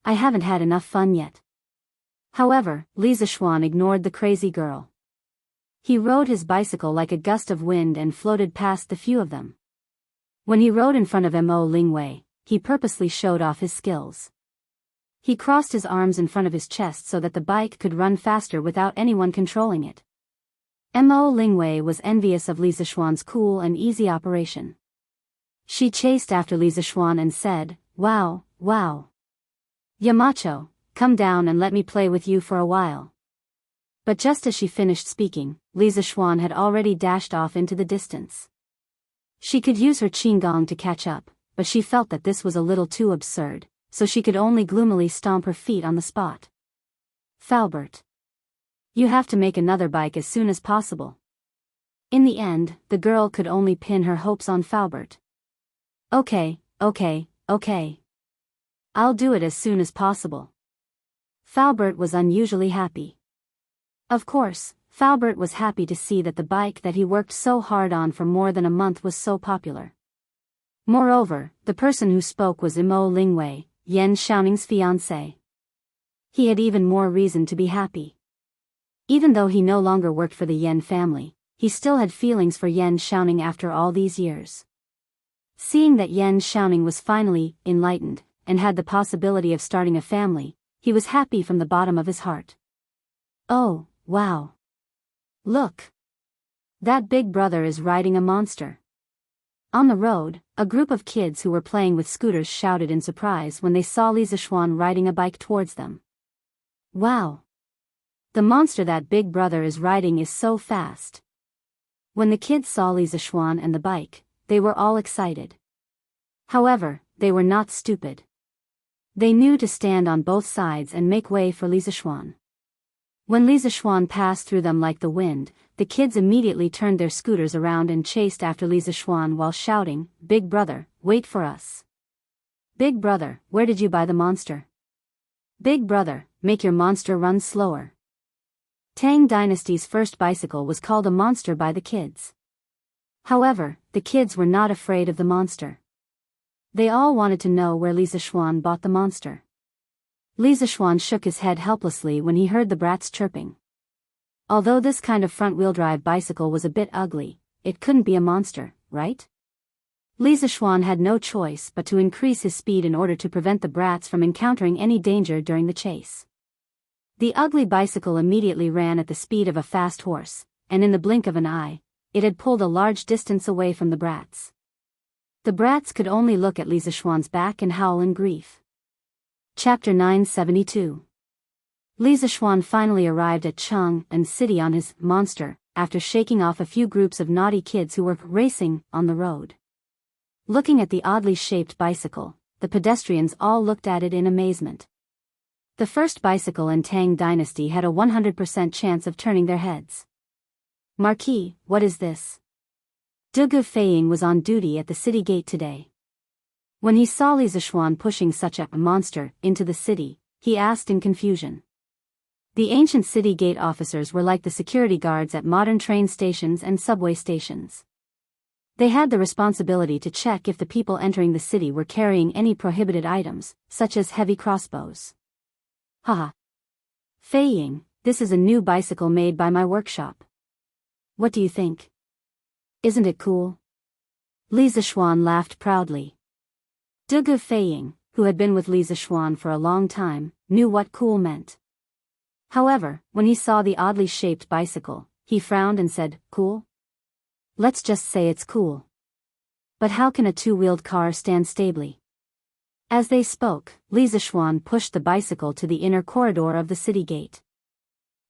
I haven't had enough fun yet. However, Li Zishuan ignored the crazy girl. He rode his bicycle like a gust of wind and floated past the few of them. When he rode in front of Mo Lingwei, he purposely showed off his skills. He crossed his arms in front of his chest so that the bike could run faster without anyone controlling it. Mo Lingwei was envious of Li Zishuan's cool and easy operation. She chased after Li Zishuan and said, Wow. Yamacho, come down and let me play with you for a while. But just as she finished speaking, Li Zishuan had already dashed off into the distance. She could use her qinggong to catch up, but she felt that this was a little too absurd, so she could only gloomily stomp her feet on the spot. Falbert. You have to make another bike as soon as possible. In the end, the girl could only pin her hopes on Falbert. Okay. I'll do it as soon as possible. Falbert was unusually happy. Of course, Falbert was happy to see that the bike that he worked so hard on for more than a month was so popular. Moreover, the person who spoke was Mo Lingwei, Yan Xiaoning's fiancé. He had even more reason to be happy. Even though he no longer worked for the Yan family, he still had feelings for Yan Xiaoning after all these years. Seeing that Yan Xiaoning was finally enlightened, and had the possibility of starting a family, he was happy from the bottom of his heart. Oh, wow. Look. That big brother is riding a monster. On the road, a group of kids who were playing with scooters shouted in surprise when they saw Li Zishuan riding a bike towards them. Wow. The monster that big brother is riding is so fast. When the kids saw Li Zishuan and the bike, they were all excited. However, they were not stupid. They knew to stand on both sides and make way for Li Zishuan. When Li Zishuan passed through them like the wind, the kids immediately turned their scooters around and chased after Li Zishuan while shouting, Big brother, wait for us. Big brother, where did you buy the monster? Big brother, make your monster run slower. Tang Dynasty's first bicycle was called a monster by the kids. However, the kids were not afraid of the monster. They all wanted to know where Li Zishuan bought the monster. Li Zishuan shook his head helplessly when he heard the brats chirping. Although this kind of front-wheel drive bicycle was a bit ugly, it couldn't be a monster, right? Li Zishuan had no choice but to increase his speed in order to prevent the brats from encountering any danger during the chase. The ugly bicycle immediately ran at the speed of a fast horse, and in the blink of an eye, it had pulled a large distance away from the brats. The brats could only look at Li Zishuan's back and howl in grief. Chapter 972. Li Zishuan finally arrived at Cheng and City on his monster, after shaking off a few groups of naughty kids who were racing on the road. Looking at the oddly shaped bicycle, the pedestrians all looked at it in amazement. The first bicycle in Tang Dynasty had a 100% chance of turning their heads. Marquis, what is this? Dugu Feiying was on duty at the city gate today. When he saw Li Zishuan pushing such a monster into the city, he asked in confusion. The ancient city gate officers were like the security guards at modern train stations and subway stations. They had the responsibility to check if the people entering the city were carrying any prohibited items, such as heavy crossbows. Haha. Feiying, this is a new bicycle made by my workshop. What do you think? Isn't it cool? Li Zishuan laughed proudly. Dugu Feiying, who had been with Li Zishuan for a long time, knew what cool meant. However, when he saw the oddly shaped bicycle, he frowned and said, "Cool? Let's just say it's cool. But how can a two-wheeled car stand stably?" As they spoke, Li Zishuan pushed the bicycle to the inner corridor of the city gate.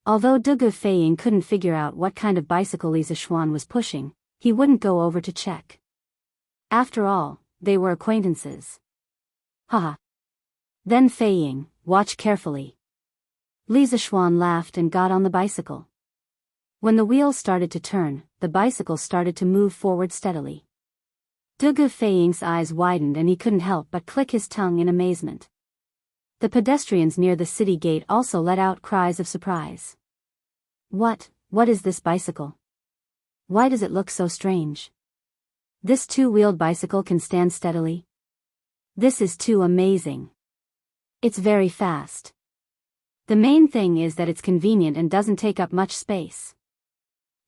Although Dugu Feiying couldn't figure out what kind of bicycle Li Zishuan was pushing, he wouldn't go over to check. After all, they were acquaintances. Haha. Then Feiying, watch carefully. Li Zishuan laughed and got on the bicycle. When the wheels started to turn, the bicycle started to move forward steadily. Dugu Feiying's eyes widened and he couldn't help but click his tongue in amazement. The pedestrians near the city gate also let out cries of surprise. What is this bicycle? Why does it look so strange? This two-wheeled bicycle can stand steadily? This is too amazing. It's very fast. The main thing is that it's convenient and doesn't take up much space.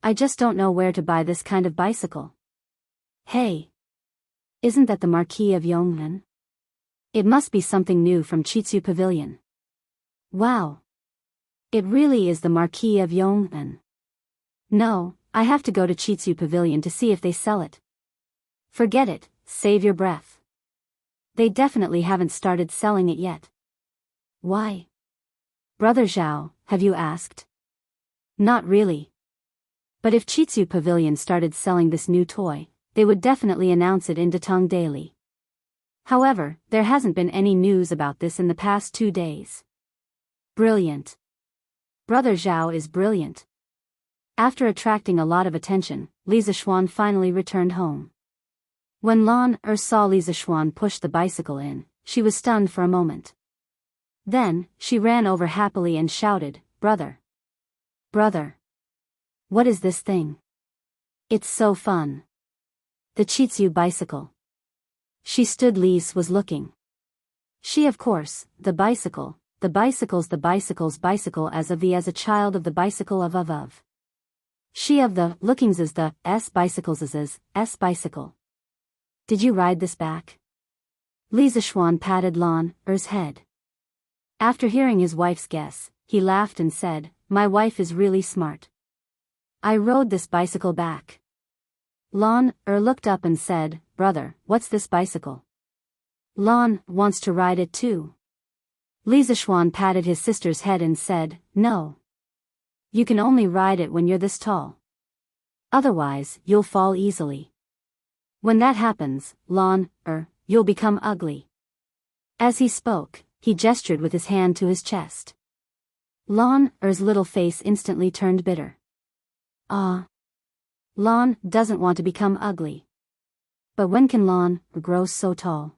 I just don't know where to buy this kind of bicycle. Hey! Isn't that the Marquis of Yongmen? It must be something new from Chitsu Pavilion. Wow! It really is the Marquis of Yongmen. No, I have to go to Chitsu Pavilion to see if they sell it. Forget it, save your breath. They definitely haven't started selling it yet. Why? Brother Zhao, have you asked? Not really. But if Chitsu Pavilion started selling this new toy, they would definitely announce it in Datong Daily. However, there hasn't been any news about this in the past 2 days. Brilliant. Brother Zhao is brilliant. After attracting a lot of attention, Li Zishuan finally returned home. When Lan saw Li Zishuan push the bicycle in, she was stunned for a moment. Then, she ran over happily and shouted, "Brother! Brother! What is this thing? It's so fun. The Chitsu bicycle." She stood. Lise was looking. She of course, the bicycle, the bicycle as a child of the bicycle of. She of the lookings as the bicycles as bicycle. Did you ride this back? Li Zishuan patted Lan's head. After hearing his wife's guess, he laughed and said, "My wife is really smart. I rode this bicycle back." Lan looked up and said, "Brother, what's this bicycle?" Lan wants to ride it too. Li Zishuan patted his sister's head and said, "No. You can only ride it when you're this tall. Otherwise, you'll fall easily. When that happens, Lan, you'll become ugly." As he spoke, he gestured with his hand to his chest. Lan's little face instantly turned bitter. Lan doesn't want to become ugly. But when can Lan grow so tall?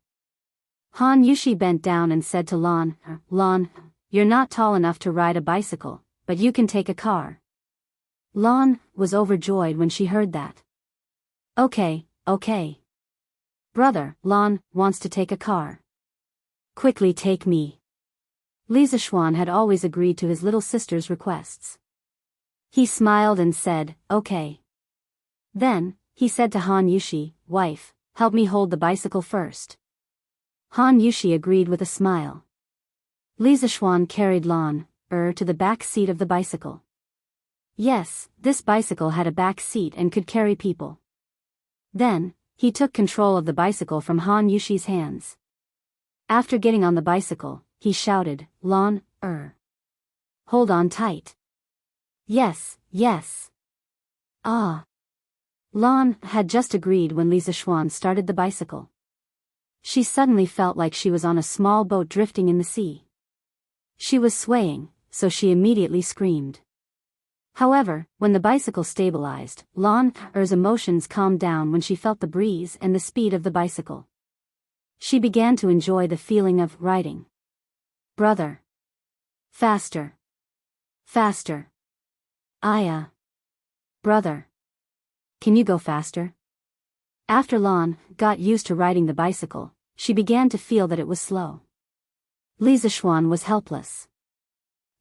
Han Yushi bent down and said to Lan, "Lan, you're not tall enough to ride a bicycle, but you can take a car." Lan was overjoyed when she heard that. Okay. Brother, Lan wants to take a car. Quickly take me." Li Zishuan had always agreed to his little sister's requests. He smiled and said, "Okay." Then, he said to Han Yushi, "Wife, help me hold the bicycle first." Han Yushi agreed with a smile. Li Zishuan carried Lan to the back seat of the bicycle. Yes, this bicycle had a back seat and could carry people. Then, he took control of the bicycle from Han Yushi's hands. After getting on the bicycle, he shouted, "Lan, hold on tight." Yes. Lan had just agreed when Li Zishuan started the bicycle. She suddenly felt like she was on a small boat drifting in the sea. She was swaying, so she immediately screamed. However, when the bicycle stabilized, Lan's emotions calmed down when she felt the breeze and the speed of the bicycle. She began to enjoy the feeling of riding. "Brother! Faster! Brother! Can you go faster?" After Lan got used to riding the bicycle, she began to feel that it was slow. Li Zishuan was helpless.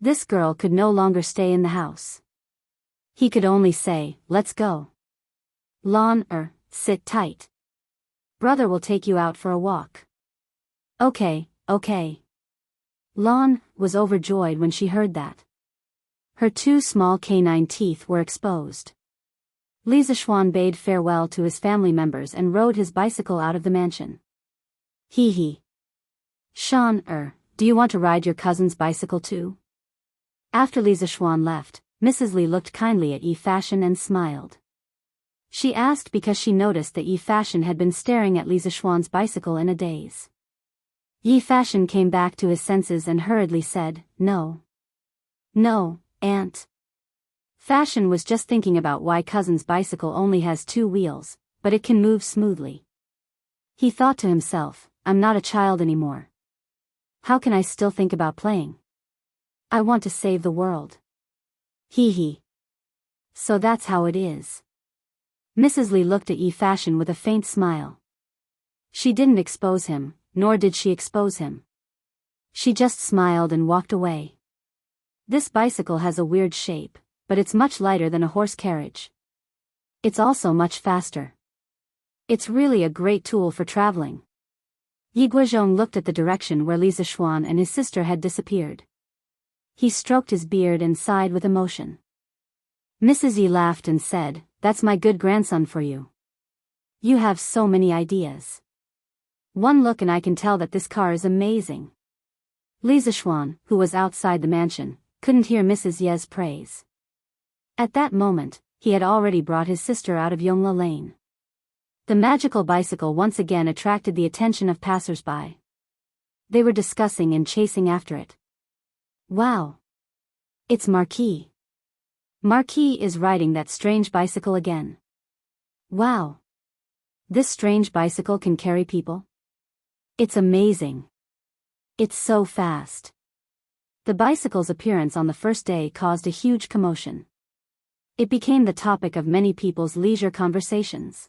This girl could no longer stay in the house. He could only say, "Let's go. Lan, sit tight. Brother will take you out for a walk." Okay. Lan was overjoyed when she heard that. Her two small canine teeth were exposed. Li Zishuan bade farewell to his family members and rode his bicycle out of the mansion. Hee hee. Shan, do you want to ride your cousin's bicycle too? After Li Zishuan left, Mrs. Li looked kindly at Yi Fashion and smiled. She asked because she noticed that Yi Fashion had been staring at Li Zishuan's bicycle in a daze. Yi Fashion came back to his senses and hurriedly said, "No. No, Aunt." Fashion was just thinking about why cousin's bicycle only has 2 wheels, but it can move smoothly. He thought to himself, I'm not a child anymore. How can I still think about playing? I want to save the world. Hee hee. So that's how it is. Mrs. Li looked at Yi Fashion with a faint smile. She didn't expose him, nor did she expose him. She just smiled and walked away. This bicycle has a weird shape, but it's much lighter than a horse carriage. It's also much faster. It's really a great tool for traveling. Yi Guozhong looked at the direction where Li Zishuan and his sister had disappeared. He stroked his beard and sighed with emotion. Mrs. Yi laughed and said, "That's my good grandson for you. You have so many ideas. One look and I can tell that this car is amazing." Li Zishuan, who was outside the mansion, couldn't hear Mrs. Ye's praise. At that moment, he had already brought his sister out of Yongla Lane. The magical bicycle once again attracted the attention of passers-by. They were discussing and chasing after it. Wow! It's Marquis. Marquis is riding that strange bicycle again. Wow! This strange bicycle can carry people? It's amazing. It's so fast. The bicycle's appearance on the first day caused a huge commotion. It became the topic of many people's leisure conversations.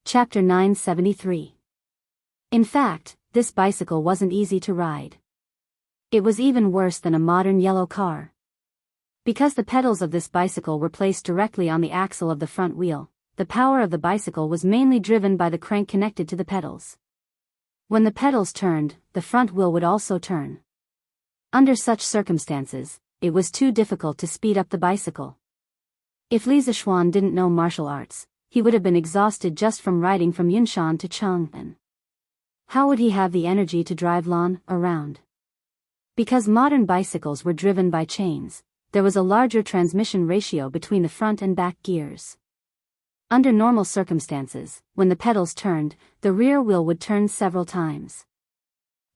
Chapter 973. In fact, this bicycle wasn't easy to ride. It was even worse than a modern yellow car. Because the pedals of this bicycle were placed directly on the axle of the front wheel, the power of the bicycle was mainly driven by the crank connected to the pedals. When the pedals turned, the front wheel would also turn. Under such circumstances, it was too difficult to speed up the bicycle. If Li Zishuan didn't know martial arts, he would have been exhausted just from riding from Yunshan to Chang'an. How would he have the energy to drive Lan around? Because modern bicycles were driven by chains, there was a larger transmission ratio between the front and back gears. Under normal circumstances, when the pedals turned, the rear wheel would turn several times.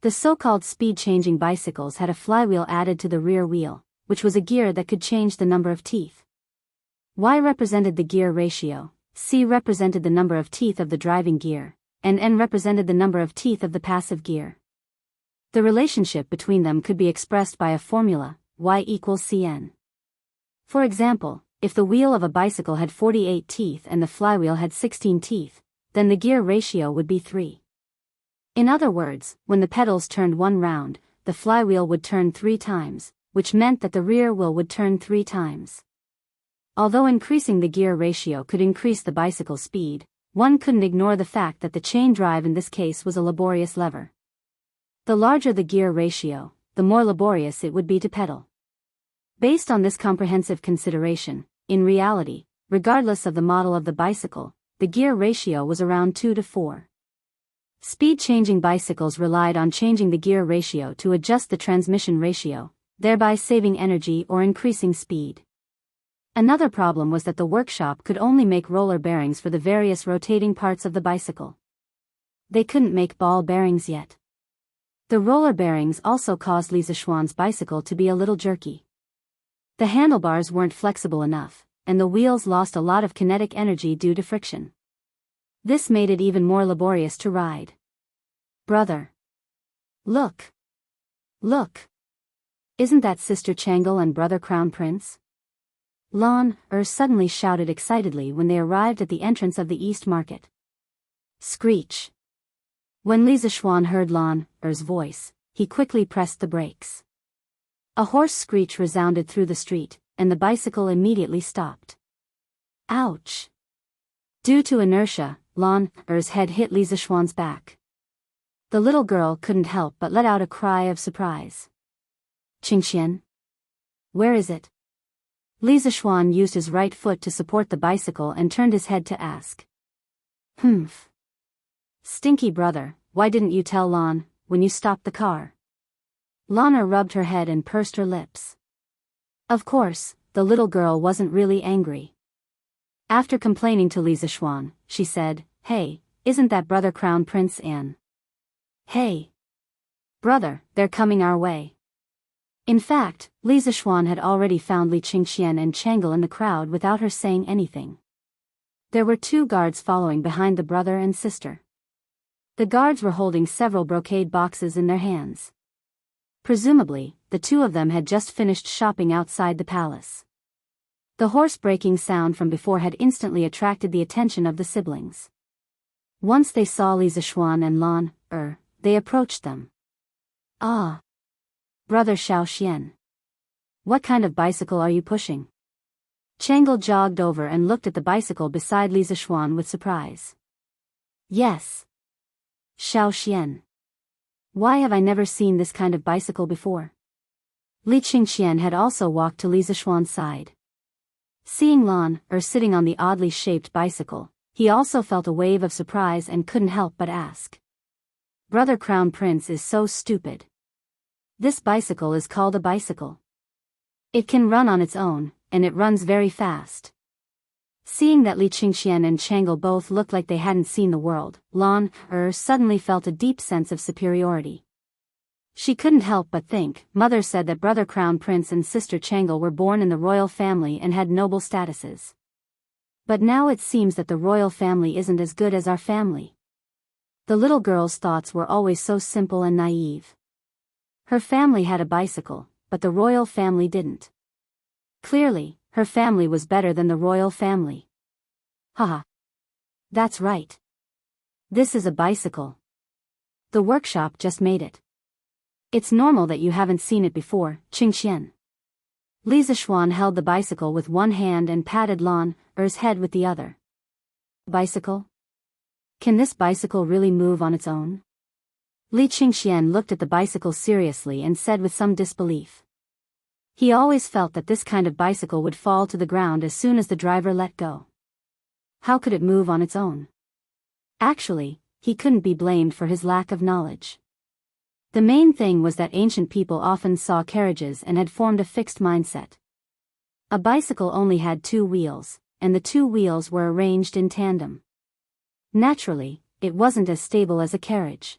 The so-called speed-changing bicycles had a flywheel added to the rear wheel, which was a gear that could change the number of teeth. Y represented the gear ratio, C represented the number of teeth of the driving gear, and N represented the number of teeth of the passive gear. The relationship between them could be expressed by a formula, Y equals Cn. For example, if the wheel of a bicycle had 48 teeth and the flywheel had 16 teeth, then the gear ratio would be 3. In other words, when the pedals turned 1 round, the flywheel would turn 3 times, which meant that the rear wheel would turn 3 times. Although increasing the gear ratio could increase the bicycle's speed, one couldn't ignore the fact that the chain drive in this case was a laborious lever. The larger the gear ratio, the more laborious it would be to pedal. Based on this comprehensive consideration, in reality, regardless of the model of the bicycle, the gear ratio was around 2 to 4. Speed-changing bicycles relied on changing the gear ratio to adjust the transmission ratio, thereby saving energy or increasing speed. Another problem was that the workshop could only make roller bearings for the various rotating parts of the bicycle. They couldn't make ball bearings yet. The roller bearings also caused Li Zishuan's bicycle to be a little jerky. The handlebars weren't flexible enough, and the wheels lost a lot of kinetic energy due to friction. This made it even more laborious to ride. Brother! Look! Look! Isn't that Sister Changle and Brother Crown Prince? Lan suddenly shouted excitedly when they arrived at the entrance of the East Market. Screech! When Li Zishuan heard Lan's voice, he quickly pressed the brakes. A hoarse screech resounded through the street, and the bicycle immediately stopped. Ouch! Due to inertia, Lan's head hit Li Zishuan's back. The little girl couldn't help but let out a cry of surprise. Qingqian? Where is it? Li Zishuan used his right foot to support the bicycle and turned his head to ask. Humph. Stinky brother, why didn't you tell Lan, when you stopped the car? Lana rubbed her head and pursed her lips. Of course, the little girl wasn't really angry. After complaining to Li Zishuan, she said, Hey, isn't that brother Crown Prince An? Hey. Brother, they're coming our way. In fact, Li Zishuan had already found Li Qingxian and Changle in the crowd without her saying anything. There were 2 guards following behind the brother and sister. The guards were holding several brocade boxes in their hands. Presumably, the 2 of them had just finished shopping outside the palace. The horse-breaking sound from before had instantly attracted the attention of the siblings. Once they saw Li Zishuan and Lan, they approached them. Ah! Brother Xiaoxian. What kind of bicycle are you pushing? Changle jogged over and looked at the bicycle beside Li Zishuan with surprise. Yes. Xiaoxian. Why have I never seen this kind of bicycle before? Li Qingxian had also walked to Li Zishuan's side. Seeing Lan, sitting on the oddly shaped bicycle, he also felt a wave of surprise and couldn't help but ask. Brother Crown Prince is so stupid. This bicycle is called a bicycle. It can run on its own, and it runs very fast. Seeing that Li Qingxian and Changle both looked like they hadn't seen the world, Lan, suddenly felt a deep sense of superiority. She couldn't help but think, Mother said that brother Crown Prince and sister Changle were born in the royal family and had noble statuses. But now it seems that the royal family isn't as good as our family. The little girl's thoughts were always so simple and naive. Her family had a bicycle, but the royal family didn't. Clearly, her family was better than the royal family. Haha. That's right. This is a bicycle. The workshop just made it. It's normal that you haven't seen it before, Qingxian. Li Zishuan held the bicycle with one hand and patted Lan's head with the other. Bicycle? Can this bicycle really move on its own? Li Qingxian looked at the bicycle seriously and said with some disbelief. He always felt that this kind of bicycle would fall to the ground as soon as the driver let go. How could it move on its own? Actually, he couldn't be blamed for his lack of knowledge. The main thing was that ancient people often saw carriages and had formed a fixed mindset. A bicycle only had 2 wheels, and the 2 wheels were arranged in tandem. Naturally, it wasn't as stable as a carriage.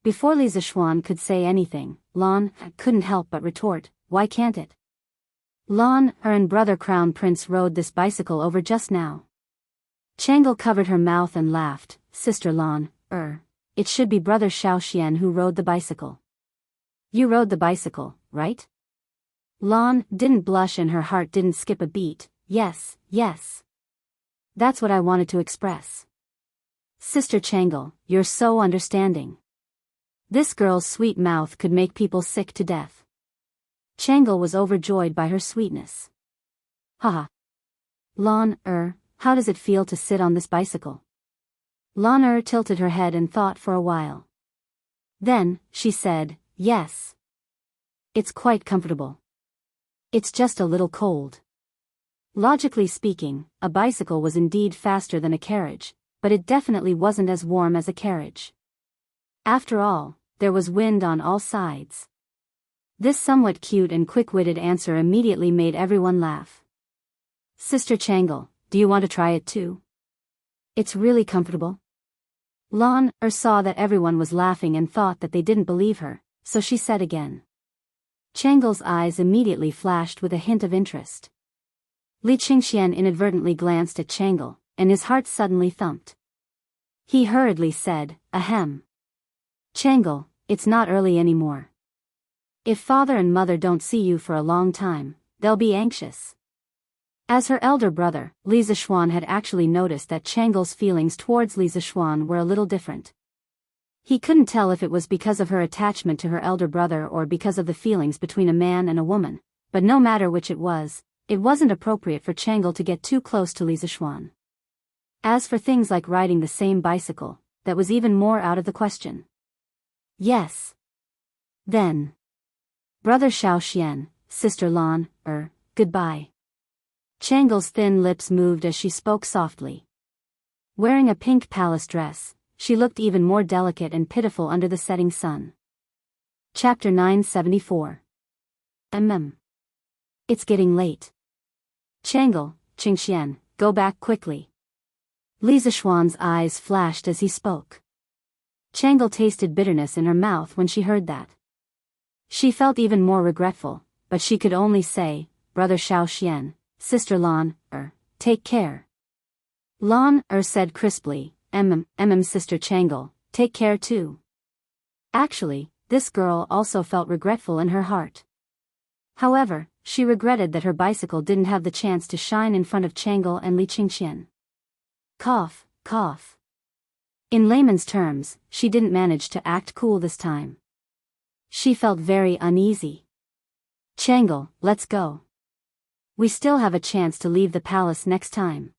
Before Li Zishuan could say anything, Lan couldn't help but retort, why can't it? Lan and brother Crown Prince rode this bicycle over just now. Changle covered her mouth and laughed, Sister Lan, it should be brother Xiaoxian who rode the bicycle. You rode the bicycle, right? Lan didn't blush and her heart didn't skip a beat, yes. That's what I wanted to express. Sister Changle, you're so understanding. This girl's sweet mouth could make people sick to death. Changle was overjoyed by her sweetness. Haha. Lan, how does it feel to sit on this bicycle? Lan tilted her head and thought for a while. Then, she said, yes. It's quite comfortable. It's just a little cold. Logically speaking, a bicycle was indeed faster than a carriage, but it definitely wasn't as warm as a carriage. After all, there was wind on all sides. This somewhat cute and quick-witted answer immediately made everyone laugh. Sister Changle, do you want to try it too? It's really comfortable. Lan saw that everyone was laughing and thought that they didn't believe her, so she said again. Changle's eyes immediately flashed with a hint of interest. Li Qingxian inadvertently glanced at Changle, and his heart suddenly thumped. He hurriedly said, ahem. Changle, it's not early anymore. If father and mother don't see you for a long time, they'll be anxious. As her elder brother, Li Zishuan had actually noticed that Changle's feelings towards Li Zishuan were a little different. He couldn't tell if it was because of her attachment to her elder brother or because of the feelings between a man and a woman, but no matter which it wasn't appropriate for Changle to get too close to Li Zishuan. As for things like riding the same bicycle, that was even more out of the question. Yes. Then. Brother Xiaoxian, Sister Lan, goodbye. Changle's thin lips moved as she spoke softly. Wearing a pink palace dress, she looked even more delicate and pitiful under the setting sun. Chapter 974. It's getting late. Changle, Qingxian, go back quickly. Li Zishuan's eyes flashed as he spoke. Changle tasted bitterness in her mouth when she heard that. She felt even more regretful, but she could only say, Brother Xiao, Sister Lan, take care. Lan, said crisply, Sister Changle, take care too. Actually, this girl also felt regretful in her heart. However, she regretted that her bicycle didn't have the chance to shine in front of Changle and Li Qingxian. Cough, cough. In layman's terms, she didn't manage to act cool this time. She felt very uneasy. Changle, let's go. We still have a chance to leave the palace next time.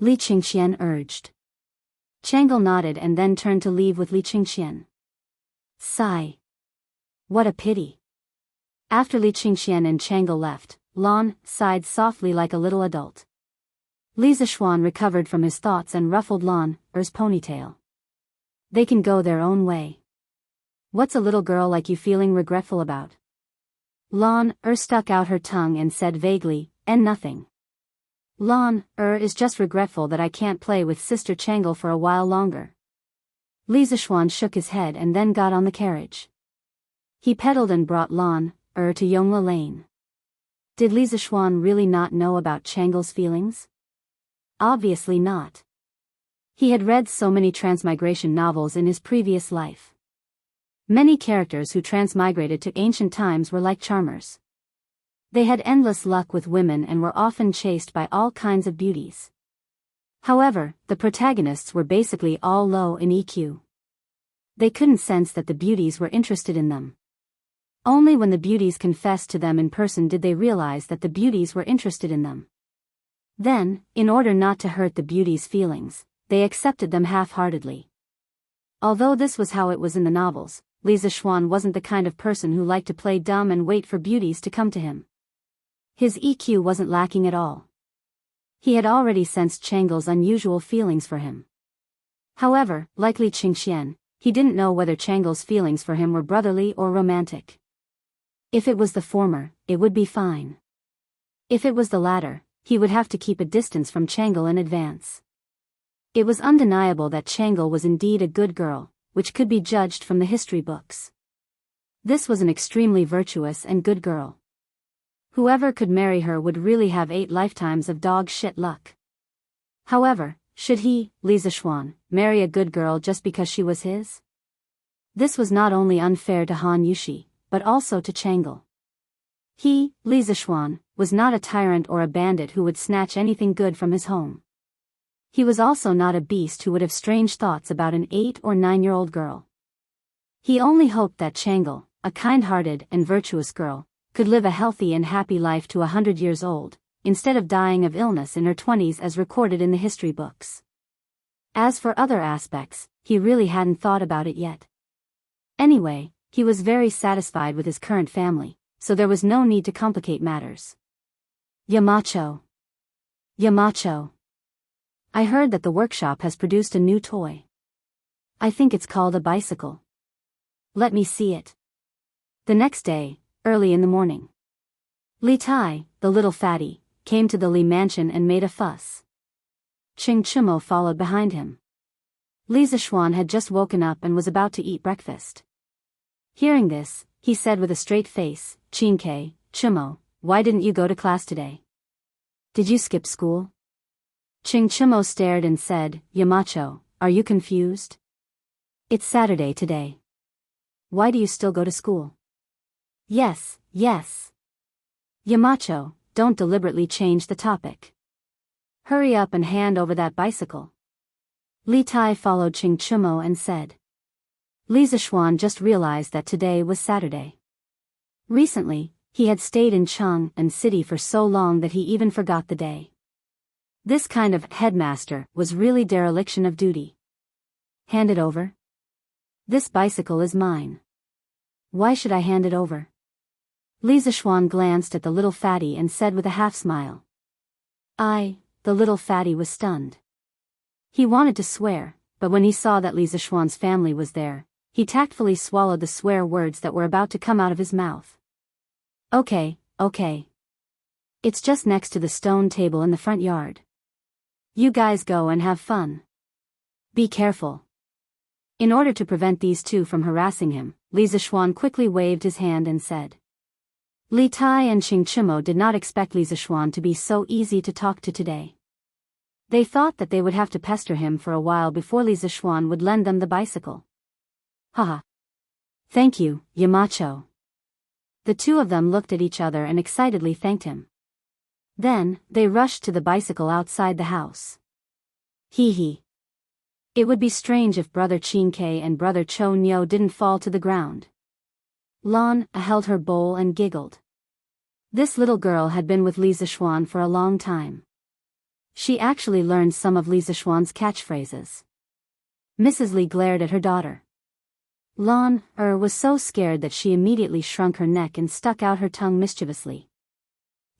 Li Qingxian urged. Changle nodded and then turned to leave with Li Qingxian. Sigh. What a pity. After Li Qingxian and Changle left, Lan sighed softly like a little adult. Li Zishuan recovered from his thoughts and ruffled Lan's ponytail. They can go their own way. What's a little girl like you feeling regretful about? Lan stuck out her tongue and said vaguely, nothing. Lan is just regretful that I can't play with Sister Changle for a while longer. Li Zishuan shook his head and then got on the carriage. He pedaled and brought Lan to Yongla Lane. Did Li Zishuan really not know about Changle's feelings? Obviously not. He had read so many transmigration novels in his previous life. Many characters who transmigrated to ancient times were like charmers. They had endless luck with women and were often chased by all kinds of beauties. However, the protagonists were basically all low in EQ. They couldn't sense that the beauties were interested in them. Only when the beauties confessed to them in person did they realize that the beauties were interested in them. Then, in order not to hurt the beauties' feelings, they accepted them half-heartedly. Although this was how it was in the novels, Li Zishuan wasn't the kind of person who liked to play dumb and wait for beauties to come to him. His EQ wasn't lacking at all. He had already sensed Changle's unusual feelings for him. However, like Li Qingxian, he didn't know whether Changle's feelings for him were brotherly or romantic. If it was the former, it would be fine. If it was the latter, he would have to keep a distance from Changle in advance. It was undeniable that Changle was indeed a good girl, which could be judged from the history books. This was an extremely virtuous and good girl. Whoever could marry her would really have 8 lifetimes of dog shit luck. However, should he, Li Zishuan, marry a good girl just because she was his? This was not only unfair to Han Yushi, but also to Changle. He, Li Zishuan, was not a tyrant or a bandit who would snatch anything good from his home. He was also not a beast who would have strange thoughts about an 8 or 9-year-old girl. He only hoped that Changle, a kind-hearted and virtuous girl, could live a healthy and happy life to 100 years old, instead of dying of illness in her 20s as recorded in the history books. As for other aspects, he really hadn't thought about it yet. Anyway, he was very satisfied with his current family, so there was no need to complicate matters. Yamacho. Yamacho. I heard that the workshop has produced a new toy. I think it's called a bicycle. Let me see it. The next day, early in the morning, Li Tai, the little fatty, came to the Li mansion and made a fuss. Qing Chimo followed behind him. Li Zishuan had just woken up and was about to eat breakfast. Hearing this, he said with a straight face, Qingke, Chimo, why didn't you go to class today? Did you skip school? Qing Chimo stared and said, Yamacho, are you confused? It's Saturday today. Why do you still go to school? Yes, yes. Yamacho, don't deliberately change the topic. Hurry up and hand over that bicycle. Li Tai followed Qing Chimo and said. Li Zishuan just realized that today was Saturday. Recently, he had stayed in Chang'an City for so long that he even forgot the day. This kind of headmaster was really dereliction of duty. Hand it over. This bicycle is mine. Why should I hand it over? Li Zishuan glanced at the little fatty and said with a half-smile. The little fatty was stunned. He wanted to swear, but when he saw that Li Zishuan's family was there, he tactfully swallowed the swear words that were about to come out of his mouth. Okay. It's just next to the stone table in the front yard. You guys go and have fun. Be careful. In order to prevent these two from harassing him, Li Zishuan quickly waved his hand and said. Li Tai and Qing Chimo did not expect Li Zishuan to be so easy to talk to today. They thought that they would have to pester him for a while before Li Zishuan would lend them the bicycle. Haha. Thank you, Yamacho. The two of them looked at each other and excitedly thanked him. Then, they rushed to the bicycle outside the house. Hee. It would be strange if Brother Qin Ke and Brother Cho Nyo didn't fall to the ground. Lan held her bowl and giggled. This little girl had been with Li Zishuan for a long time. She actually learned some of Li Zishuan's catchphrases. Mrs. Li glared at her daughter. Lan was so scared that she immediately shrunk her neck and stuck out her tongue mischievously.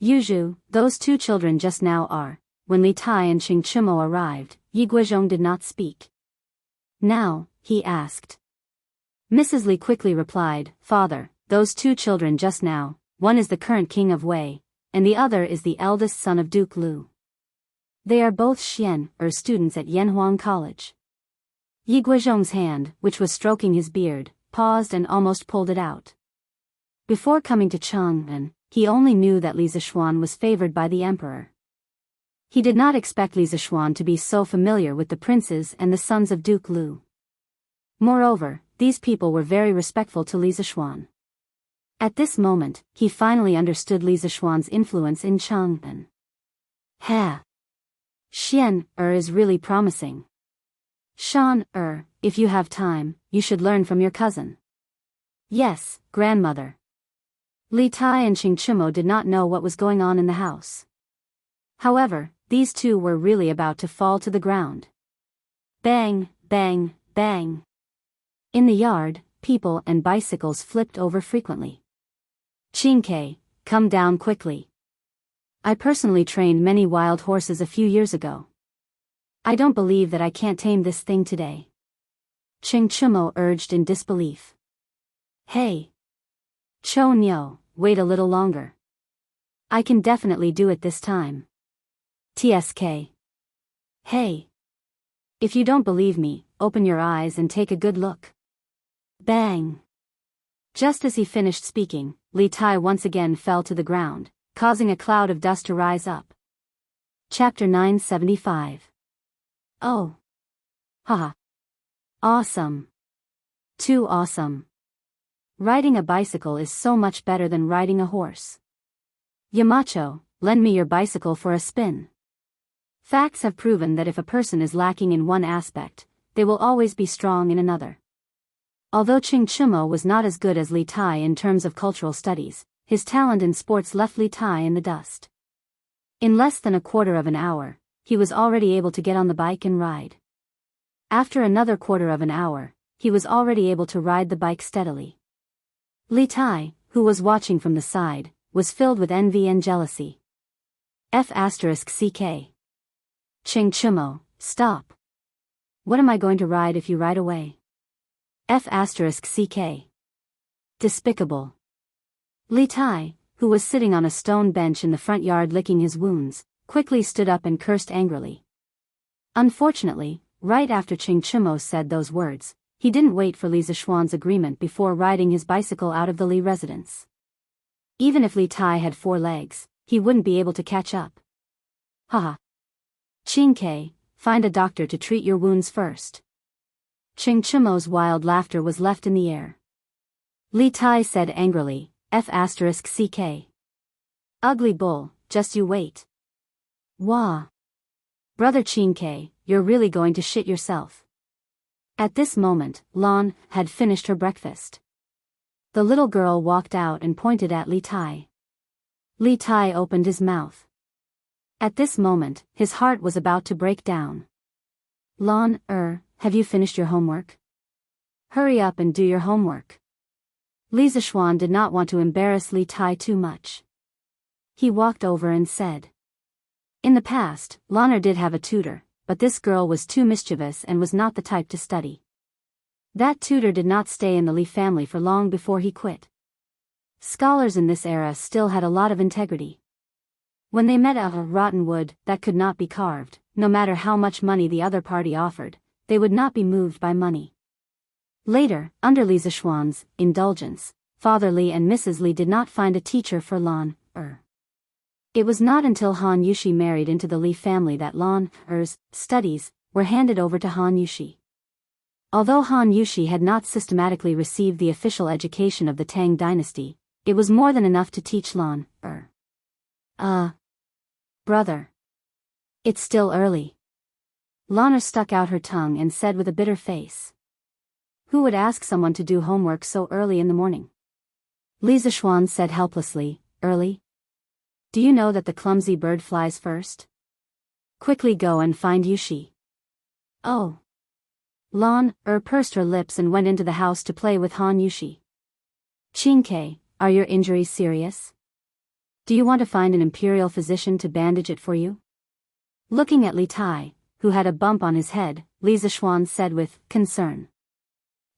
Yuju, those two children just now are. When Li Tai and Qing Chimo arrived, Yi Guizhong did not speak. Now, he asked. Mrs. Li quickly replied, Father, those two children just now, one is the current king of Wei, and the other is the eldest son of Duke Lu. They are both students at Yanhuang College. Yi Guizhong's hand, which was stroking his beard, paused and almost pulled it out. Before coming to Chang'an, he only knew that Li Zishuan was favored by the emperor. He did not expect Li Zishuan to be so familiar with the princes and the sons of Duke Lu. Moreover, these people were very respectful to Li Zishuan. At this moment, he finally understood Li Zishuan's influence in Chang'an. Xian is really promising. Shan if you have time, you should learn from your cousin. Yes, grandmother. Li Tai and Qing Chimo did not know what was going on in the house. However, these two were really about to fall to the ground. Bang, bang, bang. In the yard, people and bicycles flipped over frequently. Qing Ke, come down quickly. I personally trained many wild horses a few years ago. I don't believe that I can't tame this thing today. Qing Chimo urged in disbelief. Hey. Cho Nyo, wait a little longer. I can definitely do it this time. TSK. Hey. If you don't believe me, open your eyes and take a good look. Bang. Just as he finished speaking, Li Tai once again fell to the ground, causing a cloud of dust to rise up. Chapter 975. Oh. Haha. Awesome. Too awesome. Riding a bicycle is so much better than riding a horse. Yamacho, lend me your bicycle for a spin. Facts have proven that if a person is lacking in one aspect, they will always be strong in another. Although Qing Chimo was not as good as Li Tai in terms of cultural studies, his talent in sports left Li Tai in the dust. In less than a quarter of an hour, he was already able to get on the bike and ride. After another quarter of an hour, he was already able to ride the bike steadily. Li Tai, who was watching from the side, was filled with envy and jealousy. F***ck. Qing Chimo, stop. What am I going to ride if you ride away? F***ck. Despicable. Li Tai, who was sitting on a stone bench in the front yard licking his wounds, quickly stood up and cursed angrily. Unfortunately, right after Qing Chimo said those words, he didn't wait for Li Zishuan's agreement before riding his bicycle out of the Li residence. Even if Li Tai had 4 legs, he wouldn't be able to catch up. Haha. Qing Ke, find a doctor to treat your wounds first. Qing Chimo's wild laughter was left in the air. Li Tai said angrily, F***ck. Ugly bull, just you wait. Wah. Brother Qing Ke, you're really going to shit yourself. At this moment, Lan had finished her breakfast. The little girl walked out and pointed at Li Tai. Li Tai opened his mouth. At this moment, his heart was about to break down. Lan, have you finished your homework? Hurry up and do your homework. Li Zishuan did not want to embarrass Li Tai too much. He walked over and said. In the past, Lanner did have a tutor, but this girl was too mischievous and was not the type to study. That tutor did not stay in the Li family for long before he quit. Scholars in this era still had a lot of integrity. When they met a rotten wood that could not be carved, no matter how much money the other party offered, they would not be moved by money. Later, under Li Zishuan's indulgence, Father Li and Mrs. Li did not find a teacher for Lan Er. It was not until Han Yushi married into the Li family that Lan Er's studies were handed over to Han Yushi. Although Han Yushi had not systematically received the official education of the Tang dynasty, it was more than enough to teach Lan Er. Brother. It's still early. Lan Er stuck out her tongue and said with a bitter face. Who would ask someone to do homework so early in the morning? Li Zishuan said helplessly, early? Do you know that the clumsy bird flies first? Quickly go and find Yushi. Oh. Lan Er pursed her lips and went into the house to play with Han Yushi. Qingke, are your injuries serious? Do you want to find an imperial physician to bandage it for you? Looking at Li Tai, who had a bump on his head, Li Zishuan said with concern.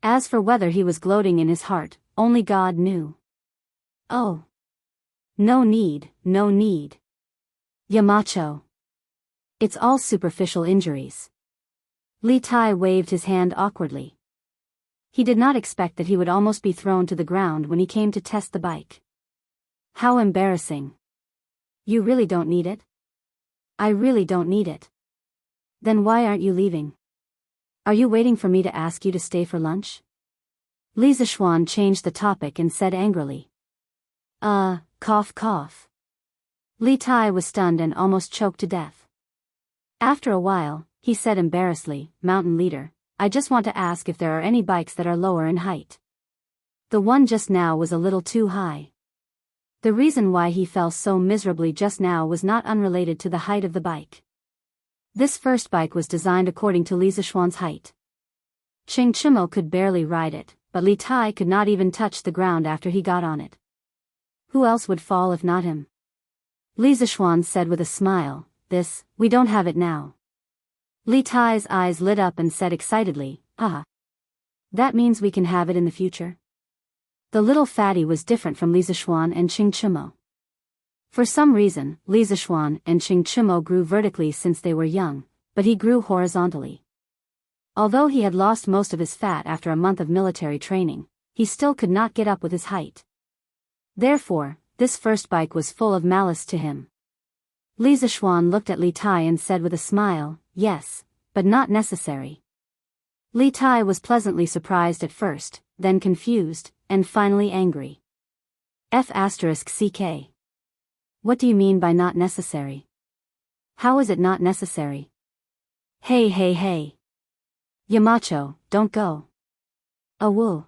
As for whether he was gloating in his heart, only God knew. Oh. No need, no need. Yamacho. It's all superficial injuries. Li Tai waved his hand awkwardly. He did not expect that he would almost be thrown to the ground when he came to test the bike. How embarrassing. You really don't need it? I really don't need it. Then why aren't you leaving? Are you waiting for me to ask you to stay for lunch? Li Zishuan changed the topic and said angrily. Cough cough. Li Tai was stunned and almost choked to death. After a while, he said embarrassedly, Mountain Leader, I just want to ask if there are any bikes that are lower in height. The one just now was a little too high. The reason why he fell so miserably just now was not unrelated to the height of the bike. This first bike was designed according to Li Zishuan's height. Qing Chimo could barely ride it, but Li Tai could not even touch the ground after he got on it. Who else would fall if not him? Li Zishuan said with a smile, we don't have it now. Li Tai's eyes lit up and said excitedly, that means we can have it in the future? The little fatty was different from Li Zishuan and Qing Chimo. For some reason, Li Zishuan and Qing Chimo grew vertically since they were young, but he grew horizontally. Although he had lost most of his fat after a month of military training, he still could not get up with his height. Therefore, this first bike was full of malice to him. Li Zishuan looked at Li Tai and said with a smile, yes, but not necessary. Li Tai was pleasantly surprised at first, then confused, and finally angry. F***ck. What do you mean by not necessary? How is it not necessary? Hey. Yamacho, don't go. Awoo.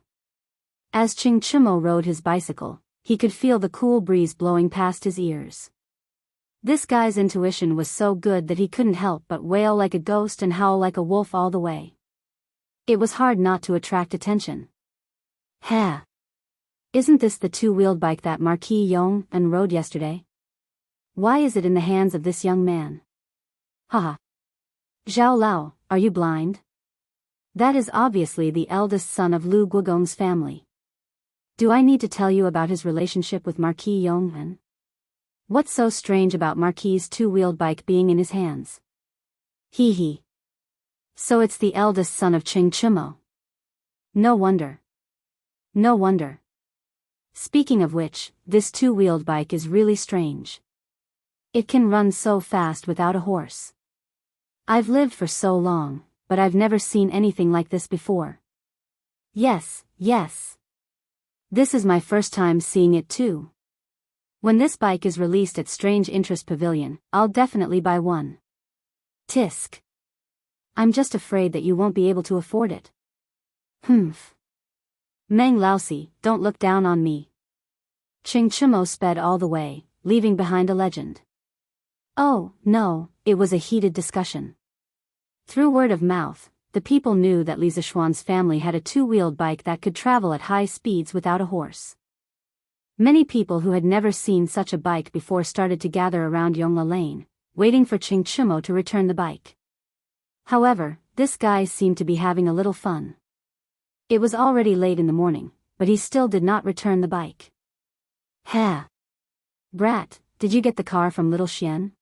As Qing Chimo rode his bicycle, he could feel the cool breeze blowing past his ears. This guy's intuition was so good that he couldn't help but wail like a ghost and howl like a wolf all the way. It was hard not to attract attention. Isn't this the two-wheeled bike that Marquis Yong and rode yesterday? Why is it in the hands of this young man? Haha. Zhao Lao, are you blind? That is obviously the eldest son of Lu Guogong's family. Do I need to tell you about his relationship with Marquis Yong'an? What's so strange about Marquis's two-wheeled bike being in his hands? Hee. So it's the eldest son of Qing Chimo. No wonder. Speaking of which, this two-wheeled bike is really strange. It can run so fast without a horse. I've lived for so long, but I've never seen anything like this before. Yes. This is my first time seeing it too. When this bike is released at Strange Interest Pavilion, I'll definitely buy one. Tisk. I'm just afraid that you won't be able to afford it. Meng Laosi, don't look down on me. Qing Chimo sped all the way, leaving behind a legend. Oh, no, it was a heated discussion. Through word of mouth, the people knew that Li Zishuan's family had a two-wheeled bike that could travel at high speeds without a horse. Many people who had never seen such a bike before started to gather around Yongla Lane, waiting for Qing Chimo to return the bike. However, this guy seemed to be having a little fun. It was already late in the morning, but he still did not return the bike. "Ha! Brat, did you get the car from Little Xian?"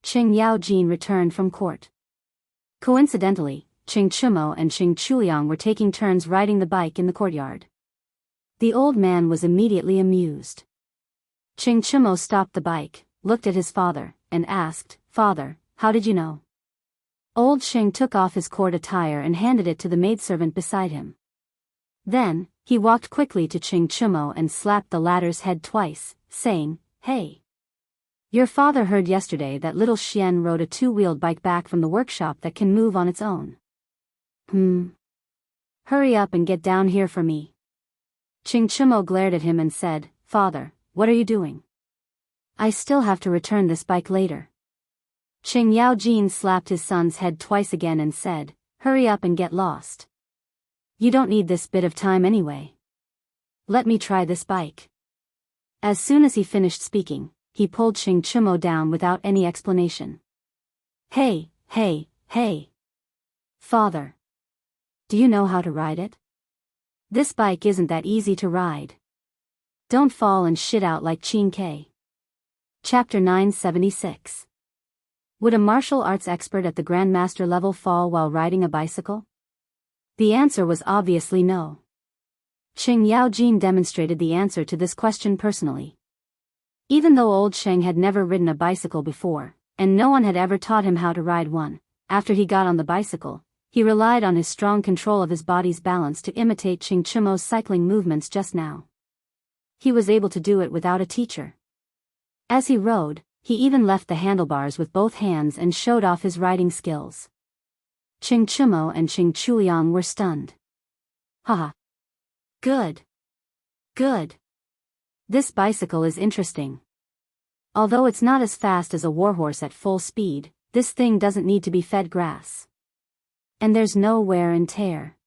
Qing Yaojin returned from court. Coincidentally, Qing Chimo and Qing Chuliang were taking turns riding the bike in the courtyard. The old man was immediately amused. Qing Chimo stopped the bike, looked at his father, and asked, "Father, how did you know?" Old Qing took off his court attire and handed it to the maidservant beside him. Then, he walked quickly to Qing Chimo and slapped the latter's head twice, saying, "Hey! Your father heard yesterday that Little Xian rode a two-wheeled bike back from the workshop that can move on its own. Hurry up and get down here for me." Qing Chimo glared at him and said, "Father, what are you doing? I still have to return this bike later." Qing Yaojin slapped his son's head twice again and said, "Hurry up and get lost. You don't need this bit of time anyway. Let me try this bike." As soon as he finished speaking, he pulled Qing Chimo down without any explanation. Hey! Father! Do you know how to ride it? This bike isn't that easy to ride. Don't fall and shit out like Qing K. Chapter 976. Would a martial arts expert at the Grandmaster level fall while riding a bicycle? The answer was obviously no. Qing Yaojin demonstrated the answer to this question personally. Even though old Sheng had never ridden a bicycle before, and no one had ever taught him how to ride one, after he got on the bicycle, he relied on his strong control of his body's balance to imitate Qing Chimo's cycling movements just now. He was able to do it without a teacher. As he rode, he even left the handlebars with both hands and showed off his riding skills. Qing Chimo and Qing Chuliang were stunned. Haha. Good. This bicycle is interesting. Although it's not as fast as a warhorse at full speed, this thing doesn't need to be fed grass. And there's no wear and tear.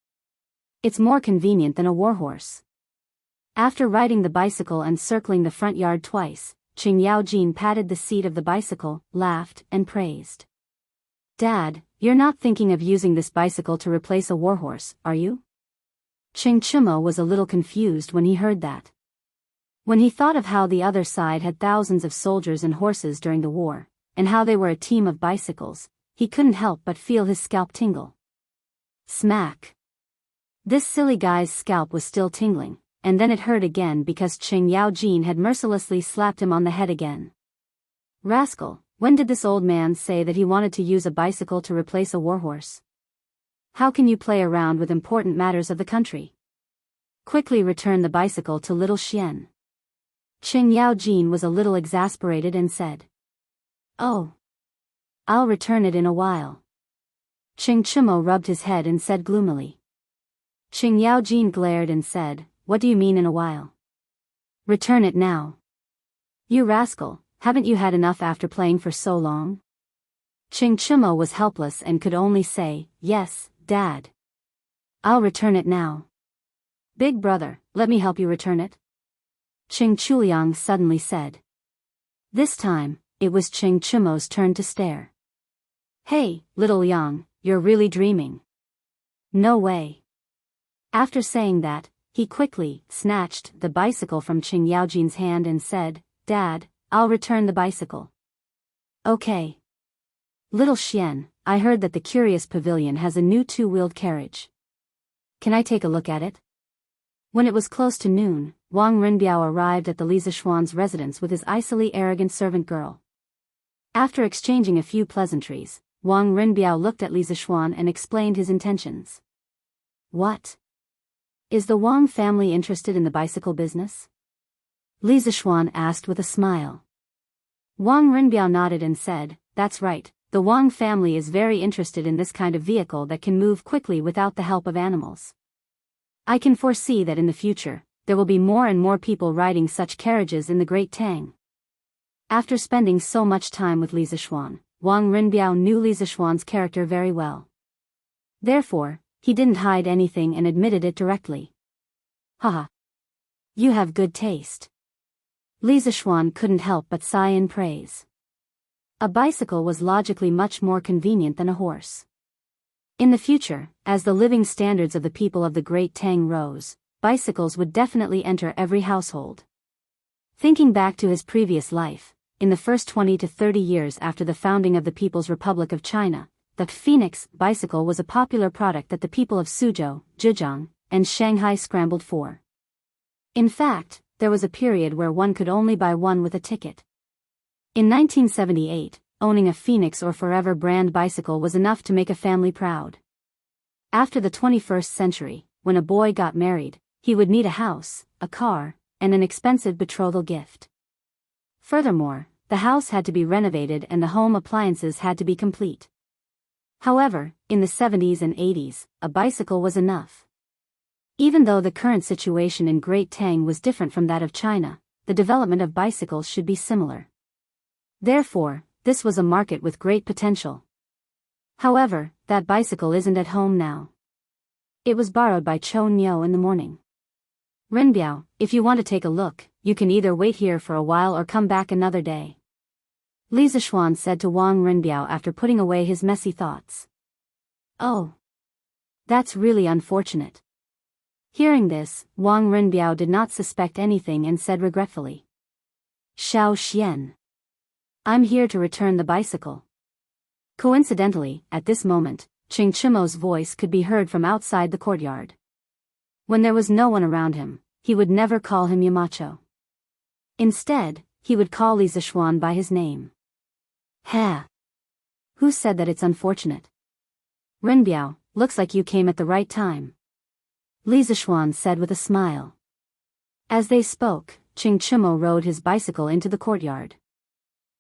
It's more convenient than a warhorse. After riding the bicycle and circling the front yard twice, Qing Yaojin patted the seat of the bicycle, laughed, and praised. "Dad, you're not thinking of using this bicycle to replace a warhorse, are you?" Qing Chimo was a little confused when he heard that. When he thought of how the other side had thousands of soldiers and horses during the war, and how they were a team of bicycles, he couldn't help but feel his scalp tingle. Smack! This silly guy's scalp was still tingling, and then it hurt again because Qing Yaojin had mercilessly slapped him on the head again. Rascal, when did this old man say that he wanted to use a bicycle to replace a warhorse? How can you play around with important matters of the country? Quickly return the bicycle to Little Xian. Qing Yaojin was a little exasperated and said, "Oh. I'll return it in a while." Qing Chimo rubbed his head and said gloomily. Qing Yaojin glared and said, "What do you mean in a while? Return it now. You rascal, haven't you had enough after playing for so long?" Qing Chimo was helpless and could only say, "Yes, Dad. I'll return it now." "Big brother, let me help you return it," Qing Chuliang suddenly said. This time, it was Qing Chimo's turn to stare. "Hey, little Yang, you're really dreaming." "No way." After saying that, he quickly snatched the bicycle from Qing Yaojin's hand and said, "Dad, I'll return the bicycle." "Okay." "Little Xian, I heard that the Curious Pavilion has a new two-wheeled carriage. Can I take a look at it?" When it was close to noon, Wang Rinbiao arrived at the Li Zishuan's residence with his icily arrogant servant girl. After exchanging a few pleasantries, Wang Rinbiao looked at Li Zishuan and explained his intentions. "What? Is the Wang family interested in the bicycle business?" Li Zishuan asked with a smile. Wang Rinbiao nodded and said, "That's right, the Wang family is very interested in this kind of vehicle that can move quickly without the help of animals. I can foresee that in the future, there will be more and more people riding such carriages in the Great Tang." After spending so much time with Li Zishuan, Wang Rinbiao knew Li Zishuan's character very well. Therefore, he didn't hide anything and admitted it directly. "Haha. You have good taste." Li Zishuan couldn't help but sigh in praise. A bicycle was logically much more convenient than a horse. In the future, as the living standards of the people of the Great Tang rose, bicycles would definitely enter every household. Thinking back to his previous life, in the first 20 to 30 years after the founding of the People's Republic of China, the Phoenix bicycle was a popular product that the people of Suzhou, Zhejiang, and Shanghai scrambled for. In fact, there was a period where one could only buy one with a ticket. In 1978, owning a Phoenix or Forever brand bicycle was enough to make a family proud. After the 21st century, when a boy got married, he would need a house, a car, and an expensive betrothal gift. Furthermore, the house had to be renovated and the home appliances had to be complete. However, in the 70s and 80s, a bicycle was enough. Even though the current situation in Great Tang was different from that of China, the development of bicycles should be similar. Therefore, this was a market with great potential. However, that bicycle isn't at home now. It was borrowed by Chou Niu in the morning. Renbiao, if you want to take a look, you can either wait here for a while or come back another day. Li Zishuan said to Wang Renbiao after putting away his messy thoughts. Oh. That's really unfortunate. Hearing this, Wang Renbiao did not suspect anything and said regretfully. Xiao Xian. I'm here to return the bicycle. Coincidentally, at this moment, Ching Chimo's voice could be heard from outside the courtyard. When there was no one around him, he would never call him Yamacho. Instead, he would call Li Zishuan by his name. Ha! Who said that it's unfortunate? Renbiao, looks like you came at the right time. Li Zishuan said with a smile. As they spoke, Ching Chimo rode his bicycle into the courtyard.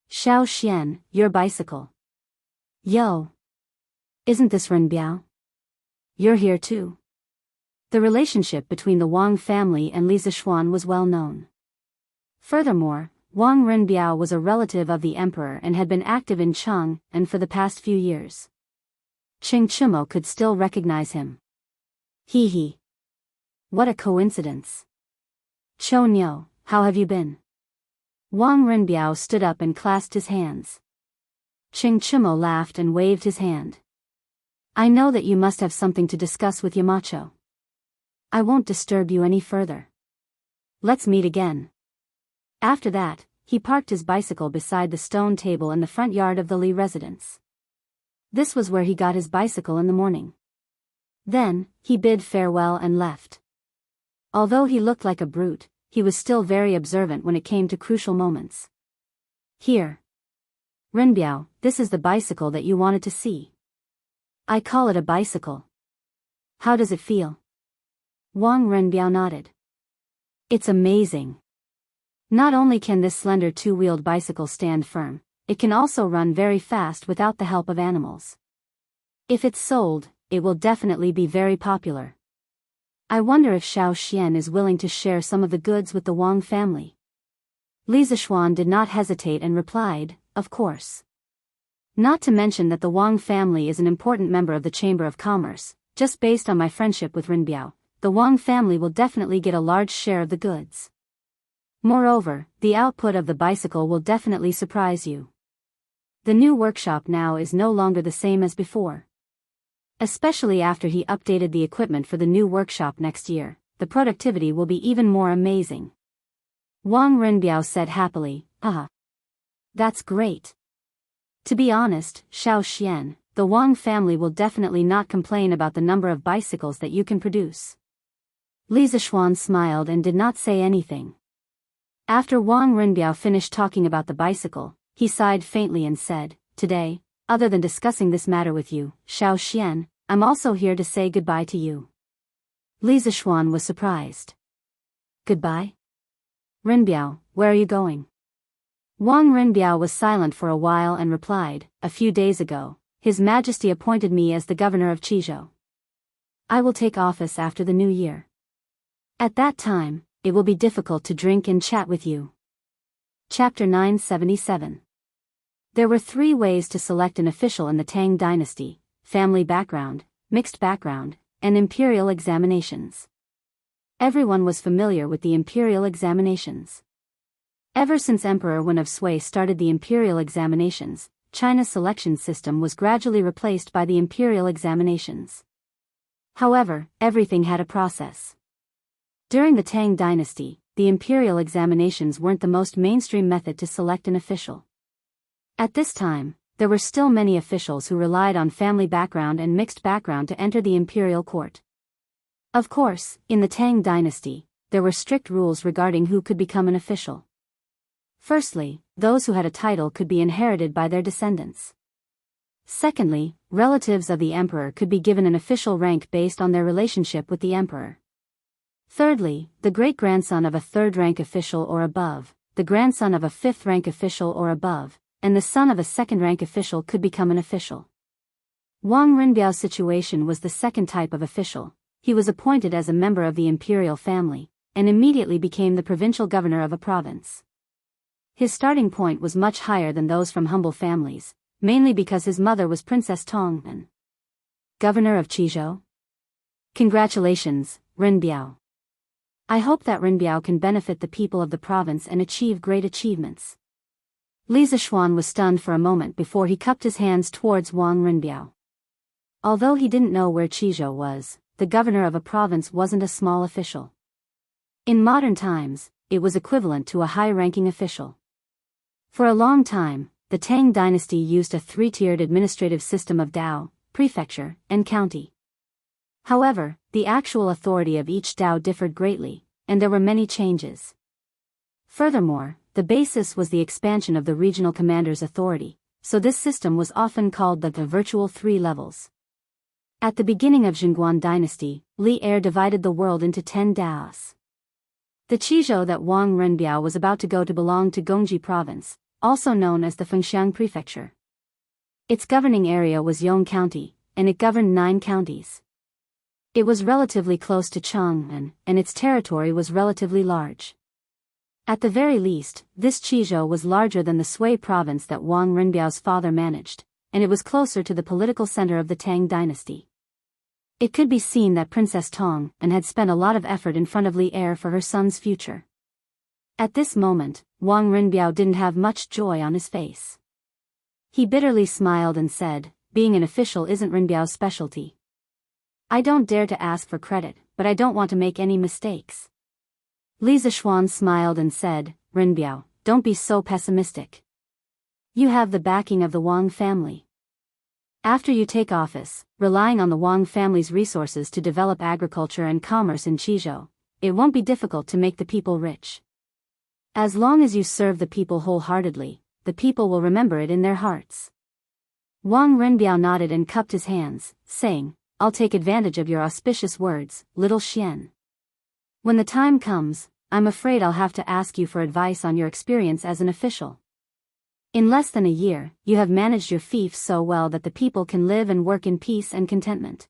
Xiao Xian, your bicycle. Yo! Isn't this Renbiao? You're here too. The relationship between the Wang family and Li Zishuan was well known. Furthermore, Wang Renbiao was a relative of the emperor and had been active in Chang'an for the past few years. Ching Chimo could still recognize him. Hee hee. What a coincidence. Chou Niu, how have you been? Wang Renbiao stood up and clasped his hands. Ching Chimo laughed and waved his hand. I know that you must have something to discuss with Yamacho. I won't disturb you any further. Let's meet again. After that, he parked his bicycle beside the stone table in the front yard of the Li residence. This was where he got his bicycle in the morning. Then, he bid farewell and left. Although he looked like a brute, he was still very observant when it came to crucial moments. Here. Renbiao, this is the bicycle that you wanted to see. I call it a bicycle. How does it feel? Wang Renbiao nodded. It's amazing. Not only can this slender two-wheeled bicycle stand firm, it can also run very fast without the help of animals. If it's sold, it will definitely be very popular. I wonder if Xiao Xian is willing to share some of the goods with the Wang family. Li Zishuan did not hesitate and replied, of course. Not to mention that the Wang family is an important member of the Chamber of Commerce. Just based on my friendship with Renbiao, the Wang family will definitely get a large share of the goods. Moreover, the output of the bicycle will definitely surprise you. The new workshop now is no longer the same as before. Especially after he updated the equipment for the new workshop next year, the productivity will be even more amazing. Wang Renbiao said happily, That's great. To be honest, Xiao Xian, the Wang family will definitely not complain about the number of bicycles that you can produce. Li Zishuan smiled and did not say anything. After Wang Renbiao finished talking about the bicycle, he sighed faintly and said, Today, other than discussing this matter with you, Xiao Xian, I'm also here to say goodbye to you. Li Zishuan was surprised. Goodbye? Renbiao, where are you going? Wang Renbiao was silent for a while and replied, A few days ago, His Majesty appointed me as the governor of Qizhou. I will take office after the new year. At that time, it will be difficult to drink and chat with you. Chapter 977. There were 3 ways to select an official in the Tang dynasty: family background, mixed background, and imperial examinations. Everyone was familiar with the imperial examinations. Ever since Emperor Wen of Sui started the imperial examinations, China's selection system was gradually replaced by the imperial examinations. However, everything had a process. During the Tang dynasty, the imperial examinations weren't the most mainstream method to select an official. At this time, there were still many officials who relied on family background and mixed background to enter the imperial court. Of course, in the Tang dynasty, there were strict rules regarding who could become an official. Firstly, those who had a title could be inherited by their descendants. Secondly, relatives of the emperor could be given an official rank based on their relationship with the emperor. Thirdly, the great-grandson of a third-rank official or above, the grandson of a fifth-rank official or above, and the son of a second-rank official could become an official. Wang Renbiao's situation was the second type of official. He was appointed as a member of the imperial family, and immediately became the provincial governor of a province. His starting point was much higher than those from humble families, mainly because his mother was Princess Tong and governor of Qizhou. Congratulations, Renbiao. I hope that Renbiao can benefit the people of the province and achieve great achievements. Li Zishuan was stunned for a moment before he cupped his hands towards Wang Renbiao. Although he didn't know where Qizhou was, the governor of a province wasn't a small official. In modern times, it was equivalent to a high-ranking official. For a long time, the Tang dynasty used a three-tiered administrative system of Dao, prefecture, and county. However, the actual authority of each Dao differed greatly, and there were many changes. Furthermore, the basis was the expansion of the regional commander's authority, so this system was often called the virtual three levels. At the beginning of Zhenguan dynasty, Li Er divided the world into 10 Daos. The Qizhou that Wang Renbiao was about to go to belonged to Gongji province, also known as the Fengxiang prefecture. Its governing area was Yong County, and it governed 9 counties. It was relatively close to Chang'an, and its territory was relatively large. At the very least, this Qizhou was larger than the Sui province that Wang Renbiao's father managed, and it was closer to the political center of the Tang dynasty. It could be seen that Princess Tong had spent a lot of effort in front of Li Er for her son's future. At this moment, Wang Renbiao didn't have much joy on his face. He bitterly smiled and said, "Being an official isn't Renbiao's specialty. I don't dare to ask for credit, but I don't want to make any mistakes." Li Zishuan smiled and said, "Renbiao, don't be so pessimistic. You have the backing of the Wang family. After you take office, relying on the Wang family's resources to develop agriculture and commerce in Qizhou, it won't be difficult to make the people rich. As long as you serve the people wholeheartedly, the people will remember it in their hearts." Wang Renbiao nodded and cupped his hands, saying, "I'll take advantage of your auspicious words, little Xian. When the time comes, I'm afraid I'll have to ask you for advice on your experience as an official. In less than a year, you have managed your fiefs so well that the people can live and work in peace and contentment.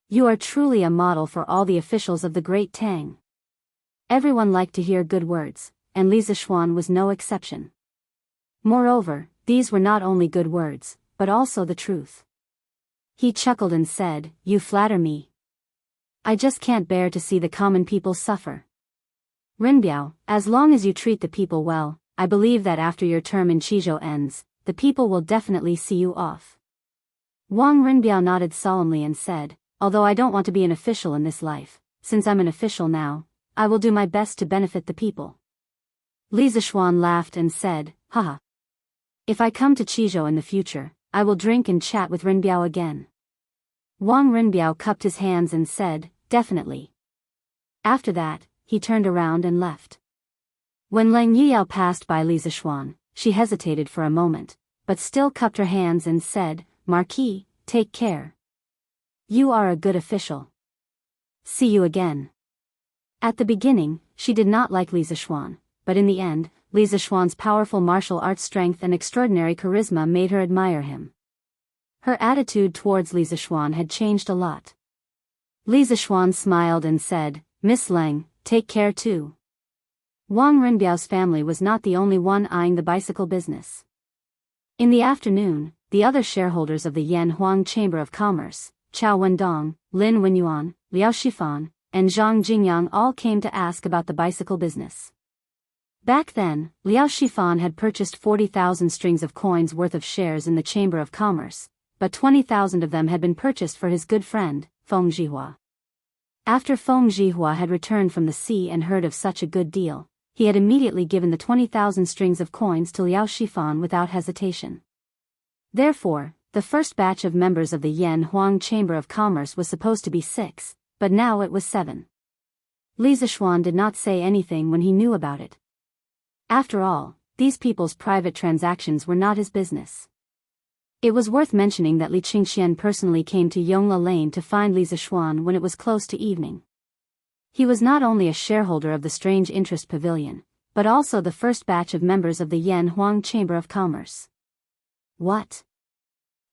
You are truly a model for all the officials of the Great Tang." Everyone liked to hear good words, and Li Zishuan was no exception. Moreover, these were not only good words, but also the truth. He chuckled and said, "You flatter me. I just can't bear to see the common people suffer. Renbiao, as long as you treat the people well, I believe that after your term in Qizhou ends, the people will definitely see you off." Wang Renbiao nodded solemnly and said, "Although I don't want to be an official in this life, since I'm an official now, I will do my best to benefit the people." Li Zishuan laughed and said, "Haha. If I come to Qizhou in the future, I will drink and chat with Renbiao again." Wang Renbiao cupped his hands and said, "Definitely." After that, he turned around and left. When Lang Yuyao passed by Li Zishuan, she hesitated for a moment, but still cupped her hands and said, "Marquis, take care. You are a good official. See you again." At the beginning, she did not like Li Zishuan, but in the end, Li Zishuan's powerful martial arts strength and extraordinary charisma made her admire him. Her attitude towards Li Zishuan had changed a lot. Li Zishuan smiled and said, "Miss Lang, take care too." Wang Renbiao's family was not the only one eyeing the bicycle business. In the afternoon, the other shareholders of the Yan Huang Chamber of Commerce, Chao Wendong, Lin Wenyuan, Liao Shifan, and Zhang Jingyang all came to ask about the bicycle business. Back then, Liao Shifan had purchased 40,000 strings of coins worth of shares in the Chamber of Commerce, but 20,000 of them had been purchased for his good friend, Feng Zhihua. After Feng Zhihua had returned from the sea and heard of such a good deal, he had immediately given the 20,000 strings of coins to Liao Shifan without hesitation. Therefore, the first batch of members of the Yan Huang Chamber of Commerce was supposed to be 6, but now it was 7. Li Zishuan did not say anything when he knew about it. After all, these people's private transactions were not his business. It was worth mentioning that Li Qingxian personally came to Yongla Lane to find Li Zishuan when it was close to evening. He was not only a shareholder of the Strange Interest Pavilion, but also the first batch of members of the Yan Huang Chamber of Commerce. What?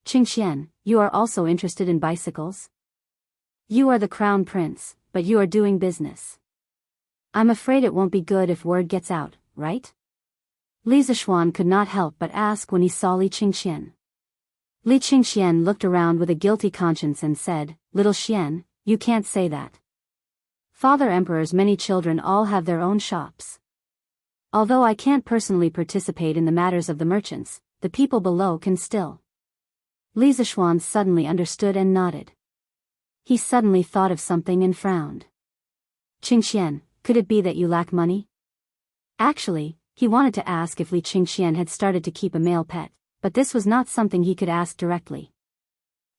Qingxian, you are also interested in bicycles? You are the crown prince, but you are doing business. I'm afraid it won't be good if word gets out, right? Li Zishuan could not help but ask when he saw Li Qingxian. Li Qingxian looked around with a guilty conscience and said, "Little Xian, you can't say that. Father Emperor's many children all have their own shops. Although I can't personally participate in the matters of the merchants, the people below can still." Li Zishuan suddenly understood and nodded. He suddenly thought of something and frowned. "Qingxian, could it be that you lack money?" Actually, he wanted to ask if Li Qingxian had started to keep a male pet, but this was not something he could ask directly.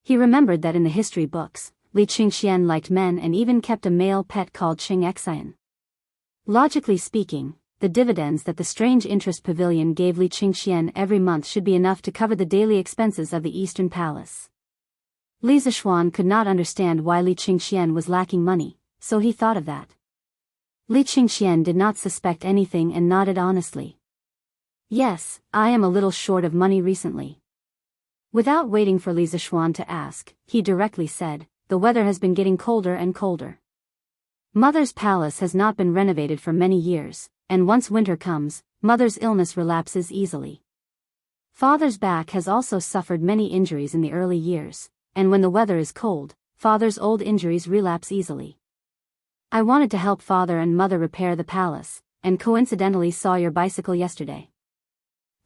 He remembered that in the history books, Li Qingxian liked men and even kept a male pet called Xianxia. Logically speaking, the dividends that the Strange Interest Pavilion gave Li Qingxian every month should be enough to cover the daily expenses of the Eastern Palace. Li Zishuan could not understand why Li Qingxian was lacking money, so he thought of that. Li Qingxian did not suspect anything and nodded honestly. "Yes, I am a little short of money recently." Without waiting for Li Zishuan to ask, he directly said, "The weather has been getting colder and colder. Mother's palace has not been renovated for many years, and once winter comes, Mother's illness relapses easily. Father's back has also suffered many injuries in the early years, and when the weather is cold, Father's old injuries relapse easily. I wanted to help Father and Mother repair the palace, and coincidentally saw your bicycle yesterday.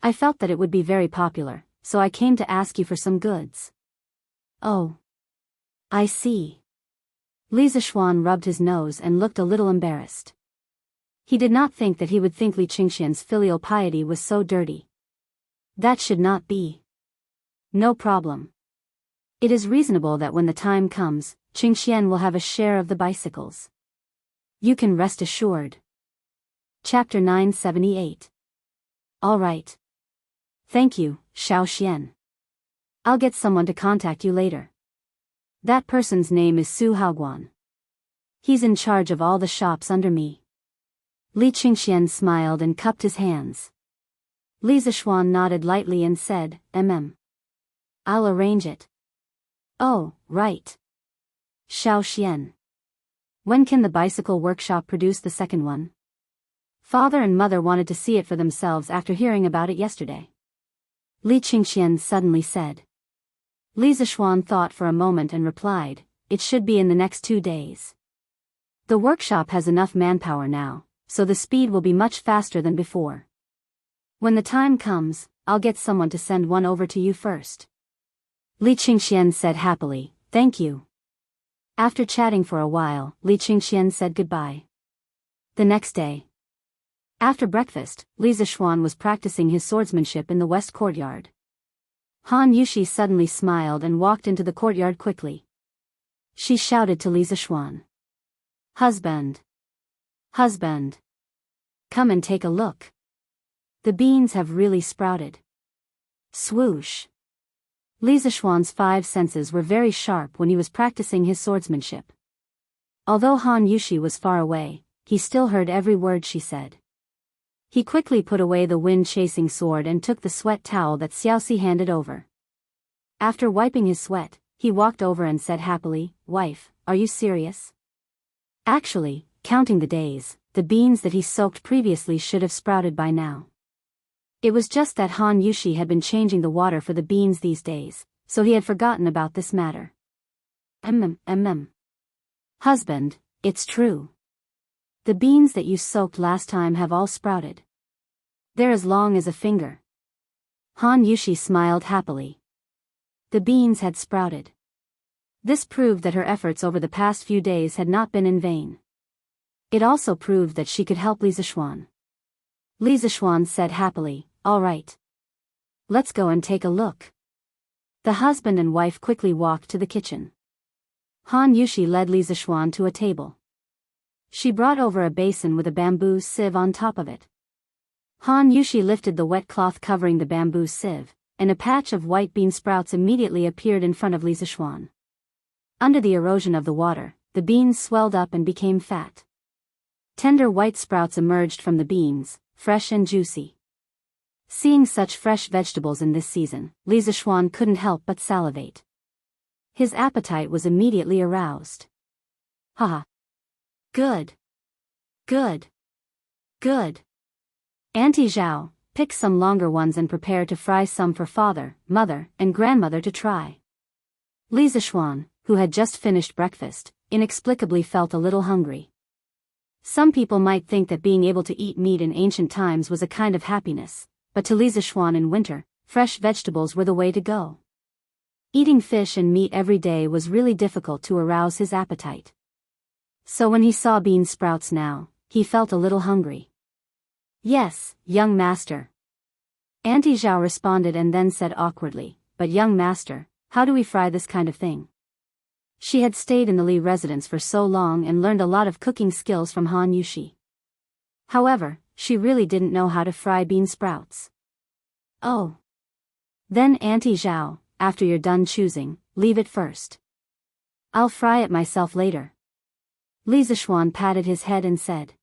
I felt that it would be very popular, so I came to ask you for some goods." "Oh. I see." Li Zishuan rubbed his nose and looked a little embarrassed. He did not think that he would think Li Qingxian's filial piety was so dirty. That should not be. "No problem. It is reasonable that when the time comes, Qingxian will have a share of the bicycles. You can rest assured." Chapter 978. All right. Thank you, Xiao Xian. I'll get someone to contact you later. That person's name is Su Haoguan. He's in charge of all the shops under me. Li Qingxian smiled and cupped his hands. Li Zishuan nodded lightly and said, I'll arrange it." "Oh, right. Xiao Xian. When can the bicycle workshop produce the second one?" "Father and Mother wanted to see it for themselves after hearing about it yesterday," Li Qingxian suddenly said. Li Zishuan thought for a moment and replied, "It should be in the next 2 days. The workshop has enough manpower now, so the speed will be much faster than before. When the time comes, I'll get someone to send one over to you first." Li Qingxian said happily, "Thank you." After chatting for a while, Li Qingxian said goodbye. The next day, after breakfast, Li Zishuan was practicing his swordsmanship in the west courtyard. Han Yushi suddenly smiled and walked into the courtyard quickly. She shouted to Li Zishuan, Husband! Husband! Come and take a look. The beans have really sprouted." Swoosh! Li Zishuan's 5 senses were very sharp when he was practicing his swordsmanship. Although Han Yushi was far away, he still heard every word she said. He quickly put away the wind-chasing sword and took the sweat towel that Xiaoxi handed over. After wiping his sweat, he walked over and said happily, "Wife, are you serious?" Actually, counting the days, the beans that he soaked previously should have sprouted by now. It was just that Han Yushi had been changing the water for the beans these days, so he had forgotten about this matter. Husband, it's true. The beans that you soaked last time have all sprouted. They're as long as a finger. Han Yushi smiled happily. The beans had sprouted. This proved that her efforts over the past few days had not been in vain. It also proved that she could help Li Zishuan. Li Zishuan said happily, "All right. Let's go and take a look." The husband and wife quickly walked to the kitchen. Han Yushi led Li Zishuan to a table. She brought over a basin with a bamboo sieve on top of it. Han Yushi lifted the wet cloth covering the bamboo sieve, and a patch of white bean sprouts immediately appeared in front of Li Zishuan. Under the erosion of the water, the beans swelled up and became fat. Tender white sprouts emerged from the beans, fresh and juicy. Seeing such fresh vegetables in this season, Li Zishuan couldn't help but salivate. His appetite was immediately aroused. Haha. Good. Good. Good. Auntie Zhao, pick some longer ones and prepare to fry some for father, mother, and grandmother to try. Li Zishuan, who had just finished breakfast, inexplicably felt a little hungry. Some people might think that being able to eat meat in ancient times was a kind of happiness, but to Li Zishuan in winter, fresh vegetables were the way to go. Eating fish and meat every day was really difficult to arouse his appetite. So when he saw bean sprouts now, he felt a little hungry. "Yes, young master." Auntie Zhao responded and then said awkwardly, "But young master, how do we fry this kind of thing?" She had stayed in the Li residence for so long and learned a lot of cooking skills from Han Yushi. However, she really didn't know how to fry bean sprouts. "Oh. Then Auntie Zhao, after you're done choosing, leave it first. I'll fry it myself later." Li Zishuan patted his head and said,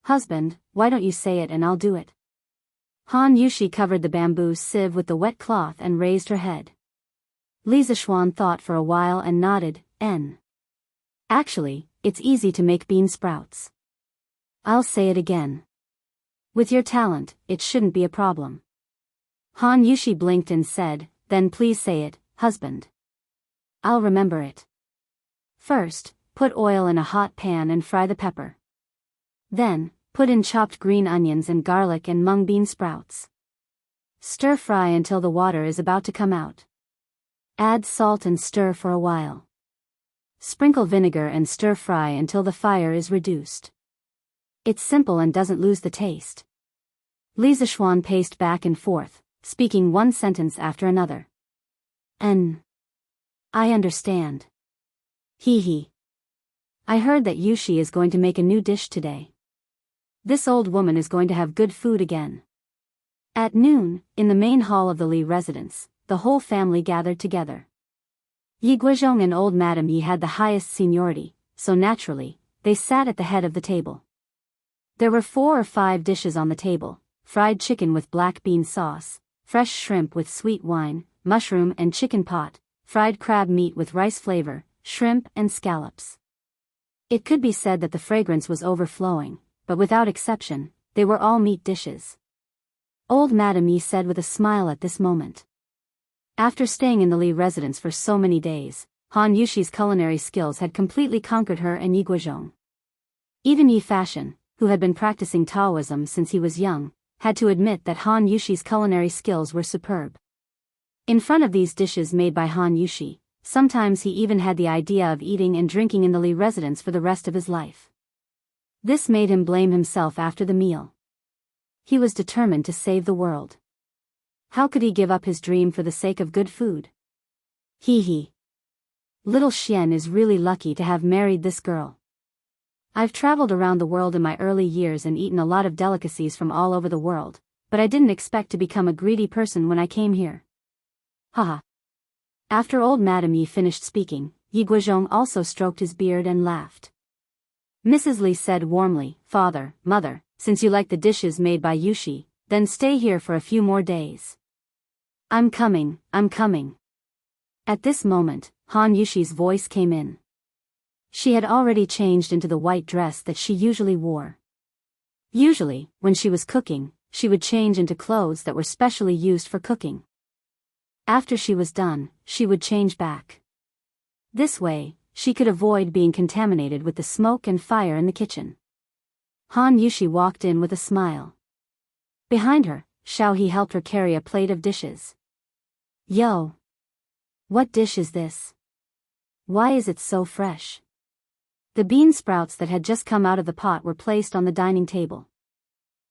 "Husband, why don't you say it and I'll do it?" Han Yushi covered the bamboo sieve with the wet cloth and raised her head. Li Zishuan thought for a while and nodded, Actually, it's easy to make bean sprouts. I'll say it again. With your talent, it shouldn't be a problem." Han Yushi blinked and said, "Then please say it, husband. I'll remember it. First, put oil in a hot pan and fry the pepper. Then, put in chopped green onions and garlic and mung bean sprouts. Stir fry until the water is about to come out. Add salt and stir for a while. Sprinkle vinegar and stir fry until the fire is reduced. It's simple and doesn't lose the taste." Li Zishuan paced back and forth, speaking one sentence after another. I understand. Hee. I heard that Yushi is going to make a new dish today. This old woman is going to have good food again." At noon, in the main hall of the Li residence, the whole family gathered together. Yi Guizhong and old Madame Yi had the highest seniority, so naturally, they sat at the head of the table. There were 4 or 5 dishes on the table: fried chicken with black bean sauce, fresh shrimp with sweet wine, mushroom and chicken pot, fried crab meat with rice flavor, shrimp and scallops. It could be said that the fragrance was overflowing, but without exception, they were all meat dishes. Old Madame Yi said with a smile at this moment. After staying in the Li residence for so many days, Han Yushi's culinary skills had completely conquered her and Yi Guizhong. Even Yi Fashion, who had been practicing Taoism since he was young, had to admit that Han Yushi's culinary skills were superb. In front of these dishes made by Han Yushi, sometimes he even had the idea of eating and drinking in the Li residence for the rest of his life. This made him blame himself after the meal. He was determined to save the world. How could he give up his dream for the sake of good food? Hee. Little Xian is really lucky to have married this girl. I've traveled around the world in my early years and eaten a lot of delicacies from all over the world, but I didn't expect to become a greedy person when I came here. Haha. After old Madame Yi finished speaking, Yi Guizhong also stroked his beard and laughed. Mrs. Li said warmly, "Father, mother, since you like the dishes made by Yushi, then stay here for a few more days." I'm coming. At this moment, Han Yushi's voice came in. She had already changed into the white dress that she usually wore. Usually, when she was cooking, she would change into clothes that were specially used for cooking. After she was done, she would change back. This way, she could avoid being contaminated with the smoke and fire in the kitchen. Han Yushi walked in with a smile. Behind her, Xiaohe helped her carry a plate of dishes. Yo! What dish is this? Why is it so fresh? The bean sprouts that had just come out of the pot were placed on the dining table.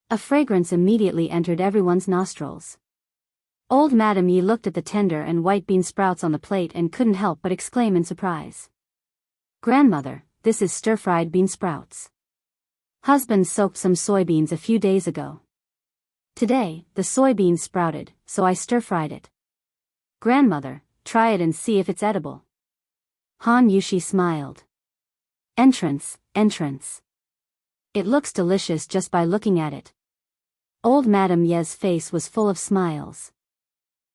A fragrance immediately entered everyone's nostrils. Old Madame Yi looked at the tender and white bean sprouts on the plate and couldn't help but exclaim in surprise. Grandmother, this is stir-fried bean sprouts. Husband soaked some soybeans a few days ago. Today, the soybeans sprouted, so I stir-fried it. Grandmother, try it and see if it's edible. Han Yushi smiled. Entrance. It looks delicious just by looking at it. Old Madame Ye's face was full of smiles.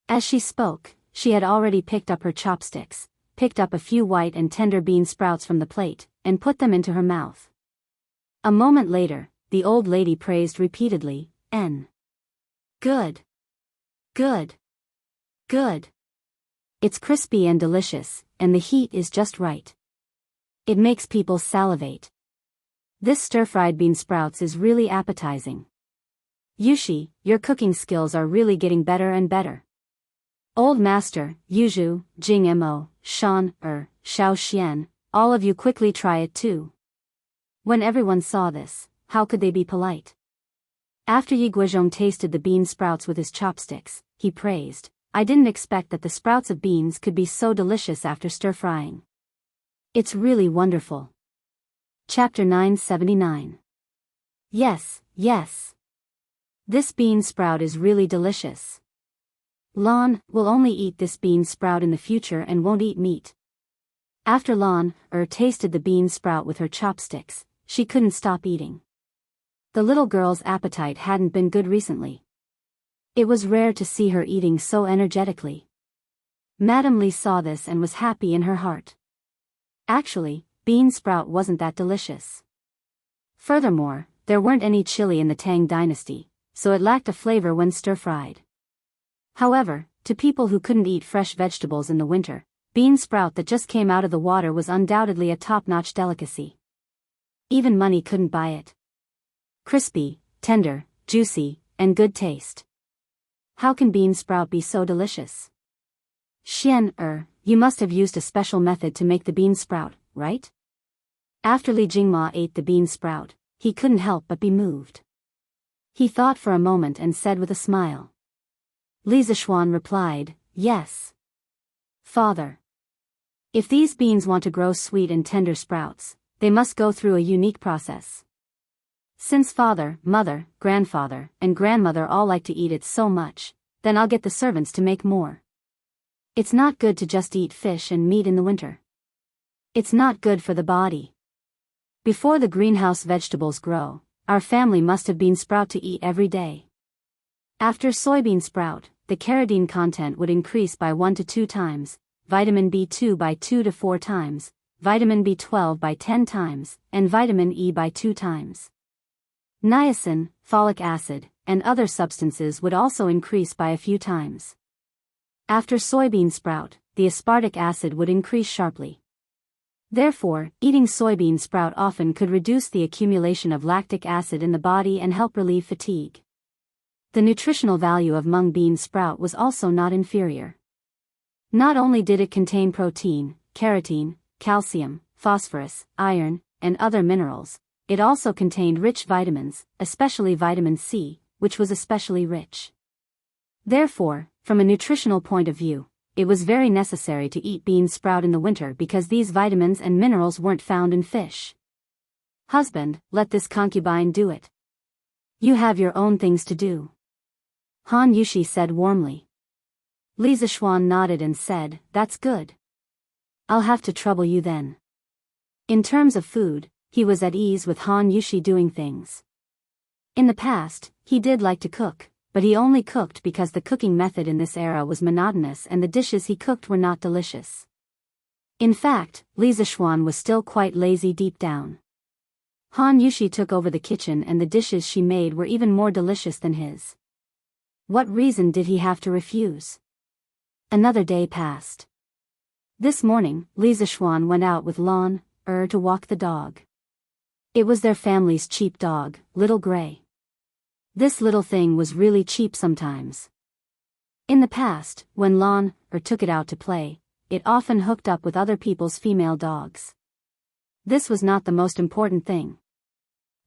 As she spoke, she had already picked up her chopsticks, picked up a few white and tender bean sprouts from the plate, and put them into her mouth. A moment later, the old lady praised repeatedly, Good. Good. Good. It's crispy and delicious, and the heat is just right. It makes people salivate. This stir-fried bean sprouts is really appetizing. Yushi, your cooking skills are really getting better and better. Old Master, Yuzhu, Jingmo, Shan, Xiao Xian, all of you quickly try it too. When everyone saw this, how could they be polite? After Yi Guizhong tasted the bean sprouts with his chopsticks, he praised, I didn't expect that the sprouts of beans could be so delicious after stir-frying. It's really wonderful. Chapter 979. Yes. This bean sprout is really delicious. Lan will only eat this bean sprout in the future and won't eat meat. After Lan tasted the bean sprout with her chopsticks, she couldn't stop eating. The little girl's appetite hadn't been good recently. It was rare to see her eating so energetically. Madame Li saw this and was happy in her heart. Actually, bean sprout wasn't that delicious. Furthermore, there weren't any chili in the Tang dynasty, so it lacked a flavor when stir-fried. However, to people who couldn't eat fresh vegetables in the winter, bean sprout that just came out of the water was undoubtedly a top-notch delicacy. Even money couldn't buy it. Crispy, tender, juicy, and good taste. How can bean sprout be so delicious? Xian, you must have used a special method to make the bean sprout, right? After Li Jingma ate the bean sprout, he couldn't help but be moved. He thought for a moment and said with a smile. Li Zishuan replied, Yes. Father. If these beans want to grow sweet and tender sprouts, they must go through a unique process. Since father, mother, grandfather, and grandmother all like to eat it so much, then I'll get the servants to make more. It's not good to just eat fish and meat in the winter. It's not good for the body. Before the greenhouse vegetables grow, our family must have bean sprout to eat every day. After soybean sprout, the carotene content would increase by 1 to 2 times, vitamin B2 by 2 to 4 times, vitamin B12 by 10 times, and vitamin E by 2 times. Niacin, folic acid, and other substances would also increase by a few times. After soybean sprout, the aspartic acid would increase sharply. Therefore, eating soybean sprout often could reduce the accumulation of lactic acid in the body and help relieve fatigue. The nutritional value of mung bean sprout was also not inferior. Not only did it contain protein, carotene, calcium, phosphorus, iron, and other minerals, it also contained rich vitamins, especially vitamin C, which was especially rich. Therefore, from a nutritional point of view, it was very necessary to eat bean sprout in the winter because these vitamins and minerals weren't found in fish. Husband, let this concubine do it. You have your own things to do. Han Yushi said warmly. Li Zishuan nodded and said, That's good. I'll have to trouble you then. In terms of food, he was at ease with Han Yushi doing things. In the past, he did like to cook, but he only cooked because the cooking method in this era was monotonous and the dishes he cooked were not delicious. In fact, Li Zishuan was still quite lazy deep down. Han Yushi took over the kitchen and the dishes she made were even more delicious than his. What reason did he have to refuse? Another day passed. This morning, Li Zishuan went out with Lan to walk the dog. It was their family's cheap dog, Little Gray. This little thing was really cheap sometimes. In the past, when Lan took it out to play, it often hooked up with other people's female dogs. This was not the most important thing.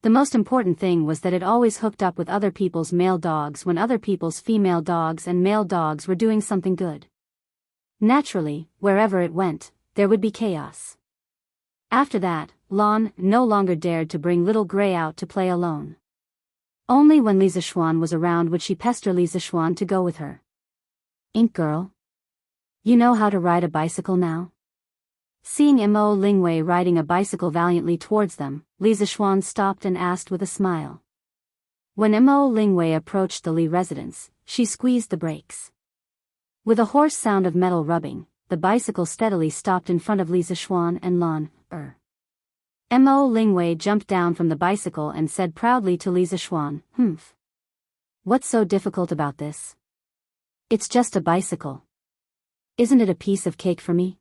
The most important thing was that it always hooked up with other people's male dogs when other people's female dogs and male dogs were doing something good. Naturally, wherever it went, there would be chaos. After that, Lan no longer dared to bring little Gray out to play alone. Only when Li Zixuan was around would she pester Li Zixuan to go with her. Ink girl? You know how to ride a bicycle now? Seeing Mo Lingwei riding a bicycle valiantly towards them, Li Zixuan stopped and asked with a smile. When Mo Lingwei approached the Li residence, she squeezed the brakes. With a hoarse sound of metal rubbing, the bicycle steadily stopped in front of Li Zixuan and Lan. Mo Lingwei jumped down from the bicycle and said proudly to Li Zixuan, "Humph. What's so difficult about this? It's just a bicycle. Isn't it a piece of cake for me?"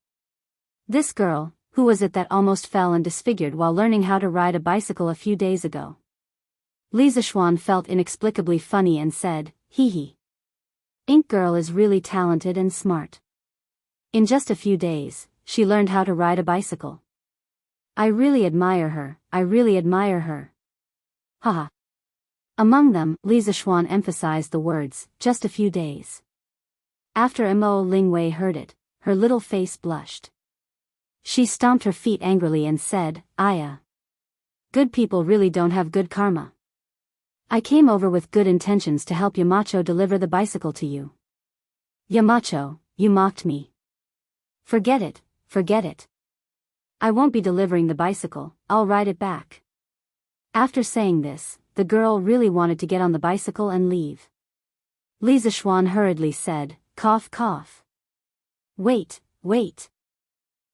This girl, who was it that almost fell and disfigured while learning how to ride a bicycle a few days ago? Li Zixuan felt inexplicably funny and said, "Hee hee. Ink girl is really talented and smart. In just a few days, she learned how to ride a bicycle. I really admire her, I really admire her. Haha." Among them, Li Zixuan emphasized the words, "just a few days." After Mo Lingwei heard it, her little face blushed. She stomped her feet angrily and said, "Aya. Good people really don't have good karma. I came over with good intentions to help Yamacho deliver the bicycle to you. Yamacho, you mocked me. Forget it, forget it. I won't be delivering the bicycle, I'll ride it back." After saying this, the girl really wanted to get on the bicycle and leave. Li Zixuan hurriedly said, "Cough cough. Wait, wait.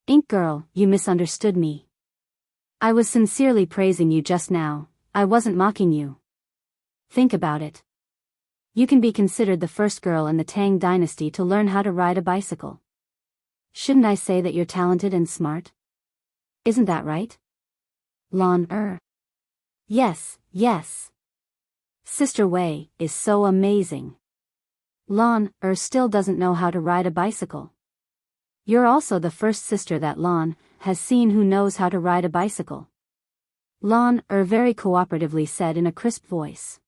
Ink girl, you misunderstood me. I was sincerely praising you just now, I wasn't mocking you. Think about it. You can be considered the first girl in the Tang dynasty to learn how to ride a bicycle. Shouldn't I say that you're talented and smart? Isn't that right? Lan Yes, yes. Sister Wei is so amazing. Lan still doesn't know how to ride a bicycle. You're also the first sister that Lan has seen who knows how to ride a bicycle. Lan very cooperatively said in a crisp voice.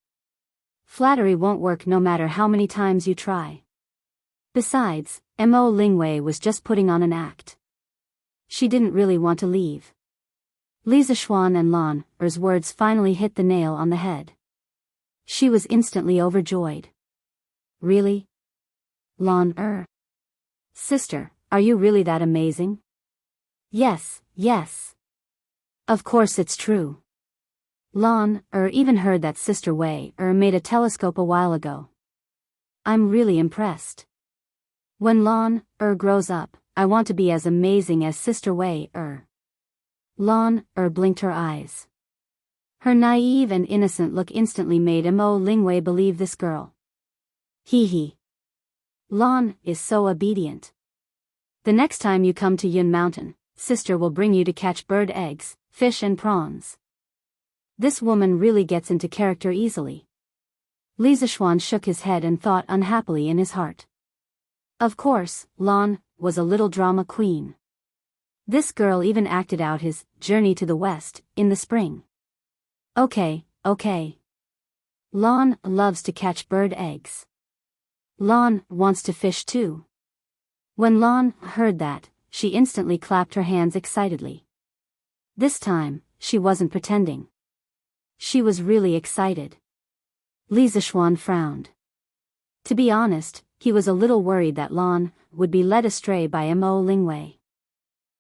Flattery won't work no matter how many times you try. Besides, Mo Lingwei was just putting on an act. She didn't really want to leave. Li Zixuan and Lan's words finally hit the nail on the head. She was instantly overjoyed. Really? Lan Sister, are you really that amazing? Yes, yes. Of course it's true. Lan even heard that Sister Wei made a telescope a while ago. I'm really impressed. When Lan grows up, I want to be as amazing as Sister Wei Lan blinked her eyes. Her naive and innocent look instantly made Mo Lingwei believe this girl. Hee hee. Lan is so obedient. The next time you come to Yun Mountain, Sister will bring you to catch bird eggs, fish and prawns. This woman really gets into character easily. Li Zixuan shook his head and thought unhappily in his heart. Of course, Lan was a little drama queen. This girl even acted out his journey to the west in the spring. Okay. Lan loves to catch bird eggs. Lan wants to fish too. When Lan heard that, she instantly clapped her hands excitedly. This time, she wasn't pretending. She was really excited. Li Zixuan frowned. To be honest, he was a little worried that Lan would be led astray by Mo Lingwei.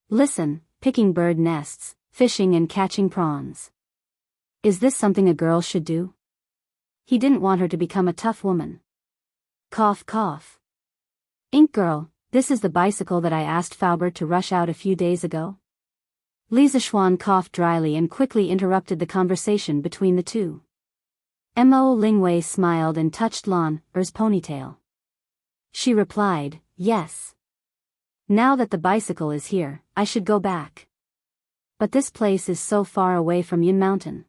Listen, picking bird nests, fishing and catching prawns. Is this something a girl should do? He didn't want her to become a tough woman. Cough cough. Ink girl, this is the bicycle that I asked Faubert to rush out a few days ago. Li Zixuan coughed dryly and quickly interrupted the conversation between the two. Mo Lingwei smiled and touched Lan's ponytail. She replied, yes. Now that the bicycle is here, I should go back. But this place is so far away from Yun Mountain.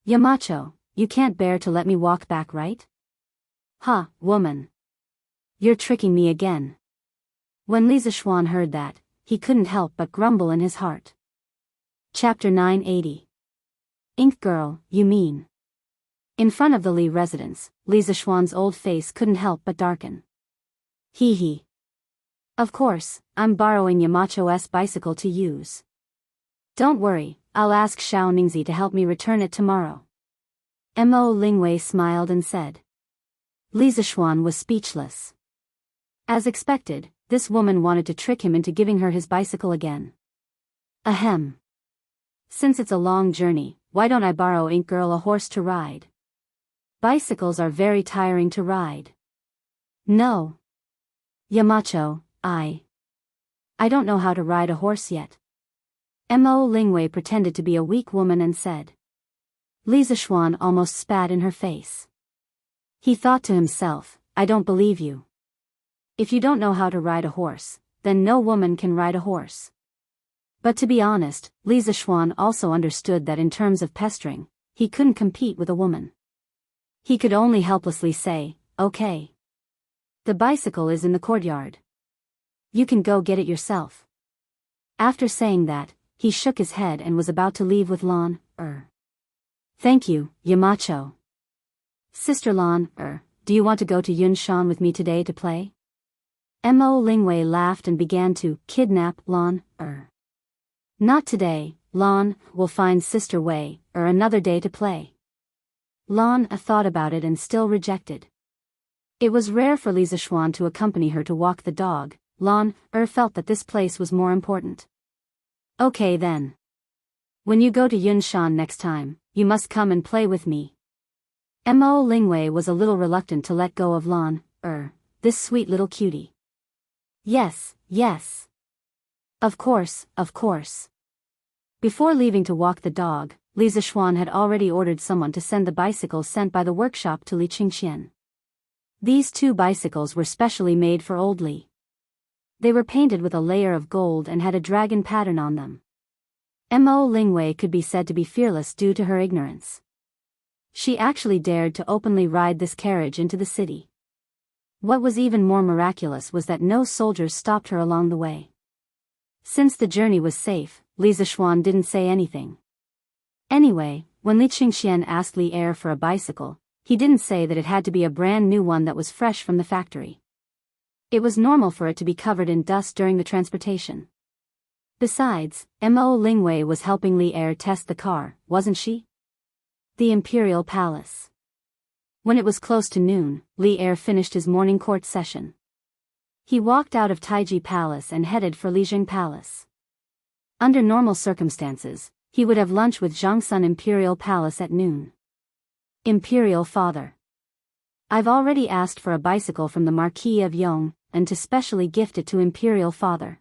Yamacho, you can't bear to let me walk back, right? Ha, woman. You're tricking me again. When Li Zishuan heard that, he couldn't help but grumble in his heart. Chapter 980. Ink Girl, you mean? In front of the Li residence, Li Zishuan's old face couldn't help but darken. Hee hee. Of course, I'm borrowing Yamacho's bicycle to use. Don't worry, I'll ask Xiao Ningzi to help me return it tomorrow. Mo Lingwei smiled and said. Li Zishuan was speechless. As expected, this woman wanted to trick him into giving her his bicycle again. Ahem. Since it's a long journey, why don't I borrow Ink Girl a horse to ride? Bicycles are very tiring to ride. No. Yamacho, I don't know how to ride a horse yet. Mo Lingwei pretended to be a weak woman and said. Li Zishuan almost spat in her face. He thought to himself, I don't believe you. If you don't know how to ride a horse, then no woman can ride a horse. But to be honest, Li Zishuan also understood that in terms of pestering, he couldn't compete with a woman. He could only helplessly say, okay. The bicycle is in the courtyard. You can go get it yourself. After saying that, he shook his head and was about to leave with Lan. Thank you, Yamacho. Sister Lan, do you want to go to Yunshan with me today to play? Mo Lingwei laughed and began to kidnap Lan. Not today, Lan, we'll find Sister Wei, another day to play. Lan thought about it and still rejected. It was rare for Li Zishuan to accompany her to walk the dog. Lan felt that this place was more important. Okay then. When you go to Yunshan next time, you must come and play with me. Mo Lingwei was a little reluctant to let go of Lan, this sweet little cutie. Yes, yes. Of course, of course. Before leaving to walk the dog, Li Zishuan had already ordered someone to send the bicycle sent by the workshop to Li Qingxian. These two bicycles were specially made for old Li. They were painted with a layer of gold and had a dragon pattern on them. Mo Lingwei could be said to be fearless due to her ignorance. She actually dared to openly ride this carriage into the city. What was even more miraculous was that no soldiers stopped her along the way. Since the journey was safe, Li Zishuan didn't say anything. Anyway, when Li Qingxian asked Li Er for a bicycle, he didn't say that it had to be a brand new one that was fresh from the factory. It was normal for it to be covered in dust during the transportation. Besides, Mo Lingwei was helping Li Er test the car, wasn't she? The Imperial Palace. When it was close to noon, Li Er finished his morning court session. He walked out of Taiji Palace and headed for Lijing Palace. Under normal circumstances, he would have lunch with Zhangsun Imperial Palace at noon. Imperial Father. I've already asked for a bicycle from the Marquis of Yong, and to specially gift it to Imperial Father.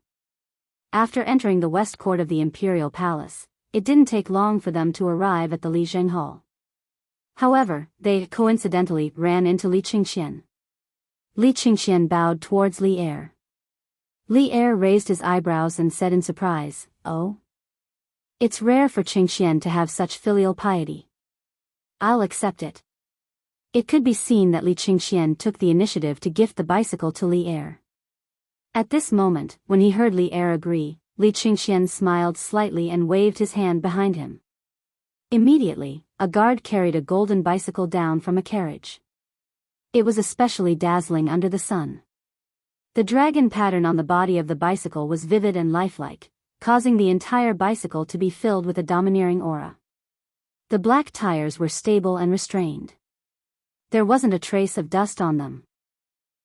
After entering the west court of the Imperial Palace, it didn't take long for them to arrive at the Lijing Hall. However, they coincidentally ran into Li Qingxian. Li Qingxian bowed towards Li Er. Li Er raised his eyebrows and said in surprise, "Oh? It's rare for Qingxian to have such filial piety. I'll accept it." It could be seen that Li Qingxian took the initiative to gift the bicycle to Li Er. At this moment, when he heard Li Er agree, Li Qingxian smiled slightly and waved his hand behind him. Immediately, a guard carried a golden bicycle down from a carriage. It was especially dazzling under the sun. The dragon pattern on the body of the bicycle was vivid and lifelike, causing the entire bicycle to be filled with a domineering aura. The black tires were stable and restrained. There wasn't a trace of dust on them.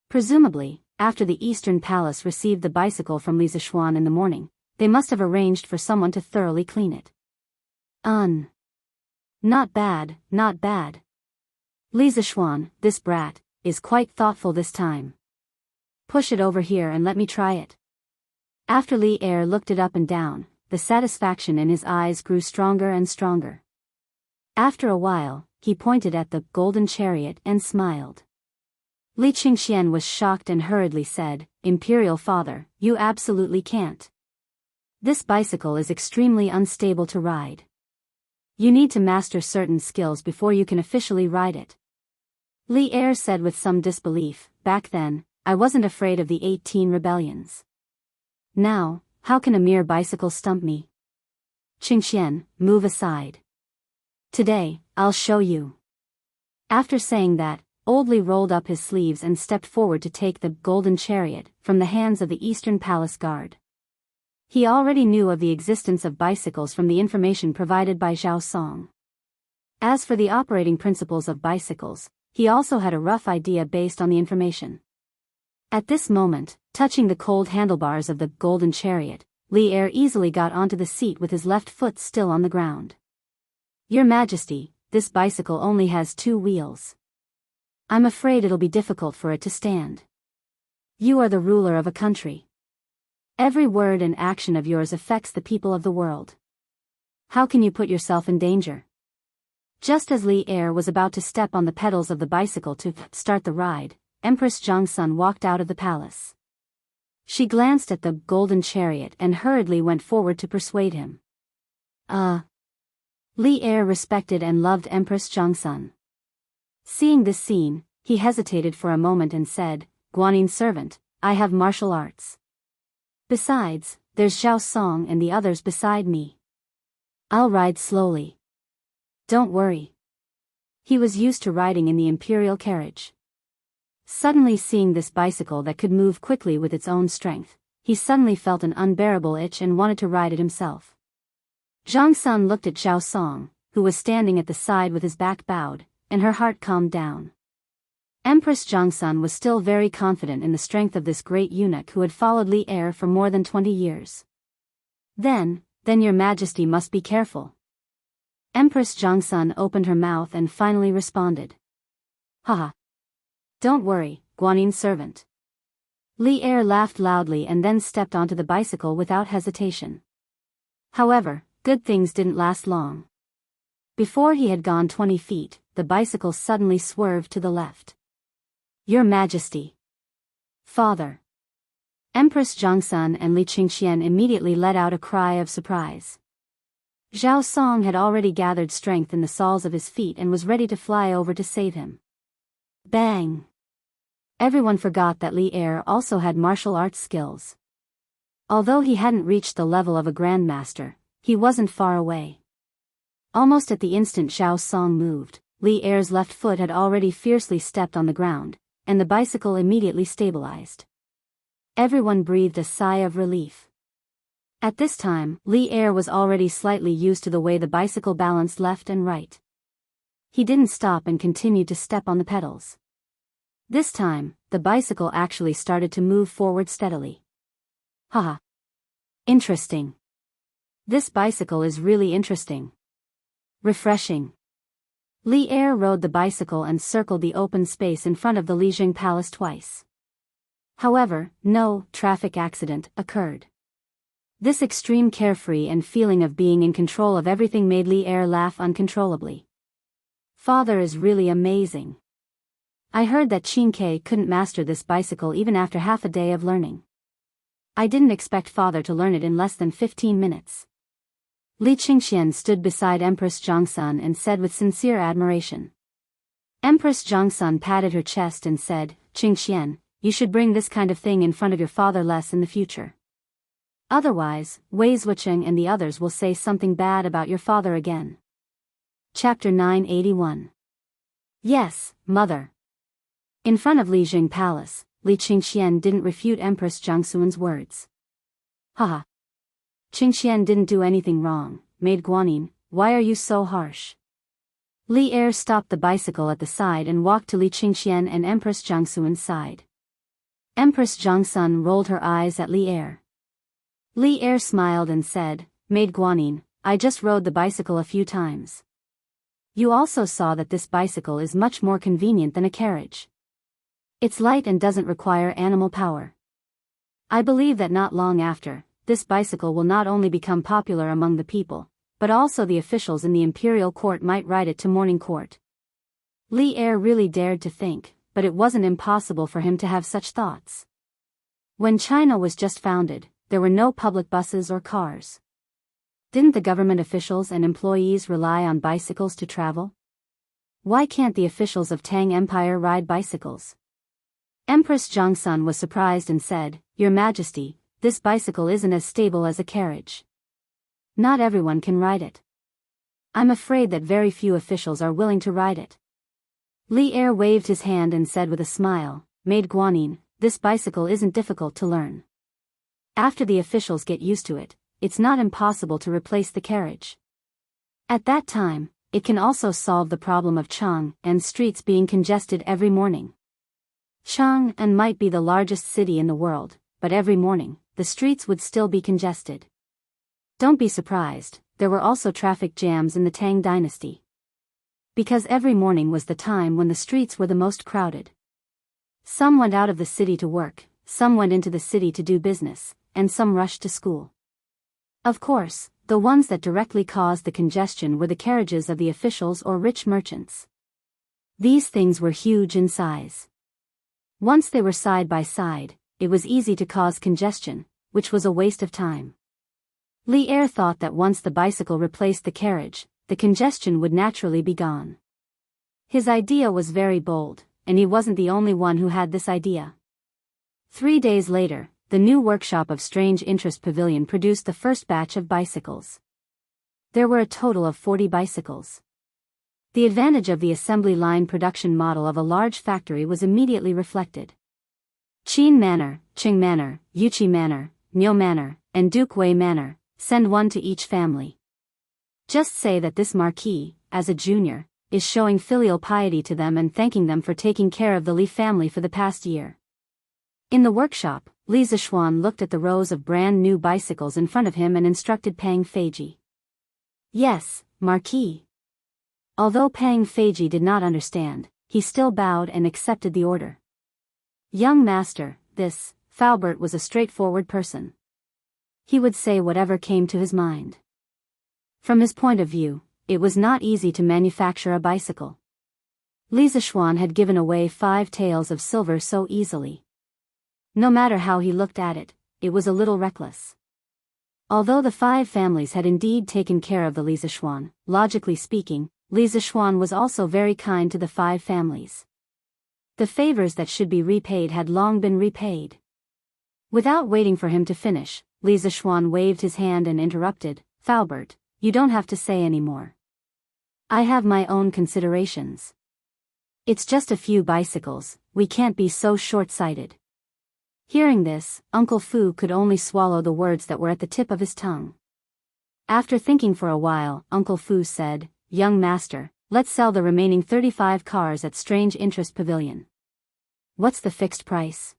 Presumably, after the Eastern Palace received the bicycle from Li Zishuan in the morning, they must have arranged for someone to thoroughly clean it. Not bad, not bad. Li Zishuan, this brat, is quite thoughtful this time. Push it over here and let me try it. After Li Er looked it up and down, the satisfaction in his eyes grew stronger and stronger. After a while, he pointed at the golden chariot and smiled. Li Qingxian was shocked and hurriedly said, "Imperial Father, you absolutely can't. This bicycle is extremely unstable to ride. You need to master certain skills before you can officially ride it. Li Er said with some disbelief. Back then, I wasn't afraid of the 18 rebellions. Now, how can a mere bicycle stump me? Qingxian, move aside. Today, I'll show you. After saying that, Old Li rolled up his sleeves and stepped forward to take the golden chariot from the hands of the Eastern Palace Guard. He already knew of the existence of bicycles from the information provided by Zhao Song. As for the operating principles of bicycles, he also had a rough idea based on the information. At this moment, touching the cold handlebars of the golden chariot, Li Er easily got onto the seat with his left foot still on the ground. Your Majesty, this bicycle only has 2 wheels. I'm afraid it'll be difficult for it to stand. You are the ruler of a country. Every word and action of yours affects the people of the world. How can you put yourself in danger? Just as Li Er was about to step on the pedals of the bicycle to start the ride, Empress Jianghu walked out of the palace. She glanced at the golden chariot and hurriedly went forward to persuade him. Li Er respected and loved Empress Jianghu. Seeing this scene, he hesitated for a moment and said, Guanyin servant, I have martial arts. Besides, there's Zhao Song and the others beside me. I'll ride slowly. Don't worry. He was used to riding in the imperial carriage. Suddenly seeing this bicycle that could move quickly with its own strength, he suddenly felt an unbearable itch and wanted to ride it himself. Zhang Sun looked at Zhao Song, who was standing at the side with his back bowed, and her heart calmed down. Empress Jianghu was still very confident in the strength of this great eunuch who had followed Li Er for more than 20 years. Then your Majesty must be careful. Empress Jianghu opened her mouth and finally responded. Haha. Don't worry, Guanyin servant. Li Er laughed loudly and then stepped onto the bicycle without hesitation. However, good things didn't last long. Before he had gone 20 feet, the bicycle suddenly swerved to the left. Your Majesty. Father. Empress Jianghu and Li Qingxian immediately let out a cry of surprise. Zhao Song had already gathered strength in the soles of his feet and was ready to fly over to save him. Bang! Everyone forgot that Li Er also had martial arts skills. Although he hadn't reached the level of a grandmaster, he wasn't far away. Almost at the instant Zhao Song moved, Li Er's left foot had already fiercely stepped on the ground, and the bicycle immediately stabilized. Everyone breathed a sigh of relief. At this time, Li Er was already slightly used to the way the bicycle balanced left and right. He didn't stop and continued to step on the pedals. This time, the bicycle actually started to move forward steadily. Haha. Interesting. This bicycle is really interesting. Refreshing. Li Er rode the bicycle and circled the open space in front of the Lijing Palace twice. However, no traffic accident occurred. This extreme carefree and feeling of being in control of everything made Li Er laugh uncontrollably. Father is really amazing. I heard that Qingke couldn't master this bicycle even after half a day of learning. I didn't expect Father to learn it in less than 15 minutes. Li Qingxian stood beside Empress Jianghu and said with sincere admiration. Empress Jianghu patted her chest and said, Qingxian, you should bring this kind of thing in front of your father less in the future. Otherwise, Wei Zhucheng and the others will say something bad about your father again. Chapter 981. Yes, Mother. In front of Lijing Palace, Li Qingxian didn't refute Empress Jianghu's words. Haha. Qingxian didn't do anything wrong, Maid Guanyin, why are you so harsh? Li Er stopped the bicycle at the side and walked to Li Qingxian and Empress Jianghu's side. Empress Jianghu rolled her eyes at Li Er. Li Er smiled and said, Maid Guanyin, I just rode the bicycle a few times. You also saw that this bicycle is much more convenient than a carriage. It's light and doesn't require animal power. I believe that not long after, this bicycle will not only become popular among the people, but also the officials in the imperial court might ride it to morning court. Li Er really dared to think, but it wasn't impossible for him to have such thoughts. When China was just founded, there were no public buses or cars. Didn't the government officials and employees rely on bicycles to travel? Why can't the officials of Tang Empire ride bicycles? Empress Jiangsun was surprised and said, Your Majesty, this bicycle isn't as stable as a carriage. Not everyone can ride it. I'm afraid that very few officials are willing to ride it. Li Er waved his hand and said with a smile, Maid Guanyin, this bicycle isn't difficult to learn. After the officials get used to it, it's not impossible to replace the carriage. At that time, it can also solve the problem of Chang'an streets being congested every morning. Chang'an might be the largest city in the world, but every morning, the streets would still be congested. Don't be surprised, there were also traffic jams in the Tang dynasty. Because every morning was the time when the streets were the most crowded. Some went out of the city to work, some went into the city to do business, and some rushed to school. Of course, the ones that directly caused the congestion were the carriages of the officials or rich merchants. These things were huge in size. Once they were side by side, it was easy to cause congestion, which was a waste of time. Li Er thought that once the bicycle replaced the carriage, the congestion would naturally be gone. His idea was very bold, and he wasn't the only one who had this idea. 3 days later, the new workshop of Strange Interest Pavilion produced the first batch of bicycles. There were a total of 40 bicycles. The advantage of the assembly line production model of a large factory was immediately reflected. Qin Manor, Qing Manor, Yuqi Manor, Niu Manor, and Duke Wei Manor, send one to each family. Just say that this marquis, as a junior, is showing filial piety to them and thanking them for taking care of the Li family for the past year. In the workshop, Li Zishuan looked at the rows of brand new bicycles in front of him and instructed Pang Feiji. Yes, Marquis. Although Pang Feiji did not understand, he still bowed and accepted the order. Young master, this, Faubert was a straightforward person. He would say whatever came to his mind. From his point of view, it was not easy to manufacture a bicycle. Li Zishuan had given away 5 taels of silver so easily. No matter how he looked at it, it was a little reckless. Although the 5 families had indeed taken care of the Li Zishuan, logically speaking, Li Zishuan was also very kind to the 5 families. The favors that should be repaid had long been repaid. Without waiting for him to finish, Li Zishuan waved his hand and interrupted, Faubert, you don't have to say any more. I have my own considerations. It's just a few bicycles, we can't be so short-sighted. Hearing this, Uncle Fu could only swallow the words that were at the tip of his tongue. After thinking for a while, Uncle Fu said, Young master, let's sell the remaining 35 cars at Strange Interest Pavilion. What's the fixed price?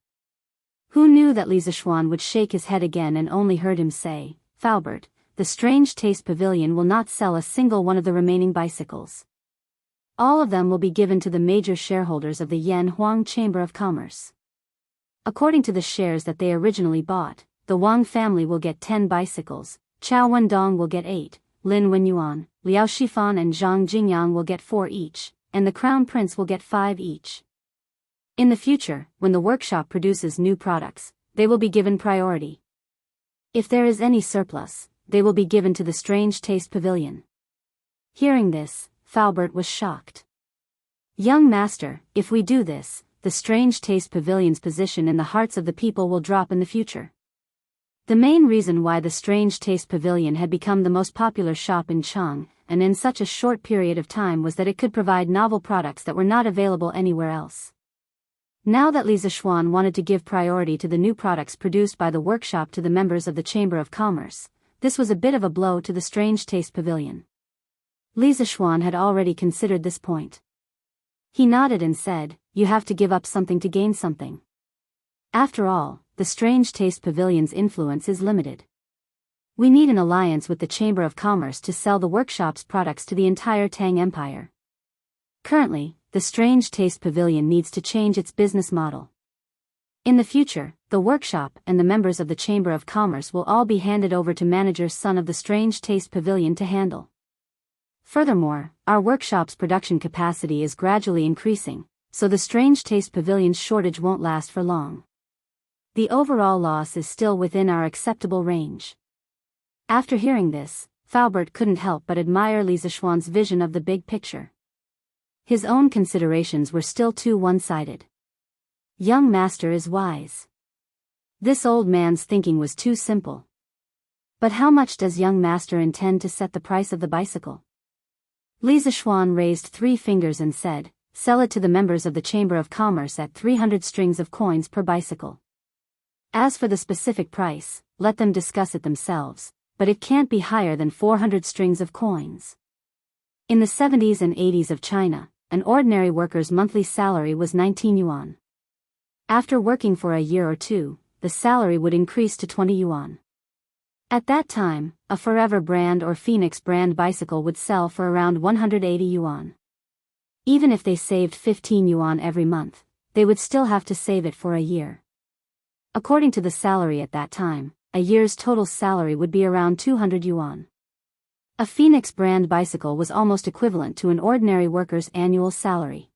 Who knew that Li Zishuan would shake his head again and only heard him say, Faubert, the Strange Taste Pavilion will not sell a single one of the remaining bicycles. All of them will be given to the major shareholders of the Yan Huang Chamber of Commerce. According to the shares that they originally bought, the Wang family will get 10 bicycles, Chao Wendong will get 8, Lin Wenyuan, Liao Shifan and Zhang Jingyang will get 4 each, and the Crown Prince will get 5 each. In the future, when the workshop produces new products, they will be given priority. If there is any surplus, they will be given to the Strange Taste Pavilion. Hearing this, Faubert was shocked. Young master, if we do this, the Strange Taste Pavilion's position in the hearts of the people will drop in the future. The main reason why the Strange Taste Pavilion had become the most popular shop in Chang'an and in such a short period of time was that it could provide novel products that were not available anywhere else. Now that Li Zishuan wanted to give priority to the new products produced by the workshop to the members of the Chamber of Commerce, this was a bit of a blow to the Strange Taste Pavilion. Li Zishuan had already considered this point. He nodded and said, You have to give up something to gain something. After all, the Strange Taste Pavilion's influence is limited. We need an alliance with the Chamber of Commerce to sell the workshop's products to the entire Tang Empire. Currently, the Strange Taste Pavilion needs to change its business model. In the future, the workshop and the members of the Chamber of Commerce will all be handed over to manager's son of the Strange Taste Pavilion to handle. Furthermore, our workshop's production capacity is gradually increasing, so the Strange Taste Pavilion's shortage won't last for long. The overall loss is still within our acceptable range. After hearing this, Faubert couldn't help but admire Li Zishuan's vision of the big picture. His own considerations were still too one-sided. Young master is wise. This old man's thinking was too simple. But how much does young master intend to set the price of the bicycle? Li Zishuan raised 3 fingers and said, "Sell it to the members of the Chamber of Commerce at 300 strings of coins per bicycle. As for the specific price, let them discuss it themselves, but it can't be higher than 400 strings of coins." In the 70s and 80s of China, an ordinary worker's monthly salary was 19 yuan. After working for a year or two, the salary would increase to 20 yuan. At that time, a Forever brand or Phoenix brand bicycle would sell for around 180 yuan. Even if they saved 15 yuan every month, they would still have to save it for a year. According to the salary at that time, a year's total salary would be around 200 yuan. A Phoenix brand bicycle was almost equivalent to an ordinary worker's annual salary.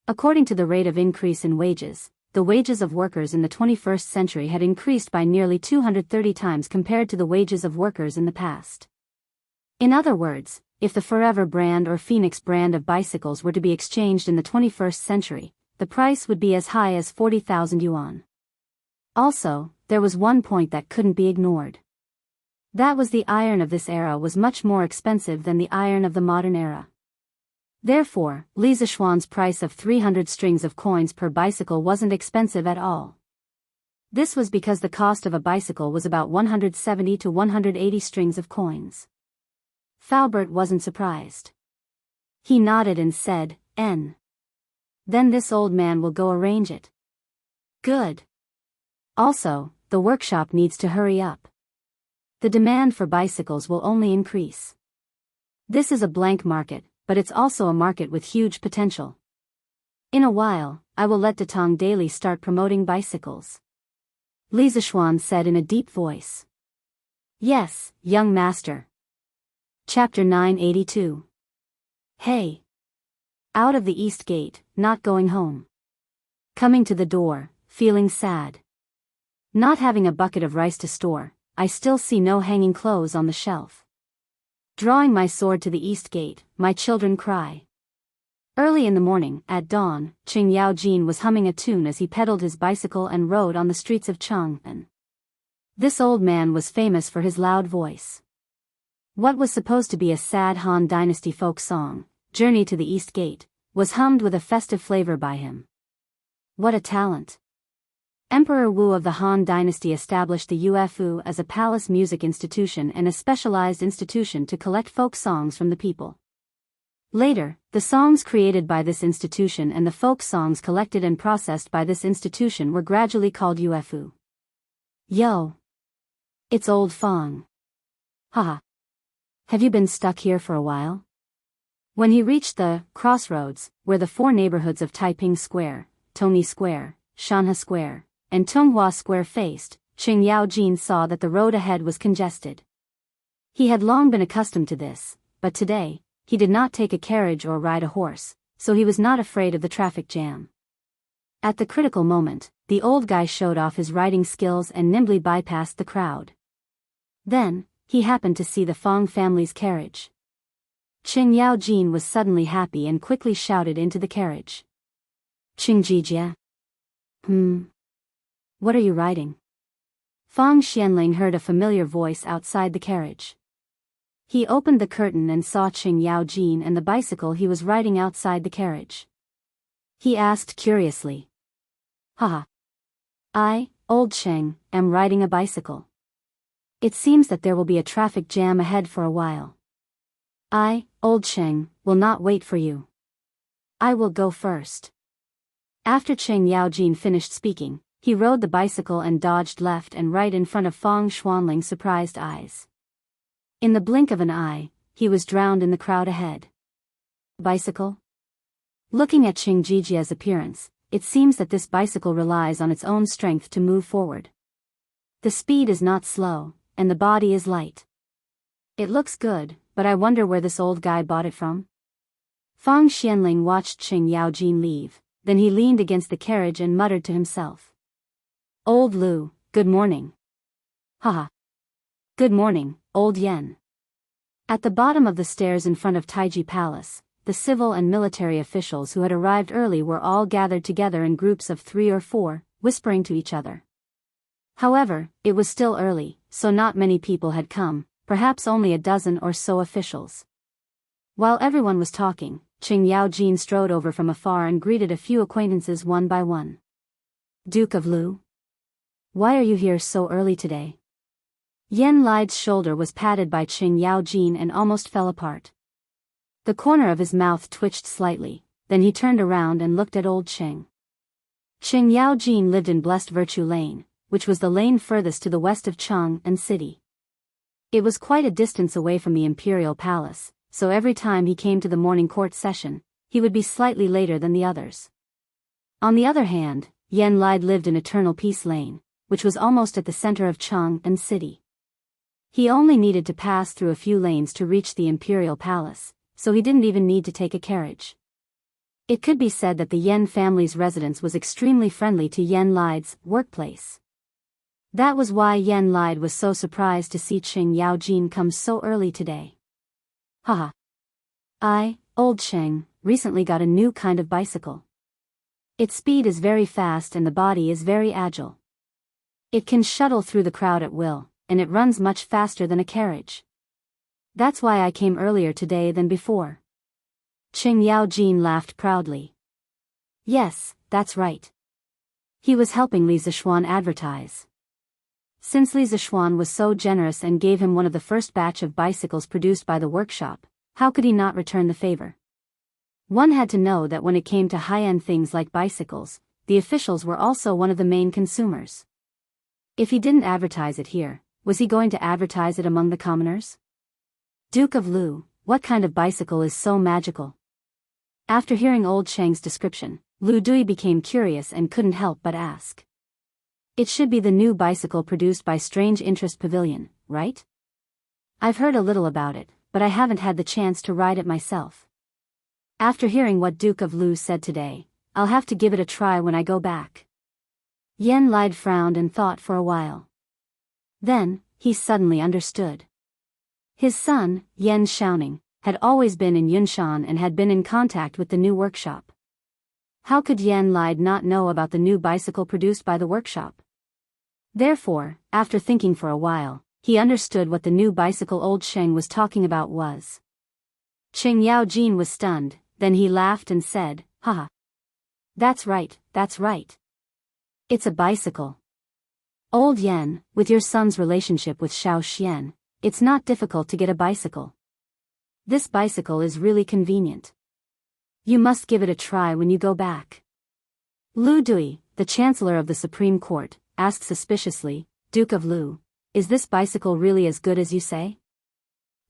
According to the rate of increase in wages, the wages of workers in the 21st century had increased by nearly 230 times compared to the wages of workers in the past. In other words, if the Forever brand or Phoenix brand of bicycles were to be exchanged in the 21st century, the price would be as high as 40,000 yuan. Also, there was one point that couldn't be ignored. That was the iron of this era was much more expensive than the iron of the modern era. Therefore, Li Zishuan's price of 300 strings of coins per bicycle wasn't expensive at all. This was because the cost of a bicycle was about 170 to 180 strings of coins. Faubert wasn't surprised. He nodded and said, "N. Then this old man will go arrange it." "Good. Also, the workshop needs to hurry up. The demand for bicycles will only increase. This is a blank market, but it's also a market with huge potential. In a while, I will let Datong Daily start promoting bicycles." Li Zishuan said in a deep voice. "Yes, young master." Chapter 982. Hey! Out of the east gate, not going home. Coming to the door, feeling sad. Not having a bucket of rice to store, I still see no hanging clothes on the shelf. Drawing my sword to the east gate, my children cry. Early in the morning, at dawn, Qing Yaojin was humming a tune as he pedaled his bicycle and rode on the streets of Chang'an. This old man was famous for his loud voice. What was supposed to be a sad Han Dynasty folk song, Journey to the East Gate, was hummed with a festive flavor by him. What a talent! Emperor Wu of the Han Dynasty established the UFU as a palace music institution and a specialized institution to collect folk songs from the people. Later, the songs created by this institution and the folk songs collected and processed by this institution were gradually called UFU. Yo! It's old Fong. Haha. Have you been stuck here for a while? When he reached the crossroads, where the 4 neighborhoods of Taiping Square, Tongyi Square, Shanhe Square, and Tonghua Square faced, Qing Yaojin saw that the road ahead was congested. He had long been accustomed to this, but today, he did not take a carriage or ride a horse, so he was not afraid of the traffic jam. At the critical moment, the old guy showed off his riding skills and nimbly bypassed the crowd. Then, he happened to see the Fong family's carriage. Qing Yaojin was suddenly happy and quickly shouted into the carriage. "Qing Jijia? What are you riding?" Fong Xianling heard a familiar voice outside the carriage. He opened the curtain and saw Qing Yaojin and the bicycle he was riding outside the carriage. He asked curiously. "Haha. I, old Qing, am riding a bicycle. It seems that there will be a traffic jam ahead for a while. I, old Qing, will not wait for you. I will go first." After Qing Yaojin finished speaking, he rode the bicycle and dodged left and right in front of Fong Xuanling's surprised eyes. In the blink of an eye, he was drowned in the crowd ahead. Bicycle? Looking at Qing Jijia's appearance, it seems that this bicycle relies on its own strength to move forward. The speed is not slow, and the body is light. It looks good, but I wonder where this old guy bought it from? Fong Xianling watched Qing Yaojin leave, then he leaned against the carriage and muttered to himself. "Old Lu, good morning." "Haha. Good morning, old Yen." At the bottom of the stairs in front of Taiji Palace, the civil and military officials who had arrived early were all gathered together in groups of 3 or 4, whispering to each other. However, it was still early, so not many people had come, perhaps only a dozen or so officials. While everyone was talking, Qing Yaojin strode over from afar and greeted a few acquaintances one by one. Duke of Lu? Why are you here so early today? Yan Lide's shoulder was patted by Qing Yaojin and almost fell apart. The corner of his mouth twitched slightly, then he turned around and looked at old Qing. Qing Yaojin lived in Blessed Virtue Lane, which was the lane furthest to the west of Chang'an City. It was quite a distance away from the imperial palace, so every time he came to the morning court session, he would be slightly later than the others. On the other hand, Yan Lide lived in Eternal Peace Lane, which was almost at the center of Chang'an City. He only needed to pass through a few lanes to reach the imperial palace, so he didn't even need to take a carriage. It could be said that the Yan family's residence was extremely friendly to Yan Lide's workplace. That was why Yan Lide was so surprised to see Qing Yaojin come so early today. Haha. Old Qing, recently got a new kind of bicycle. Its speed is very fast and the body is very agile. It can shuttle through the crowd at will, and it runs much faster than a carriage. That's why I came earlier today than before. Qing Yaojin laughed proudly. Yes, that's right. He was helping Li Zishuan advertise. Since Li Zishuan was so generous and gave him one of the first batch of bicycles produced by the workshop, how could he not return the favor? One had to know that when it came to high-end things like bicycles, the officials were also one of the main consumers. If he didn't advertise it here, was he going to advertise it among the commoners? Duke of Lu, what kind of bicycle is so magical? After hearing old Shang's description, Lu Dui became curious and couldn't help but ask. It should be the new bicycle produced by Strange Interest Pavilion, right? I've heard a little about it, but I haven't had the chance to ride it myself. After hearing what Duke of Lu said today, I'll have to give it a try when I go back. Yan Lide frowned and thought for a while. Then, he suddenly understood. His son, Yan Xiaoning, had always been in Yunshan and had been in contact with the new workshop. How could Yan Lide not know about the new bicycle produced by the workshop? Therefore, after thinking for a while, he understood what the new bicycle old Sheng was talking about was. Qing Yaojin was stunned, then he laughed and said, haha. That's right, that's right. It's a bicycle. Old Yan, with your son's relationship with Xiao Xian, it's not difficult to get a bicycle. This bicycle is really convenient. You must give it a try when you go back. Lu Dui, the Chancellor of the Supreme Court, asked suspiciously, Duke of Lu, is this bicycle really as good as you say?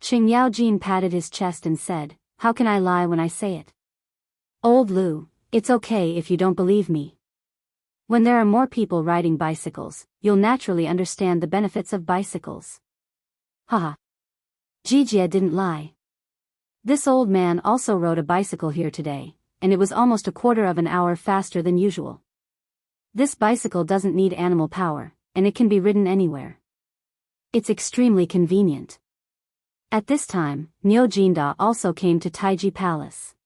Qing Yaojin patted his chest and said, how can I lie when I say it? Old Lu, it's okay if you don't believe me. When there are more people riding bicycles, you'll naturally understand the benefits of bicycles. Haha. Jijia didn't lie. This old man also rode a bicycle here today, and it was almost a quarter of an hour faster than usual. This bicycle doesn't need animal power, and it can be ridden anywhere. It's extremely convenient. At this time, Niu Jinda also came to Taiji Palace.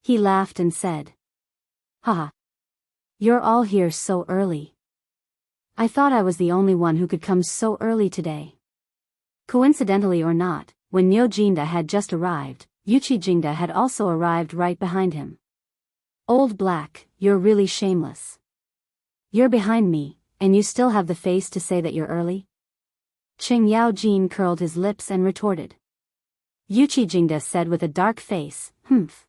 He laughed and said, haha. You're all here so early. I thought I was the only one who could come so early today. Coincidentally or not, when Niu Jinda had just arrived, Yuqi Jingda had also arrived right behind him. Old Black, you're really shameless. You're behind me, and you still have the face to say that you're early? Qing Yaojin curled his lips and retorted. Yuqi Jingda said with a dark face, humph.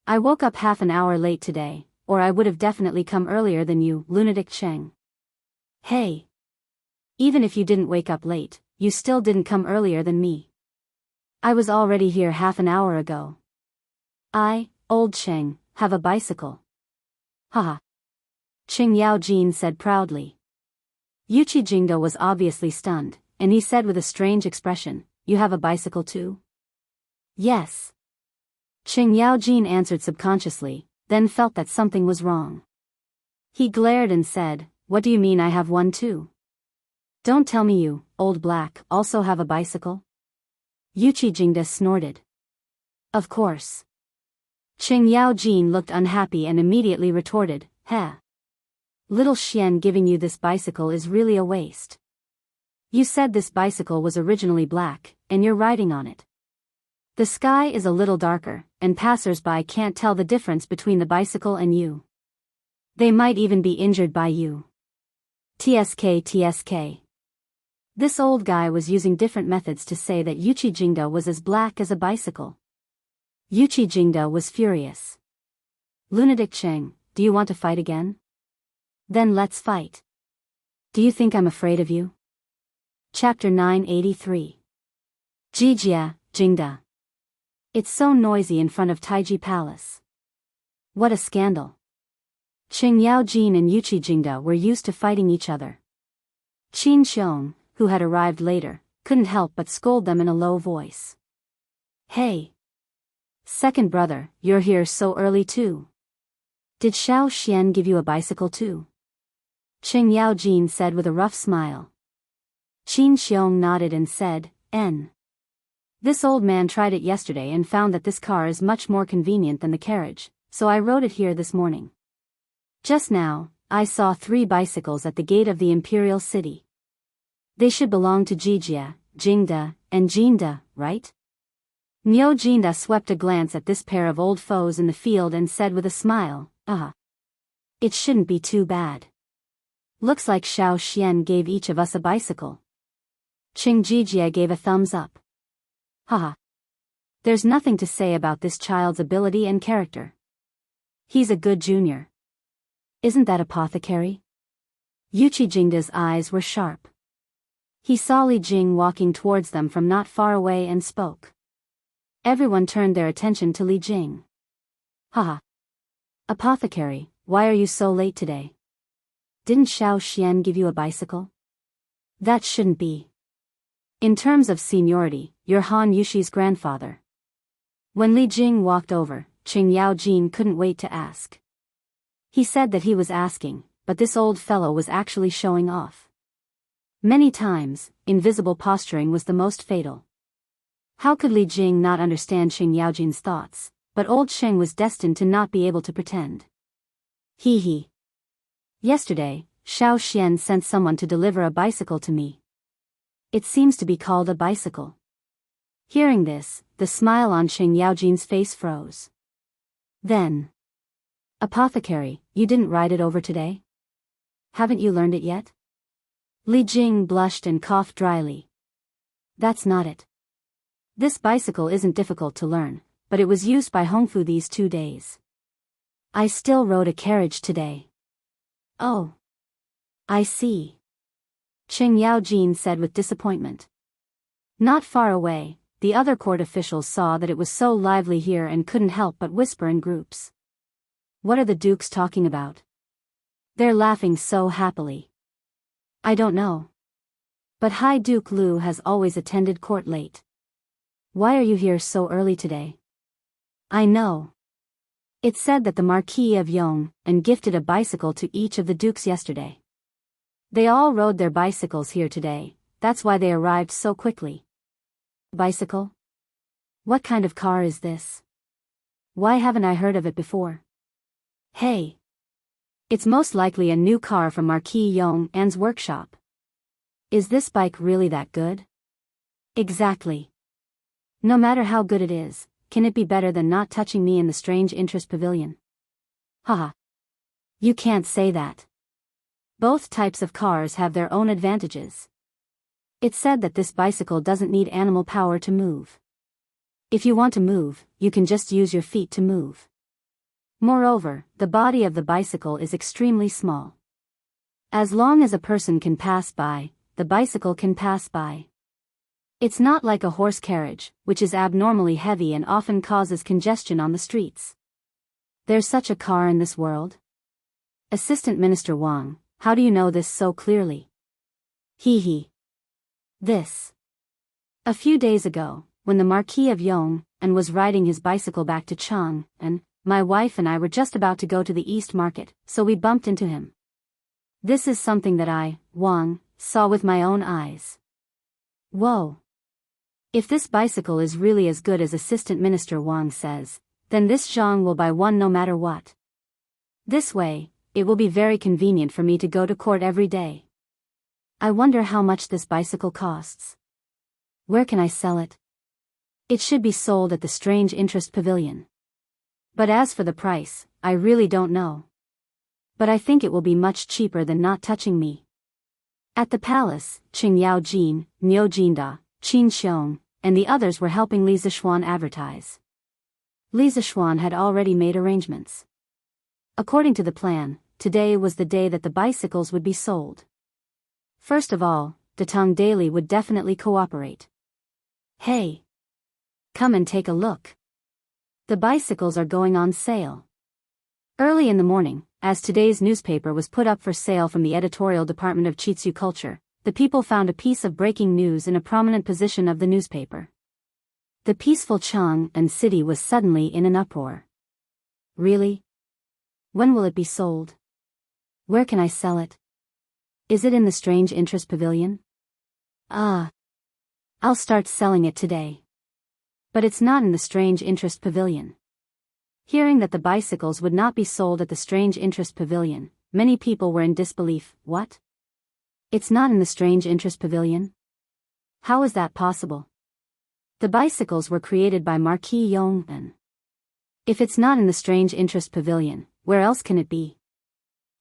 I woke up half an hour late today, or I would have definitely come earlier than you, lunatic Cheng. Hey! Even if you didn't wake up late, you still didn't come earlier than me. I was already here half an hour ago. I, old Cheng, have a bicycle. Haha. Qing Yaojin said proudly. Yuqi Jingdo was obviously stunned, and he said with a strange expression, you have a bicycle too? Yes. Qing Yaojin answered subconsciously, then felt that something was wrong. He glared and said, what do you mean I have one too? Don't tell me you, old Black, also have a bicycle? Yuqi Jingda snorted. Of course. Qing Yaojin looked unhappy and immediately retorted, Heh. Little Xian, giving you this bicycle is really a waste. You said this bicycle was originally black, and you're riding on it. The sky is a little darker, and passers-by can't tell the difference between the bicycle and you. They might even be injured by you. TSK. This old guy was using different methods to say that Yuqi Jingda was as black as a bicycle. Yuqi Jingda was furious. Lunatic Cheng, do you want to fight again? Then let's fight. Do you think I'm afraid of you? Chapter 983. Jijia, Jingda. It's so noisy in front of Taiji Palace. What a scandal. Qing Yaojin and Yuqi Jingda were used to fighting each other. Qin Xiong, who had arrived later, couldn't help but scold them in a low voice. Hey! Second brother, you're here so early too. Did Xiao Xian give you a bicycle too? Qing Yaojin said with a rough smile. Qin Xiong nodded and said, N. This old man tried it yesterday and found that this car is much more convenient than the carriage, so I rode it here this morning. Just now, I saw 3 bicycles at the gate of the imperial city. They should belong to Jijia, Jingda, and Jinda, right? Niu Jinda swept a glance at this pair of old foes in the field and said with a smile, It shouldn't be too bad. Looks like Xiao Xian gave each of us a bicycle. Qing Jijia gave a thumbs up. Haha. There's nothing to say about this child's ability and character. He's a good junior. Isn't that apothecary? Yuqi Jingda's eyes were sharp. He saw Li Jing walking towards them from not far away and spoke. Everyone turned their attention to Li Jing. Haha. Apothecary, why are you so late today? Didn't Xiao Xian give you a bicycle? That shouldn't be. In terms of seniority, you're Han Yushi's grandfather. When Li Jing walked over, Qing Yaojin couldn't wait to ask. He said that he was asking, but this old fellow was actually showing off. Many times, invisible posturing was the most fatal. How could Li Jing not understand Qing Yaojin's thoughts, but old Qing was destined to not be able to pretend. Hee. Yesterday, Xiao Xian sent someone to deliver a bicycle to me. It seems to be called a bicycle. Hearing this, the smile on Qing Yaojin's face froze. Then. Apothecary, you didn't ride it over today? Haven't you learned it yet? Li Jing blushed and coughed dryly. That's not it. This bicycle isn't difficult to learn, but it was used by Hongfu these 2 days. I still rode a carriage today. Oh. I see. Qing Yaojin said with disappointment. Not far away, the other court officials saw that it was so lively here and couldn't help but whisper in groups. What are the dukes talking about? They're laughing so happily. I don't know. But High Duke Lu has always attended court late. Why are you here so early today? I know. It said that the Marquis of Yong and gifted a bicycle to each of the dukes yesterday. They all rode their bicycles here today, that's why they arrived so quickly. Bicycle? What kind of car is this? Why haven't I heard of it before? Hey. It's most likely a new car from Marquis Yong An's workshop. Is this bike really that good? Exactly. No matter how good it is, can it be better than not touching me in the Strange Interest Pavilion? Haha. You can't say that. Both types of cars have their own advantages. It's said that this bicycle doesn't need animal power to move. If you want to move, you can just use your feet to move. Moreover, the body of the bicycle is extremely small. As long as a person can pass by, the bicycle can pass by. It's not like a horse carriage, which is abnormally heavy and often causes congestion on the streets. There's such a car in this world? Assistant Minister Wang, how do you know this so clearly? Hee. This. A few days ago, when the Marquis of Yong and was riding his bicycle back to Chang, and my wife and I were just about to go to the East Market, so we bumped into him. This is something that I, Wang, saw with my own eyes. Whoa. If this bicycle is really as good as Assistant Minister Wang says, then this Zhang will buy one no matter what. This way, it will be very convenient for me to go to court every day. I wonder how much this bicycle costs. Where can I sell it? It should be sold at the Strange Interest Pavilion. But as for the price, I really don't know. But I think it will be much cheaper than not touching me. At the palace, Qing Yaojin, Niu Jinda, Qin Xiong, and the others were helping Li Zixuan advertise. Li Zixuan had already made arrangements. According to the plan, today was the day that the bicycles would be sold. First of all, Datong Daily would definitely cooperate. Hey! Come and take a look. The bicycles are going on sale. Early in the morning, as today's newspaper was put up for sale from the editorial department of Chitsu Culture, the people found a piece of breaking news in a prominent position of the newspaper. The peaceful Chang'an city was suddenly in an uproar. Really? When will it be sold? Where can I sell it? Is it in the Strange Interest Pavilion? I'll start selling it today. But it's not in the Strange Interest Pavilion. Hearing that the bicycles would not be sold at the Strange Interest Pavilion, many people were in disbelief. What? It's not in the Strange Interest Pavilion? How is that possible? The bicycles were created by Marquis Yong'an. If it's not in the Strange Interest Pavilion, where else can it be?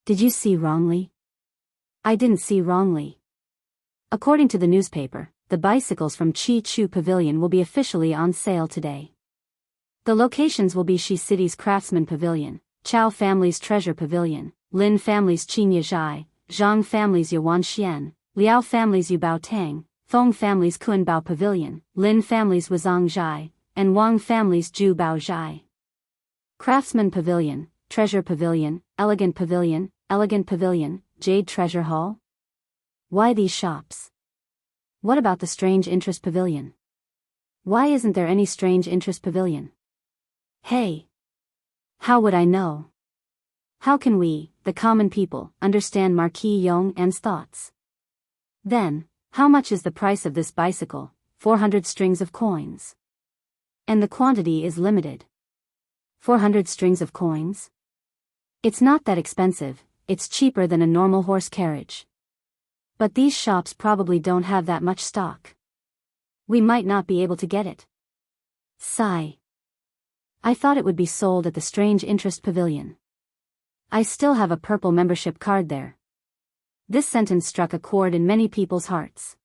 Did you see wrongly? I didn't see wrongly. According to the newspaper, the bicycles from Chi Chu Pavilion will be officially on sale today. The locations will be Shi City's Craftsman Pavilion, Chao Family's Treasure Pavilion, Lin Family's Qin Yazhai, Zhang Family's Yuan Xian, Liao Family's Yubao Tang, Feng Family's Kunbao Pavilion, Lin Family's Wuzang Zhai, and Wang Family's Ju Bao Zhai. Craftsman Pavilion, Treasure Pavilion, Elegant Pavilion, Jade Treasure Hall? Why these shops? What about the Strange Interest Pavilion? Why isn't there any Strange Interest Pavilion? Hey! How would I know? How can we, the common people, understand Marquis Yong'an's thoughts? Then, how much is the price of this bicycle? 400 strings of coins. And the quantity is limited. 400 strings of coins? It's not that expensive, it's cheaper than a normal horse carriage. But these shops probably don't have that much stock. We might not be able to get it. Sigh. I thought it would be sold at the Strange Interest Pavilion. I still have a purple membership card there. This sentence struck a chord in many people's hearts.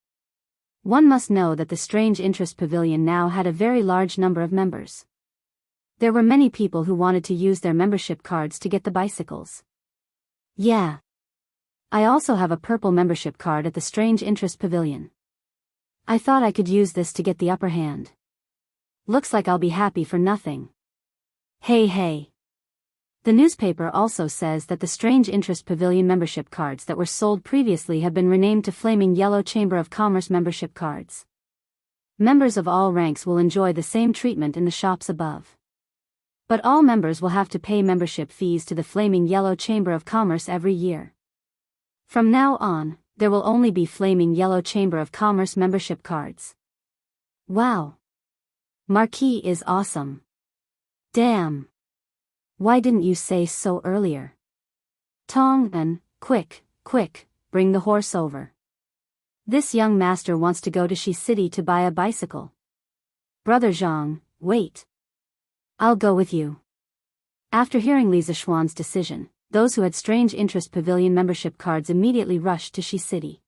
One must know that the Strange Interest Pavilion now had a very large number of members. There were many people who wanted to use their membership cards to get the bicycles. Yeah. I also have a purple membership card at the Strange Interest Pavilion. I thought I could use this to get the upper hand. Looks like I'll be happy for nothing. Hey. The newspaper also says that the Strange Interest Pavilion membership cards that were sold previously have been renamed to Flaming Yellow Chamber of Commerce membership cards. Members of all ranks will enjoy the same treatment in the shops above. But all members will have to pay membership fees to the Flaming Yellow Chamber of Commerce every year. From now on, there will only be Flaming Yellow Chamber of Commerce membership cards. Wow! Marquis is awesome. Damn! Why didn't you say so earlier? Tong'an, quick, bring the horse over. This young master wants to go to Shi City to buy a bicycle. Brother Zhang, wait. I'll go with you. After hearing Li Zixuan's decision, those who had Strange Interest Pavilion membership cards immediately rushed to Shi City.